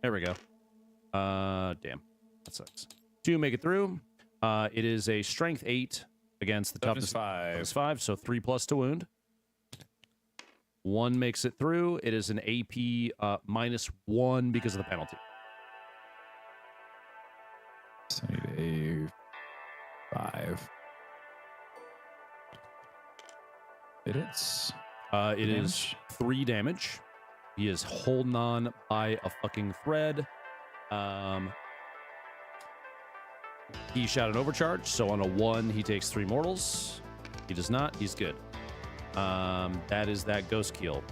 There we go. Damn. That sucks. 2 make it through. It is a strength 8 against the toughness 5. 5, so 3+ to wound. 1 makes it through. It is an AP -1 because of the penalty. So I need a 5. It is. It is 3 damage. He is holding on by a fucking thread. He shot an Overcharge, so on a 1, he takes 3 mortals. He does not. He's good. That is that Ghost Keel.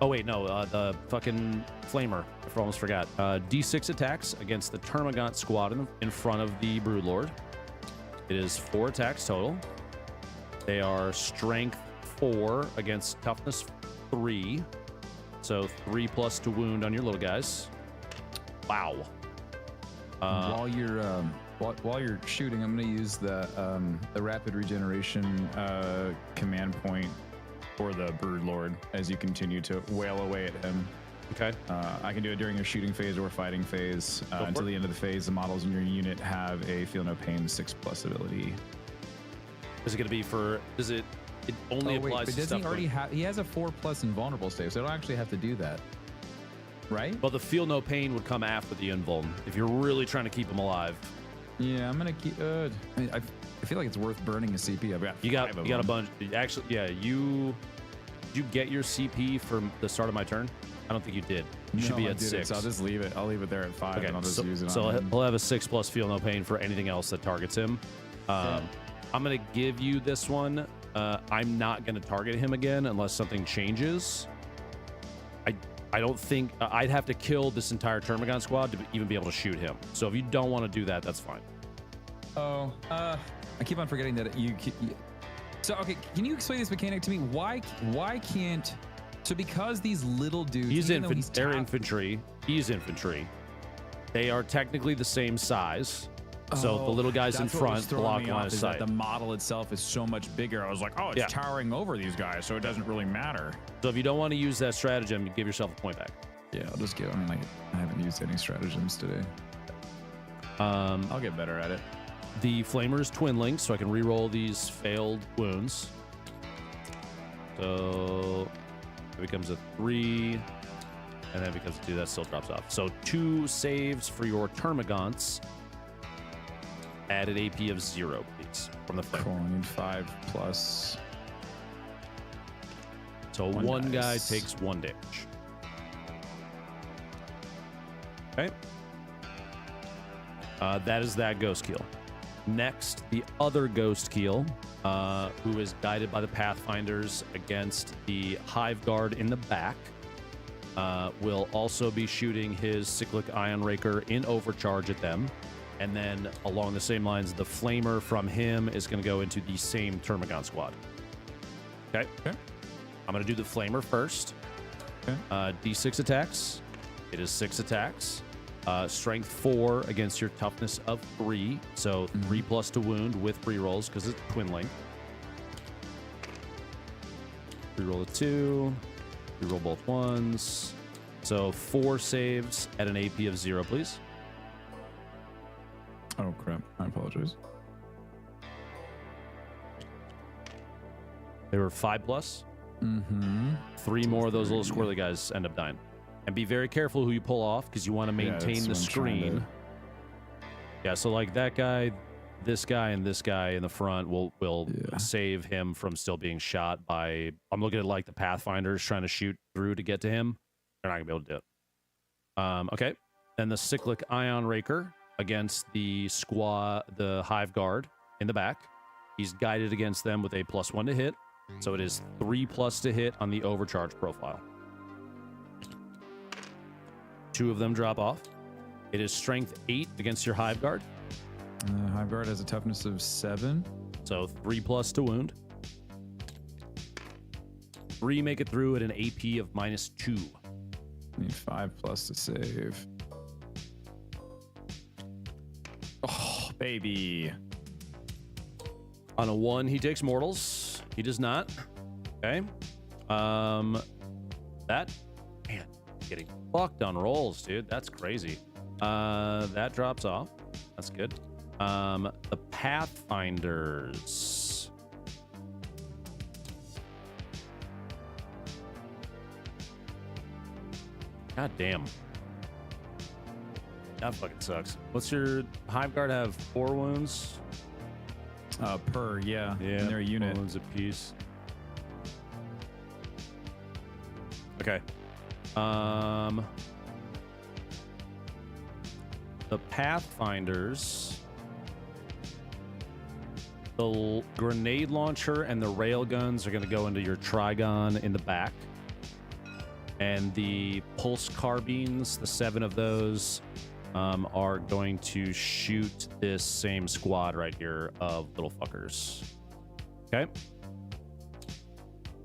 Oh, wait, no. The fucking Flamer. I almost forgot. D6 attacks against the Termagant squad in front of the Broodlord. It is 4 attacks total. They are strength 4 against toughness 3. So 3+ to wound on your little guys. Wow. While you're shooting, I'm going to use the rapid regeneration command point for the Broodlord as you continue to wail away at him. Okay. I can do it during your shooting phase or fighting phase. Until the end of the phase, the models in your unit have a Feel No Pain 6+ ability. Is it going to be for? It only applies but to does stuff. he already have? He has a 4+ invulnerable save, so I don't actually have to do that, right? Well, the Feel No Pain would come after the invuln if you're really trying to keep him alive. Yeah, I'm gonna keep. I mean, I feel like it's worth burning a CP. I've got you got a bunch. Actually, yeah. Did you get your CP from the start of my turn? I don't think you did. You should be at 6. So I'll just leave it. I'll leave it there at 5, Okay, and I'll just use it. So on him. he'll have a 6+ Feel No Pain for anything else that targets him. I'm gonna give you this one. I'm not gonna target him again unless something changes. I don't think I'd have to kill this entire Termagant squad to even be able to shoot him. So if you don't want to do that, that's fine. Oh, I keep on forgetting that you. So okay, can you explain this mechanic to me? Why can't So because these little dudes, They're infantry. He's infantry. They are technically the same size. So the little guys in front block line of sight. The model itself is so much bigger. I was like, oh, it's towering over these guys, so it doesn't really matter. So if you don't want to use that stratagem, you give yourself a point back. Yeah, I'll just give. I mean, like, I haven't used any stratagems today. I'll get better at it. The flamer is twinling, so I can re-roll these failed wounds. So it becomes a 3, and then it becomes a 2. That still drops off. So 2 saves for your termagants. Add an AP of 0, please, from the flamer. Cool, I need 5 plus. So one guy takes 1 damage. Okay. That is that ghost keel. Next, the other ghost keel, who is guided by the Pathfinders against the Hive Guard in the back, will also be shooting his Cyclic Ion Raker in overcharge at them. And then along the same lines, the Flamer from him is going to go into the same Termagant squad. Okay. I'm going to do the Flamer first. Okay. D6 attacks. It is 6 attacks. Strength 4 against your toughness of 3. So 3 plus to wound with rerolls because it's twinling. Reroll a 2. Reroll both ones. So 4 saves at an AP of 0, please. Oh, crap. I apologize. They were 5 plus. 3 more of those little squirrely guys end up dying. And be very careful who you pull off because you want to maintain the screen. Yeah, so like that guy, this guy, and this guy in the front will save him from still being shot by... I'm looking at like the Pathfinders trying to shoot through to get to him. They're not going to be able to do it. Okay. Then the Cyclic Ion Raker against the Hive Guard in the back. He's guided against them with a +1 to hit. So it is 3 plus to hit on the overcharge profile. 2 of them drop off. It is strength 8 against your Hive Guard. Hive Guard has a toughness of 7. So 3 plus to wound. 3 make it through at an AP of -2. Need 5 plus to save. Oh, baby. On a 1, he takes mortals. He does not. Okay. Man, getting fucked on rolls, dude. That's crazy. That drops off. That's good. The Pathfinders. God damn. That fucking sucks. What's your Hive Guard have? 4 wounds? Per, yeah. Yeah, in their unit. 4 wounds apiece. Okay. The Pathfinders, the grenade launcher and the rail guns are going to go into your Trigon in the back. And the pulse carbines, the 7 of those, are going to shoot this same squad right here of little fuckers. Okay.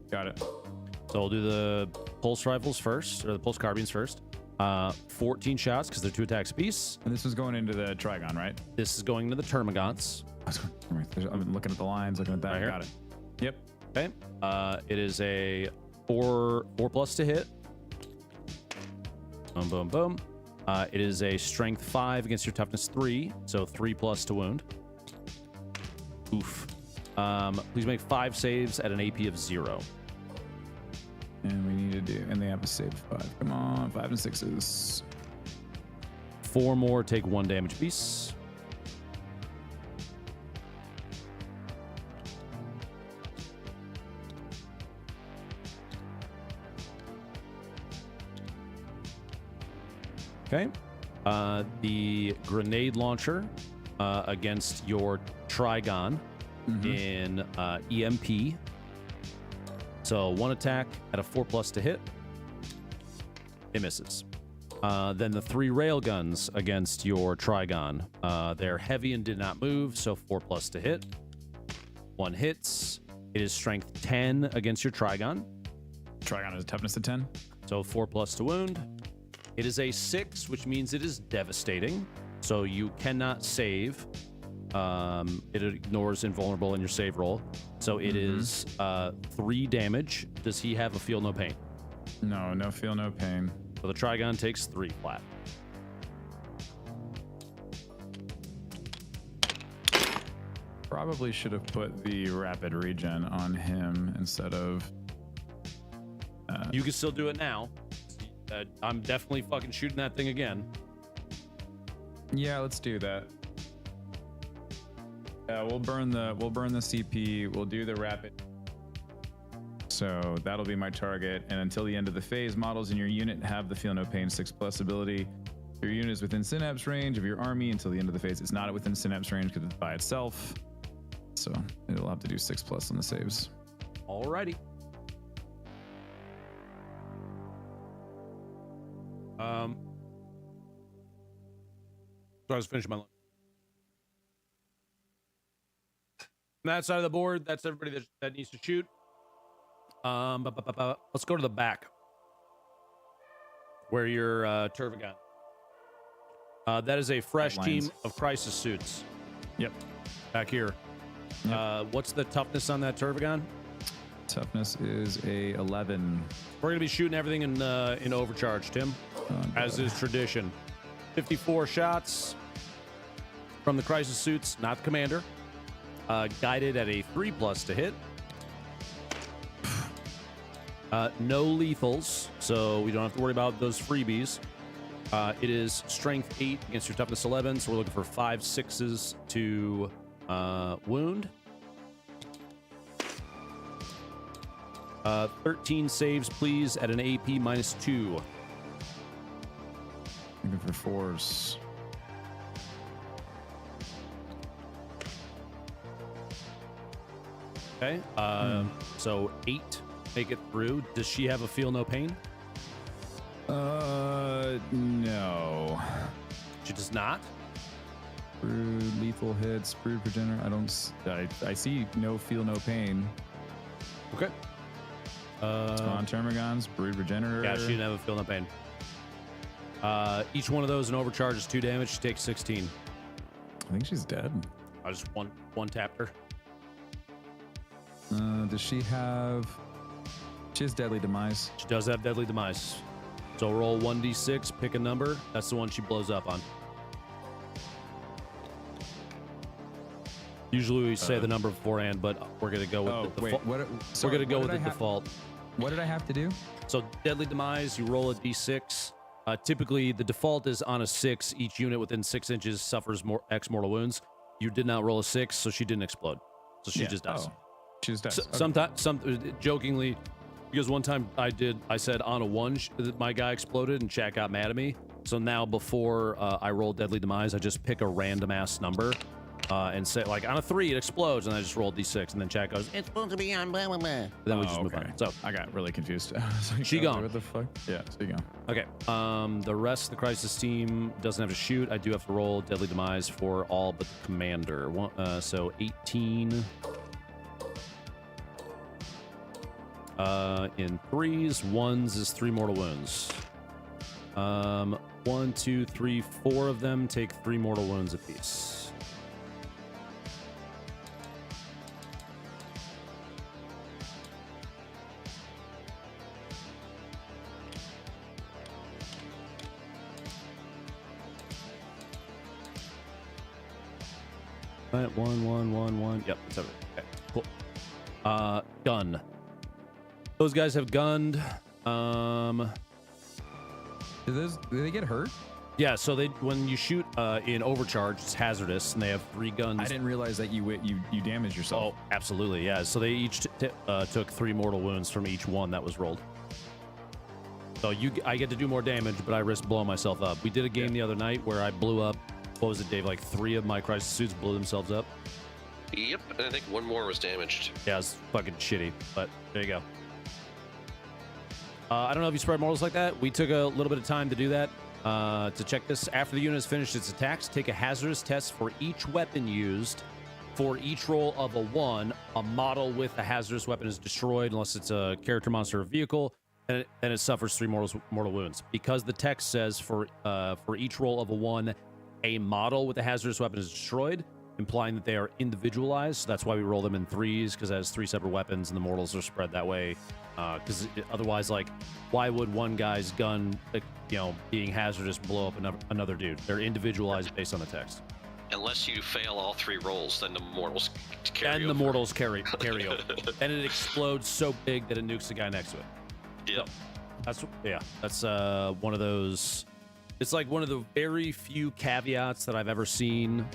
Got it. So we'll do the pulse rifles first, or the pulse carbines first. 14 shots because they're 2 attacks apiece. And this was going into the Trigon, right? This is going into the Termagants. I'm looking at the lines, looking at that. Right here. Got it. Yep. Okay. It is a 4 plus to hit. Boom, boom, boom. It is a strength 5 against your toughness 3, so 3 plus to wound. Oof. Please make 5 saves at an AP of 0. And we need to do, and they have a save 5. Come on, 5 and 6s. 4 more take 1 damage apiece. Okay. The grenade launcher against your Trigon in EMP. So 1 attack at a 4 plus to hit. It misses. Then the 3 rail guns against your Trigon. They're heavy and did not move, so 4 plus to hit. 1 hits. It is strength 10 against your Trigon. Trigon is toughness of 10. So 4+ to wound. It is a 6, which means it is devastating. So you cannot save. It ignores invulnerable in your save roll. So it is 3 damage. Does he have a feel no pain? No, no feel, no pain. So the Trigon takes 3 flat. Probably should have put the rapid regen on him instead of. You can still do it now. I'm definitely fucking shooting that thing again. Yeah, let's do that. We'll burn the CP. We'll do the rapid. So that'll be my target. And until the end of the phase, models in your unit have the feel no pain 6+ ability. Your unit is within synapse range of your army until the end of the phase. It's not within synapse range because it's by itself. So it'll have to do 6+ on the saves. Alrighty. So I was finishing my lunch. On that side of the board, that's everybody that needs to shoot. Let's go to the back where your Turvagon. That is a fresh team of crisis suits. Yep. Back here. Yep. What's the toughness on that Turvagon? Toughness is a 11. We're gonna be shooting everything in overcharge, Tim, as is tradition. 54 shots from the crisis suits, not the commander. Guided at a 3+ to hit. No lethals, so we don't have to worry about those freebies. It is strength 8 against your toughness 11, so we're looking for 5 6s to wound. 13 saves, please, at an AP -2. Looking for 4s. Okay, so 8 make it through. Does she have a feel no pain? No. She does not. Brood, lethal hits, brood progenitor. I see no feel, no pain. Okay. Spawn Termagons, brood regenerator. Yeah, she didn't have a feel no pain. Each one of those in overcharge is 2 damage. She takes 16. I think she's dead. I just one tapped her. Does she have? She has deadly demise. She does have deadly demise. So roll 1d6, pick a number. That's the one she blows up on. Usually we say the number beforehand, but we're gonna go with the default. We're gonna go with the default. What did I have to do? So deadly demise, you roll a d6. Typically, the default is on a 6. Each unit within 6 inches suffers more X mortal wounds. You did not roll a 6, so she didn't explode. So she just dies. Oh, she just dies. Sometimes, jokingly, because one time I said on a 1, my guy exploded and chat got mad at me. So now before I roll deadly demise, I just pick a random ass number and say like on a 3 it explodes, and I just roll d6, and then chat goes, it's supposed to be on blah blah blah. And then we just move on. So I got really confused. She gone. What the fuck? Yeah, she gone. Okay. The rest of the crisis team doesn't have to shoot. I do have to roll deadly demise for all but the commander. So 18. In 3s, 1s is 3 mortal wounds. 1, 2, 3, 4 of them take 3 mortal wounds apiece. All right, 1, 1, 1, 1. Yep, that's everything. Okay, cool. Gun. Those guys have gunned. Do they get hurt? Yeah, so when you shoot in overcharge, it's hazardous, and they have 3 guns. I didn't realize that you damaged yourself. Oh, absolutely, yeah. So they each took 3 mortal wounds from each one that was rolled. So I get to do more damage, but I risk blowing myself up. We did a game the other night where I blew up. What was it, Dave? Like 3 of my crisis suits blew themselves up. Yep, and I think 1 more was damaged. Yeah, it's fucking shitty, but there you go. I don't know if you spread mortals like that. We took a little bit of time to do that. To check this, after the unit has finished its attacks, take a hazardous test for each weapon used. For each roll of a 1, a model with a hazardous weapon is destroyed unless it's a character, monster, or vehicle. and it suffers 3 mortal wounds. Because the text says for each roll of a 1, a model with a hazardous weapon is destroyed, implying that they are individualized. So that's why we roll them in 3s, because it has 3 separate weapons, and the mortals are spread that way. Because otherwise, like, why would one guy's gun, being hazardous, blow up another dude? They're individualized based on the text. Unless you fail all 3 rolls, then the mortals carry And over. the mortals carry over. And it explodes so big that it nukes the guy next to it. Yep. That's one of those. It's like one of the very few caveats that I've ever seen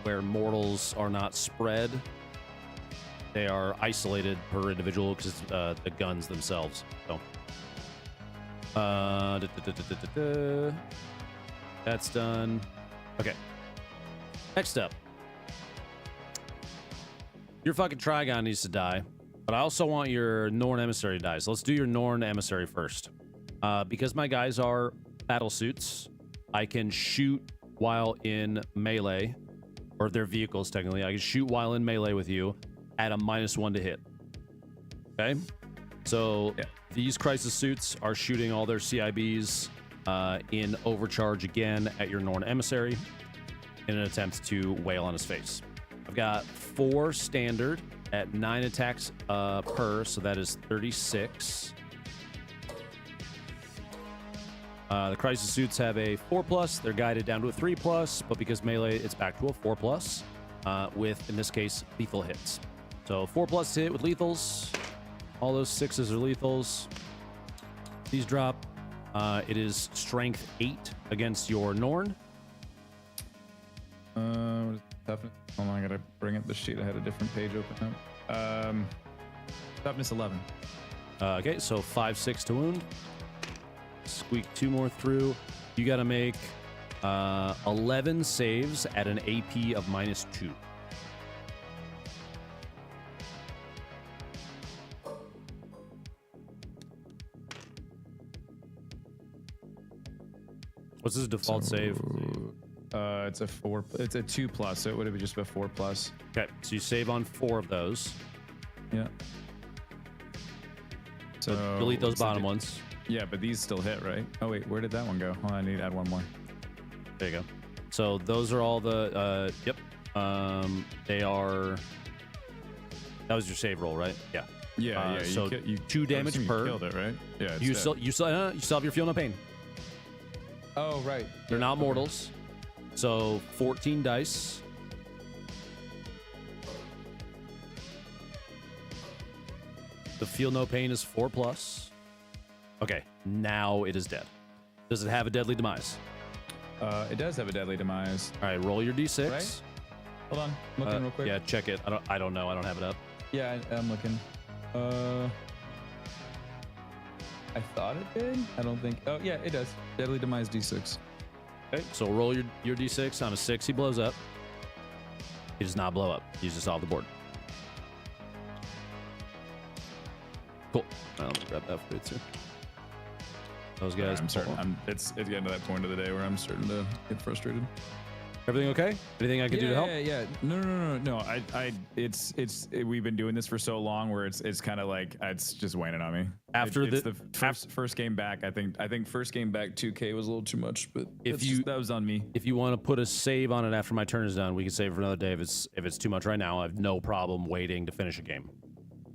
where mortals are not spread. They are isolated per individual because the guns themselves. So, that's done. Okay. Next up, your fucking Trigon needs to die, but I also want your Norn Emissary to die. So let's do your Norn Emissary first. Because my guys are battle suits, I can shoot while in melee, or their vehicles technically. I can shoot while in melee with you at a -1 to hit. Okay? So these Crisis suits are shooting all their CIBs in overcharge again at your Norn Emissary in an attempt to wail on his face. I've got 4 standard at 9 attacks per, so that is 36. The Crisis suits have a 4+. They're guided down to a 3+, but because melee, it's back to a 4+, with, in this case, lethal hits. So 4+ hit with lethals. All those 6s are lethals. These drop. It is strength 8 against your Norn. What is toughness? Hold on, I gotta bring up the sheet. I had a different page open up. Toughness 11. Okay, so 5/6 to wound. Squeak 2 more through. You got to make 11 saves at an AP of -2. What's his default save? It's a 4. It's a 2+, so it would have been just a 4+. Okay, so you save on 4 of those. Yeah. So delete those bottom ones. Yeah, but these still hit, right? Oh wait, where did that one go? Hold on, I need to add one more. There you go. So those are all the they are. That was your save roll, right? Yeah. Yeah. So you 2 damage you per. killed it, right? Yeah. You still have your feel no pain. Oh right. They're not mortals. So 14 dice. The feel no pain is 4+. Okay, now it is dead. Does it have a deadly demise? It does have a deadly demise. All right, roll your d6. Right? Hold on, I'm looking real quick. Yeah, check it. I don't know. I don't have it up. Yeah, I'm looking. I thought it did. I don't think. Oh yeah, it does. Deadly demise d6. Okay, so roll your d6. On a 6, he blows up. He does not blow up. He's just off the board. Cool. I'll grab that for you too. Those guys. I'm starting. It's getting to that point of the day where I'm starting to get frustrated. Everything okay? Anything I can do to help? Yeah. No. We've been doing this for so long where it's kind of like it's just waning on me. After the first game back, I think first game back 2K was a little too much, but that was on me. If you want to put a save on it after my turn is done, we can save it for another day. If it's too much right now, I have no problem waiting to finish a game.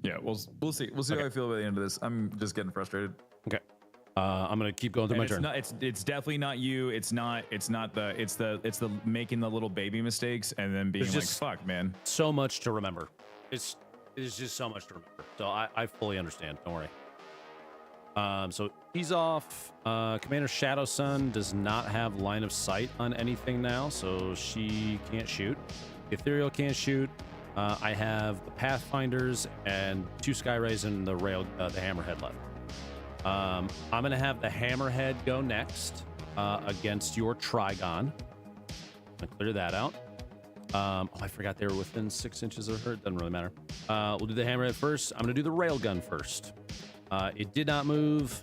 Yeah, we'll see. We'll see how I feel by the end of this. I'm just getting frustrated. Okay. I'm gonna keep going through my turn. It's definitely not you. It's the making the little baby mistakes and then being like, fuck, man. So much to remember. It's just so much to remember. So I fully understand. Don't worry. So he's off. Commander Shadow Sun does not have line of sight on anything now, so she can't shoot. Ethereal can't shoot. I have the Pathfinders and 2 Skyrays and the Hammerhead left. I'm going to have the Hammerhead go next against your Trigon. I'm going to clear that out. I forgot they were within 6 inches of her. Doesn't really matter. We'll do the Hammerhead first. I'm going to do the Railgun first. It did not move.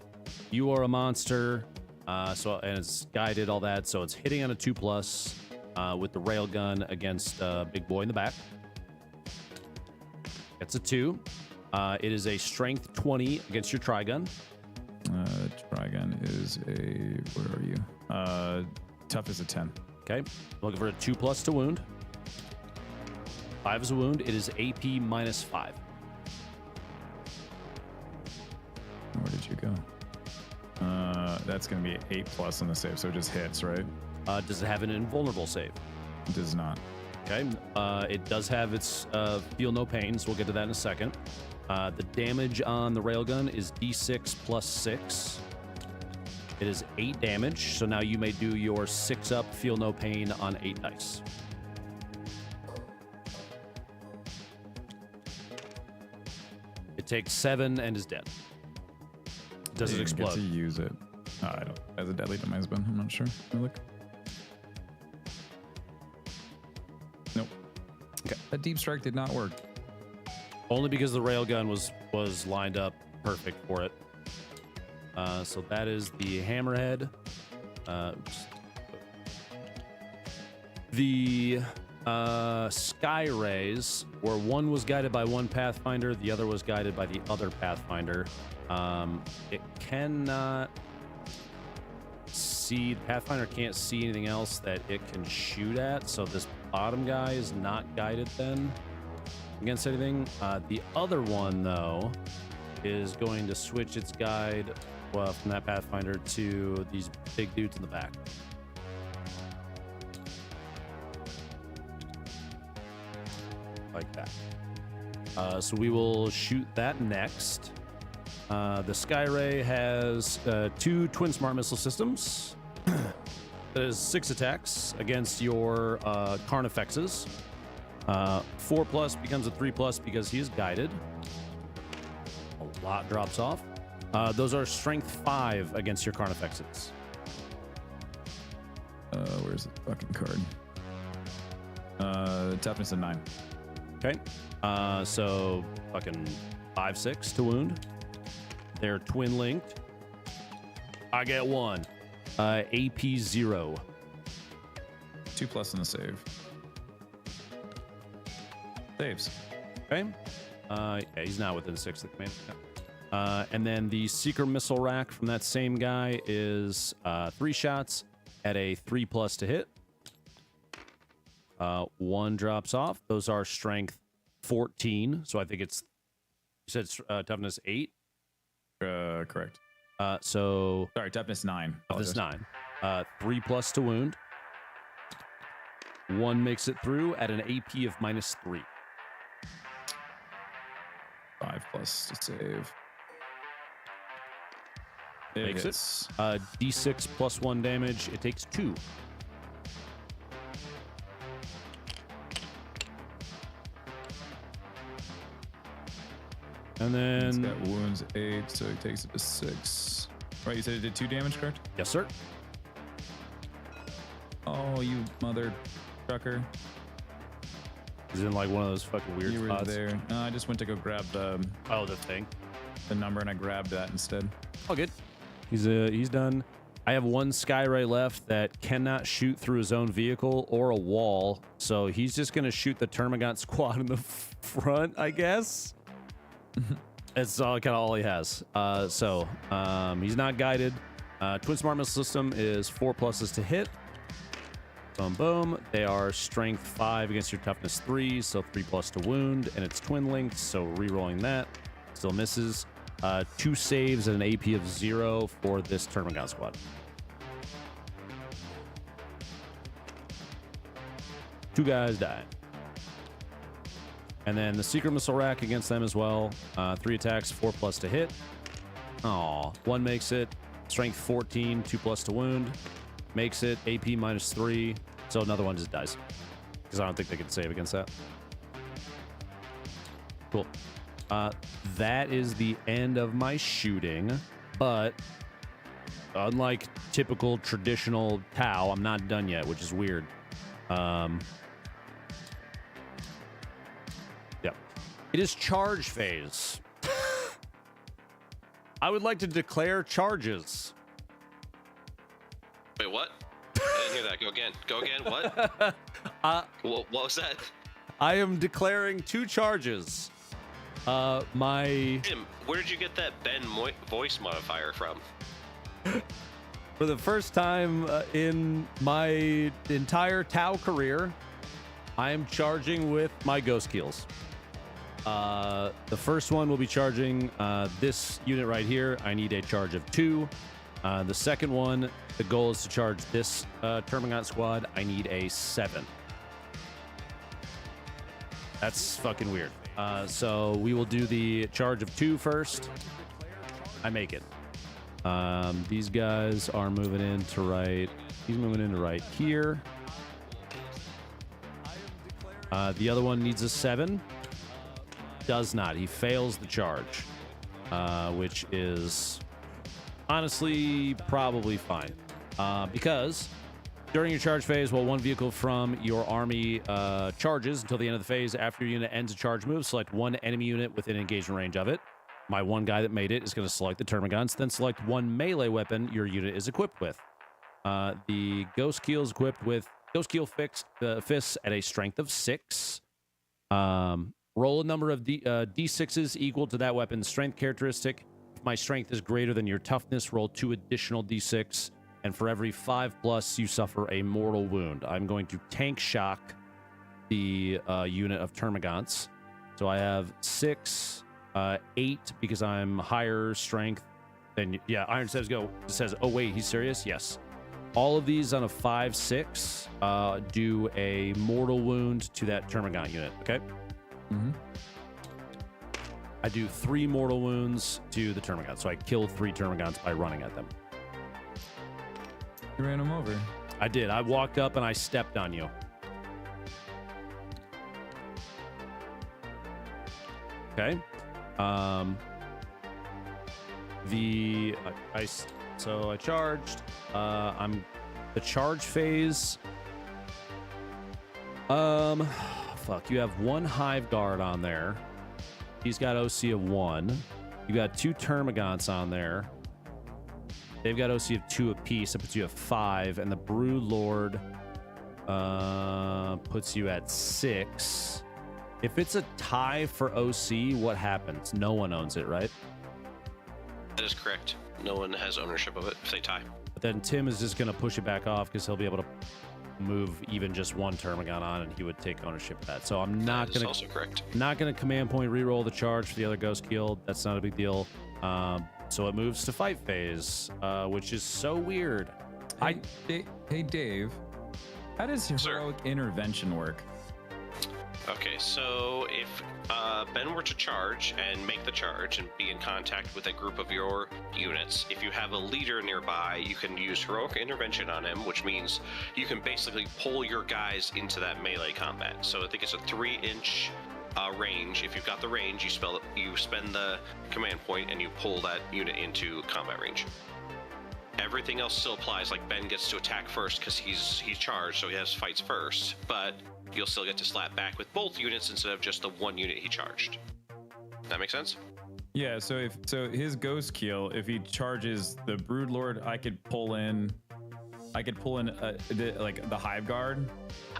You are a monster. And it's guided, all that. So it's hitting on a 2+ with the Railgun against Big Boy in the back. It's a 2. It is a strength 20 against your Trigun. Trigun is a, where are you? Tough is a 10. Okay. Looking for a 2+ to wound. 5 is a wound. It is AP -5. Where did you go? That's going to be 8+ on the save, so it just hits, right? Does it have an invulnerable save? It does not. Okay. It does have its feel no pain, so we'll get to that in a second. The damage on the railgun is D6 + 6. It is 8 damage, so now you may do your 6 up feel no pain on 8 dice. It takes 7 and is dead. Does it explode? Get to use it. I don't. As a deadly to my husband, I'm not sure. Let me look. Nope. Okay. That deep strike did not work. Only because the railgun was lined up perfect for it. So that is the hammerhead. Oops. The sky rays, where one was guided by one pathfinder, the other was guided by the other pathfinder. It cannot see. The pathfinder can't see anything else that it can shoot at. So this bottom guy is not guided then against anything. The other one though is going to switch its guide from that pathfinder to these big dudes in the back. Like that. So we will shoot that next. The Skyray has 2 twin smart missile systems. That is 6 attacks against your Carnifexes. 4+ becomes a 3+ because he is guided. A lot drops off. Those are strength 5 against your Carnifexes. Where's the fucking card? Toughness of 9. Okay. So fucking 5/6 to wound. They're twin linked. I get 1. AP 0. 2+ on the save. Saves. Okay. Yeah, he's not within 6 of the command. And then the Seeker Missile Rack from that same guy is 3 shots at a 3+ to hit. 1 drops off. Those are strength 14. So I think it's, you said toughness 8? Correct. So Sorry, toughness 9. toughness 9. 3+ to wound. 1 makes it through at an AP of -3. 5+ to save. Makes hits. it. D6 + 1 damage. It takes 2. And It's then, got wounds 8, so it takes it to 6. Right, you said it did 2 damage, correct? yes, sir. Oh, you mother trucker. He's in like one of those fucking weird You were spots. there. No, I just went to go grab Oh, the thing. the number and I grabbed that instead. Oh, good. He's done. I have 1 Skyray left that cannot shoot through his own vehicle or a wall, so he's just gonna shoot the Termagant squad in the front, I guess. It's kind of all he has. So he's not guided. Twin Smart Missile System is 4+ to hit. Boom, boom. They are strength 5 against your toughness 3, so 3+ to wound, and it's twin linked, so re-rolling that. Still misses. 2 saves and an AP of 0 for this Termagant squad. 2 guys die. And then the Secret Missile Rack against them as well. 3 attacks, 4+ to hit. Aw, 1 makes it. Strength 14, 2+ to wound. Makes it. AP -3. So another one just dies. Because I don't think they can save against that. Cool. That is the end of my shooting. But unlike typical traditional Tau, I'm not done yet, which is weird. Yep. It is charge phase. I would like to declare charges. Wait, what? I didn't hear that. Go again. Go again. What? What was that? I am declaring 2 charges. My Tim, where did you get that Ben voice modifier from? for the first time in my entire Tau career, I am charging with my ghost keels. The first one will be charging this unit right here. I need a charge of 2. The second one, the goal is to charge this Termagant squad. I need a 7. That's fucking weird. So we will do the charge of 2 first. I make it. These guys are moving into right. He's moving into right here. The other one needs a 7. Does not. He fails the charge, which is honestly probably fine. Because during your charge phase, while one vehicle from your army charges until the end of the phase, after your unit ends a charge move, select one enemy unit within engagement range of it. My one guy that made it is going to select the Termagants, then select one melee weapon your unit is equipped with. The Ghost Keel is equipped with Ghost Keel fists at a strength of 6. Roll a number of D6s equal to that weapon's strength characteristic. If my strength is greater than your toughness, roll 2 additional D6. And for every 5+, you suffer a mortal wound. I'm going to tank shock the unit of Termagants. So I have 6, 8 because I'm higher strength than. Yeah, Iron says go. It says, oh wait, he's serious? Yes. All of these on a 5-6 do a mortal wound to that Termagant unit. Okay. Mm-hmm. I do 3 mortal wounds to the Termagants. So I kill 3 Termagants by running at them. You ran him over. I did. I walked up and I stepped on you. Okay. So I charged. I'm the charge phase. Fuck. You have 1 Hive Guard on there. He's got OC of 1. You got 2 Termagants on there. They've got OC of 2 apiece. That puts you at 5. And the Brood Lord puts you at 6. If it's a tie for OC, what happens? No one owns it, right? That is correct. No one has ownership of it if they tie. But then Tim is just going to push it back off because he'll be able to move even just 1 Termagant on, and he would take ownership of that. So I'm not going to. Also correct. Not going to command point reroll the charge for the other Ghost Keel. That's not a big deal. So it moves to fight phase, which is so weird. Hey, Dave, how does heroic intervention work? Okay, so if Ben were to charge and make the charge and be in contact with a group of your units, if you have a leader nearby, you can use heroic intervention on him, which means you can basically pull your guys into that melee combat. So I think it's a 3-inch range. If you've got the range, you spend the command point and you pull that unit into combat range. Everything else still applies. Like Ben gets to attack first because he's charged, so he has fights first, but you'll still get to slap back with both units instead of just the 1 unit he charged. That make sense? Yeah. So his Ghost Keel, if he charges the Brood Lord, I could pull in the Hive Guard.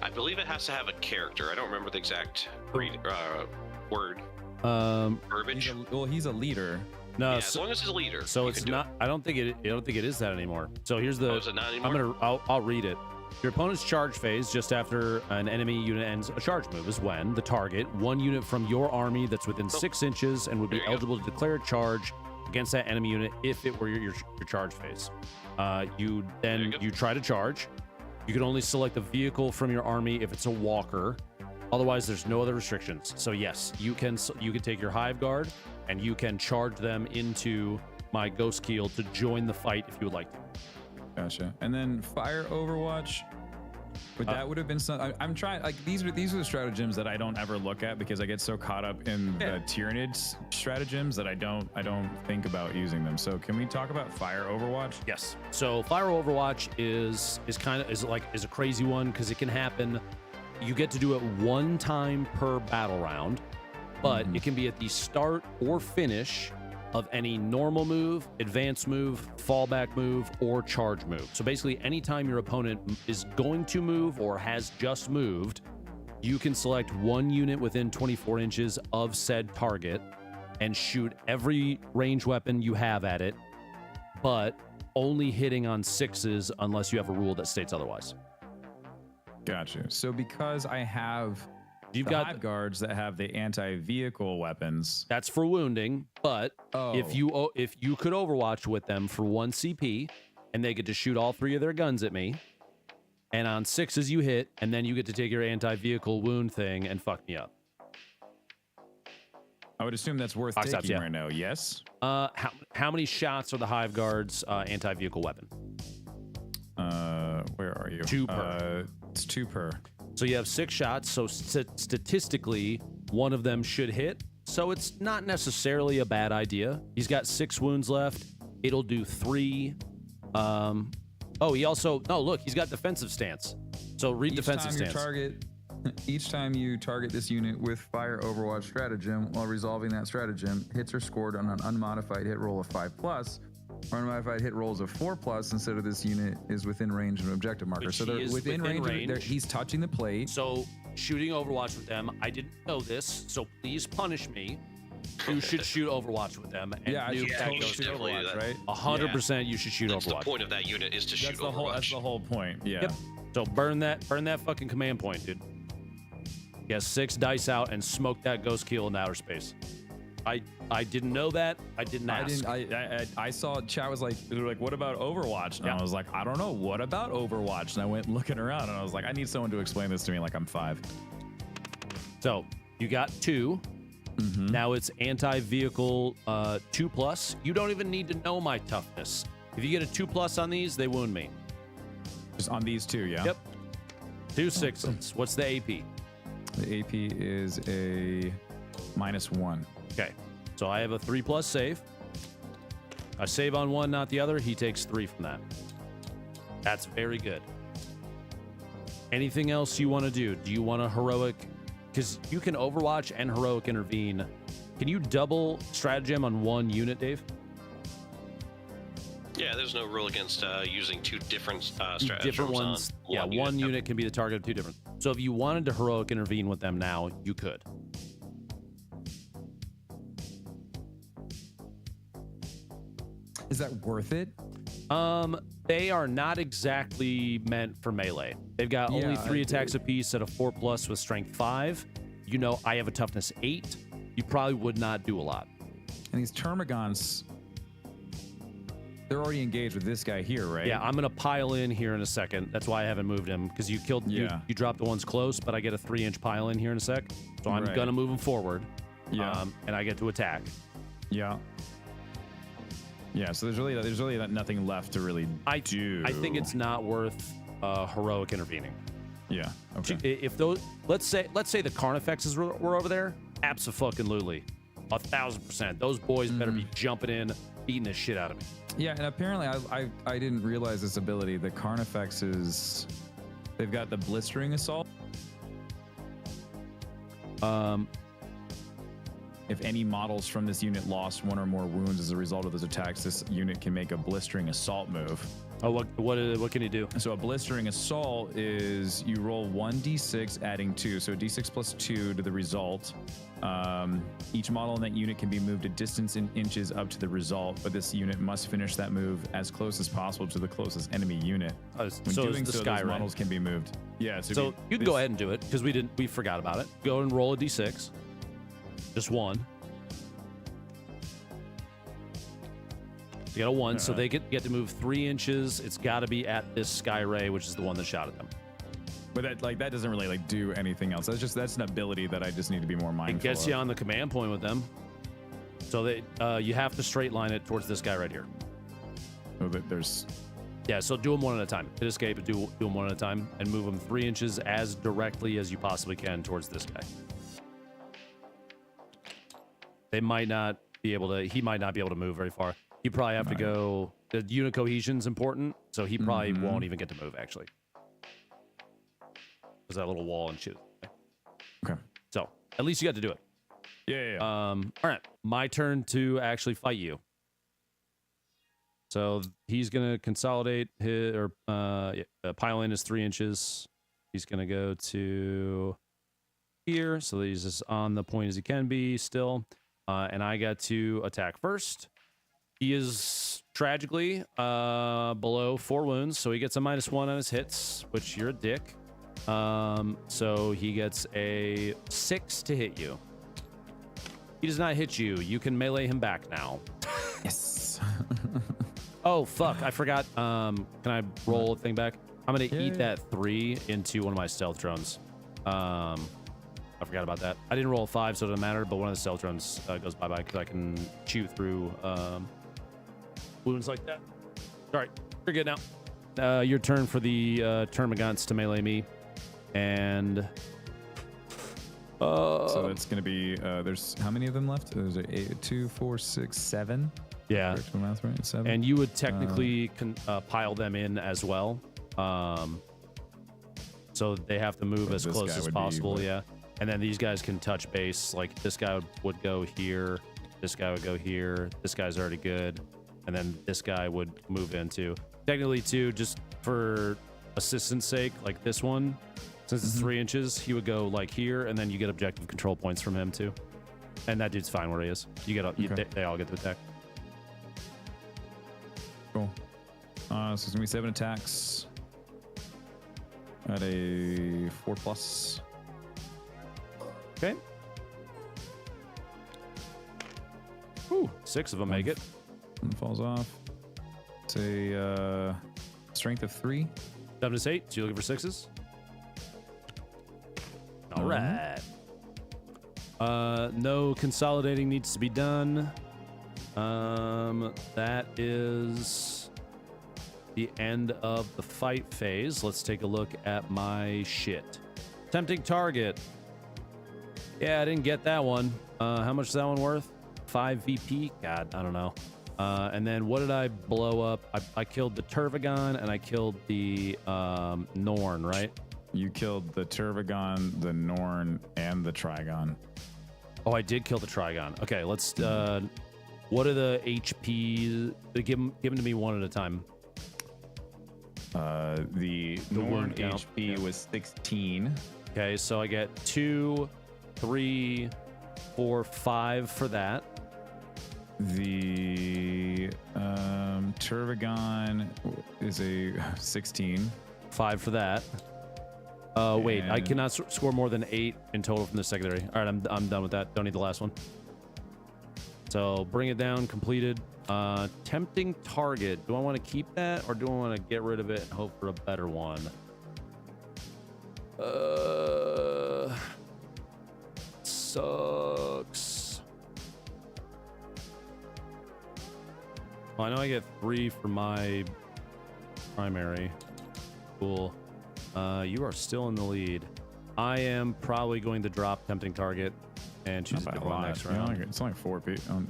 I believe it has to have a character. I don't remember the exact word. Verbiage. He's a leader. No, yeah, as long as it's a leader. So it's not. I don't think it is that anymore. So here's the. Oh, is it not anymore? I'll read it. Your opponent's charge phase, just after an enemy unit ends a charge move, is when the target, 1 unit from your army that's within 6 inches and would be eligible to declare a charge against that enemy unit if it were your charge phase. You try to charge. You can only select a vehicle from your army if it's a walker. Otherwise, there's no other restrictions. So yes, you can take your Hive Guard and you can charge them into my Ghost Keel to join the fight if you would like to. Gotcha. And then fire Overwatch. But that would have been some. I'm trying. Like these are the stratagems that I don't ever look at because I get so caught up in the Tyranids stratagems that I don't think about using them. So can we talk about fire Overwatch? Yes. So fire Overwatch is a crazy one because it can happen. You get to do it 1 time per battle round, but it can be at the start or finish of any normal move, advanced move, fallback move, or charge move. So basically, anytime your opponent is going to move or has just moved, you can select one unit within 24 inches of said target and shoot every range weapon you have at it, but only hitting on 6s unless you have a rule that states otherwise. Gotcha. So because I have You've the got hive guards that have the anti-vehicle weapons. that's for wounding, but if Oh. you could Overwatch with them for 1 CP and they get to shoot all 3 of their guns at me, and on 6s you hit, and then you get to take your anti-vehicle wound thing and fuck me up. I would assume that's worth Box taking ups, yeah. right now. Yes. How many shots are the hive guards anti-vehicle weapon? Where are you? 2 per. It's 2 per. So you have 6 shots, so statistically, one of them should hit. So it's not necessarily a bad idea. He's got 6 wounds left. It'll do 3. He also... No, look, he's got defensive stance. So read defensive stance. Each time you target this unit with Fire Overwatch stratagem while resolving that stratagem, hits are scored on an unmodified hit roll of 5+, or unmodified hit rolls of 4+, instead of this unit is within range of an objective marker. Which So he they're is within within range. range. He's touching the plate. So shooting Overwatch with them, I didn't know this, so please punish me. You should shoot Overwatch with them. And Yeah, I nuke should that totally goes shoot to definitely Overwatch, do that. right? 100% you should shoot That's Overwatch. the point of that unit is to shoot That's the Overwatch. whole. That's the whole point. Yeah. Yep. So burn that fucking command point, dude. Get 6 dice out and smoke that ghost keel in outer space. I didn't know that. I didn't ask. I saw chat was like, they were like, what about Overwatch? And Yeah. I was like, I don't know. What about Overwatch? And I went looking around and I was like, I need someone to explain this to me like I'm 5. So you got 2. Now it's anti-vehicle 2+. You don't even need to know my toughness. If you get a 2+ on these, they wound me. Just on these 2, yeah? Yep. 2 6s. What's the AP? The AP is a -1. Okay. So I have a 3+ save. I save on one, not the other. He takes 3 from that. That's very good. Anything else you want to do? Do you want a heroic? Because you can Overwatch and heroic intervene. Can you double stratagem on one unit, Dave? Yeah, there's no rule against using 2 different stratagems. Different ones. On One Yep. unit can be the target of 2 different. So if you wanted to heroic intervene with them now, you could. Is that worth it? They are not exactly meant for melee. They've got only Yeah, 3 attacks apiece at a 4+ with strength 5. You know, I have a toughness 8. You probably would not do a lot. And these Termagants, they're already engaged with this guy here, right? Yeah, I'm gonna pile in here in a second. That's why I haven't moved him, because you killed. Yeah. You dropped the ones close, but I get a 3-inch pile in here in a sec. So I'm Right. gonna move him forward. Yeah. And I get to attack. Yeah. Yeah, so there's really nothing left to really do. I think it's not worth heroic intervening. Yeah. Okay. If those, let's say the Carnifexes were over there, abso-fucking-lutely, 1,000%. Those boys better be jumping in, beating the shit out of me. Yeah, and apparently I didn't realize this ability. The Carnifexes, they've got the Blistering Assault. If any models from this unit lost 1 or more wounds as a result of those attacks, this unit can make a Blistering Assault move. Oh, what can he do? So a Blistering Assault is you roll 1d6 adding 2. So d6 plus 2 to the result. Each model in that unit can be moved a distance in inches up to the result, but this unit must finish that move as close as possible to the closest enemy unit. When so doing is the so, Sky those Ray. models can be moved. Yeah, So you can go ahead and do it, because we forgot about it. Go and roll a d6. Just 1. You got a 1, so they get to move 3 inches. It's got to be at this Sky Ray, which is the one that shot at them. But that doesn't really do anything else. That's an ability that I just need to be more mindful It gets of. you on the command point with them. So you have to straight line it towards this guy right here. So that there's Yeah, so do them one at a time. Hit escape and do them one at a time, and move them 3 inches as directly as you possibly can towards this guy. They might not be able to. He might not be able to move very far. He probably have to go. The unit cohesion's important, so he probably won't even get to move actually. There's that little wall and shit. okay. So at least you got to do it. Yeah. All right, my turn to actually fight you. So he's gonna consolidate his pile in his 3 inches. He's gonna go to here, so he's as on the point as he can be still. And I got to attack first. He is tragically below 4 wounds, so he gets a -1 on his hits, which you're a dick. So he gets a 6 to hit you. He does not hit you. You can melee him back now. Yes. Oh, fuck. I forgot. Can I roll a thing back? I'm going to eat that 3 into one of my stealth drones. I forgot about that. I didn't roll a 5, so it doesn't matter, but one of the stealth drones goes bye-bye because I can chew through wounds like that. All right. You're good now. Your turn for the termagants to melee me. And... so that's going to be... there's how many of them left? There's 8, 2, 4, 6, 7. Yeah. Correct my math, right? 7. And you would technically pile them in as well. So they have to move as close as possible, yeah. And then these guys can touch base. Like this guy would go here, this guy would go here, this guy's already good, and then this guy would move into. Technically, too, just for assistance sake, like this one, since it's 3 inches, he would go like here, and then you get objective control points from him too. And that dude's fine where he is. You get they all get to attack. Cool. So it's gonna be 7 attacks at a 4+. Okay. Ooh, 6 of them make it. One falls off. It's a strength of 3. 7 is 8. So you're looking for 6s. All right. No consolidating needs to be done. That is the end of the fight phase. Let's take a look at my shit. Tempting target. Yeah, I didn't get that one. How much is that one worth? 5 VP? God, I don't know. And then what did I blow up? I killed the Turvagon and I killed the Norn, right? You killed the Turvagon, the Norn, and the Trigon. Oh, I did kill the Trigon. Okay, let's... what are the HP? Give them to me one at a time. The Norn wound count. HP was 16. Okay, so I get 2, 3, 4, 5 for that. The Turvagon is a 16. 5 for that. Wait, I cannot score more than 8 in total from the secondary. All right, I'm done with that. Don't need the last one. So bring it down, completed. Tempting target. Do I want to keep that or do I want to get rid of it and hope for a better one? Sucks. Well, I know I get 3 for my primary. Cool. You are still in the lead. I am probably going to drop tempting target and choose a different one next round. It's only 4 people.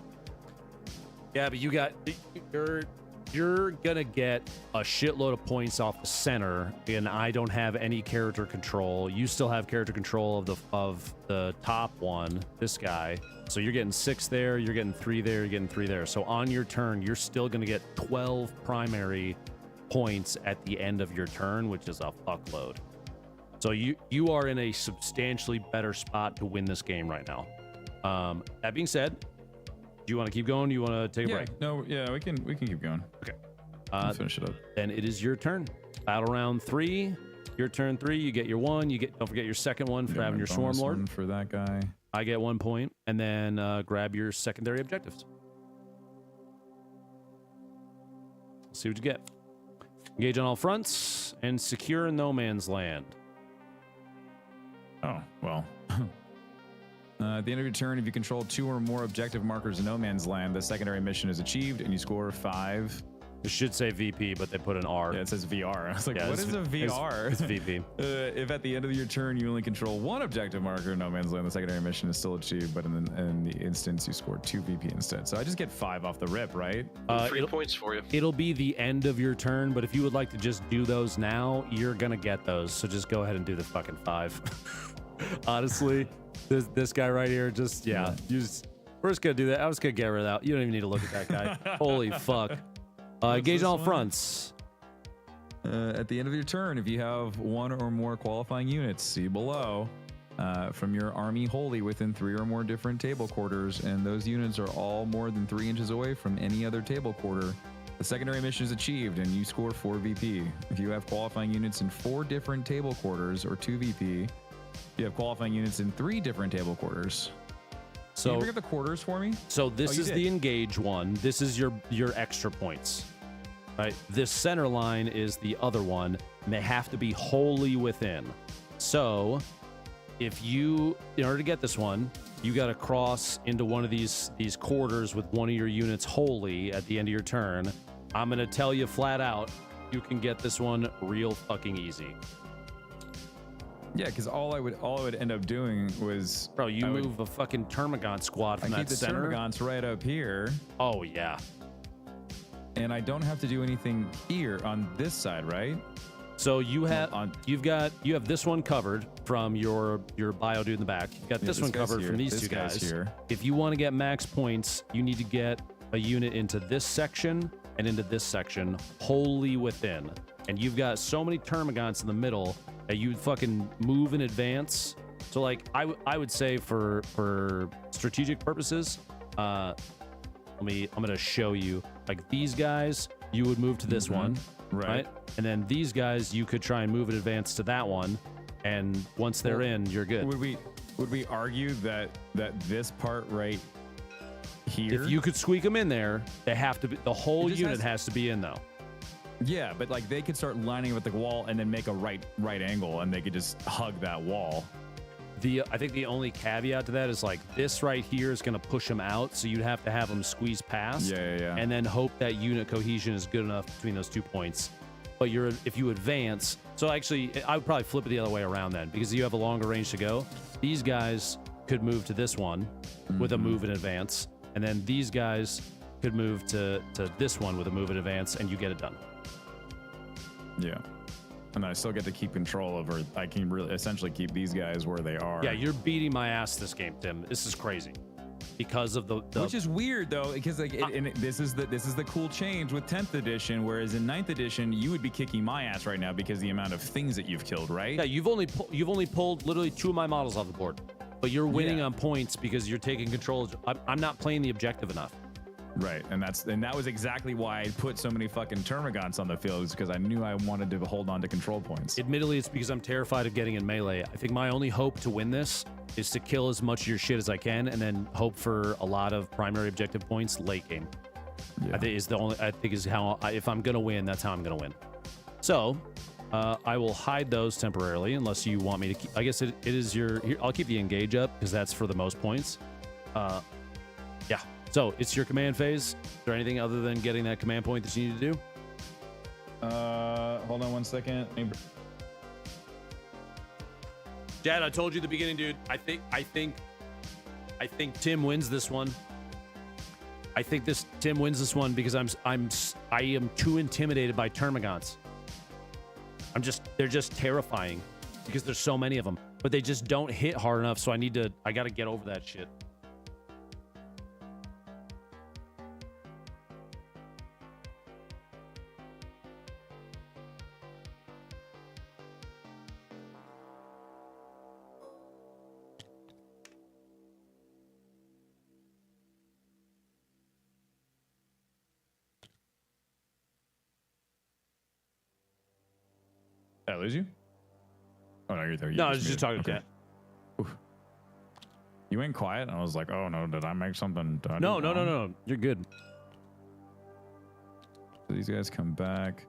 Yeah, but you're gonna get a shitload of points off the center, and I don't have any character control. You still have character control of the top one, this guy. So you're getting 6 there, you're getting 3 there, you're getting 3 there. So on your turn, you're still gonna get 12 primary points at the end of your turn, which is a fuckload. So you are in a substantially better spot to win this game right now. That being said, do you want to keep going? Do you want to take a break? No, yeah, we can keep going. Okay. Finish it up. Then it is your turn. Battle round 3. Your turn 3. You get your 1. Don't forget your second one for having your Swarm Lord. For that guy. I get 1 point, and then grab your secondary objectives. See what you get. Engage on all fronts and secure no man's land. Oh, well. At the end of your turn, if you control 2 or more objective markers in no man's land, the secondary mission is achieved and you score 5. It should say VP, but they put an R. Yeah, it says VR. I was like, yeah, what is a VR? It's VP. If at the end of your turn you only control 1 objective marker in no man's land, the secondary mission is still achieved, but in the instance you score 2 VP instead. So I just get 5 off the rip, right? 3 points for you. It'll be the end of your turn, but if you would like to just do those now, you're gonna get those. So just go ahead and do the fucking 5. Honestly, this guy right here, we're just gonna do that. I was gonna get rid of that. You don't even need to look at that guy. Holy fuck. Engage on all fronts. At the end of your turn, if you have 1 or more qualifying units, see below, from your army wholly within 3 or more different table quarters, and those units are all more than 3 inches away from any other table quarter. The secondary mission is achieved, and you score 4 VP. If you have qualifying units in 4 different table quarters or 2 VP, you have qualifying units in 3 different table quarters. Can you bring up the quarters for me? So this is the engage one. This is your extra points. Right? This center line is the other one, and they have to be wholly within. So if you, in order to get this one, you got to cross into one of these quarters with one of your units wholly at the end of your turn. I'm going to tell you flat out, you can get this one real fucking easy. Yeah, because all I would end up doing was, bro, you move a fucking Termagant squad from that center. I keep the Termagants right up here. Oh yeah, and I don't have to do anything here on this side, right? So you have you have this one covered from your bio dude in the back. You got this one covered from these two guys. Here. If you want to get max points, you need to get a unit into this section and into this section wholly within. And you've got so many Termagants in the middle that you fucking move in advance. So like I would say for strategic purposes, I'm gonna show you, like these guys, you would move to this one, right? And then these guys, you could try and move in advance to that one, and once they're in, you're good. Would we argue that this part right here, if you could squeak them in there, they have to be, the whole unit has to be in though. Yeah, but like they could start lining up with the wall and then make a right angle, and they could just hug that wall. I think the only caveat to that is like this right here is going to push them out, so you'd have to have them squeeze past, and then hope that unit cohesion is good enough between those 2 points. But if you advance, so actually I would probably flip it the other way around then, because you have a longer range to go. These guys could move to this one with a move in advance, and then these guys could move to this one with a move in advance, and you get it done. Yeah. And I still get to keep control over, I can really essentially keep these guys where they are. Yeah, you're beating my ass this game, Tim. This is crazy. Because of the which is weird though, because like this is the cool change with 10th edition, whereas in 9th edition you would be kicking my ass right now because the amount of things that you've killed, right? Yeah, you've only pulled literally 2 of my models off the board, but you're winning on points because you're taking control. I'm not playing the objective enough. Right, and that was exactly why I put so many fucking Termagants on the field, is because I knew I wanted to hold on to control points. Admittedly, it's because I'm terrified of getting in melee. I think my only hope to win this is to kill as much of your shit as I can, and then hope for a lot of primary objective points late game. Yeah. If I'm gonna win, that's how I'm gonna win. So, I will hide those temporarily unless you want me to keep. I guess it is your. Here, I'll keep the engage up because that's for the most points. Yeah. So it's your command phase. Is there anything other than getting that command point that you need to do? Hold on 1 second. Dad, I told you at the beginning, dude. I think Tim wins this one. I think Tim wins this one because I am too intimidated by Termagants. They're just terrifying because there's so many of them, but they just don't hit hard enough. So I got to get over that shit. Did I lose you? Oh no, you're there. No, I was just talking to Cat. You went quiet, and I was like, "Oh no, did I make something?" No. You're good. So these guys come back.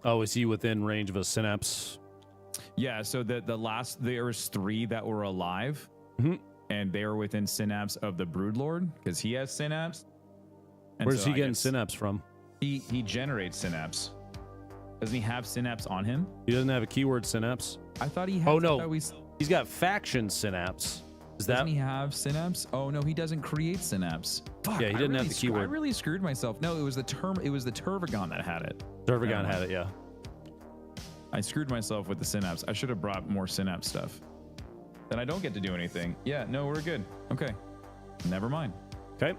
Oh, is he within range of a synapse? Yeah. So there was 3 that were alive, and they were within synapse of the Broodlord because he has synapse. And where's he getting synapse from? He generates synapse. Doesn't he have synapse on him? He doesn't have a keyword synapse. I thought he had. Oh no, he's got faction synapse. Doesn't he have synapse? Oh no, he doesn't create synapse. Fuck, yeah, he didn't have the keyword. I really screwed myself. No, it was the Tervagon that had it. Tervagon had it, yeah. I screwed myself with the synapse. I should have brought more synapse stuff. Then I don't get to do anything. Yeah, no, we're good. Okay, never mind. Okay.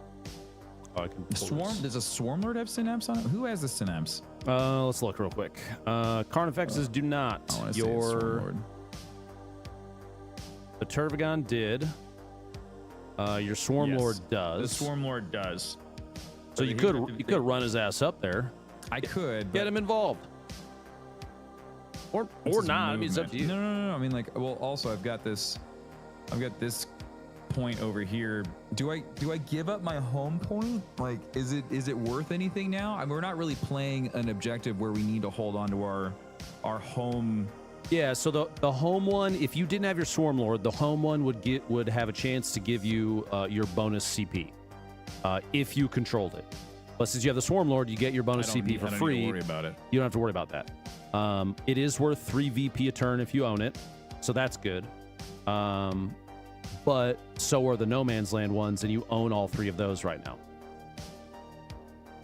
Oh, I can pull Swarm. this. Does a Swarm Lord have synapse on it? Who has the synapse? Let's look real quick. Carnifexes do not. I want to say it's Swarm Your Lord. the Turvagon did. Your Swarm Yes, Lord does. The Swarm Lord does. So you could run his ass up there. I could Get him involved. Or his not. I mean, it's up to you. No. I mean, like, well, also I've got this point over here. Do I give up my home point? Like, is it worth anything now? I mean, we're not really playing an objective where we need to hold on to our home. Yeah, so the home one, if you didn't have your Swarm Lord, the home one would have a chance to give you your bonus CP if you controlled it. But since you have the Swarm Lord, you get your bonus CP for free. Don't worry about it. You don't have to worry about that. It is worth 3 VP a turn if you own it, so that's good. But so are the No Man's Land ones, and you own all 3 of those right now.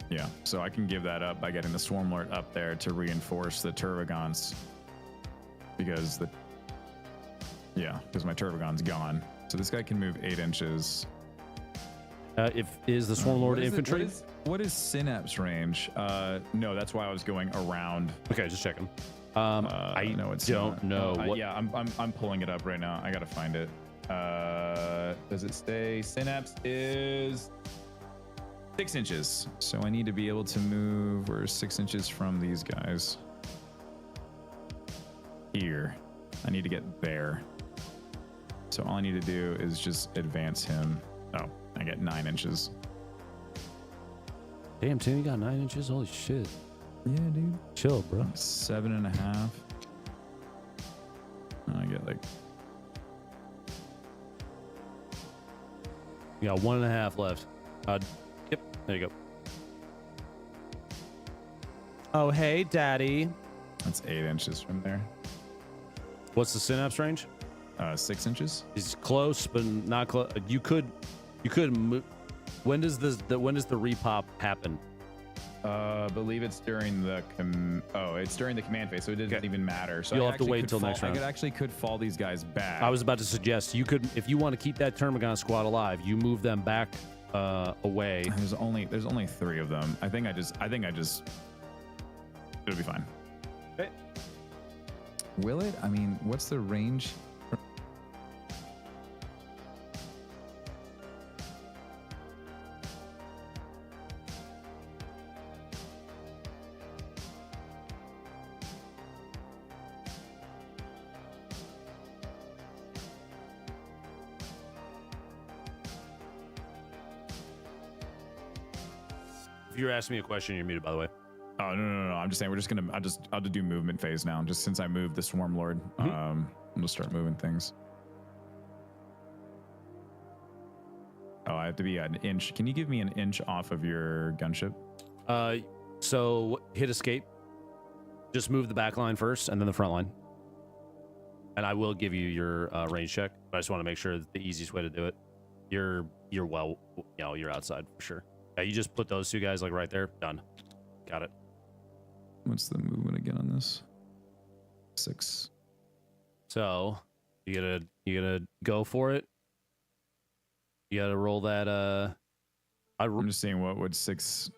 Yeah, so I can give that up by getting the Swarm Lord up there to reinforce the Turvagons. Because my Turvagon's gone. So this guy can move 8 inches. Is the Swarm Lord infantry? What is synapse range? No, that's why I was going around. Okay, just checking. I know it's don't know. Yeah, I'm pulling it up right now. I gotta find it. Does it stay? Synapse is 6 inches. So I need to be able to move. We're 6 inches from these guys. Here. I need to get there. So all I need to do is just advance him. Oh, I get 9 inches. Damn, Tim, you got 9 inches? Holy shit. Yeah, dude. Chill, bro. 7.5. I get like. You got 1.5 left. Yep, there you go. Oh, hey, daddy. That's 8 inches from there. What's the synapse range? 6 inches. He's close, but not close. You could move. When does the repop happen? I believe it's during the it's during the command phase, so it doesn't even matter. So You'll I have to actually wait could till next round. I could fall these guys back. I was about to suggest you could, if you want to keep that Termagon squad alive, you move them back away. There's only 3 of them. I think I just it'll be fine. Okay. Will it? I mean, what's the range? If you're asking me a question, you're muted, by the way. Oh no! I'm just saying I'll just do movement phase now. Just since I moved the Swarm Lord, I'm gonna start moving things. Oh, I have to be an inch. Can you give me an inch off of your gunship? So hit escape. Just move the back line first, and then the front line. And I will give you your range check, but I just want to make sure that the easiest way to do it. You're well, you're outside for sure. Yeah, you just put those 2 guys like right there. Done. Got it. What's the movement again on this? 6. So you gotta go for it. You gotta roll that. I'm just seeing what would 6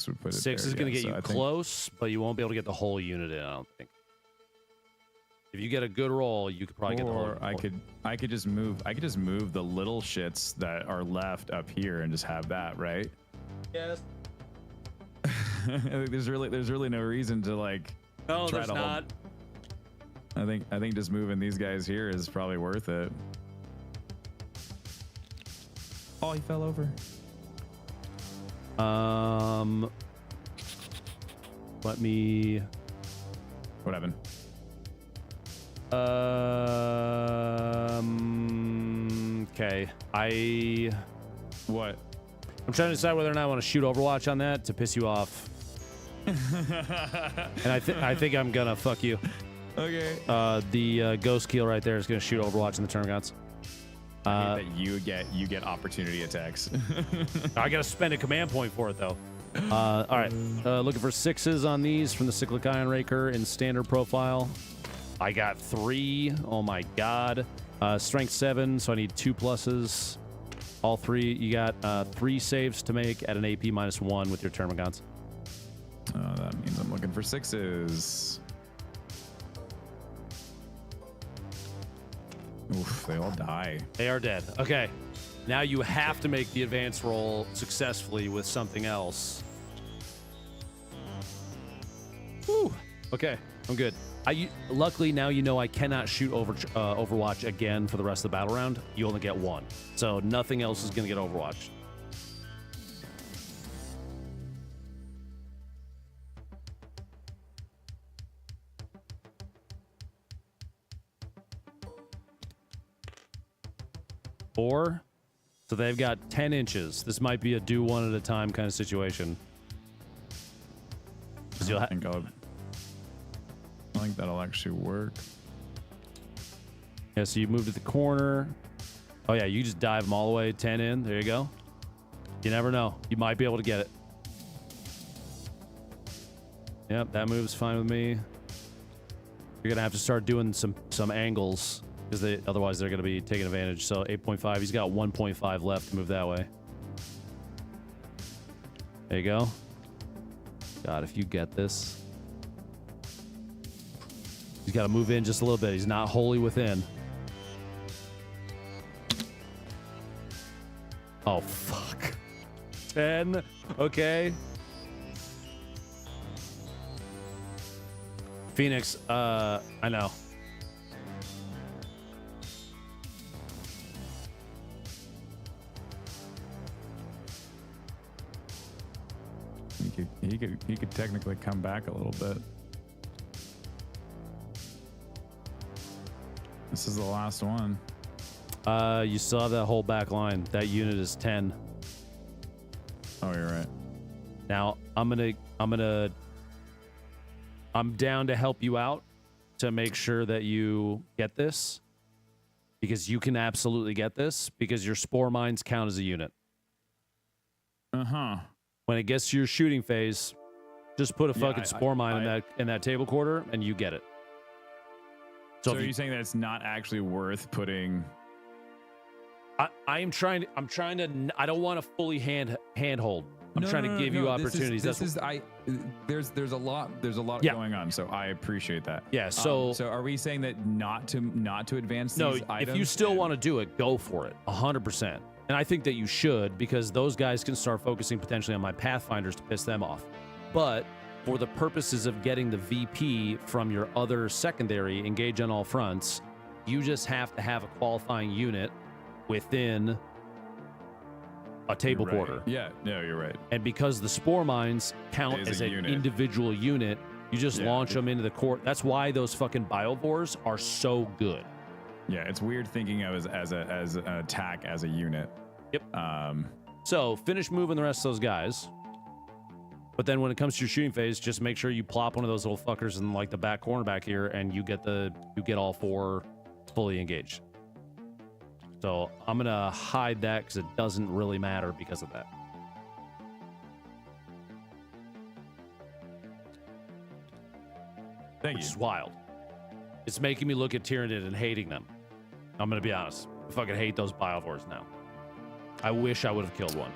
would put it. 6 there. is gonna get so you I think- close, but you won't be able to get the whole unit in. I don't think. If you get a good roll, you could probably get the whole. Or I could just move the little shits that are left up here and just have that, right? Yes. there's really no reason to like. No, try there's to not. I think just moving these guys here is probably worth it. Oh, he fell over. Let me. What happened? Okay. What? I'm trying to decide whether or not I want to shoot Overwatch on that to piss you off. And I think I'm gonna fuck you. Okay. The ghost keel right there is gonna shoot Overwatch in the Termagants. That you get opportunity attacks. I gotta spend a command point for it though. All right. Looking for 6s on these from the Cyclic Ion Raker in standard profile. I got 3. Oh my god. Strength 7, so I need 2 pluses. All three. You got 3 saves to make at an AP -1 with your termagants. That means I'm looking for 6s. Oof, they all die. They are dead. Okay. Now you have to make the advance roll successfully with something else. Whew. Okay, I'm good. Luckily now you know I cannot shoot Overwatch again for the rest of the battle round. You only get 1, so nothing else is gonna get Overwatched. Four. So they've got 10 inches. This might be a do one at a time kind of situation. I think that'll actually work. Yeah, so you move to the corner. Oh yeah, you just dive them all the way 10 in. There you go. You never know. You might be able to get it. Yep, that move's fine with me. You're gonna have to start doing some angles because otherwise they're gonna be taking advantage. So 8.5. He's got 1.5 left to move that way. There you go. God, if you get this. He's got to move in just a little bit. He's not wholly within. Oh, fuck. 10. Okay. Phoenix, I know. He could technically come back a little bit. This is the last one. You still have that whole back line. That unit is 10. Oh, you're right. Now I'm down to help you out to make sure that you get this, because you can absolutely get this because your spore mines count as a unit. When it gets to your shooting phase, just put a fucking spore mine in that table quarter and you get it. So are you saying that it's not actually worth putting? I'm trying to. I don't want to fully handhold. I'm trying to give you opportunities. There's a lot going on, so I appreciate that. Yeah. So are we saying that not to advance these items? If you still want to do it, go for it, 100%. And I think that you should, because those guys can start focusing potentially on my Pathfinders to piss them off. But for the purposes of getting the VP from your other secondary engage on all fronts, you just have to have a qualifying unit within a table quarter. Yeah, no, you're right. And because the spore mines count as an individual unit, you just launch them into the court. That's why those fucking biovores are so good. Yeah, it's weird thinking of as an attack as a unit. Yep. So finish moving the rest of those guys. But then when it comes to your shooting phase, just make sure you plop one of those little fuckers in like the back corner back here, and you get all 4 fully engaged. So I'm gonna hide that because it doesn't really matter because of that. Which is wild. It's making me look at Tyranid and hating them. I'm gonna be honest. I fucking hate those biovores now. I wish I would have killed one.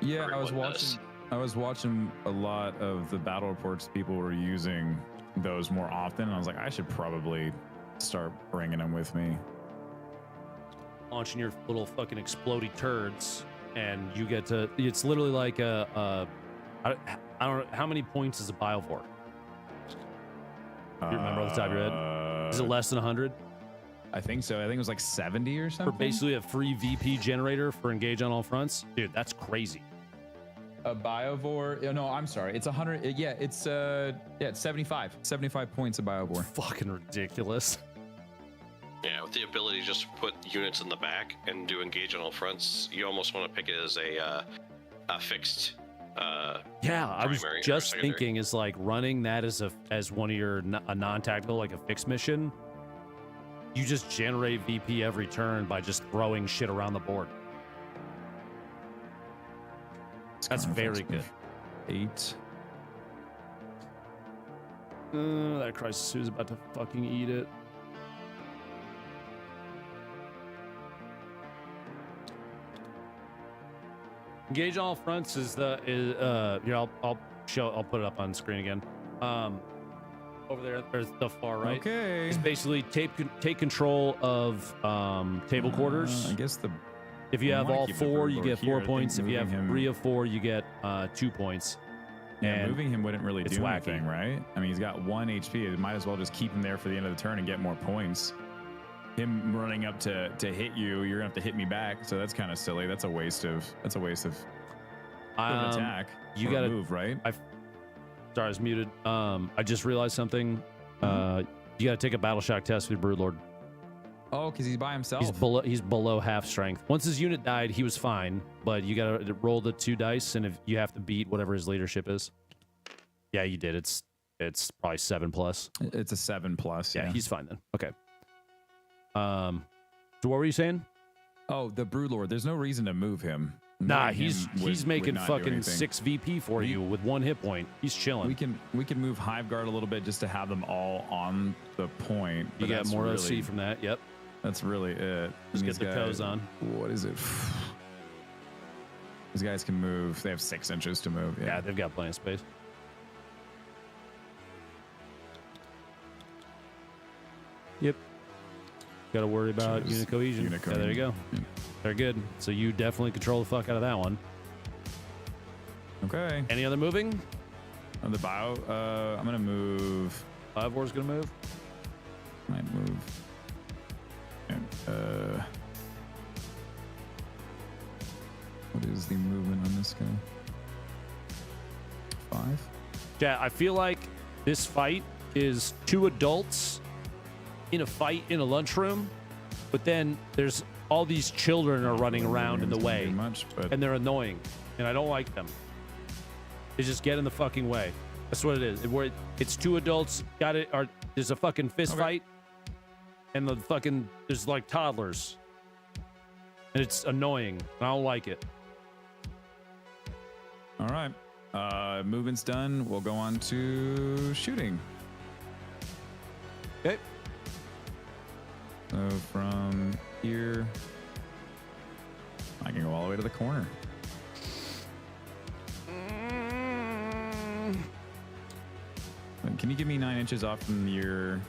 Yeah, I was watching a lot of the battle reports. People were using those more often, and I was like, I should probably start bringing them with me. Launching your little fucking explodey turds, and you get to. It's literally like I don't know how many points is a biovore. Do you remember off the top of your head? Is it less than 100? I think so. I think it was like 70 or something. For basically a free VP generator for engage on all fronts. Dude, that's crazy. A biovore. No, I'm sorry. It's 100. Yeah, it's 75. 75 points a biovore. Fucking ridiculous. Yeah, with the ability to just put units in the back and do engage on all fronts, you almost want to pick it as a fixed. Yeah, I was just thinking is like running that as one of your a non-tactical, like a fixed mission. You just generate VP every turn by just throwing shit around the board. That's very good. 8. That crisis suit is about to fucking eat it. Engage all fronts is here. I'll put it up on screen again. Over there, there's the far right. Okay. It's basically take control of table quarters. I guess if you I have wanna all keep the 4, you Broodlord get 4 here. I think points. If you have moving him- 3 of 4, you get 2 points. Yeah, And moving him wouldn't really it's do wacky. anything, right? I mean, he's got 1 HP. It might as well just keep him there for the end of the turn and get more points. Him running up to hit you, you're gonna have to hit me back. So that's kind of silly. That's a waste of an attack. You or gotta move, right? Sorry, I was muted. I just realized something. You got to take a battle shock test with Broodlord. Oh, because he's by himself. He's below half strength. Once his unit died, he was fine, but you got to roll the 2 dice, and if you have to beat whatever his leadership is. Yeah, you did. It's probably 7+. It's a 7+. Yeah, he's fine then. Okay. So what were you saying? Oh, the Broodlord. There's no reason to move him. Nah, Moving he's him would making not do fucking anything. 6 VP for you with 1 hit point. He's chilling. We can move Hive Guard a little bit just to have them all on the point. You but get that's more really, OC from that. Yep. That's really it. Just And get these the toes on. What is it? These guys can move. They have 6 inches to move. Yeah, they've got plenty of space. Yep. Got to worry about Choose unit cohesion. unit Yeah, there you go. cohesion. Very good. So you definitely control the fuck out of that one. Okay. Any other moving? On the bio, I'm gonna move. 5 War's gonna move. Might move. And, what is the movement on this guy? 5. Yeah, I feel like this fight is 2 adults in a fight in a lunchroom, but then there's all these children are running around in the way, Much, but and they're annoying, and I don't like them. They just get in the fucking way. That's what it is. It's 2 adults got it. Or there's a fucking fist fight, and there's like toddlers, and it's annoying. And I don't like it. all right. Movement's done. We'll go on to shooting. Okay. So from here, I can go all the way to the corner. Can you give me 9 inches off from your?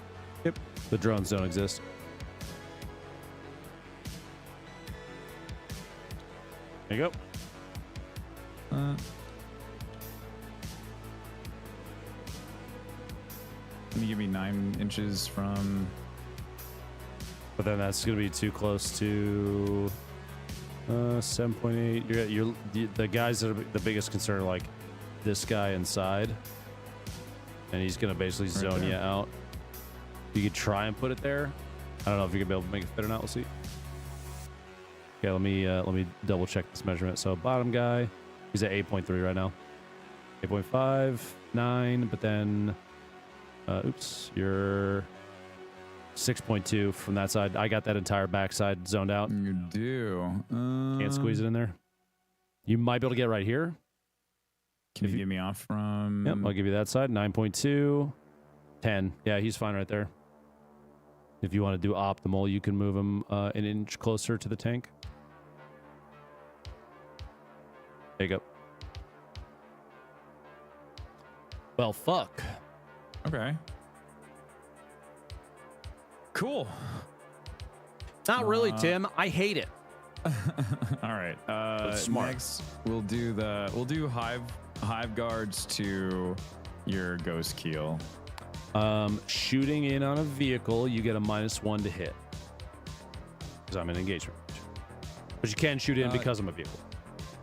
Yep. The drones don't exist. There you go. Can you give me 9 inches from? But then that's going to be too close to 7.8. The guys that are the biggest concern are like this guy inside. And he's going to basically zone you out. You could try and put it there. I don't know if you're going to be able to make it fit or not. We'll see. Okay, let me double check this measurement. So bottom guy, he's at 8.3 right now. 8.5, 9, but then, oops, you're 6.2 from that side. I got that entire backside zoned out. You do. Can't squeeze it in there. You might be able to get right here. Can you get me off from? Yep, I'll give you that side. 9.2, 10. Yeah, he's fine right there. If you want to do optimal, you can move him an inch closer to the tank. There you go. Well, fuck. Okay. Cool. Not really, Tim. I hate it. All right. It's smart. Next, we'll do hive guards to your ghost keel. Shooting in on a vehicle, you get a -1 to hit. Because I'm in engagement. But you can shoot in because I'm a vehicle.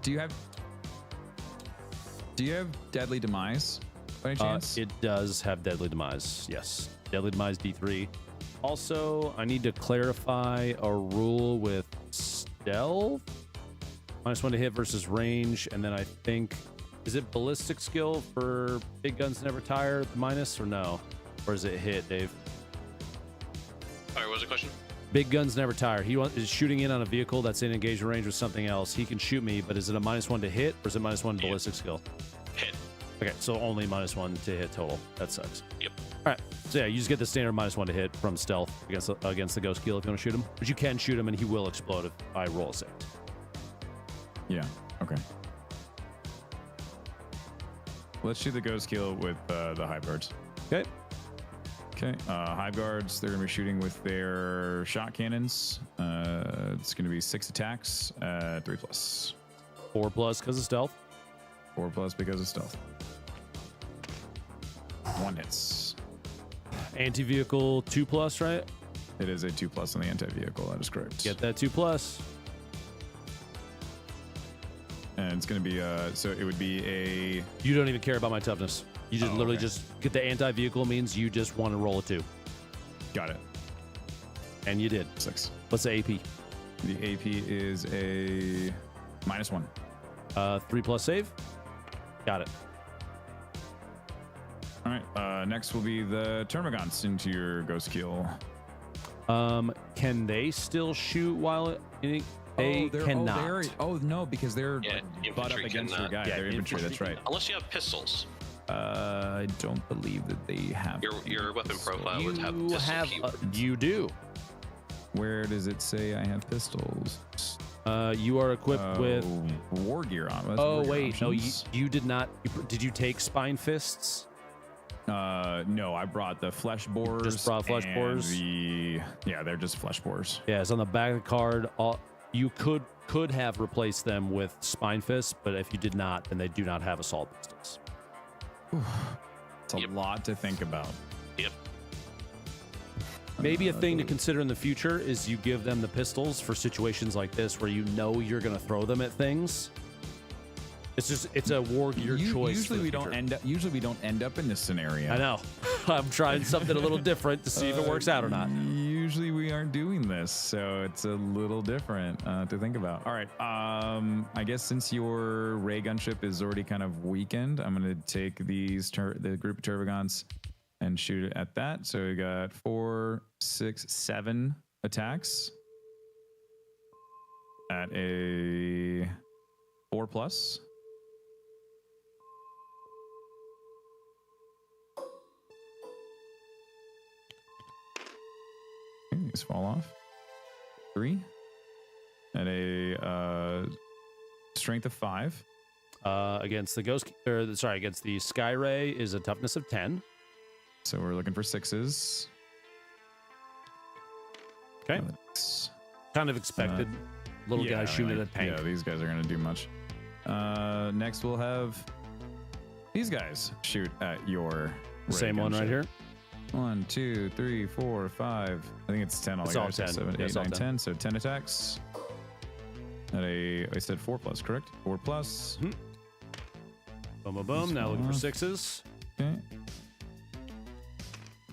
Do you have deadly demise by any chance? It does have deadly demise. Yes. Deadly demise D3. Also, I need to clarify a rule with stealth. -1 to hit versus range. And then I think, is it ballistic skill for big guns never tire, the minus, or no? Or is it hit, Dave? All right, what was the question? Big guns never tire. He is shooting in on a vehicle that's in engagement range with something else. He can shoot me, but is it a -1 to hit, or is it -1 ballistic skill? Hit. Okay, so only -1 to hit total. That sucks. Yep. All right, so yeah, you just get the standard -1 to hit from stealth against the ghost keel if you want to shoot him. But you can shoot him, and he will explode if I roll a 6. Yeah. Okay. Let's shoot the ghost kill with the hive guards. Okay. Okay. Hive guards, they're going to be shooting with their shot cannons. It's going to be 6 attacks, 3+. 4+ because of stealth. 4+ because of stealth. 1 hits. Anti-vehicle 2+, right? It is a 2+ on the anti-vehicle. That is correct. Get that 2+. And it's going to be so it would be a. You don't even care about my toughness. You just literally okay. just get the anti-vehicle means you just want to roll a 2. Got it. And you did. 6. What's the AP? The AP is a -1. 3+ save. Got it. All right. Next will be the Termagants into your ghost kill. Can they still shoot while they cannot? No, because they're Yeah, butt up infantry against your cannot. guy. They're infantry. That's right. Unless you have pistols. I don't believe that they have. Your weapon profile would have You pistol have. keywords. You do. Where does it say I have pistols? You are equipped with. war gear on. Oh wait, no, you did not. Did you take spine fists? No, I brought the flesh bores. Just brought flesh bores? They're just flesh bores. Yeah, it's on the back of the card. You could have replaced them with spine fists, but if you did not, then they do not have assault pistols. It's a lot to think about. Yep. Maybe a thing to consider in the future is you give them the pistols for situations like this where you know you're going to throw them at things. It's a war gear choice. Usually we don't end up in this scenario. I know. I'm trying something a little different to see if it works out or not. Usually we aren't doing this, so it's a little different to think about. All right. I guess since your ray gunship is already kind of weakened, I'm going to take the group of Termagants and shoot it at that. So we got 4, 6, 7 attacks at a 4+. These fall off. 3 at a strength of 5. Against the against the Sky Ray is a toughness of 10. So we're looking for 6s. Okay. Kind of expected. Little guy shooting at a tank. Yeah, these guys are going to do much. Next, we'll have these guys shoot at your Same one right here. 1, 2, 3, 4, 5. I think it's 10 all It's all together. 10. 7, Yeah, 8, it's all 9, 10. 10. So 10 attacks. At I said 4+, correct? 4+. Boom, boom, boom. Now looking for 6s. Okay.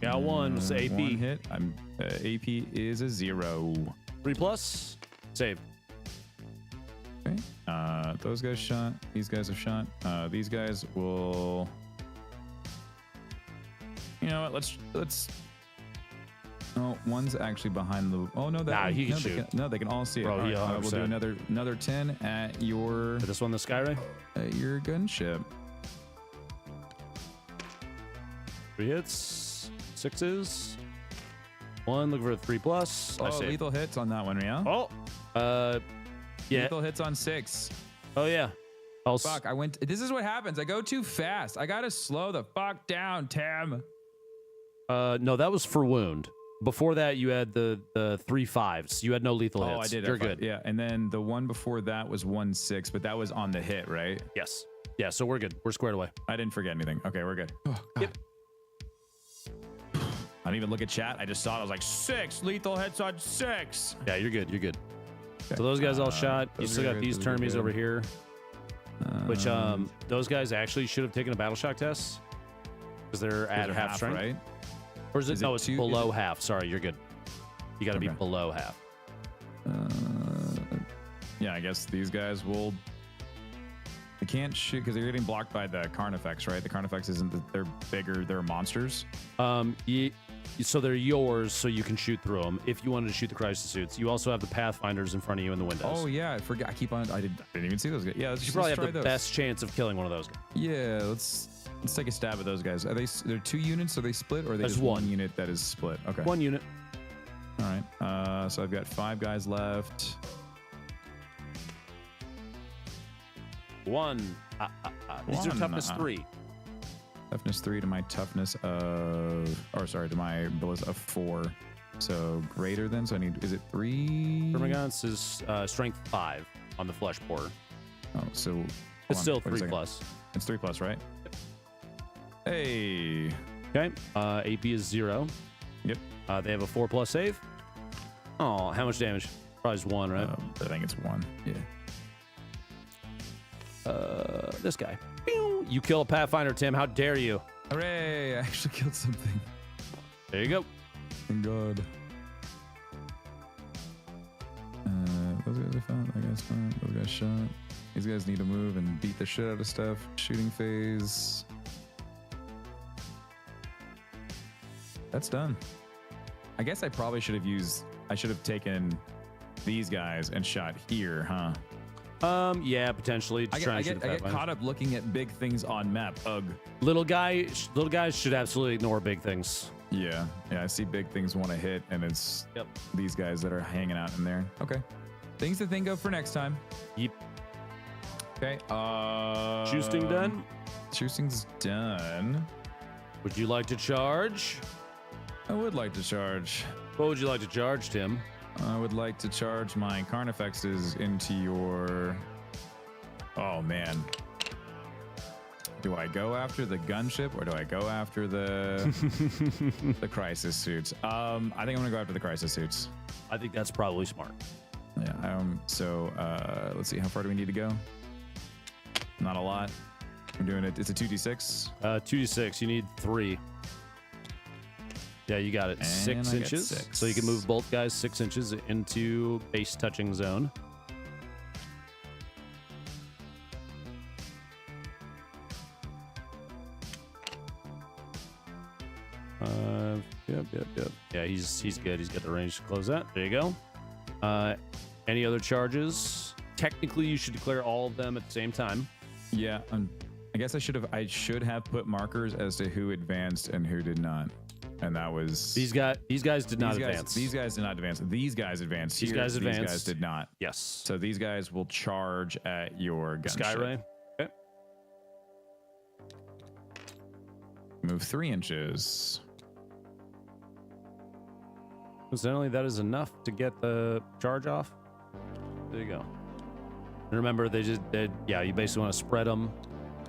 Got one. What's the AP? 1 hit. AP is a 0. 3+. Save. Okay. Those guys shot. These guys have shot. These guys will. You know what? Let's. Oh, one's actually behind the. Oh no, that. He can shoot. They can all see it. Bro, All right, yeah, we'll do another 10 at your. This one, the Sky Ray. At your gunship. 3 hits. 6s. 1. Looking for a 3+. I Oh, saved. lethal hits on that one, yeah. Oh. Yeah. Lethal hits on 6. Oh yeah. Fuck! This is what happens. I go too fast. I gotta slow the fuck down, Tam. No, that was for wound. Before that, you had the 3 5s. You had no lethal hits. Oh, I did. You're good. Yeah, and then the one before that was 1 6, but that was on the hit, right? Yes. Yeah. So we're good. We're squared away. I didn't forget anything. Okay, we're good. Yep. I didn't even look at chat. I just saw it. I was like, 6 lethal hits on 6. Yeah, you're good. You're good. Okay. So those guys all shot. You still got these termies over here, which those guys actually should have taken a battle shock test because they're at half strength, right? Or is it? No, it's below half. Sorry, you're good. You got to be below half. Yeah, I guess these guys will. They can't shoot because they're getting blocked by the Carnifex, right? The Carnifex isn't. They're bigger. They're monsters. So they're yours, so you can shoot through them. If you wanted to shoot the crisis suits, you also have the Pathfinders in front of you in the windows. Oh yeah, I forgot. I keep on. I didn't even see those guys. Yeah, you probably have the best chance of killing one of those guys. Yeah, let's take a stab at those guys. Are they're 2 units? Are they split, or are they There's just one unit that is split? Okay, 1 unit. All right. So I've got 5 guys left. 1. These are toughness 3. Toughness 3 to my toughness of, or sorry, to my ballista of 4. So greater than, so I need, is it 3? Termagants is strength 5 on the flesh boar. Oh, so hold It's on, still wait a 3 second. plus. It's 3 plus, right? Hey. Okay. AP is 0. Yep. They have a 4 plus save. Oh, how much damage? Probably just 1, right? I think it's 1. Yeah. This guy. Pew! You kill a Pathfinder, Tim. How dare you? Hooray! I actually killed something. There you go. Thank God. Those guys are fine. That guy's fine. Those guys shot. These guys need to move and beat the shit out of stuff. Shooting phase. That's done. I guess I probably should have used. I should have taken these guys and shot here, huh? Yeah, potentially. I get caught up looking at big things on map. Ugh. Little guys should absolutely ignore big things. Yeah, I see big things want to hit, and it's these guys that are hanging out in there. Okay, things to think of for next time. Yep. Okay. Choosing done. Choosing's done. Would you like to charge? I would like to charge. What would you like to charge, Tim? I would like to charge my Carnifexes into your. Oh man. Do I go after the gunship or do I go after the the crisis suits? I think I'm gonna go after the crisis suits. I think that's probably smart. Yeah. So let's see. How far do we need to go? Not a lot. We're doing it. It's a 2d6. 2d6. You need 3. Yeah, you got it. And 6 I got inches. 6. So you can move both guys 6 inches into base touching zone. Yep. Yeah, he's good. He's got the range to close that. There you go. Any other charges? Technically, you should declare all of them at the same time. Yeah. I guess I should have put markers as to who advanced and who did not. And that was These guys did not advance. These guys did not advance. These guys advanced. These guys advanced. These guys did not. Yes. So these guys will charge at your gunship. Skyray. Okay. Move 3 inches. Incidentally, that is enough to get the charge off. There you go. And remember, you basically want to spread them,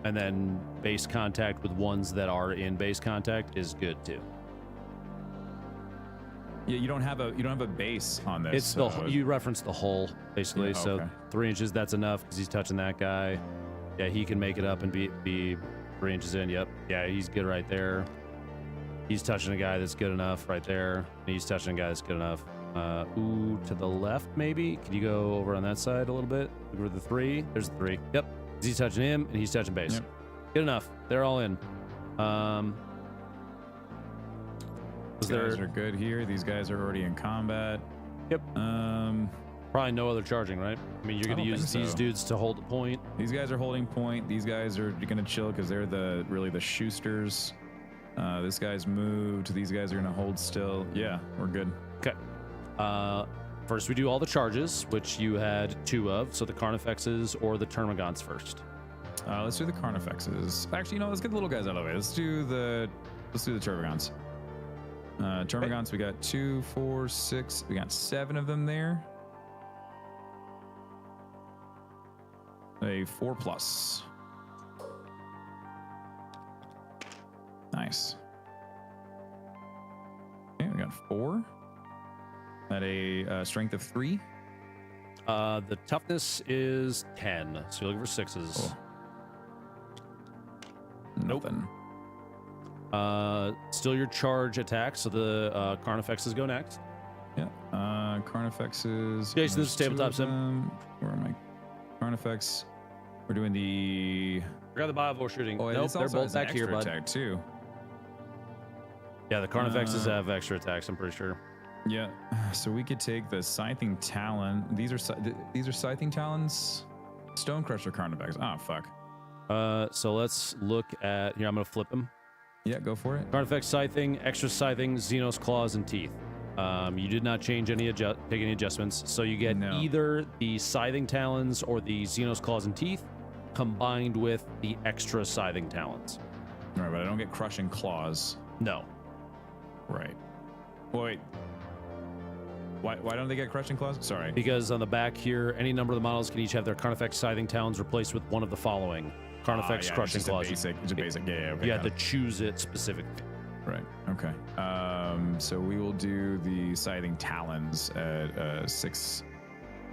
and then base contact with ones that are in base contact is good too. Yeah, you don't have a base on this. It's you reference the hull basically. Yeah, So okay. 3 inches, that's enough because he's touching that guy. Yeah, he can make it up and be 3 inches in. Yep. Yeah, he's good right there. He's touching a guy that's good enough right there. And he's touching a guy that's good enough. To the left maybe. Can you go over on that side a little bit? Look for the 3. There's the 3. Yep. He's touching him and he's touching base. Yep. Good enough. They're all in. These guys are good here. These guys are already in combat. Yep. Probably no other charging, right? I mean, you're going to use these dudes to hold the point. These guys are holding point. These guys are going to chill because they're really the shoosters. This guy's moved. These guys are going to hold still. Yeah, we're good. Okay. First, we do all the charges, which you had 2 of. So the Carnifexes or the Termagants first. Let's do the Carnifexes. Actually, let's get the little guys out of the way. Let's do the Termagants. Termagants, we got 2, 4, 6. We got 7 of them there. A 4 plus. Nice. Okay, we got 4. At a strength of 3. The toughness is 10. So you're looking for 6s. Oh. Nothing. Still your charge attack. So the Carnifexes go next. Yeah. Carnifexes. Jason, this is there's 2 tabletop of sim. them. Where am I? Carnifex. We're doing the. Forgot the Bible shooting. Oh, nope, it's they're also both has an back here, extra bud. attack too. Yeah, the Carnifexes have extra attacks. I'm pretty sure. Yeah. So we could take the Scything Talon. These are Scything Talons. Stone Crusher Carnifex. Oh fuck. So let's look at here. I'm gonna flip them. Yeah, go for it. Carnifex Scything, extra Scything, Xenos Claws, and Teeth. You did not change take any adjustments, so you get either the Scything Talons or the Xenos Claws and Teeth combined with the extra Scything Talons. All right, but I don't get crushing claws. No. Right. Wait. Why don't they get crushing claws? Sorry. Because on the back here, any number of the models can each have their Carnifex Scything Talons replaced with one of the following. Carnifex Crushing Claws. It's a basic. Yeah, okay. You had to choose it specifically. Right. Okay. So we will do the Scything Talons at 6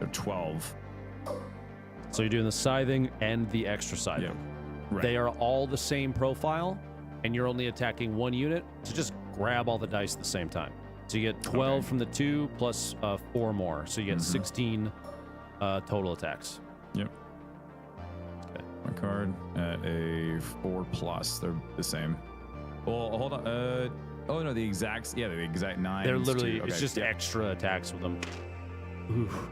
or 12. So you're doing the Scything and the extra Scything. Yeah. Right. They are all the same profile, and you're only attacking one unit. So just grab all the dice at the same time. So you get 12 from the 2 plus 4 more. So you get 16 total attacks. Yep. Okay. My card at a 4+. They're the same. Well, hold on. Oh no, the exact 9. They're literally it's just extra attacks with them. Oof.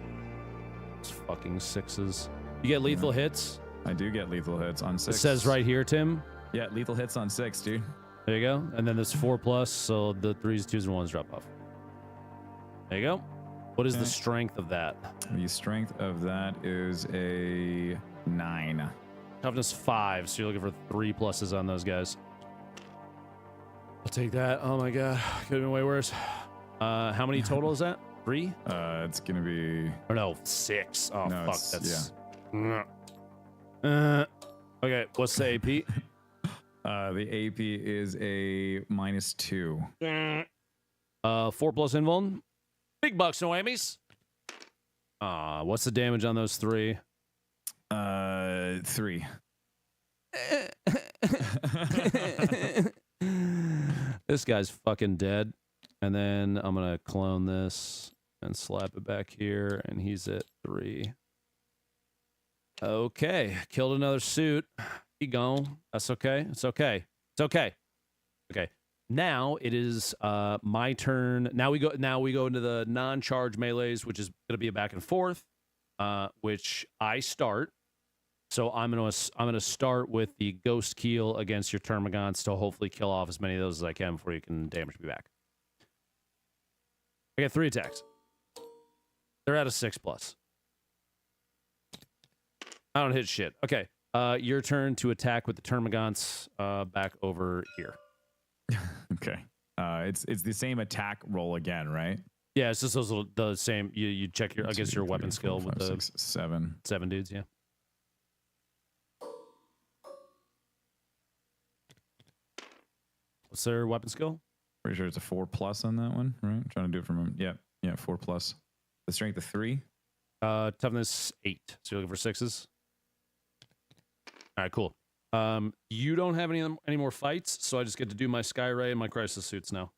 It's fucking 6s. You get lethal hits. I do get lethal hits on 6. It says right here, Tim. Yeah, lethal hits on 6, dude. There you go. And then there's 4+, so the 3s, 2s, and 1s drop off. There you go. What is the strength of that? The strength of that is a 9. Toughness 5, so you're looking for 3 pluses on those guys. I'll take that. Oh my god, could have been way worse. How many total is that? 3? It's gonna be. Or no, 6. Oh no, fuck, that's. Yeah. Okay, what's the AP? The AP is a -2. 4+ invuln. Big bucks, no whammies. What's the damage on those 3? 3. This guy's fucking dead. And then I'm gonna clone this and slap it back here, and he's at 3. Okay, killed another suit. He gone. That's okay. It's okay. It's okay. Okay. Now it is my turn. Now we go into the non-charge melees, which is gonna be a back and forth, which I start. So I'm gonna start with the Ghost Keel against your Termagants to hopefully kill off as many of those as I can before you can damage me back. I get 3 attacks. They're at a 6+. I don't hit shit. Okay. Your turn to attack with the Termagants back over here. Okay. It's the same attack roll again, right? Yeah, it's just those little, the same. You check your against your weapon skill with the 6, 7. 7 dudes. Yeah. What's their weapon skill? Pretty sure it's a 4+ on that one, right? I'm trying to do it from him. Yeah, 4+. The strength of 3. Toughness 8. So you're looking for 6s. All right, cool. You don't have any more fights, so I just get to do my Skyray and my Crisis suits now.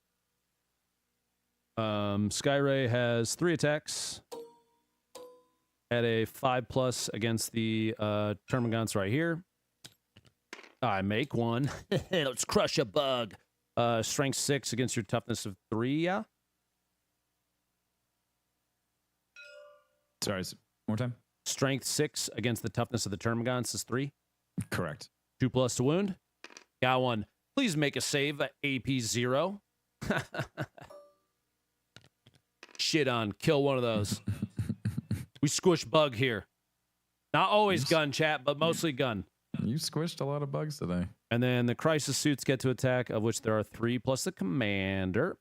Skyray has 3 attacks at a 5+ against the Termagants right here. I make 1. Let's crush a bug. Strength 6 against your toughness of 3. Yeah. Sorry, more time. Strength 6 against the toughness of the Termagants is 3. Correct. 2+ to wound. Got 1. Please make a save at AP 0. Shit on. Kill one of those. We squish bug here. Not always gun, chat, but mostly gun. You squished a lot of bugs today. And then the Crisis suits get to attack, of which there are 3 plus the commander.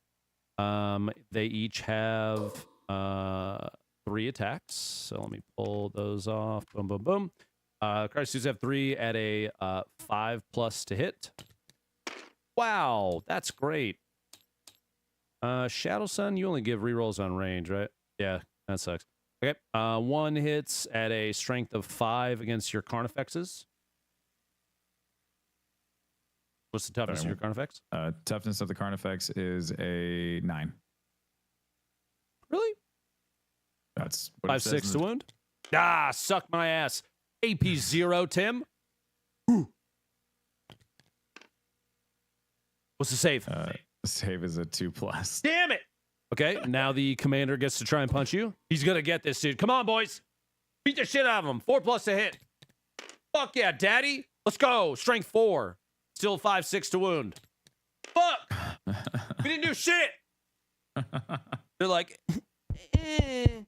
They each have 3 attacks. So let me pull those off. Boom, boom, boom. Crisis suits have 3 at a 5+ to hit. Wow, that's great. Shadow Sun, you only give rerolls on range, right? Yeah, that sucks. Okay, 1 hits at a strength of 5 against your Carnifexes. What's the toughness of your Carnifex? Toughness of the Carnifex is a 9. Really? That's what 5/6 to wound. Ah, suck my ass. AP 0, Tim. Ooh. What's the save? Save is a 2+. Damn it. Okay, now the commander gets to try and punch you. He's gonna get this, dude. Come on, boys. Beat the shit out of him. 4+ to hit. Fuck yeah, daddy. Let's go. Strength 4. Still 5/6 to wound. Fuck. We didn't do shit. They're like, did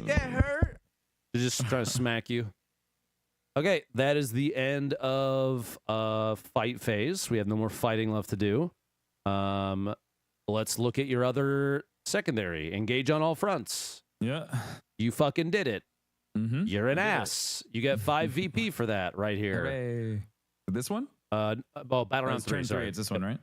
that hurt? They're just trying to smack you. Okay, that is the end of fight phase. We have no more fighting left to do. Let's look at your other secondary. Engage on all fronts. Yeah. You fucking did it. Mm-hmm. You're an ass. You get 5 VP for that right here. Hooray. This one? Well, battle round 3. Turn Sorry. 3. It's this one, right?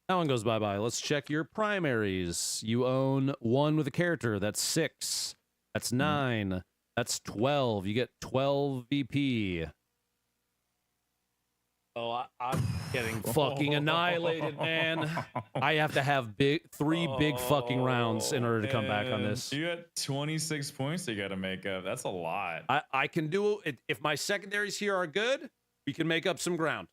That one goes bye-bye. Let's check your primaries. You own 1 with a character. That's 6. That's 9. That's 12. You get 12 VP. Oh, I'm getting fucking annihilated, man. I have to have 3 big fucking rounds in order to come back on this. You got 26 points you got to make up. That's a lot. I can do it. If my secondaries here are good, we can make up some ground.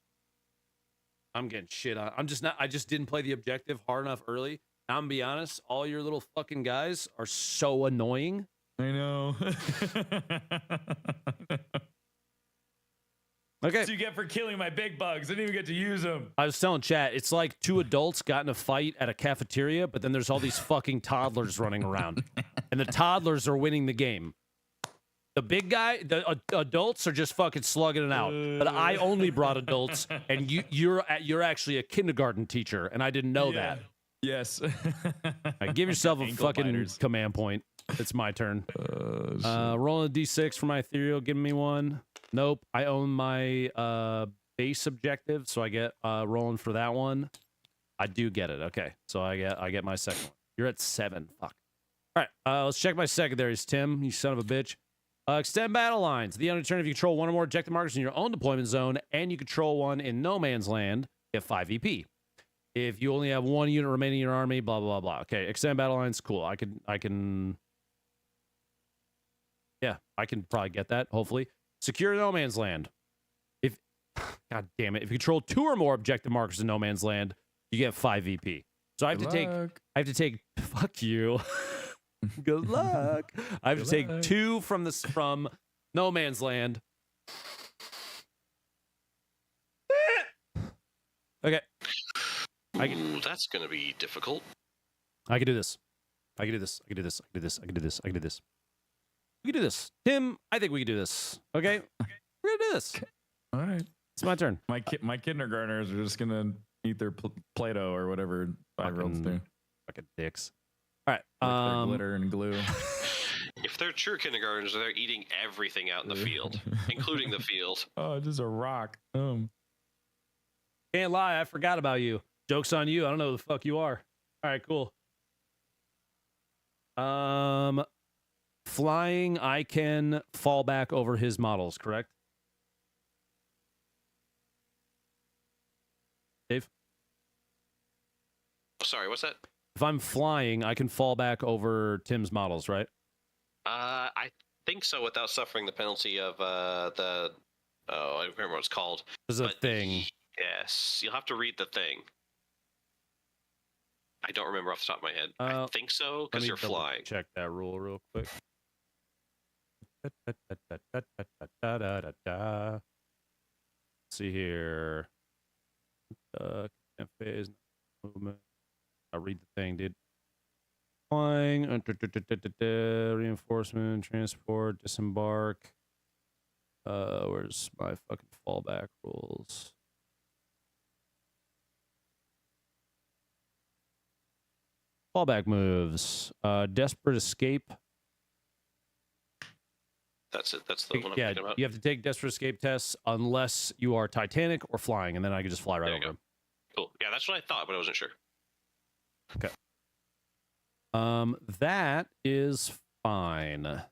I'm getting shit on. I just didn't play the objective hard enough early. I'm gonna be honest, all your little fucking guys are so annoying. I know. Okay. What you get for killing my big bugs? I didn't even get to use them. I was telling chat, it's like 2 adults got in a fight at a cafeteria, but then there's all these fucking toddlers running around. And the toddlers are winning the game. The big guy, the adults are just fucking slugging it out. But I only brought adults, and you're actually a kindergarten teacher, and I didn't know that. Yes. Give yourself a Ankle fucking biters. command point. It's my turn. Rolling a d6 for my ethereal. Give me 1. Nope. I own my base objective, so I get rolling for that one. I do get it. Okay, so I get my second one. You're at 7. Fuck. All right. Let's check my secondaries, Tim. You son of a bitch. Extend battle lines. The end of turn, if you control 1 or more objective markers in your own deployment zone, and you control 1 in no man's land, you get 5 EP. If you only have 1 unit remaining in your army, blah blah blah. Okay, extend battle lines. Cool. I can. Yeah, I can probably get that. Hopefully, secure no man's land. If, God damn it, if you control 2 or more objective markers in no man's land, you get 5 EP. So I have to take. Fuck you. Good luck. I have to take 2 from no man's land. Okay. Ooh, that's going to be difficult. I can do this. I can do this. I can do this. I can do this. I can do this. I can do this. We can do this. Tim, I think we can do this. Okay? We're going to do this. All right. It's my turn. My kindergartners are just going to eat their Play-Doh or whatever 5-year-olds do. Fucking dicks. All right. Lick their glitter and glue. If they're true kindergartners, they're eating everything out in the field, including the field. Oh, just a rock. Can't lie. I forgot about you. Joke's on you. I don't know who the fuck you are. All right, cool. Flying, I can fall back over his models, correct? Dave? Sorry, what's that? If I'm flying, I can fall back over Tim's models, right? I think so, without suffering the penalty of I don't remember what it's called. There's a thing. Yes, you'll have to read the thing. I don't remember off the top of my head. I think so, because you're flying. Check that rule real quick. Let's see here. Phase movement. I'll read the thing, dude. Flying, reinforcement, transport, disembark. Where's my fucking fallback rules? Fallback moves. Desperate escape. That's it. That's the one I'm thinking about. You have to take desperate escape tests unless you are Titanic or flying, and then I can just fly right over him. Cool. Yeah, that's what I thought, but I wasn't sure. Okay. That is fine.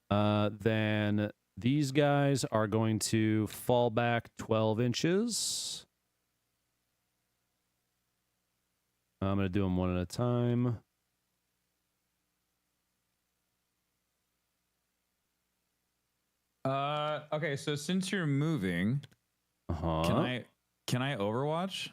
Then these guys are going to fall back 12 inches. I'm going to do them one at a time. Okay, so since you're moving, can I Overwatch?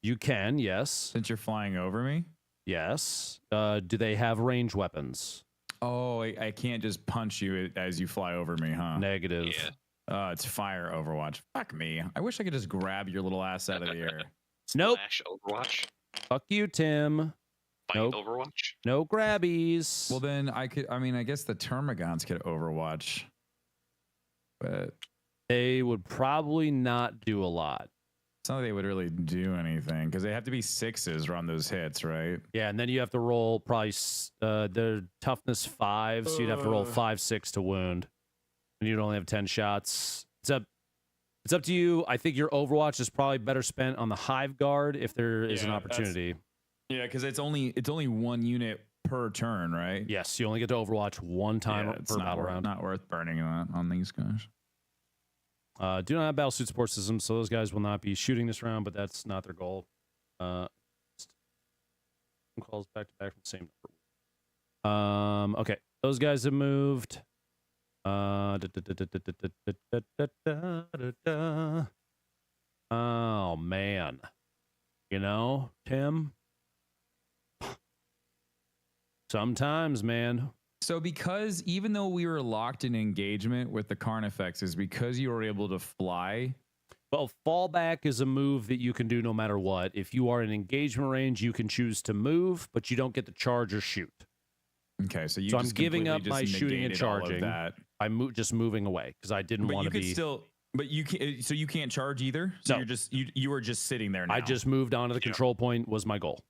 You can, yes. Since you're flying over me? Yes. Do they have range weapons? Oh, I can't just punch you as you fly over me, huh? Negative. Yeah. It's fire Overwatch. Fuck me. I wish I could just grab your little ass out of the air. Nope. Slash Overwatch. Fuck you, Tim. Fight Nope. Overwatch. No grabbies. Well, then I guess the Termagants could Overwatch. but They would probably not do a lot. it's not like they would really do anything because they have to be 6s on those hits, right? Yeah, and then you have to roll probably their toughness 5, so you'd have to roll 5, 6 to wound, and you'd only have 10 shots. It's up to you. I think your Overwatch is probably better spent on the Hive Guard if there is an opportunity. Yeah, because it's only 1 unit per turn, right? Yes, you only get to Overwatch one time per battle round. Not worth burning that on these guys. Do not have battlesuit support systems, so those guys will not be shooting this round, but that's not their goal. Calls back to back from the same number. Okay, those guys have moved. Oh man, you know, Tim. Sometimes, man. So because even though we were locked in engagement with the Carnifex, is because you were able to fly. Well, fallback is a move that you can do no matter what. If you are in engagement range, you can choose to move, but you don't get to charge or shoot. Okay, so I'm giving up my shooting and charging. That. I'm just moving away because I didn't want to be. But you can't. So you can't charge either. So No. you were just sitting there now. I just moved on to the control point was my goal.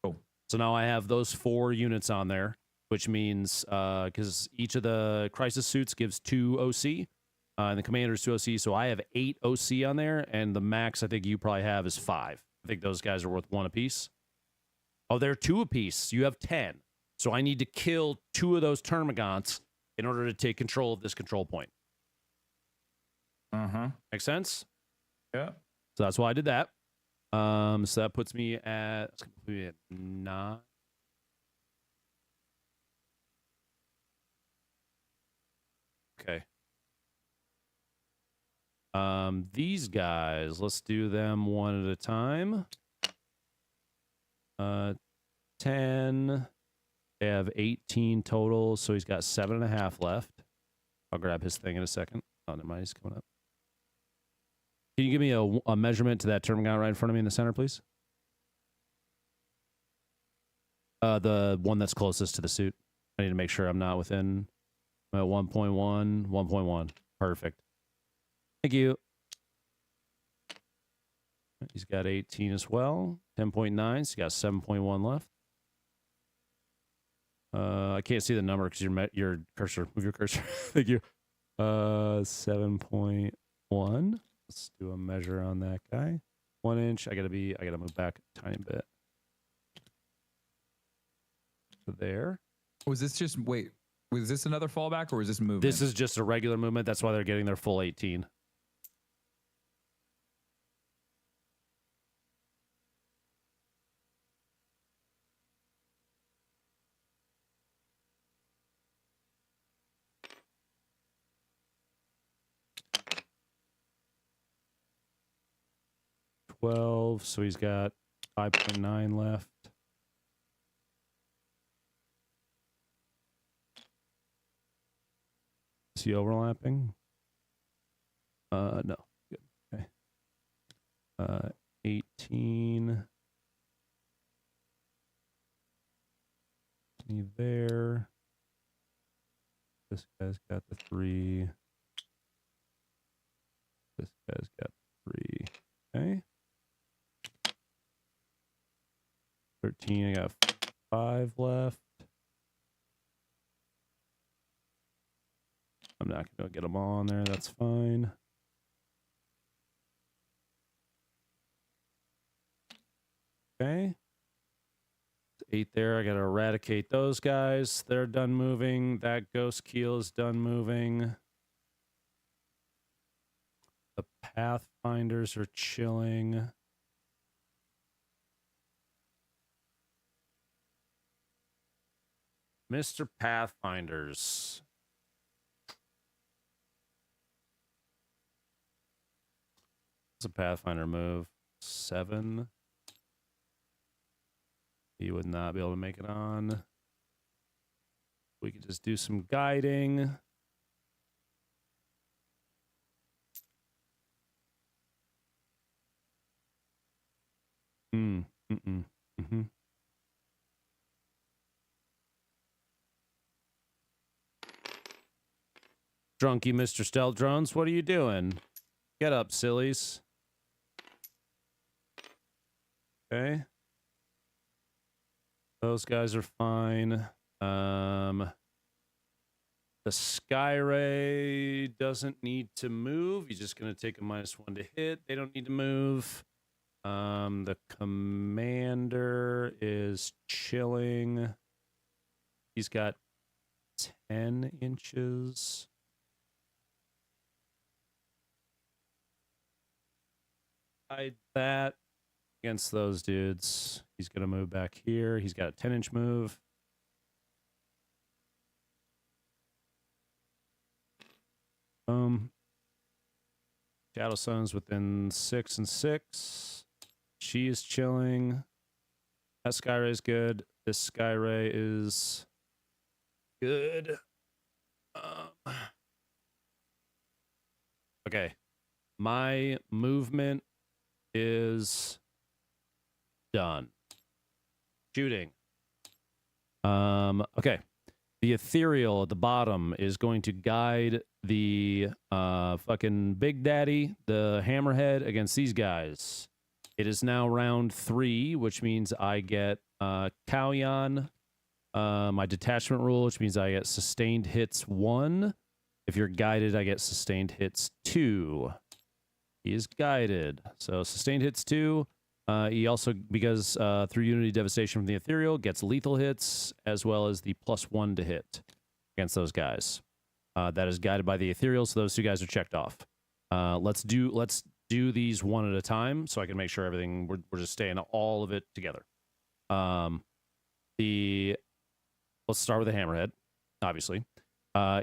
Cool. So now I have those 4 units on there, which means because each of the crisis suits gives 2 OC, and the commander's 2 OC, so I have 8 OC on there, and the max I think you probably have is 5. I think those guys are worth 1 apiece. Oh, they're 2 apiece. You have 10. So I need to kill 2 of those Termagants in order to take control of this control point. Make sense? Yeah. So that's why I did that. So that puts me at 9. Okay. These guys, let's do them one at a time. 10. They have 18 total, so he's got 7.5 left. I'll grab his thing in a second. Oh, never mind, he's coming up. Can you give me a measurement to that Termagant right in front of me in the center, please? The one that's closest to the suit. I need to make sure I'm not within. I'm at 1.1, 1.1. Perfect. Thank you. He's got 18 as well. 10.9, so he's got 7.1 left. I can't see the number because your cursor. Move your cursor. Thank you. 7.1. Let's do a measure on that guy. 1 inch. I gotta move back a tiny bit. There. Was this another fallback or was this movement? This is just a regular movement. That's why they're getting their full 18. So he's got 5.9 left. Is he overlapping? No. Good. Okay. 18. There. This guy's got the 3. This guy's got 3. Okay. 13, I got 5 left. I'm not going to get them all on there. That's fine. Okay. 8 there. I got to eradicate those guys. They're done moving. That ghost keel is done moving. The Pathfinders are chilling. Mr. Pathfinders. It's a Pathfinder move. 7. He would not be able to make it on. We could just do some guiding. drunky Mr. Stealth Drones. What are you doing? Get up, sillies. Okay. Those guys are fine. The Skyray doesn't need to move. He's just going to take a -1 to hit. They don't need to move. The commander is chilling. He's got 10 inches. Hide that against those dudes. He's going to move back here. He's got a 10-inch move. Shadow Sun's within 6 and 6. She is chilling. That Skyray is good. This Skyray is good. Okay. My movement is done. Shooting. Okay. The ethereal at the bottom is going to guide the fucking Big Daddy, the Hammerhead, against these guys. It is now round 3, which means I get Kalyan, my detachment rule, which means I get sustained hits 1. If you're guided, I get sustained hits 2. He is guided. So sustained hits 2. He also, because through Unity Devastation from the Ethereal, gets lethal hits, as well as the +1 to hit against those guys. That is guided by the Ethereal, so those 2 guys are checked off. Let's do these one at a time, so I can make sure everything, we're just staying all of it together. Let's start with the Hammerhead, obviously.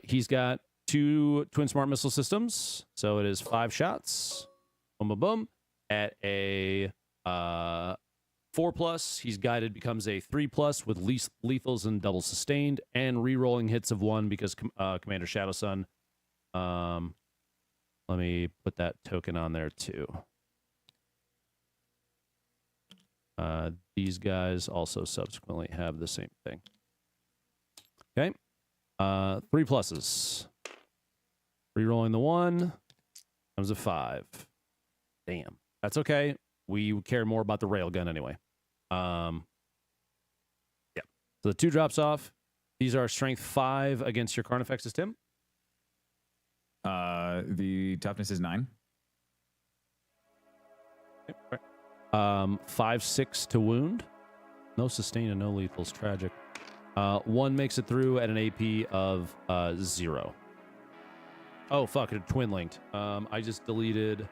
He's got 2 Twin Smart Missile Systems, so it is 5 shots. Boom, boom, boom. At a 4+, he's guided, becomes a 3+ with least lethals and double sustained, and re-rolling hits of 1 because Commander Shadow Sun. Let me put that token on there too. These guys also subsequently have the same thing. Okay. 3 pluses. Re-rolling the 1 comes a 5. Damn. That's okay. We care more about the railgun anyway. Yeah. So the 2 drops off. These are strength 5 against your Carnifexes, Tim. The toughness is 9. Okay, right. 5/6 to wound. No sustain and no lethals. Tragic. 1 makes it through at an AP of 0. Oh fuck! It twin linked. I just deleted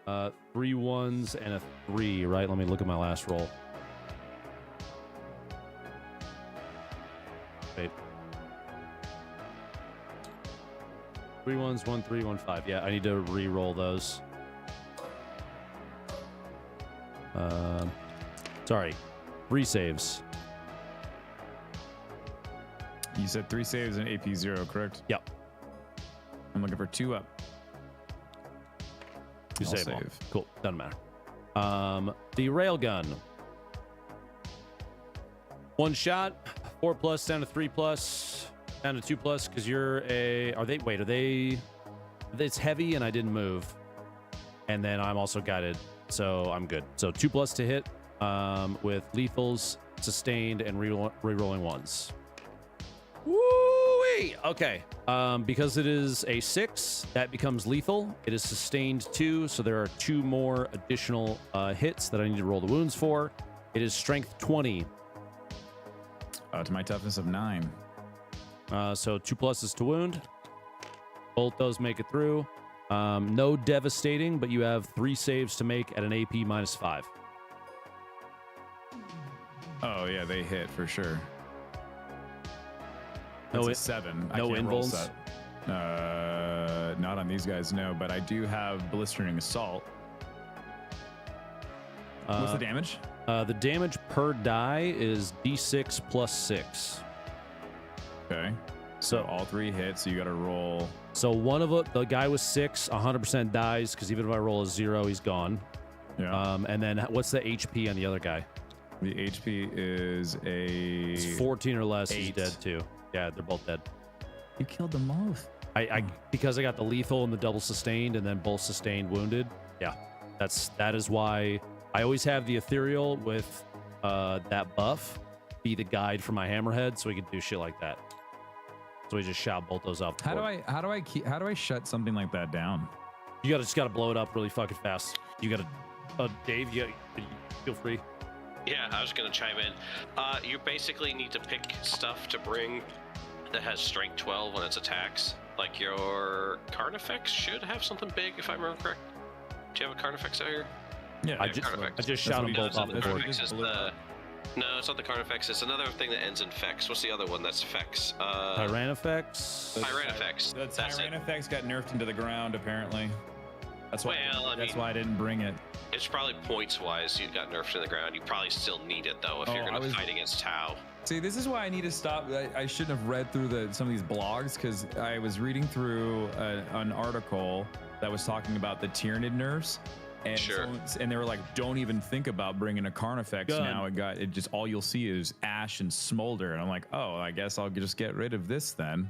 3 1s and a 3. Right. Let me look at my last roll. Wait. 3 1s, 1 3, 1 5. Yeah, I need to re-roll those. Sorry, 3 saves. You said 3 saves and AP 0, correct? Yep. I'm looking for 2 up. You I'll save. save. Cool. Doesn't matter. The railgun. 1 shot, 4+ down to 3+, down to 2+, because you're a. Are they? It's heavy and I didn't move, and then I'm also guided, so I'm good. So 2+ to hit, with lethals, sustained, and re-rolling 1s. Woo-wee! Okay. Because it is a 6, that becomes lethal. It is sustained 2, so there are 2 more additional hits that I need to roll the wounds for. It is strength 20. To my toughness of 9. So 2 pluses to wound. Both those make it through. No devastating, but you have 3 saves to make at an AP -5. Oh yeah, they hit for sure. No, That's a 7. I no can't roll invulns? Not on these guys, no. But I do have blistering assault. What's the damage? The damage per die is D6 + 6. Okay. So all 3 hits. So you got to roll. So one of the guy with 6, 100% dies because even if I roll a 0, he's gone. Yeah. And then what's the HP on the other guy? The HP is a It's 14 or less. He's 8. dead too. Yeah, they're both dead. You killed them both. I because I got the lethal and the double sustained and then both sustained wounded. Yeah, that is why I always have the ethereal with that buff be the guide for my hammerhead, so we can do shit like that. So we just shout both those off. How do I shut something like that down? You just gotta blow it up really fucking fast. You gotta, Dave, you feel free. Yeah, I was gonna chime in. You basically need to pick stuff to bring that has strength 12 when it's attacks. Like your Carnifex should have something big, if I remember correct. Do you have a Carnifex out here? Yeah, I just shout them both off the board. Carnifex is the... No, it's not the Carnifex. It's another thing that ends in Fex. What's the other one that's Fex? Tyrannifex? Tyrannifex. The Tyrannifex got nerfed into the ground, apparently. That's why. Well, that's why I didn't bring it. It's probably points-wise you got nerfed in the ground. You probably still need it, though, if you're going to fight against Tau. See, this is why I need to stop. I shouldn't have read through some of these blogs, because I was reading through an article that was talking about the Tyranid nerfs. And, and they were like, don't even think about bringing a Carnifex now. It just, all you'll see is ash and smolder. And I'm like, oh, I guess I'll just get rid of this then.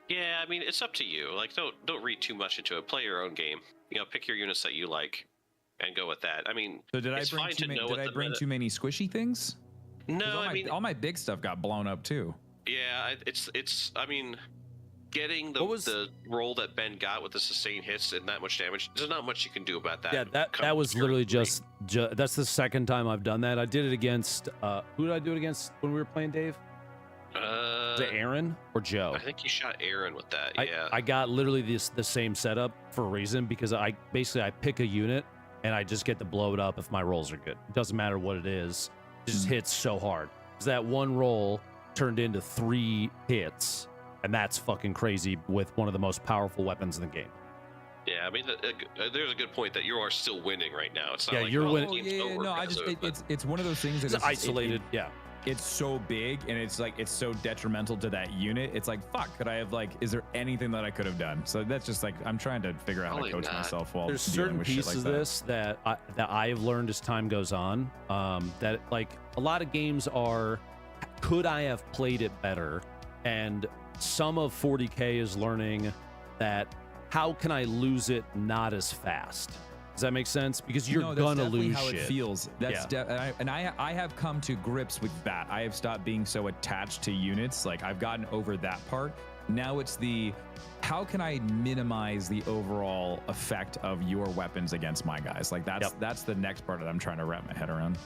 Yeah, I mean, it's up to you. Like, don't read too much into it. Play your own game. You know, pick your units that you like and go with that. I mean, so did I bring too many squishy things? No, all my big stuff got blown up too. Yeah, it's. I mean, getting the roll that Ben got with the sustained hits and that much damage, there's not much you can do about that. Yeah, that was literally just that's the second time I've done that. I did it against who did I do it against when we were playing, Dave? Was it Aaron or Joe? I think you shot Aaron with that. I got literally the same setup for a reason, because I pick a unit and I just get to blow it up if my rolls are good. It doesn't matter what it is. It just hits so hard. Because that one roll turned into 3 hits. And that's fucking crazy with one of the most powerful weapons in the game. Yeah, I mean, there's a good point that you are still winning right now. It's not like you're winning. It's one of those things that it's isolated. It's so big, and it's so detrimental to that unit. It's like, fuck, could I have is there anything that I could have done? So that's just I'm trying to figure out how to coach myself while there's dealing certain with pieces shit of like this that I have learned as time goes on. That a lot of games are, could I have played it better? And some of 40K is learning that how can I lose it not as fast? Does that make sense? Because you're gonna lose how shit. It feels. That's I have come to grips with that. I have stopped being so attached to units. I've gotten over that part. Now it's how can I minimize the overall effect of your weapons against my guys? That's the next part that I'm trying to wrap my head around.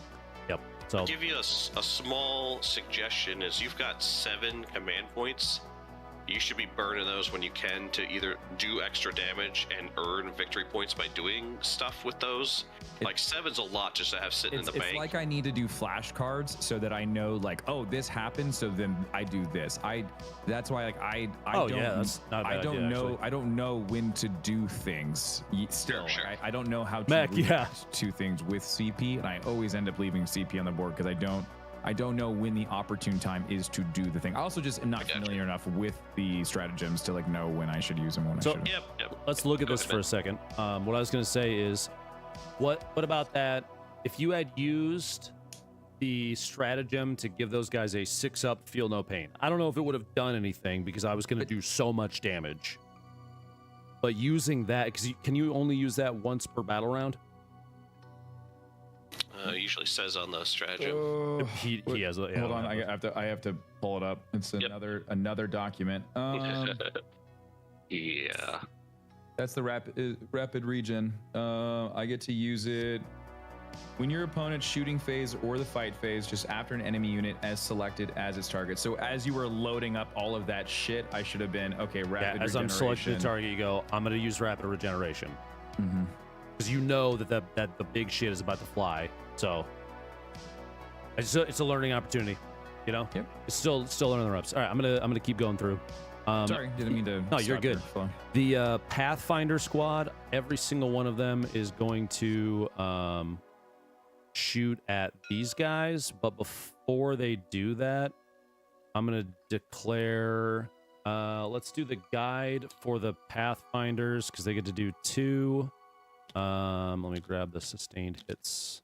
Yep. So I'll give you a small suggestion. Is you've got 7 command points. You should be burning those when you can to either do extra damage and earn victory points by doing stuff with those. 7's a lot just to have sitting in the bank. It's like I need to do flashcards so that I know oh, this happened, so then I do this. That's why I don't know when to do things still. Sure. I don't know how to react to things with CP, and I always end up leaving CP on the board because I don't know when the opportune time is to do the thing. I also just am not familiar enough with the stratagems to know when I should use them, when I shouldn't. Yep. Let's look at this for a second. What I was going to say is, what about that? If you had used the stratagem to give those guys a 6-up, feel no pain. I don't know if it would have done anything because I was going to do so much damage. But using that, because can you only use that once per battle round? Usually says on the stratagem. He has. Hold on, I have to pull it up. It's another document. Yeah. That's the rapid regen. I get to use it when your opponent's shooting phase or the fight phase, just after an enemy unit as selected as its target. So as you were loading up all of that shit, I should have been rapid regeneration. As I'm selecting the target, you go, I'm going to use rapid regeneration. Because you know that the big shit is about to fly. So it's a learning opportunity, you know. Yep. It's still learning the ropes. All right, I'm gonna keep going through. Sorry, didn't mean to. No, you're good. The Pathfinder squad, every single one of them is going to shoot at these guys, but before they do that, I'm gonna declare. Let's do the guide for the Pathfinders because they get to do 2. Let me grab the sustained hits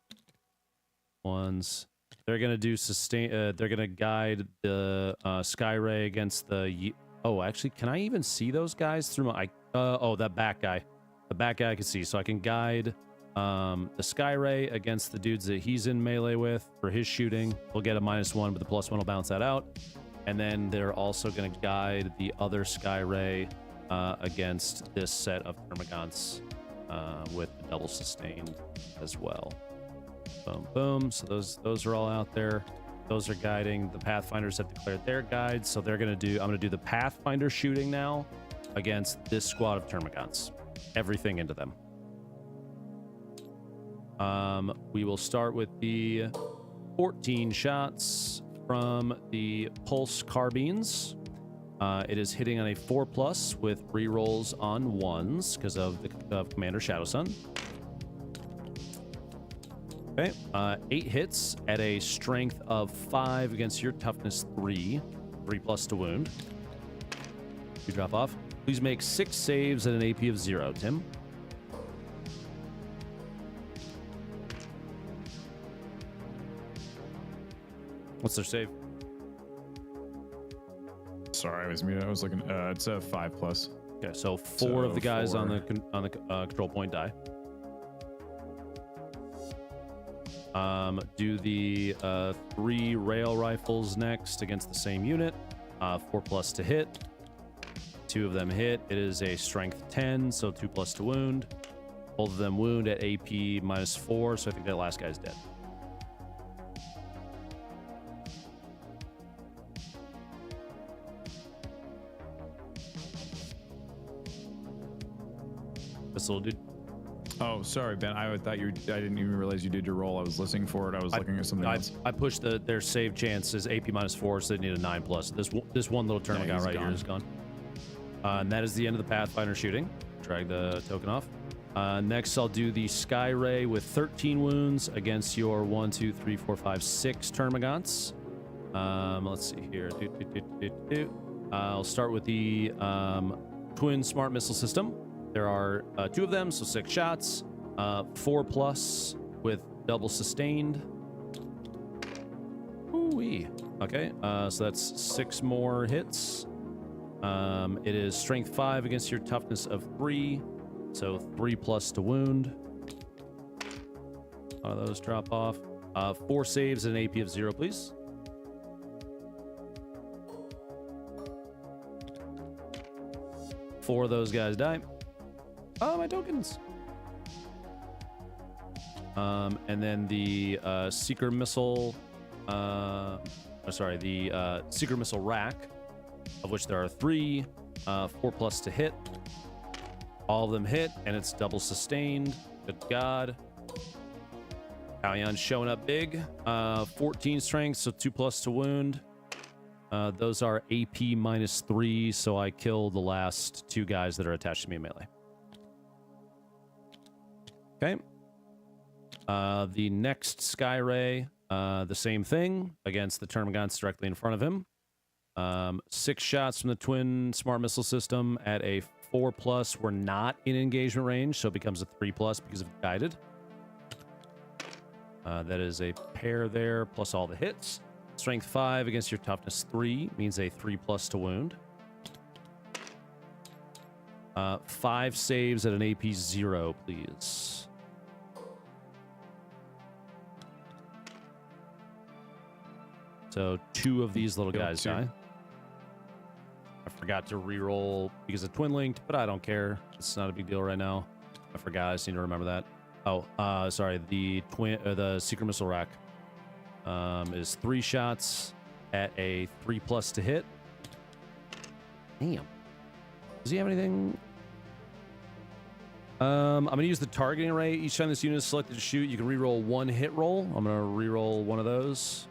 ones. They're gonna do they're gonna guide the Skyray against the Oh, actually, can I even see those guys through my... oh, that back guy. The back guy I can see. So I can guide the Sky Ray against the dudes that he's in melee with for his shooting. We'll get a -1, but the +1 will bounce that out. And then they're also going to guide the other Sky Ray against this set of Termagants with the double sustained as well. Boom, boom. So those are all out there. Those are guiding. The Pathfinders have declared their guides, so they're going to do... I'm going to do the Pathfinder shooting now against this squad of Termagants. Everything into them. We will start with the 14 shots from the Pulse Carbines. It is hitting on a 4+ with rerolls on 1s because of Commander Shadowsun. Okay, 8 hits at a strength of 5 against your toughness 3, 3+ to wound. You drop off. Please make 6 saves at an AP of 0, Tim. What's their save? Sorry, I was muted. I was looking. It's a 5+. Okay, so 4 of the guys 4. on the control point die. Do the 3 rail rifles next against the same unit. 4+ to hit. 2 of them hit. It is a strength 10, so 2+ to wound. Both of them wound at AP -4, so I think that last guy's dead. This little dude. Oh, sorry, Ben. I thought I didn't even realize you did your roll. I was listening for it. I was looking at something else. I pushed their save chance is AP -4, so they need a 9+. This one little tournament guy right here is gone. And that is the end of the Pathfinder shooting. Drag the token off. Next, I'll do the Sky Ray with 13 wounds against your 1, 2, 3, 4, 5, 6 Termagants. Let's see here. I'll start with the Twin Smart Missile System. There are 2 of them, so 6 shots. 4+ with double sustained. Ooh-wee. Okay, so that's 6 more hits. It is strength 5 against your toughness of 3, so 3+ to wound. A lot of those drop off. 4 saves and an AP of 0, please. Four of those guys die. Oh, my tokens. And then the Seeker Missile... the Seeker Missile Rack, of which there are 3, 4+ to hit. All of them hit, and it's double sustained. Good God. Kalyan's showing up big. 14 strength, so 2+ to wound. Those are AP -3, so I kill the last 2 guys that are attached to me in melee. Okay. The next Sky Ray, the same thing against the Termagants directly in front of him. 6 shots from the Twin Smart Missile System at a 4+. We're not in engagement range, so it becomes a 3+ because of guided. That is a pair there, plus all the hits. Strength 5 against your toughness 3 means a 3+ to wound. 5 saves at an AP 0, please. So 2 of these little guys die. I forgot to reroll because of twin linked, but I don't care. It's not a big deal right now. I forgot. I just need to remember that. Oh, sorry. The Secret Missile Rack is 3 shots at a 3+ to hit. Damn. Does he have anything? I'm going to use the targeting array. Each time this unit is selected to shoot, you can reroll 1 hit roll. I'm going to reroll 1 of those.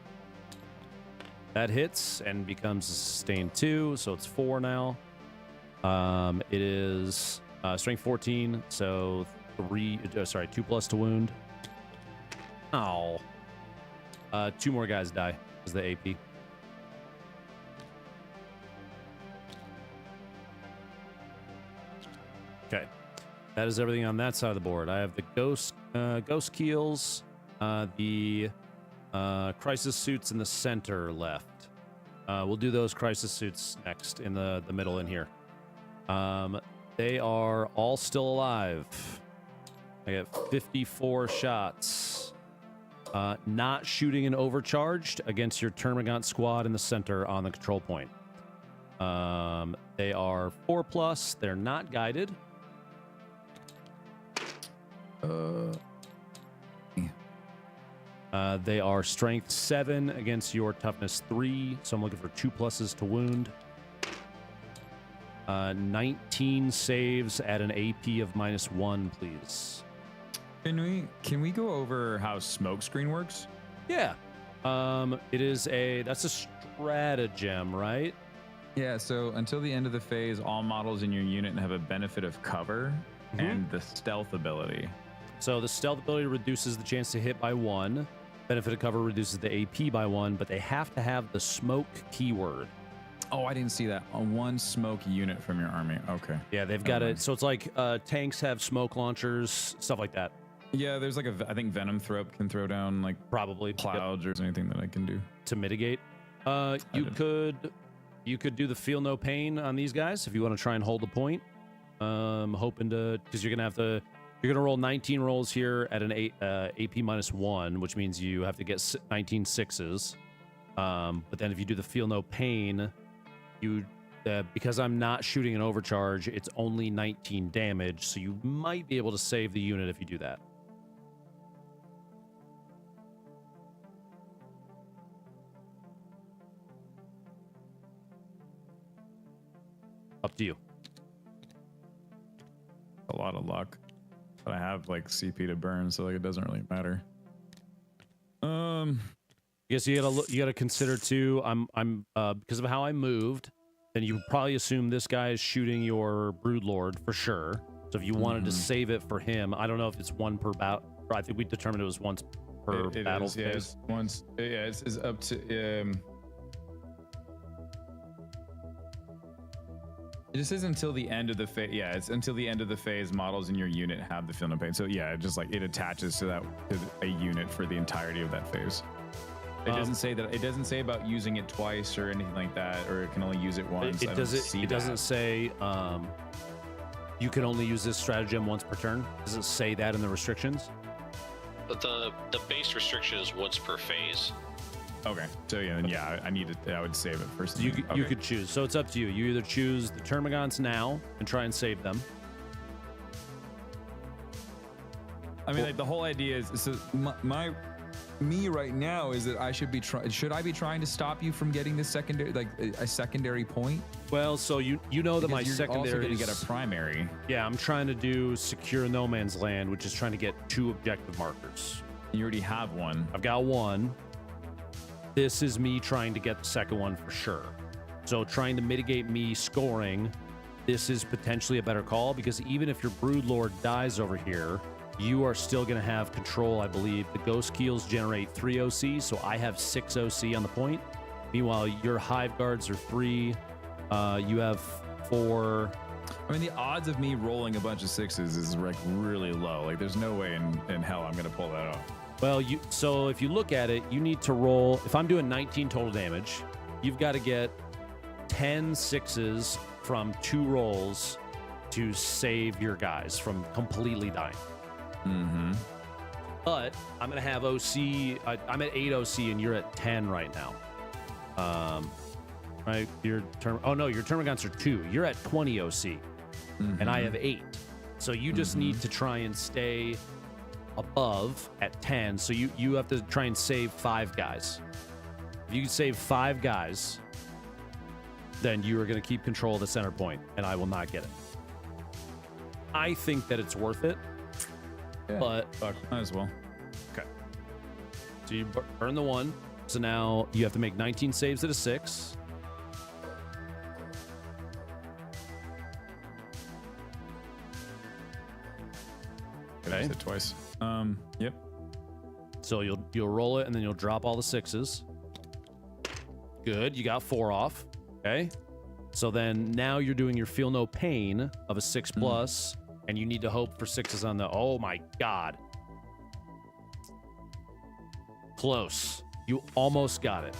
That hits and becomes a sustained 2, so it's 4 now. It is strength 14, so 2+ to wound. Oh. 2 more guys die as the AP. Okay. That is everything on that side of the board. I have the ghost keels, the crisis suits in the center left. We'll do those crisis suits next in the middle in here. They are all still alive. I got 54 shots. Not shooting and overcharged against your Termagant squad in the center on the control point. They are 4+. They're not guided. They are strength 7 against your toughness 3. So I'm looking for 2+ to wound. 19 saves at an AP of -1, please. Can we go over how smoke screen works? Yeah. That's a stratagem, right? Yeah, so until the end of the phase, all models in your unit have a benefit of cover and the stealth ability. So the stealth ability reduces the chance to hit by 1. Benefit of cover reduces the AP by 1, but they have to have the smoke keyword. Oh, I didn't see that. On one smoke unit from your army. Okay. Yeah, they've got it. So it's like tanks have smoke launchers, stuff like that. Yeah, there's like I think Venom can throw down like Probably clouds or anything that I can do to mitigate. You could do the feel no pain on these guys if you want to try and hold the point. Hoping to, because you're gonna roll 19 rolls here at an AP -1, which means you have to get 19 6s. But then if you do the feel no pain, because I'm not shooting an overcharge, it's only 19 damage, so you might be able to save the unit if you do that. Up to you. a lot of luck. But I have like CP to burn, so like it doesn't really matter. I guess you gotta consider too. I'm because of how I moved, then you probably assume this guy is shooting your Broodlord for sure. So if you wanted to save it for him, I don't know if it's one per battle. I think we determined it was once per battle is, yeah, phase. once, yeah, it's up to. It just says until the end of the phase. Yeah, it's until the end of the phase. Models in your unit have the Feel No Pain. So yeah, it just like it attaches to a unit for the entirety of that phase. It doesn't say that. It doesn't say about using it twice or anything like that, or it can only use it once. It doesn't say you can only use this stratagem once per turn. Does it say that in the restrictions? But the base restriction is once per phase. Okay, so yeah, then yeah, I would save it first. You could choose. So it's up to you. You either choose the Termagants now and try and save them. I mean, like the whole idea is so me right now is that I should be should I be trying to stop you from getting this secondary, like a secondary point? Well, so you know that Because my you're secondary also going to get a primary. Yeah, I'm trying to do secure no man's land, which is trying to get 2 objective markers. You already have one. I've got 1. This is me trying to get the second one for sure. So trying to mitigate me scoring, this is potentially a better call, because even if your Broodlord dies over here, you are still going to have control, I believe. The Ghost Keels generate 3 OC, so I have 6 OC on the point. Meanwhile, your Hive Guards are 3. You have 4. I mean, the odds of me rolling a bunch of 6s is like really low. Like, there's no way in hell I'm going to pull that off. Well, so if you look at it, you need to roll. If I'm doing 19 total damage, you've got to get 10 6s from 2 rolls to save your guys from completely dying. Mm-hmm. But I'm gonna have OC. I'm at 8 OC, and you're at 10 right now. Right? Your Termagants are 2. You're at 20 OC, and I have 8. So you just need to try and stay above at 10. So you have to try and save 5 guys. If you can save 5 guys, then you are going to keep control of the center point, and I will not get it. I think that it's worth it. Yeah, but might as well. Okay. So you burn the 1. So now you have to make 19 saves at a 6. Okay. I it twice. Yep. So you'll roll it, and then you'll drop all the 6s. Good. You got 4 off. Okay. So then now you're doing your Feel No Pain of a 6+. And you need to hope for 6s on the... Oh, my God. Close. You almost got it.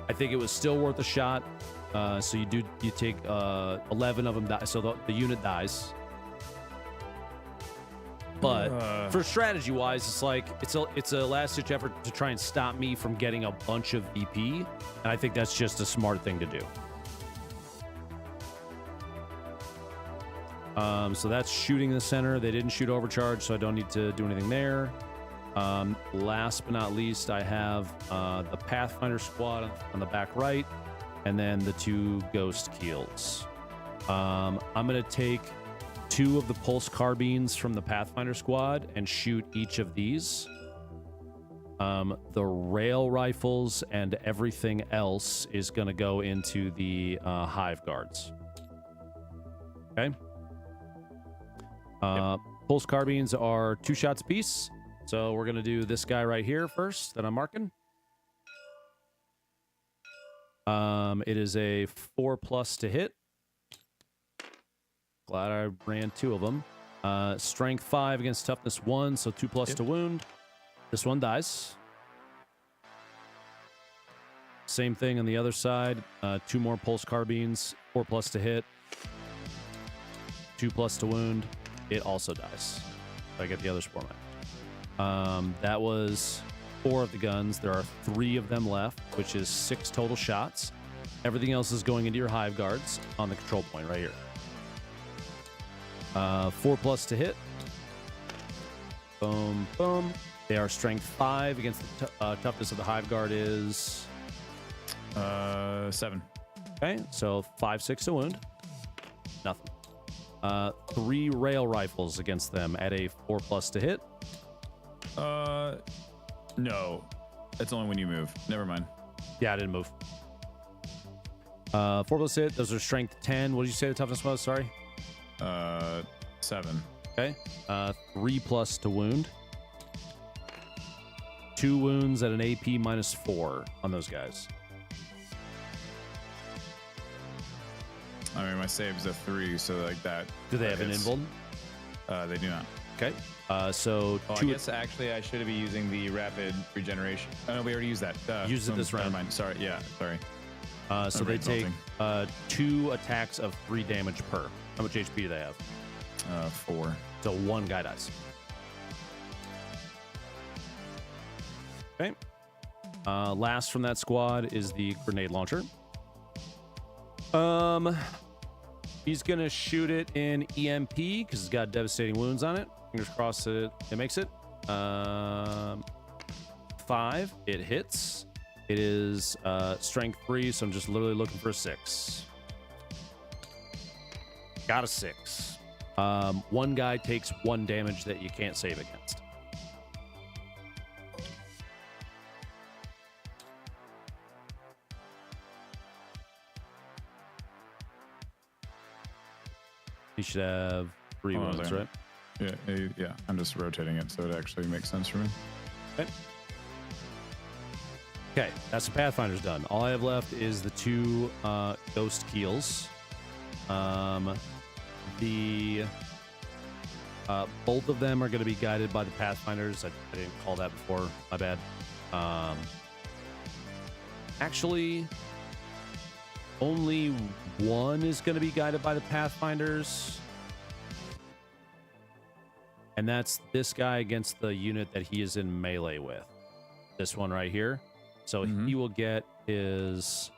I think it was still worth a shot. So you take 11 of them die, so the unit dies. But for strategy wise, it's like it's a last ditch effort to try and stop me from getting a bunch of VP, and I think that's just a smart thing to do. So that's shooting in the center. They didn't shoot overcharge, so I don't need to do anything there. Last but not least, I have the Pathfinder squad on the back right, and then the 2 ghost keels. I'm going to take 2 of the pulse carbines from the Pathfinder squad and shoot each of these. The rail rifles and everything else is going to go into the hive guards. Okay. Pulse carbines are 2 shots apiece. So we're going to do this guy right here first that I'm marking. It is a 4+ to hit. Glad I ran 2 of them. Strength 5 against toughness 1, so 2+ to wound. This one dies. Same thing on the other side. 2 more pulse carbines, 4+ to hit, 2+ to wound. It also dies. So I get the other spore mine. That was 4 of the guns. There are 3 of them left, which is 6 total shots. Everything else is going into your hive guards on the control point right here. 4+ to hit. Boom, boom. They are strength 5 against the toughness of the hive guard is 7. Okay, so 5/6 to wound. Nothing. 3 rail rifles against them at a 4+ to hit. No, that's only when you move. Never mind. Yeah, I didn't move. 4+ to hit. Those are strength 10. What did you say the toughness was? Sorry. 7. Okay. 3+ to wound. 2 wounds at an AP -4 on those guys. I mean, my save's a 3, so like that. Do they have an hits. invuln? They do not. Okay. So Oh, I 2. guess actually I should be using the rapid regeneration. Oh, no, we already used that. Used it this round. Never mind. Sorry. Yeah. Sorry. So they take insulting. 2 attacks of 3 damage per. How much HP do they have? 4. So 1 guy dies. Okay. Last from that squad is the grenade launcher. He's gonna shoot it in EMP because it's got devastating wounds on it. Fingers crossed it makes it. 5. It hits. It is strength 3, so I'm just literally looking for a 6. Got a 6. 1 guy takes 1 damage that you can't save against. You should have 3 wounds, right? Yeah. I'm just rotating it so it actually makes sense for me. Okay, that's the Pathfinder's done. All I have left is the 2 ghost keels. Both of them are going to be guided by the Pathfinders. I didn't call that before. My bad. Actually, only 1 is going to be guided by the Pathfinders. And that's this guy against the unit that he is in melee with. This one right here. So he will get his...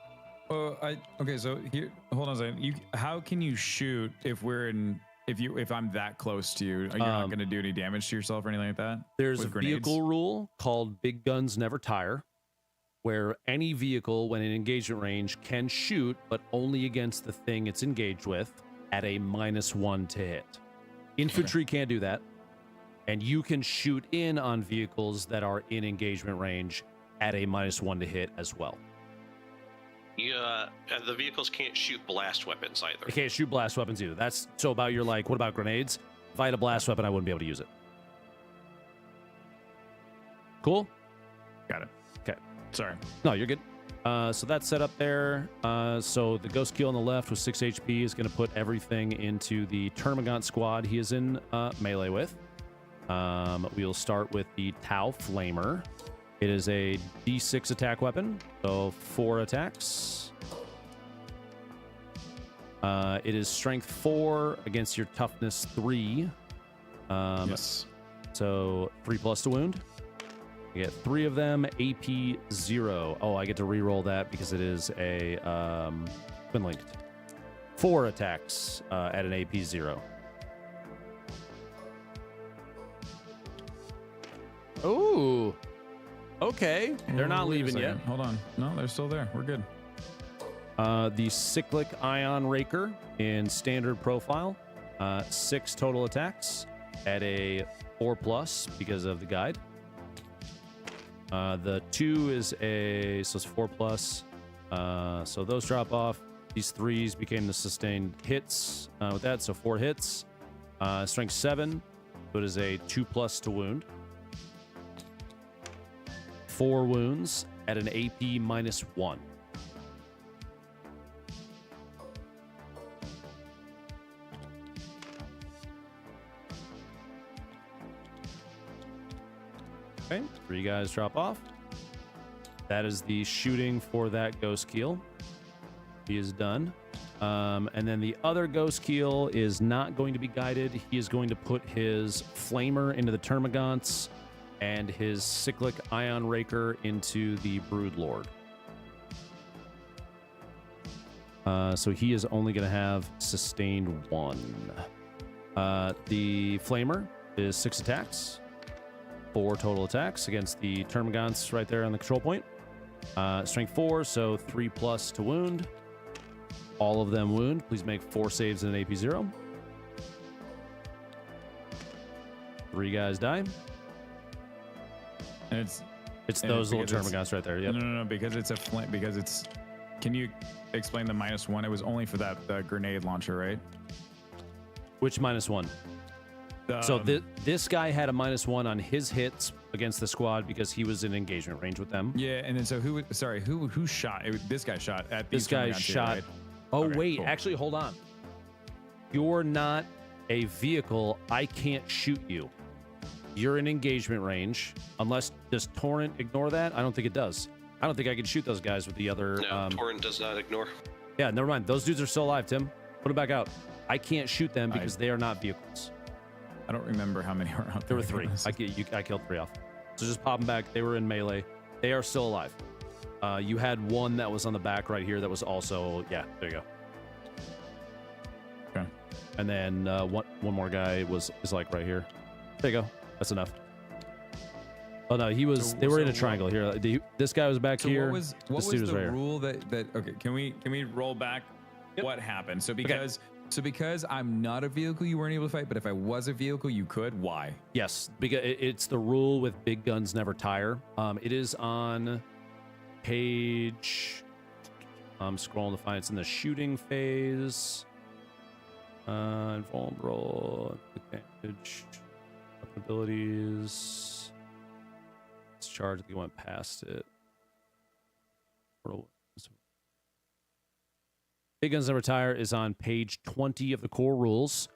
Okay, so here, hold on a second. How can you shoot if I'm that close to you? Are you not going to do any damage to yourself or anything like that? There's a vehicle rule called Big Guns Never Tire, where any vehicle, when in engagement range, can shoot, but only against the thing it's engaged with at a -1 to hit. Infantry can't do that. And you can shoot in on vehicles that are in engagement range at a -1 to hit as well. Yeah, the vehicles can't shoot blast weapons either. They can't shoot blast weapons either. That's so about your what about grenades? If I had a blast weapon, I wouldn't be able to use it. Cool? Got it. Okay. Sorry. No, you're good. So that's set up there. So the ghost keel on the left with 6 HP is going to put everything into the Termagant squad he is in melee with. We'll start with the Tau Flamer. It is a D6 attack weapon, so 4 attacks. It is strength 4 against your toughness 3. Yes. So 3+ to wound. You get 3 of them, AP 0. Oh, I get to re-roll that because it is a twin linked. 4 attacks at an AP 0. Ooh. Okay. They're not Wait a leaving yet. second. Hold on. No, they're still there. We're good. The Cyclic Ion Raker in standard profile. 6 total attacks at a 4+ because of the guide. The 2 is a, so it's 4+. So those drop off. These 3s became the sustained hits with that. So 4 hits. Strength 7. So it is a 2+ to wound. 4 wounds at an AP -1. Okay, 3 guys drop off. That is the shooting for that ghost keel. He is done. And then the other ghost keel is not going to be guided. He is going to put his flamer into the termagants and his cyclic ion raker into the broodlord. So he is only going to have sustained 1. The flamer is 6 attacks. 4 total attacks against the termagants right there on the control point. Strength 4, so 3+ to wound. All of them wound. Please make 4 saves in an AP 0. 3 guys die. And It's those little termagants right there. Yep. No, because it's a flint. Because it's. Can you explain the -1? It was only for that grenade launcher, right? Which -1? So this guy had a -1 on his hits against the squad because he was in engagement range with them. Yeah, and then so who shot? This guy shot at these This guy termagants here, shot. right? Oh Okay, wait, cool. actually, hold on. You're not a vehicle. I can't shoot you. You're in engagement range. Unless does Torrent ignore that? I don't think it does. I don't think I can shoot those guys with the other. No, Torrent does not ignore. Yeah, never mind. Those dudes are still alive. Tim, put them back out. I can't shoot them because they are not vehicles. I don't remember how many were out There there. were 3. I killed 3 off. So just pop them back. They were in melee. They are still alive. You had 1 that was on the back right here that was also, yeah, there you go. Okay. And then one more guy is like right here. There you go. That's enough. Oh no, he was. They were in a triangle here. This guy was back here. What was this dude was the right here. rule that? Okay, can we roll back? Yep. What happened? So because I'm not a vehicle, you weren't able to fight. But if I was a vehicle, you could. Why? Yes, because it's the rule with big guns never tire. It is on page. I'm scrolling to find it's in the shooting phase. Invulnerable advantage, weapon abilities. It's charged. They went past it. Big guns never tire is on page 20 of the core rules.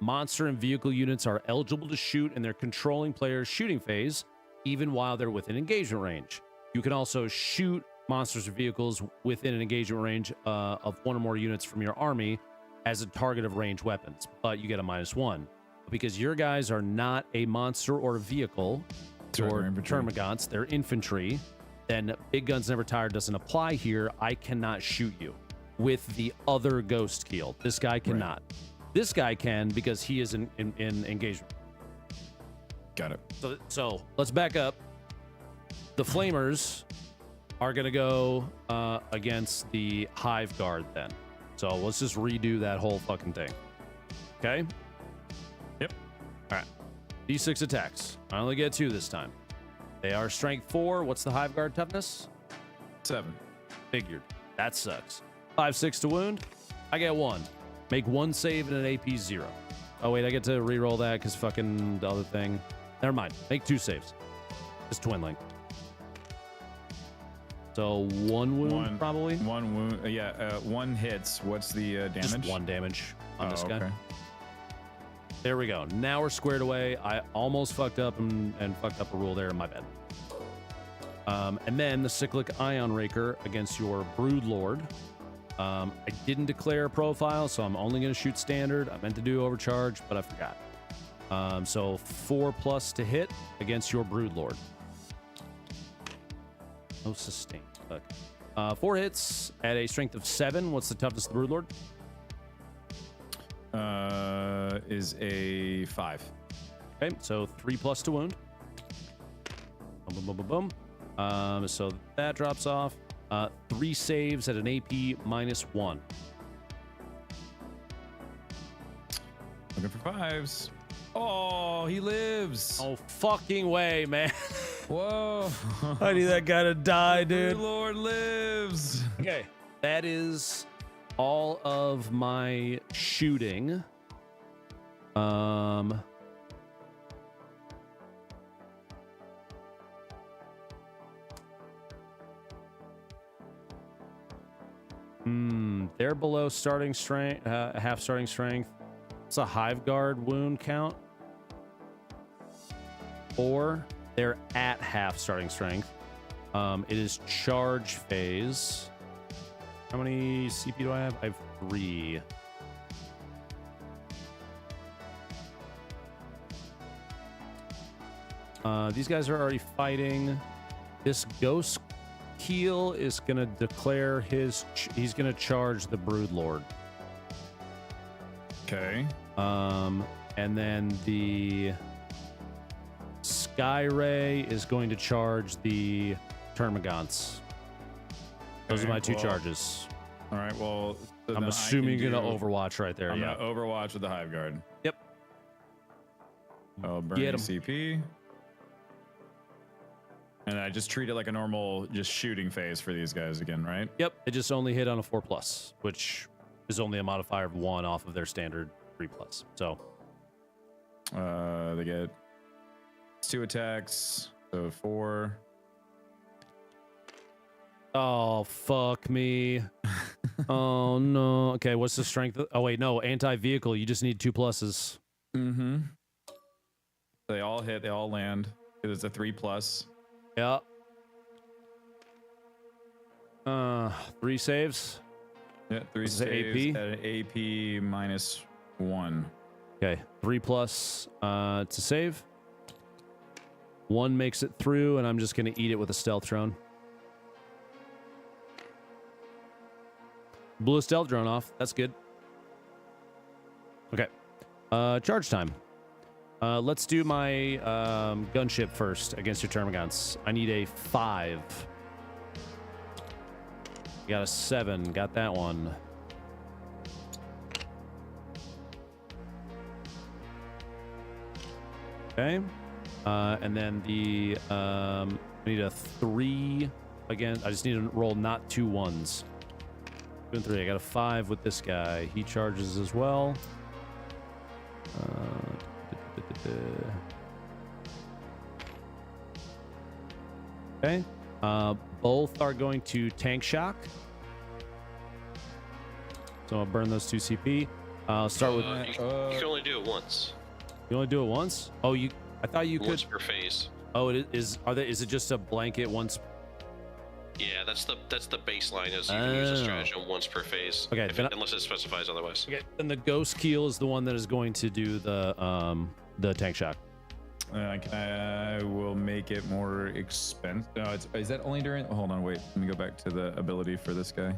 Monster and vehicle units are eligible to shoot in their controlling player's shooting phase, even while they're within engagement range. You can also shoot monsters or vehicles within an engagement range of 1 or more units from your army as a target of ranged weapons, but you get a -1. Because your guys are not a monster or a vehicle, or termagants, they're infantry, then Big Guns Never Tire doesn't apply here. I cannot shoot you with the other ghost keel. This guy cannot. Right. This guy can because he is in engagement. Got it. So let's back up. The Flamers are going to go against the Hive Guard then. So let's just redo that whole fucking thing. Okay? Yep. All right. D6 attacks. I only get 2 this time. They are strength 4. What's the Hive Guard toughness? 7. Figured. That sucks. 5/6 to wound. I get 1. Make 1 save and an AP 0. Oh wait, I get to re-roll that because fucking the other thing. Never mind. Make 2 saves. Just twin link. So 1 wound probably. 1 wound. 1 hits. What's the damage? Just 1 damage on this guy. Okay. There we go. Now we're squared away. I almost fucked up and fucked up a rule there. My bad. And then the cyclic ion raker against your broodlord. I didn't declare a profile, so I'm only going to shoot standard. I meant to do overcharge, but I forgot. So 4+ to hit against your broodlord. No sustain. Okay. 4 hits at a strength of 7. What's the toughness of the broodlord? Is a 5. Okay, so 3+ to wound. Boom, boom, boom, boom, boom. So that drops off. 3 saves at an AP -1. Looking for 5s. Oh, he lives. Oh, fucking way, man. Whoa. I need that guy to die, dude. Lord lives. Okay, that is all of my shooting. They're below starting strength, half starting strength. It's a hive guard wound count. 4. They're at half starting strength. It is charge phase. How many CP do I have? I have 3. These guys are already fighting. This ghost Keel is going to declare he's going to charge the broodlord. Okay. And then the Sky Ray is going to charge the Termagants. Those are my 2 charges. All right. Well, so I'm then assuming I you're can going to do- Overwatch right there. I'm Yeah. gonna Overwatch with the Hive Guard. Yep. Oh, burn Get 'em. CP. And I just treat it like a normal just shooting phase for these guys again, right? Yep. It just only hit on a 4+, which is only a modifier of 1 off of their standard 3+. So They get 2 attacks, so 4. oh, fuck me. Oh no. Okay, what's the strength? Oh wait, no, anti-vehicle. You just need 2 pluses. Mm-hmm. They all hit. They all land. It's a 3+. Yeah. 3 saves. Yeah, 3 This is an saves AP? at an AP -1. Okay, 3+ to save. 1 makes it through, and I'm just gonna eat it with a stealth drone. Blew a stealth drone off. That's good. Okay. Charge time. Let's do my gunship first against your Termagants. I need a 5. You got a 7. Got that one. Okay. And then the I need a 3 again. I just need to roll not 2 1s. 2 and 3. I got a 5 with this guy. He charges as well. Okay. Both are going to tank shock. So I'll burn those 2 CP. I'll start with. You can only do it once. You only do it once? Oh, you. I thought you Once could. per phase. Oh, it is. Is it just a blanket once? Yeah, that's the baseline. Is you can use a Oh. stratagem once per phase. Okay, if then unless it specifies otherwise. Okay. And the ghost keel is the one that is going to do the tank shock. I will make it more expensive. No, is that only during? Hold on, wait. Let me go back to the ability for this guy.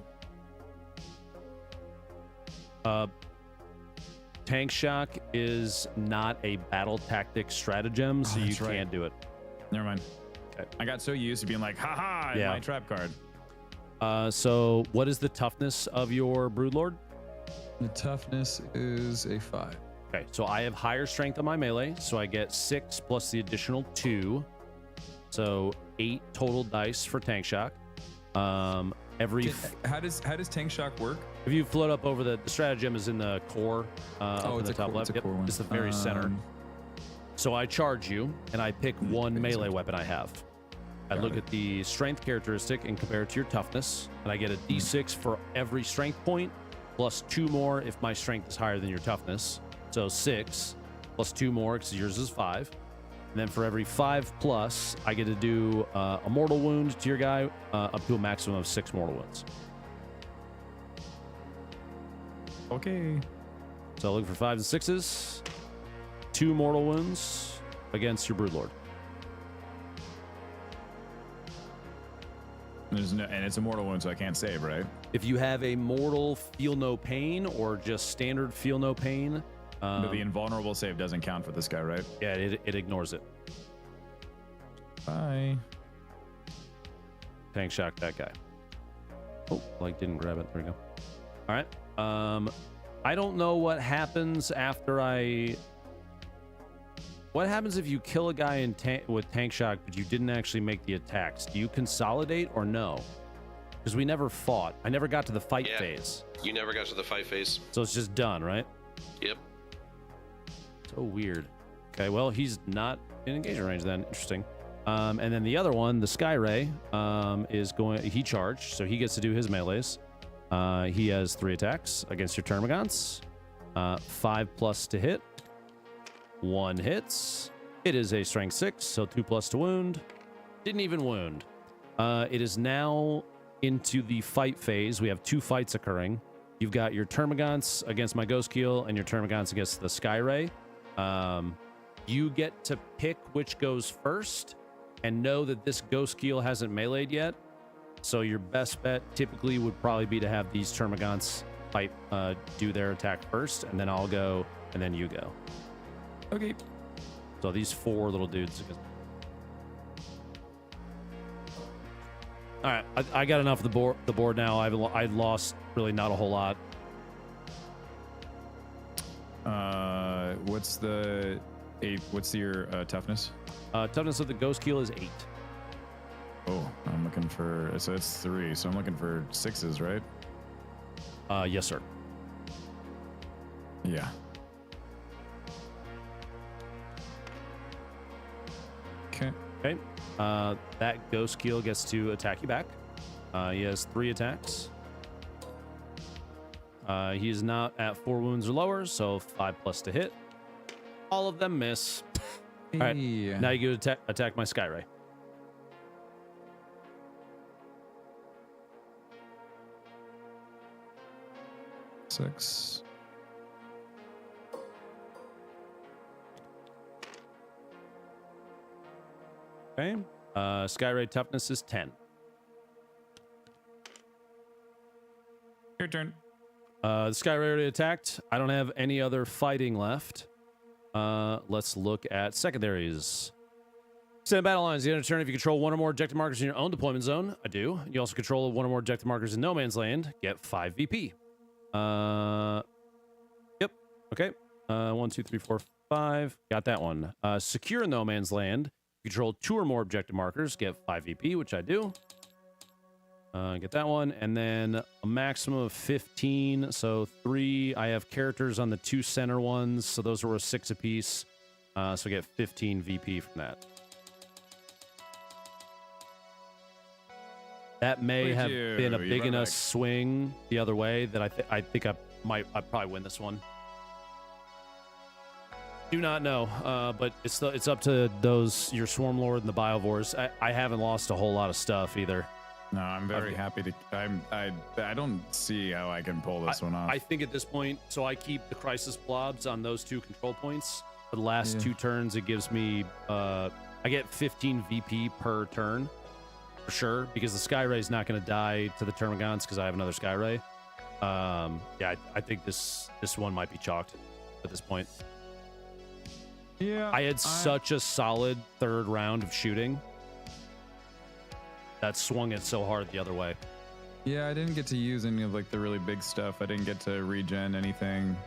Tank shock is not a battle tactic stratagem, so you that's right. can't do it. Never mind. Okay. I got so used to being like, haha, in Yeah. my trap card. So what is the toughness of your broodlord? The toughness is a 5. Okay, so I have higher strength on my melee, so I get 6 plus the additional 2, so 8 total dice for tank shock. How does tank shock work? If you float up over the stratagem is in the core, up in the top left. It's a core one. It's the very center. So I charge you, and I pick one melee weapon I have. I look at the strength characteristic and compare it to your toughness, and I get a d6 for every strength point, plus 2 more if my strength is higher than your toughness. So 6, plus 2 more because yours is 5. And then for every 5+, I get to do a mortal wound to your guy, up to a maximum of 6 mortal wounds. Okay. So looking for 5s and 6s. 2 mortal wounds against your Broodlord. And it's a mortal wound, so I can't save, right? If you have a mortal feel no pain or just standard feel no pain, But the invulnerable save doesn't count for this guy, right? yeah, it ignores it. Bye. Tank shock that guy. Oh, like didn't grab it. There we go. All right. I don't know what happens after What happens if you kill a guy with tank shock, but you didn't actually make the attacks? Do you consolidate or no? Because we never fought. I never got to the fight phase. You never got to the fight phase. So it's just done, right? Yep. So weird. Okay, well, he's not in engagement range then. Interesting. And then the other one, the Sky Ray, he charged, so he gets to do his melees. He has 3 attacks against your Termagants. 5+ to hit. 1 hits. It is a strength 6, so 2+ to wound. Didn't even wound. It is now into the fight phase. We have 2 fights occurring. You've got your Termagants against my Ghost Keel and your Termagants against the Sky Ray. You get to pick which goes first and know that this Ghost Keel hasn't meleeed yet. So your best bet typically would probably be to have these Termagants fight, do their attack first, and then I'll go, and then you go. Okay. So these 4 little dudes. All right, I got enough of the board now. I've lost really not a whole lot. What's your toughness? Toughness of the Ghost Keel is 8. Oh, I'm looking for, so it's 3. So I'm looking for 6s, right? Yes, sir. Yeah. Okay. Okay. That Ghost Keel gets to attack you back. He has 3 attacks. He is not at 4 wounds or lower, so 5+ to hit. All of them miss. All right. Now you go to attack my Sky Ray. Six. Okay. Sky Ray toughness is 10. Your turn. The Sky Ray already attacked. I don't have any other fighting left. Let's look at secondaries. Stand battle lines. The end of turn, if you control 1 or more objective markers in your own deployment zone, I do. You also control 1 or more objective markers in no man's land, get 5 VP. Yep. Okay. 1, 2, 3, 4, 5. Got that one. Secure no man's land. Control 2 or more objective markers, get 5 VP, which I do. Get that one. And then a maximum of 15. So 3. I have characters on the 2 center ones. So those were 6 apiece. So get 15 VP from that. That may have been a big enough swing the other way that I think I probably win this one. Do not know, but it's up to your Swarm Lord and the Biovores. I haven't lost a whole lot of stuff either. No, I'm very happy to. I don't see how I can pull this one off. I think at this point, so I keep the Crisis Blobs on those 2 control points. For the last 2 turns, it gives me I get 15 VP per turn for sure, because the Sky Ray is not going to die to the Termagants because I have another Sky Ray. Yeah, I think this one might be chalked at this point. Yeah, I had such a solid 3rd round of shooting that swung it so hard the other way. Yeah, I didn't get to use any of like the really big stuff. I didn't get to regen anything.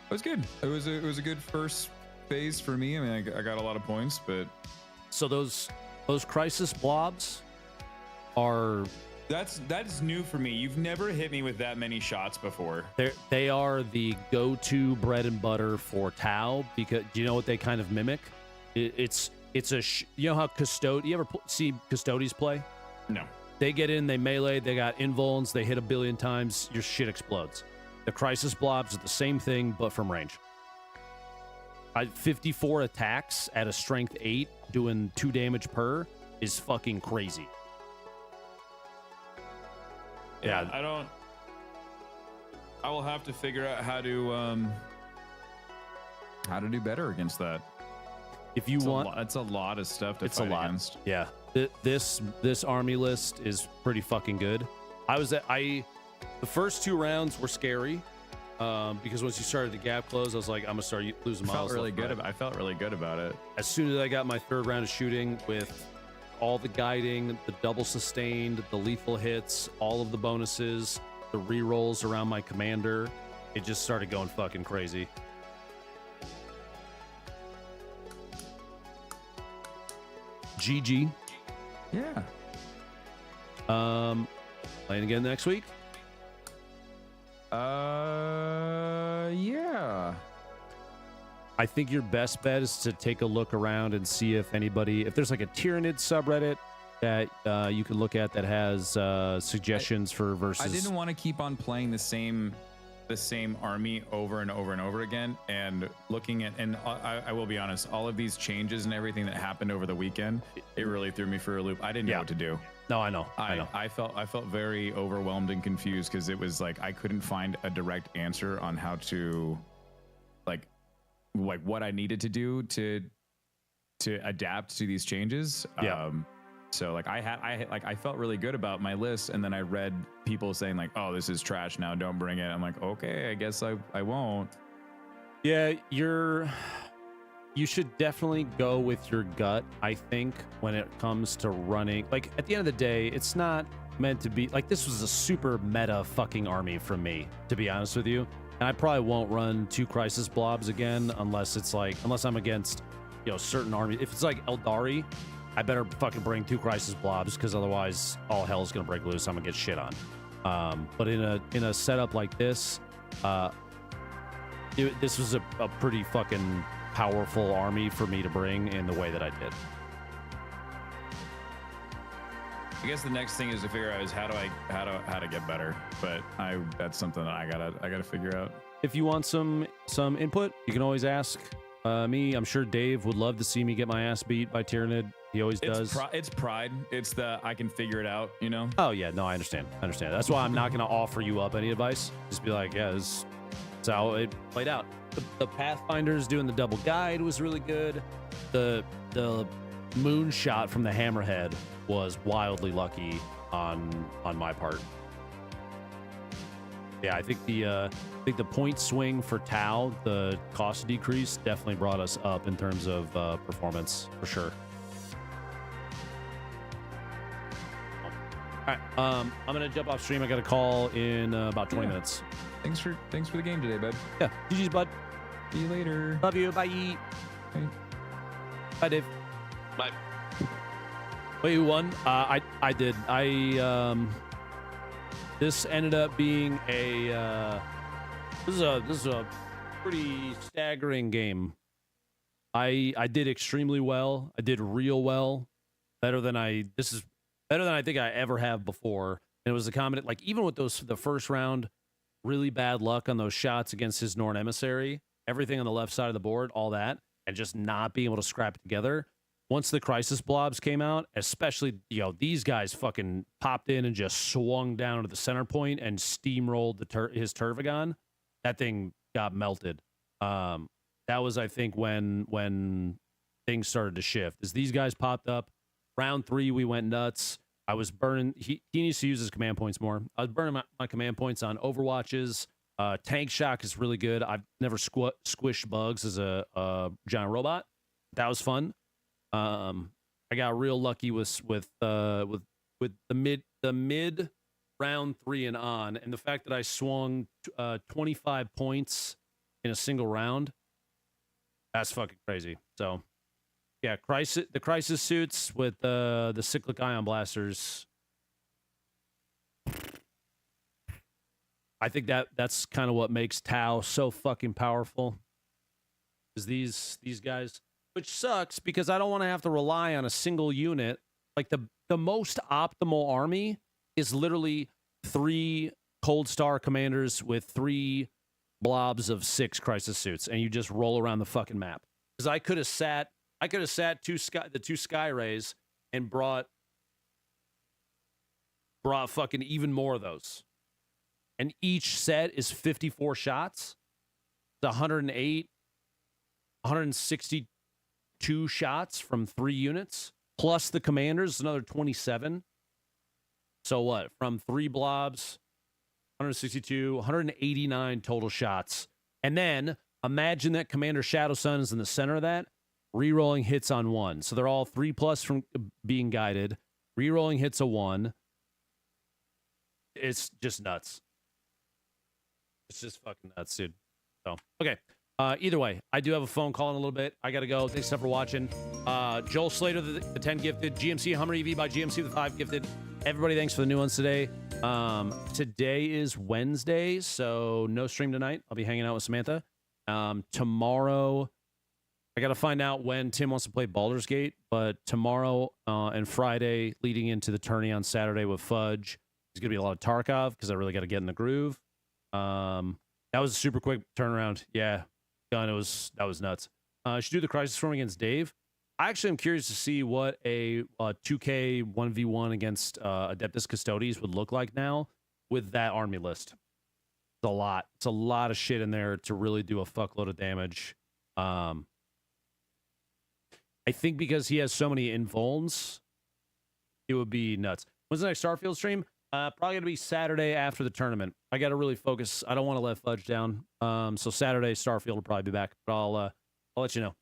It was good. It was a good first phase for me. I mean, I got a lot of points, but so those Crisis Blobs are that's new for me. You've never hit me with that many shots before. They are the go-to bread and butter for Tau, because do you know what they kind of mimic? It's you know how you ever see Custodes play? No. They get in, they melee, they got invulns, they hit a billion times, your shit explodes. The Crisis Blobs are the same thing, but from range. 54 attacks at a strength 8 doing 2 damage per is fucking crazy. Yeah, I will have to figure out how to do better against that. If you want, it's a lot of stuff to fight against. Yeah, this army list is pretty fucking good. The first 2 rounds were scary because once you started to gap close, I was like, I'm gonna start losing miles. I felt really good about it. As soon as I got my 3rd round of shooting with all the guiding, the double sustained, the lethal hits, all of the bonuses, the rerolls around my commander, it just started going fucking crazy. GG. Yeah. Playing again next week? Yeah. I think your best bet is to take a look around and see if there's like a Tyranid subreddit that you could look at that has suggestions for versus. I didn't want to keep on playing the same army over and over and over again, and looking at, and I will be honest, all of these changes and everything that happened over the weekend, it really threw me for a loop. I didn't know what to do. No, I know. I felt very overwhelmed and confused because it was like I couldn't find a direct answer on how to like what I needed to do to adapt to these changes. Yeah. So like I felt really good about my list, and then I read people saying like, "Oh, this is trash now. Don't bring it." I'm like, "Okay, I guess I won't." Yeah, you should definitely go with your gut, I think, when it comes to running. Like at the end of the day, it's not meant to be like this was a super meta fucking army from me, to be honest with you. And I probably won't run 2 crisis blobs again unless I'm against, certain armies. If it's like Eldari, I better fucking bring 2 crisis blobs because otherwise all hell's gonna break loose. I'm gonna get shit on. But in a setup like this, this was a pretty fucking powerful army for me to bring in the way that I did. I guess the next thing is to figure out is how to get better. But that's something that I gotta figure out. If you want some input, you can always ask me. I'm sure Dave would love to see me get my ass beat by Tyranid. He always does. It's pride. It's the I can figure it out, Oh yeah, no, I understand. That's why I'm not gonna offer you up any advice. Just be like, yeah, this is how it played out. The Pathfinders doing the double guide was really good. The moonshot from the Hammerhead was wildly lucky on my part. Yeah, I think the point swing for Tau, the cost decrease, definitely brought us up in terms of performance for sure. All right, I'm gonna jump off stream. I got a call in about 20 minutes. Thanks for the game today, bud. Yeah, GG's, bud. See you later. Love you. Bye. Bye. Bye, Dave. Bye. Wait, who won? I did. This ended up being this is a pretty staggering game. I did extremely well. I did real well. Better than I think I ever have before. And it was a combination, like even with the first round, really bad luck on those shots against his Norn Emissary, everything on the left side of the board, all that, and just not being able to scrap it together. Once the crisis blobs came out, especially, these guys fucking popped in and just swung down to the center point and steamrolled his Turvagon. That thing got melted. That was, I think, when things started to shift. As these guys popped up, round 3, we went nuts. I was burning. He needs to use his command points more. I was burning my command points on Overwatches. Tank Shock is really good. I've never squished bugs as a giant robot. That was fun. I got real lucky with the mid round 3 and on, and the fact that I swung 25 points in a single round. That's fucking crazy. So. Yeah, the crisis suits with the cyclic ion blasters. I think that's kind of what makes Tau so fucking powerful. Is these guys, which sucks because I don't want to have to rely on a single unit. Like the most optimal army is literally 3 Cold Star commanders with 3 blobs of 6 crisis suits, and you just roll around the fucking map. Because I could have sat the 2 sky rays and brought fucking even more of those. And each set is 54 shots. It's 108, 162 shots from 3 units, plus the commanders, another 27. So what? From 3 blobs, 162, 189 total shots. And then imagine that Commander Shadow Sun is in the center of that, rerolling hits on 1. So they're all 3+ from being guided, rerolling hits a 1. It's just nuts. It's just fucking nuts, dude. So, okay. Either way, I do have a phone call in a little bit. I got to go. Thanks for watching. Joel Slater, the 10 gifted. GMC Hummer EV by GMC, the 5 gifted. Everybody, thanks for the new ones today. Today is Wednesday, so no stream tonight. I'll be hanging out with Samantha. Tomorrow, I got to find out when Tim wants to play Baldur's Gate, but tomorrow and Friday, leading into the tourney on Saturday with Fudge, there's going to be a lot of Tarkov because I really got to get in the groove. That was a super quick turnaround. Yeah, done. That was nuts. I should do the Crisis Room against Dave. I actually am curious to see what a 2K 1v1 against Adeptus Custodes would look like now with that army list. It's a lot. It's a lot of shit in there to really do a fuckload of damage. I think because he has so many invulns, it would be nuts. When's the next Starfield stream? Probably gonna be Saturday after the tournament. I gotta really focus. I don't want to let Fudge down. So Saturday, Starfield will probably be back. But I'll let you know.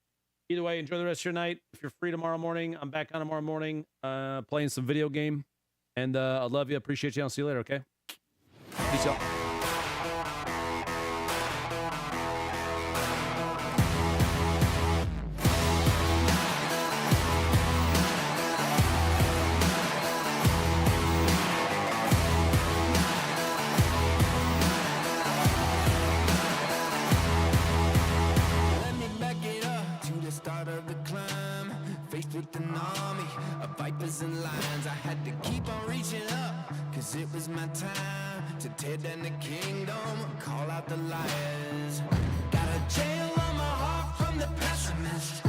Either way, enjoy the rest of your night. If you're free tomorrow morning, I'm back on tomorrow morning, playing some video game. And I love you. Appreciate you. I'll see you later. Okay. Peace out. And lines, I had to keep on reaching up, cause it was my time to tear down the kingdom, call out the liars. Got a jail on my heart from the pessimist.